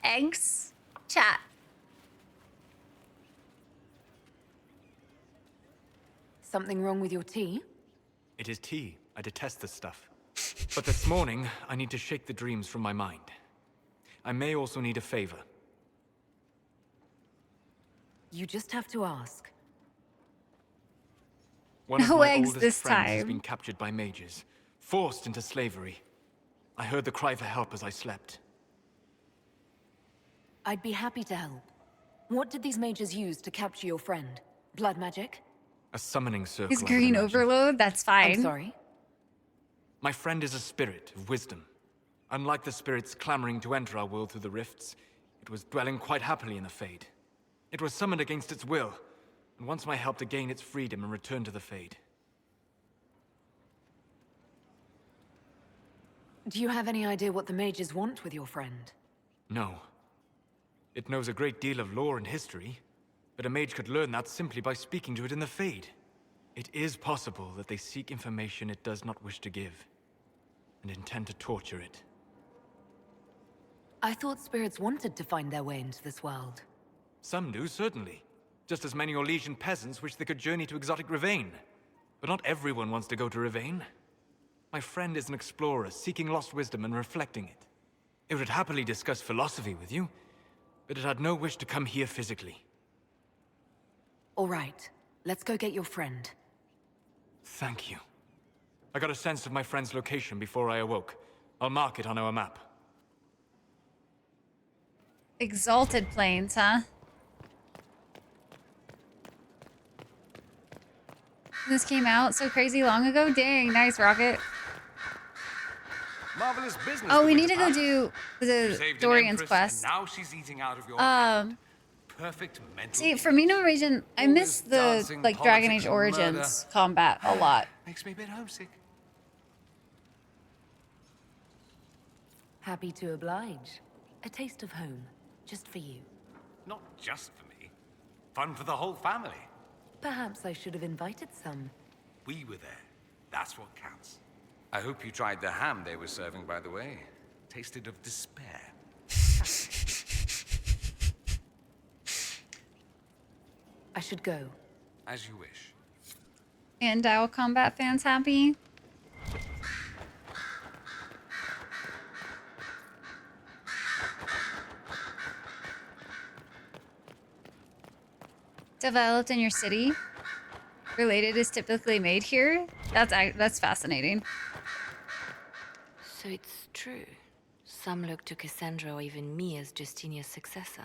Eggs? Chat. Something wrong with your tea? It is tea. I detest this stuff. But this morning, I need to shake the dreams from my mind. I may also need a favor. You just have to ask. One of No my eggs oldest this friends has time. been captured by mages, forced into slavery. I heard the cry for help as I slept. I'd be happy to help. What did these mages use to capture your friend? Blood magic? A summoning circle. Is I would green imagine. overload? That's fine. I'm sorry? My friend is a spirit of wisdom. Unlike the spirits clamoring to enter our world through the rifts, it was dwelling quite happily in the Fade. It was summoned against its will, and wants my help to gain its freedom and return to the Fade. Do you have any idea what the mages want with your friend? No. It knows a great deal of lore and history, but a mage could learn that simply by speaking to it in the Fade. It is possible that they seek information it does not wish to give, and intend to torture it. I thought spirits wanted to find their way into this world. Some do, certainly. Just as many Orlesian peasants wish they could journey to exotic Rivain. But not everyone wants to go to Rivain. My friend is an explorer, seeking lost wisdom and reflecting it. It would happily discuss philosophy with you, but it had no wish to come here physically. All right, let's go get your friend. Thank you. I got a sense of my friend's location before I awoke. I'll mark it on our map. Exalted Plains, huh? This came out so crazy long ago? Dang, nice, Rocket. Marvelous business. Oh, we need to go do the Saved an Dorian's empress, quest. And now she's eating out of your hand. Perfect mental. See, for me, no reason, I miss the dancing, like Dragon politics, Age and Origins murder. combat a lot. Makes me a bit homesick. Happy to oblige. A taste of home, just for you. Not just for me. Fun for the whole family. Perhaps I should have invited some. We were there. That's what counts. I hope you tried the ham they were serving, by the way. Tasted of despair. I should go. As you wish. And DAO combat fans happy? Developed in your city? Related is typically made here? That's fascinating. So it's true. Some look to Cassandra or even me as Justinia's successor.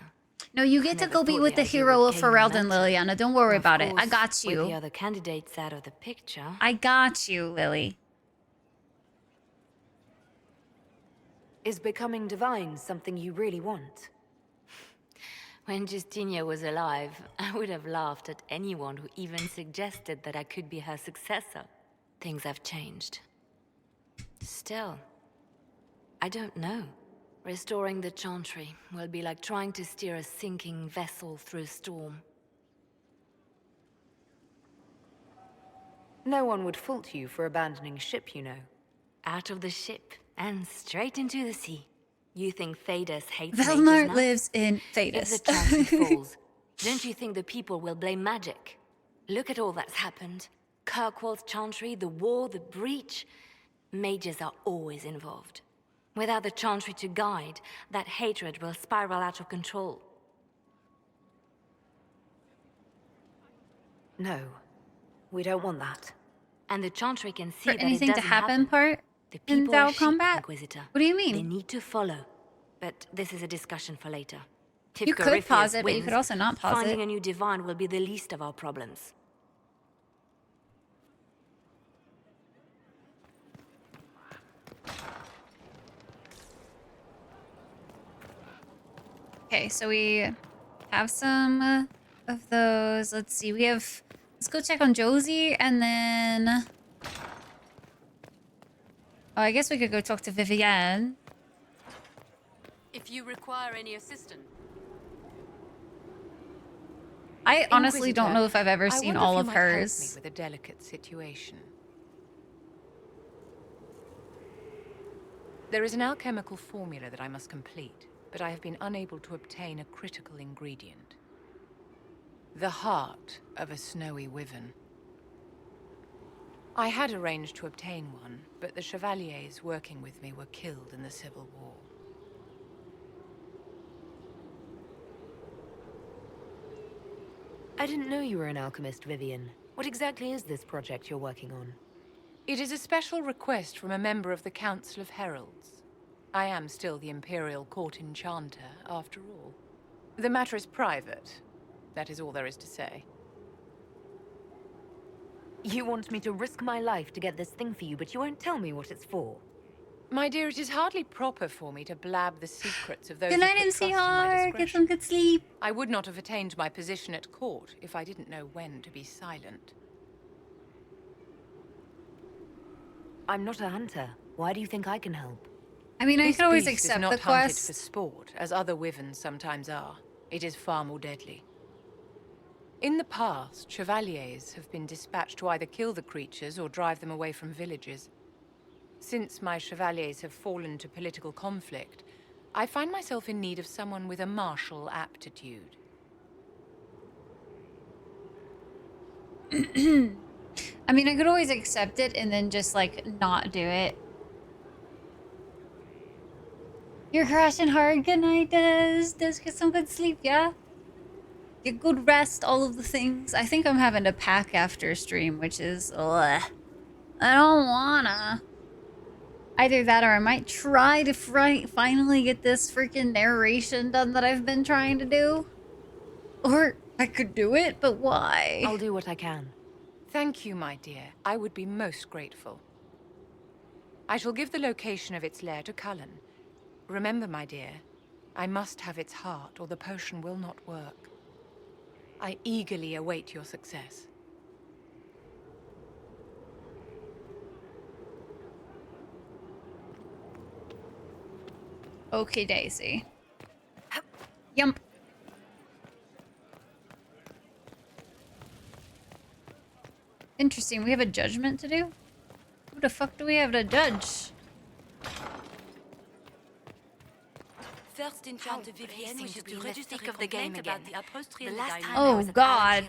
No, you get to Never go be thought with the idea hero would of came Ferelden, naturally. Liliana. Don't worry Of about it. I course, got With the you. other candidates out of the picture. I got you, Lily. Is becoming divine something you really want? When Justinia was alive, I would have laughed at anyone who even suggested that I could be her successor. Things have changed. Still, I don't know. Restoring the Chantry will be like trying to steer a sinking vessel through a storm. No one would fault you for abandoning ship, you know. Out of the ship and straight into the sea. You think Thedas hates Velmar mages now? lives in If Thedas. the Chantry falls, don't you think the people will blame magic? Look at all that's happened. Kirkwall's Chantry, the war, the breach. Mages are always involved. Without the Chantry to guide, that hatred will spiral out of control. No, we don't want that. And the Chantry can see For that anything it to doesn't happen part The in people are DAO sheep, combat? Inquisitor. What do you They mean? need to follow. But this is a discussion for later. If You could Corypheus pause it, but you wins, could also not pause finding it. a new divine will be the least of our problems. Okay, so we have some of those. Let's see. We have... Let's go check on Josie, and then... Oh, I guess we could go talk to Vivienne. If you require any assistance. I honestly don't Inquisitor, know if I've ever I seen wonder all if of you might help hers. me with a delicate situation. There is an alchemical formula that I must complete, but I have been unable to obtain a critical ingredient. The heart of a snowy wyvern. I had arranged to obtain one, but the chevaliers working with me were killed in the Civil War. I didn't know you were an alchemist, Vivian. What exactly is this project you're working on? It is a special request from a member of the Council of Heralds. I am still the Imperial Court Enchanter, after all. The matter is private. That is all there is to say. You want me to risk my life to get this thing for you, but you won't tell me what it's for. My dear, it is hardly proper for me to blab the secrets of those Good who night, put MC trust in my Har. Get discretion. some good sleep. I would not have attained my position at court if I didn't know when to be silent. I'm not a hunter. Why do you think I can help? I mean, I This could always beast is accept not the hunted quest. for sport, as other wyverns sometimes are. It is far more deadly. In the past, chevaliers have been dispatched to either kill the creatures or drive them away from villages. Since my chevaliers have fallen to political conflict, I find myself in need of someone with a martial aptitude. I I mean, I could always accept it and then just, like, not do it. You're crashing hard. Good night, Des. Get some good sleep, yeah? Get good rest, all of the things. I think I'm having to pack after stream, which is, ugh. I don't wanna. Either that or I might try to finally get this freaking narration done that I've been trying to do. Or I could do it, but why? I'll do what I can. Thank you, my dear. I would be most grateful. I shall give the location of its lair to Cullen. Remember, my dear, I must have its heart or the potion will not work. I eagerly await your success. Okay, Daisy. Yump. Interesting, we have a judgment to do? Who the fuck do we have to judge? First enchant of Vivienne wishes to register of the game again. The last time Oh, God.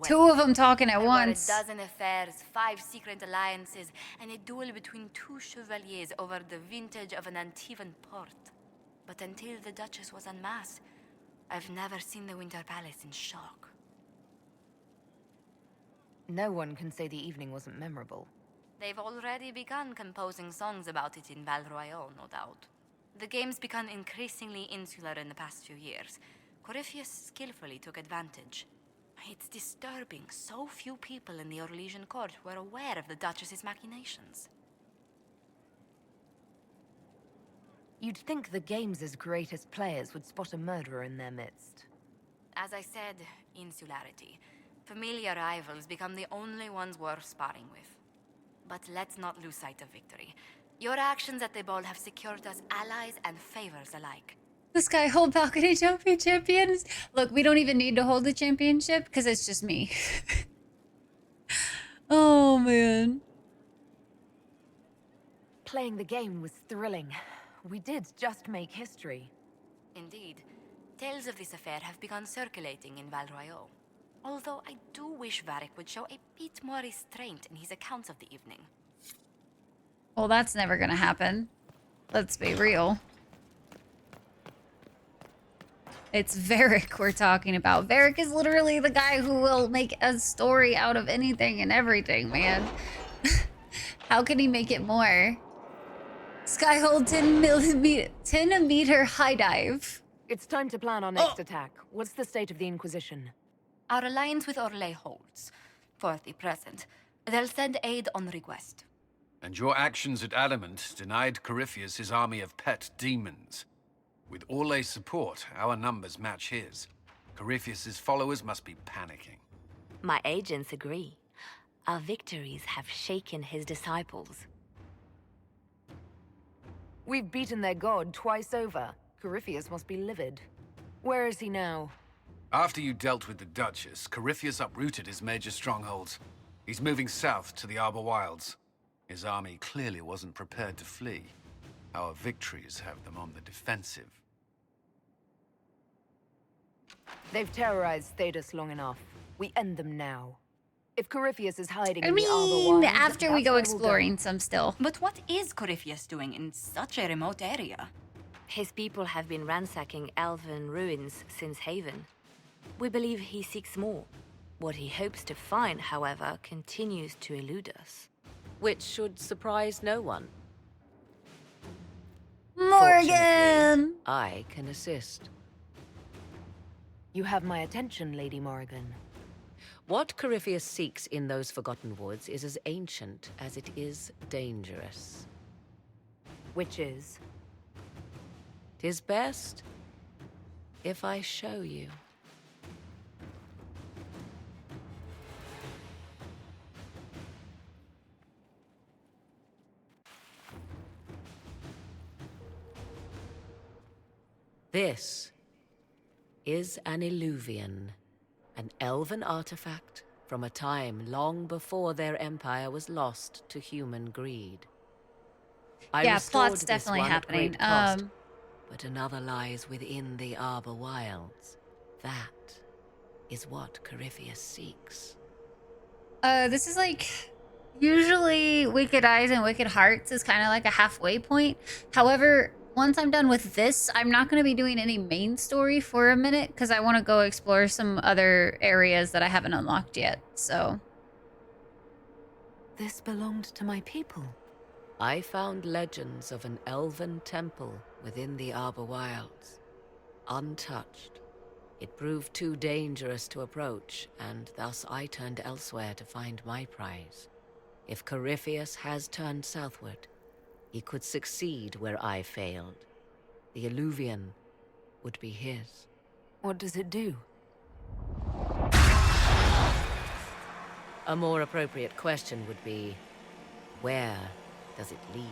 Two of them talking at once. There were a dozen affairs, 5 secret alliances, and a duel between 2 chevaliers over the vintage of an Antivan port. But until the Duchess was unmasked, I've never seen the Winter Palace in shock. No one can say the evening wasn't memorable. They've already begun composing songs about it in Val Royale, no doubt. The game's become increasingly insular in the past few years. Corypheus skillfully took advantage. It's disturbing so few people in the Orlesian court were aware of the Duchess's machinations. You'd think the game's greatest players would spot a murderer in their midst. As I said, insularity. Familiar rivals become the only ones worth sparring with. But let's not lose sight of victory. Your actions at the ball have secured us allies and favors alike. The Skyhold Balcony Trophy champions. Look, we don't even need to hold the championship because it's just me. Oh, man. Playing the game was thrilling. We did just make history. Indeed. Tales of this affair have begun circulating in Val Royale. Although I do wish Varric would show a bit more restraint in his accounts of the evening. Well, that's never gonna happen. Let's be real. It's Varric we're talking about. Varric is literally the guy who will make a story out of anything and everything, man. How can he make it more? Skyhold 10 meter high dive. It's time to plan our next attack. What's the state of the Inquisition? Our alliance with Orlais holds. For the present. They'll send aid on request. And your actions at Adamant denied Corypheus his army of pet demons. With Orlais' support, our numbers match his. Corypheus' followers must be panicking. My agents agree. Our victories have shaken his disciples. We've beaten their god twice over. Corypheus must be livid. Where is he now? After you dealt with the Duchess, Corypheus uprooted his major strongholds. He's moving south to the Arbor Wilds. His army clearly wasn't prepared to flee. Our victories have them on the defensive. They've terrorized Thedas long enough. We end them now. If Corypheus is hiding I in the Arbor mean, Wilds, after we that's go where we'll exploring some still. But what is Corypheus doing in such a remote area? His people have been ransacking elven ruins since Haven. We believe he seeks more. What he hopes to find, however, continues to elude us. Which should surprise no one. Morgan! I can assist. You have my attention, Lady Morrigan. What Corypheus seeks in those Forgotten Woods is as ancient as it is dangerous. Which is? 'Tis best if I show you. This is an Illuvian, an elven artifact from a time long before their empire was lost to human greed. Yeah, restored plot's this definitely one at happening. great cost, but another lies within the Arbor Wilds. That is what Corypheus seeks. This is like, usually Wicked Eyes and Wicked Hearts is kind of like a halfway point. However, once I'm done with this, I'm not going to be doing any main story for a minute because I want to go explore some other areas that I haven't unlocked yet, so. This belonged to my people. I found legends of an elven temple within the Arbor Wilds, untouched. It proved too dangerous to approach, and thus I turned elsewhere to find my prize. If Corypheus has turned southward, he could succeed where I failed. The Illuvian would be his. What does it do? A more appropriate question would be, where does it lead?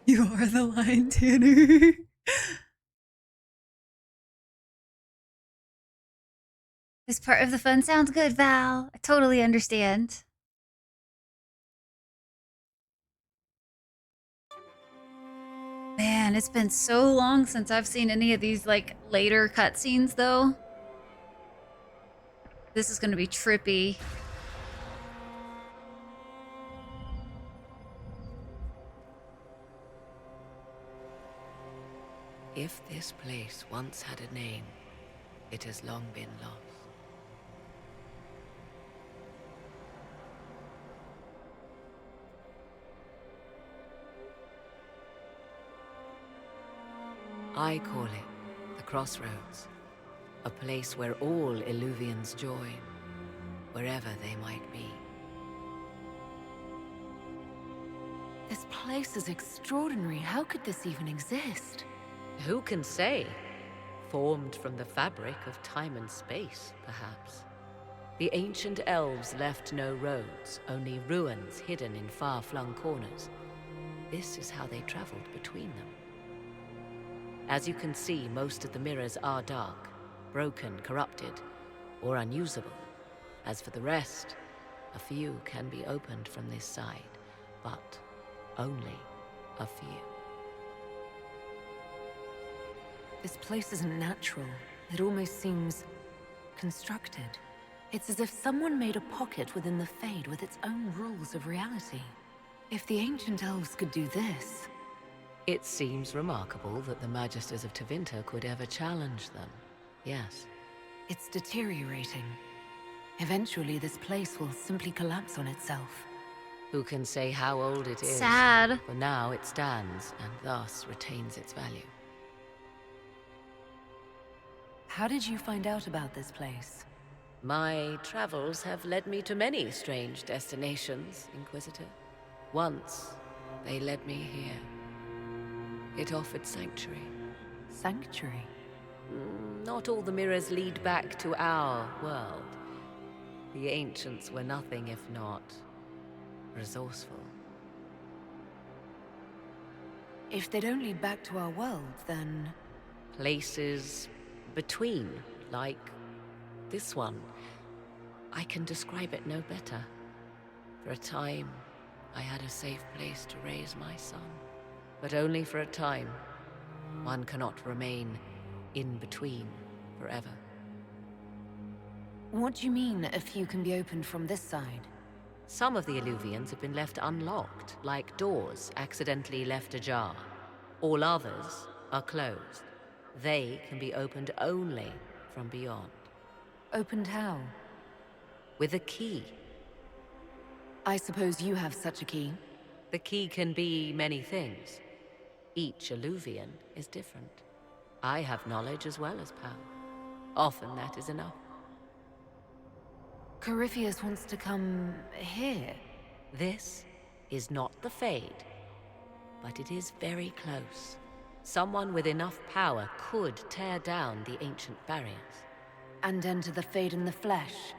You are the line, Tanner. This part of the fun sounds good, Val. I totally understand. Man, it's been so long since I've seen any of these, like, later cutscenes, though. This is gonna be trippy. If this place once had a name, it has long been lost. I call it the Crossroads, a place where all Illuvians join, wherever they might be. This place is extraordinary. How could this even exist? Who can say? Formed from the fabric of time and space, perhaps. The ancient elves left no roads, only ruins hidden in far-flung corners. This is how they traveled between them. As you can see, most of the mirrors are dark, broken, corrupted, or unusable. As for the rest, a few can be opened from this side, but only a few. This place isn't natural. It almost seems constructed. It's as if someone made a pocket within the Fade with its own rules of reality. If the ancient elves could do this... It seems remarkable that the Magisters of Tevinter could ever challenge them. Yes. It's deteriorating. Eventually, this place will simply collapse on itself. Who can say how old it is? Sad. For now it stands, and thus retains its value. How did you find out about this place? My travels have led me to many strange destinations, Inquisitor. Once, they led me here. It offered sanctuary. Sanctuary? Not all the mirrors lead back to our world. The ancients were nothing if not resourceful. If they don't lead back to our world, then... Places between, like this one. I can describe it no better. For a time, I had a safe place to raise my son. But only for a time. One cannot remain in between forever. What do you a few can be opened from this side? Some of the Illuvians have been left unlocked, like doors accidentally left ajar. All others are closed. They can be opened only from beyond. Opened how? With a key. I suppose you have such a key. The key can be many things. Each Illuvian is different. I have knowledge as well as power. Often that is enough. Corypheus wants to come here. This is not the Fade, but it is very close. Someone with enough power could tear down the ancient barriers. And enter the Fade in the flesh,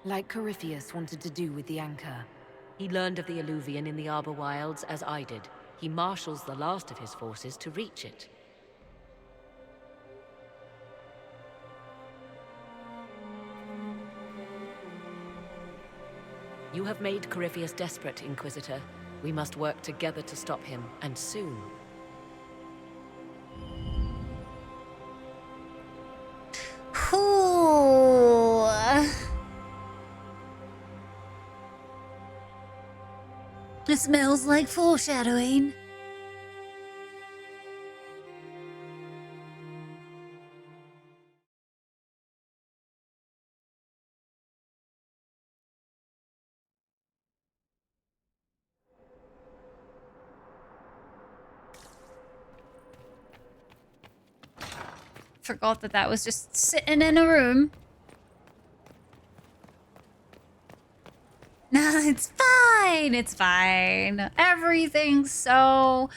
like Corypheus wanted to do with the Anchor. He learned of the Illuvian in the Arbor Wilds as I did. He marshals the last of his forces to reach it. You have made Corypheus desperate, Inquisitor. We must work together to stop him, and soon. It smells like foreshadowing. Forgot that that was just sitting in a room. No, it's fine. It's fine. Everything's so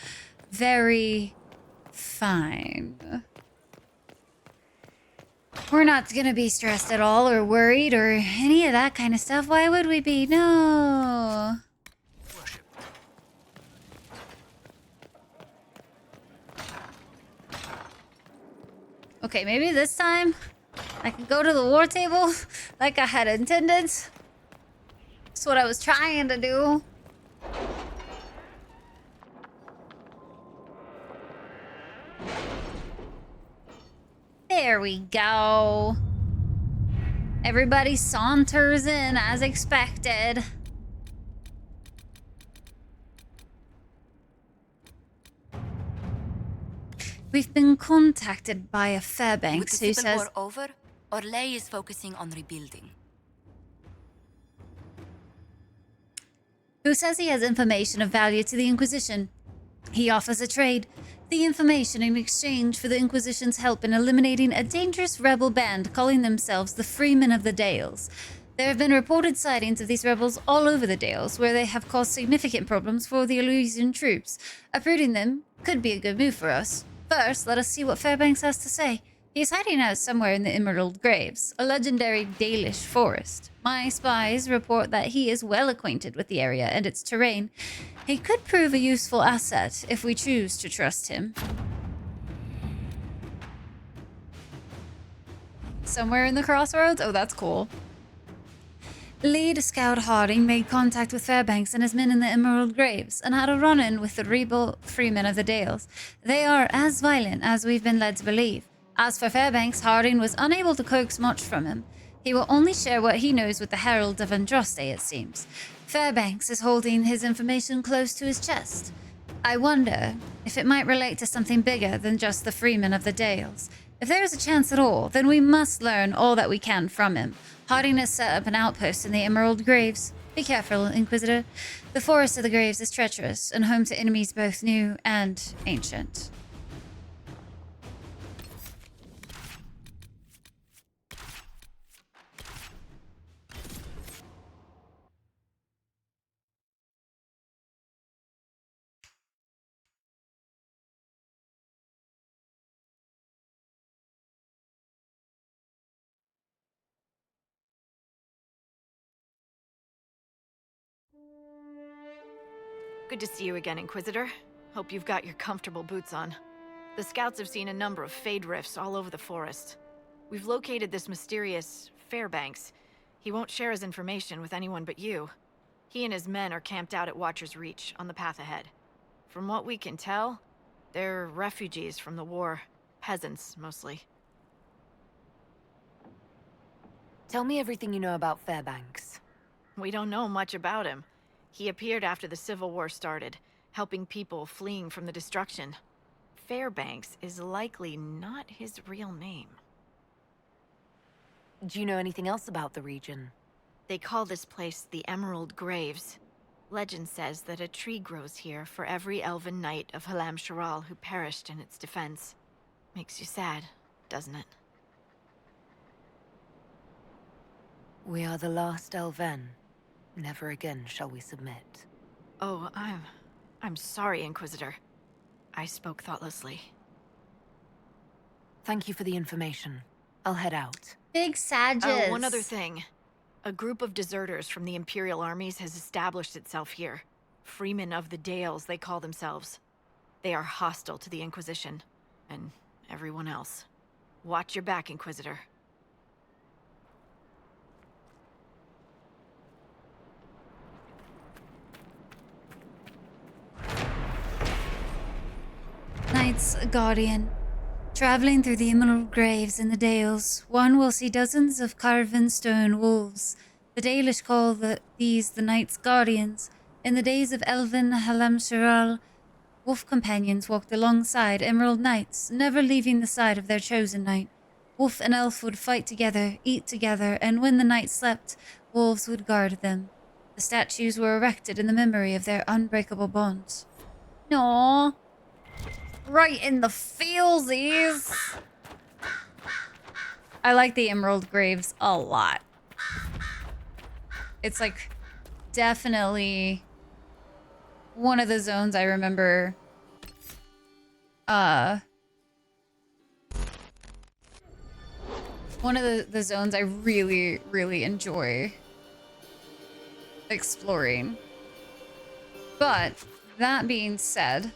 very fine. We're not gonna be stressed at all or worried or any of that kind of stuff. Why would we be? No. Okay, maybe this time I can go to the war table like I had intended. That's what I was trying to do. There we go. Everybody saunters in as expected. We've been contacted by a Fairbanks who With the Civil says... War over, Orlais is focusing on rebuilding. Who says he has information of value to the Inquisition. He offers a trade. The information in exchange for the Inquisition's help in eliminating a dangerous rebel band calling themselves the Freemen of the Dales. There have been reported sightings of these rebels all over the Dales, where they have caused significant problems for the Elysian troops. Uprooting them could be a good move for us. First, let us see what Fairbanks has to say. He is hiding out somewhere in the Emerald Graves, a legendary Dalish forest. My spies report that he is well acquainted with the area and its terrain. He could prove a useful asset if we choose to trust him. Somewhere in the crossroads? Oh, that's cool. Lead Scout Harding made contact with Fairbanks and his men in the Emerald Graves and had a run-in with the rebel Freemen of the Dales. They are as violent as we've been led to believe. As for Fairbanks, Harding was unable to coax much from him. He will only share what he knows with the Herald of Andraste, it seems. Fairbanks is holding his information close to his chest. I wonder if it might relate to something bigger than just the Freemen of the Dales. If there is a chance at all, then we must learn all that we can from him. Harding has set up an outpost in the Emerald Graves. Be careful, Inquisitor. The Forest of the Graves is treacherous and home to enemies both new and ancient. Good to see you again, Inquisitor. Hope you've got your comfortable boots on. The scouts have seen a number of Fade rifts all over the forest. We've located this mysterious Fairbanks. He won't share his information with anyone but you. He and his men are camped out at Watcher's Reach, on the path ahead. From what we can tell, they're refugees from the war. Peasants, mostly. Tell me everything you know about Fairbanks. We don't know much about him. He appeared after the Civil War started, helping people fleeing from the destruction. Fairbanks is likely not his real name. Do you know anything else about the region? They call this place the Emerald Graves. Legend says that a tree grows here for every elven knight of Halam Sharal who perished in its defense. Makes you sad, doesn't it? We are the last Elven. Never again shall we submit. Oh, I'm sorry, Inquisitor. I spoke thoughtlessly. Thank you for the information. I'll head out. Big Sages. Oh, one other thing. A group of deserters from the Imperial armies has established itself here. Freemen of the Dales, they call themselves. They are hostile to the Inquisition, and everyone else. Watch your back, Inquisitor. Knight's Guardian. Traveling through the Emerald Graves in the Dales, one will see dozens of carven stone wolves. The Dalish call these the Knight's Guardians. In the days of Elvin Halamshiral, wolf companions walked alongside Emerald Knights, never leaving the side of their chosen knight. Wolf and elf would fight together, eat together, and when the night slept, wolves would guard them. The statues were erected in the memory of their unbreakable bonds. Aww. Right in the feelsies. I like the Emerald Graves a lot. It's like definitely one of the zones I remember one of the zones I really, really enjoy exploring. But that being said,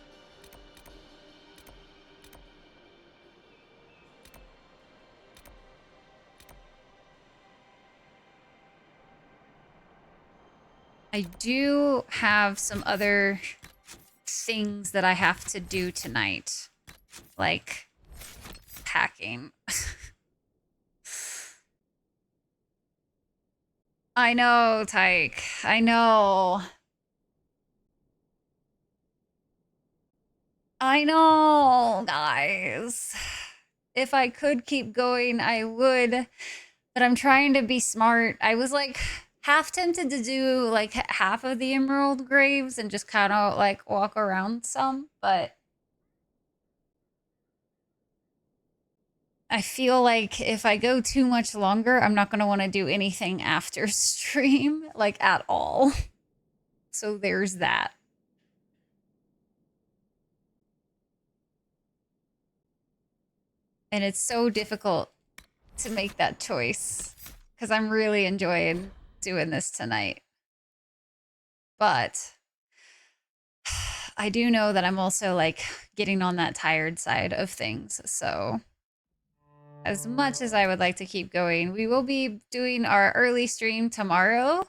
I do have some other things that I have to do tonight, like packing. I know, Tyke. I know. I know, guys. If I could keep going, I would. But I'm trying to be smart. I was like half tempted to do like half of the Emerald Graves and just kind of like walk around some, but I feel like if I go too much longer, I'm not going to want to do anything after stream, like at all. So there's that. And it's so difficult to make that choice because I'm really enjoying doing this tonight. But I do know that I'm also like getting on that tired side of things. So as much as I would like to keep going, we will be doing our early stream tomorrow.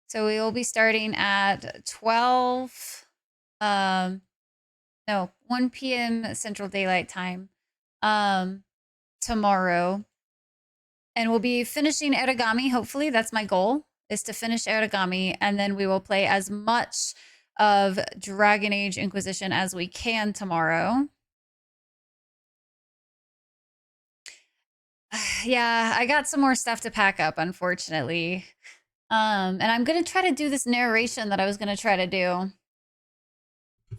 So we will be starting at 1 p.m. Central Daylight Time tomorrow. And we'll be finishing Aragami, hopefully. That's my goal, is to finish Aragami. And then we will play as much of Dragon Age Inquisition as we can tomorrow. Yeah, I got some more stuff to pack up, unfortunately. And I'm going to try to do this narration that I was going to try to do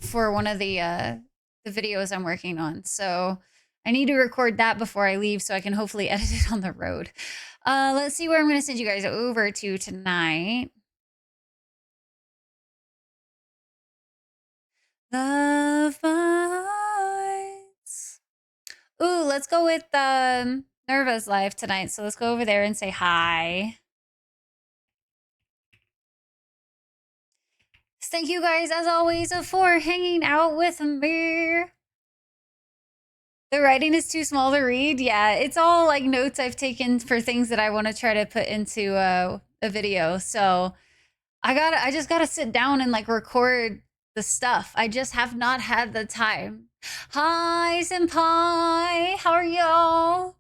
for one of the videos I'm working on. So I need to record that before I leave so I can hopefully edit it on the road. Let's see where I'm going to send you guys over to tonight. Love Bites. Ooh, let's go with Nerva's live tonight. So let's go over there and say hi. Thank you guys, as always, for hanging out with me. The writing is too small to read. Yeah, it's all like notes I've taken for things that I want to try to put into a video. So I just gotta sit down and like record the stuff. I just have not had the time. Hi, Senpai. How are y'all?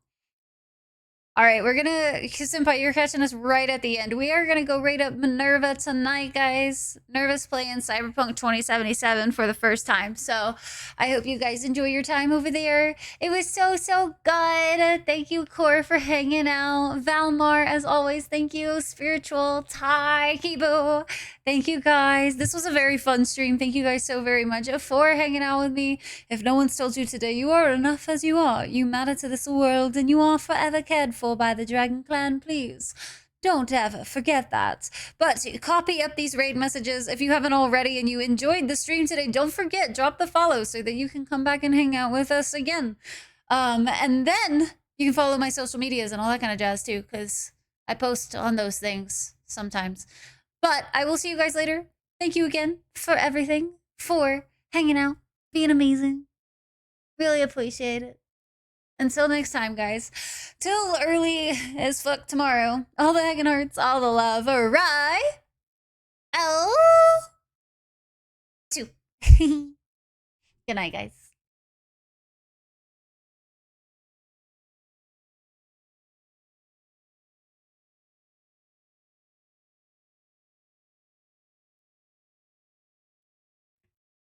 All right, we're gonna, Senpai, you're catching us right at the end. We are gonna go rate up Minerva tonight, guys. Minerva's playing Cyberpunk 2077 for the first time, so I hope you guys enjoy your time over there. It was so good. Thank you, Core, for hanging out. Valmar, as always, thank you. Spiritual, Ty, Kibo, thank you, guys. This was a very fun stream. Thank you guys so very much for hanging out with me. If no one's told you today, you are enough as you are. You matter to this world, and you are forever cared for by the Dragon Clan, please. Don't ever forget that. But copy up these raid messages if you haven't already and you enjoyed the stream today. Don't forget, drop the follow so that you can come back and hang out with us again. And then you can follow my social medias and all that kind of jazz too, because I post on those things sometimes. But I will see you guys later. Thank you again for everything, for hanging out, being amazing. Really appreciate it. Until next time, guys. Till early as fuck tomorrow. All the hanging hearts, all the love. Right? L2. Good night, guys.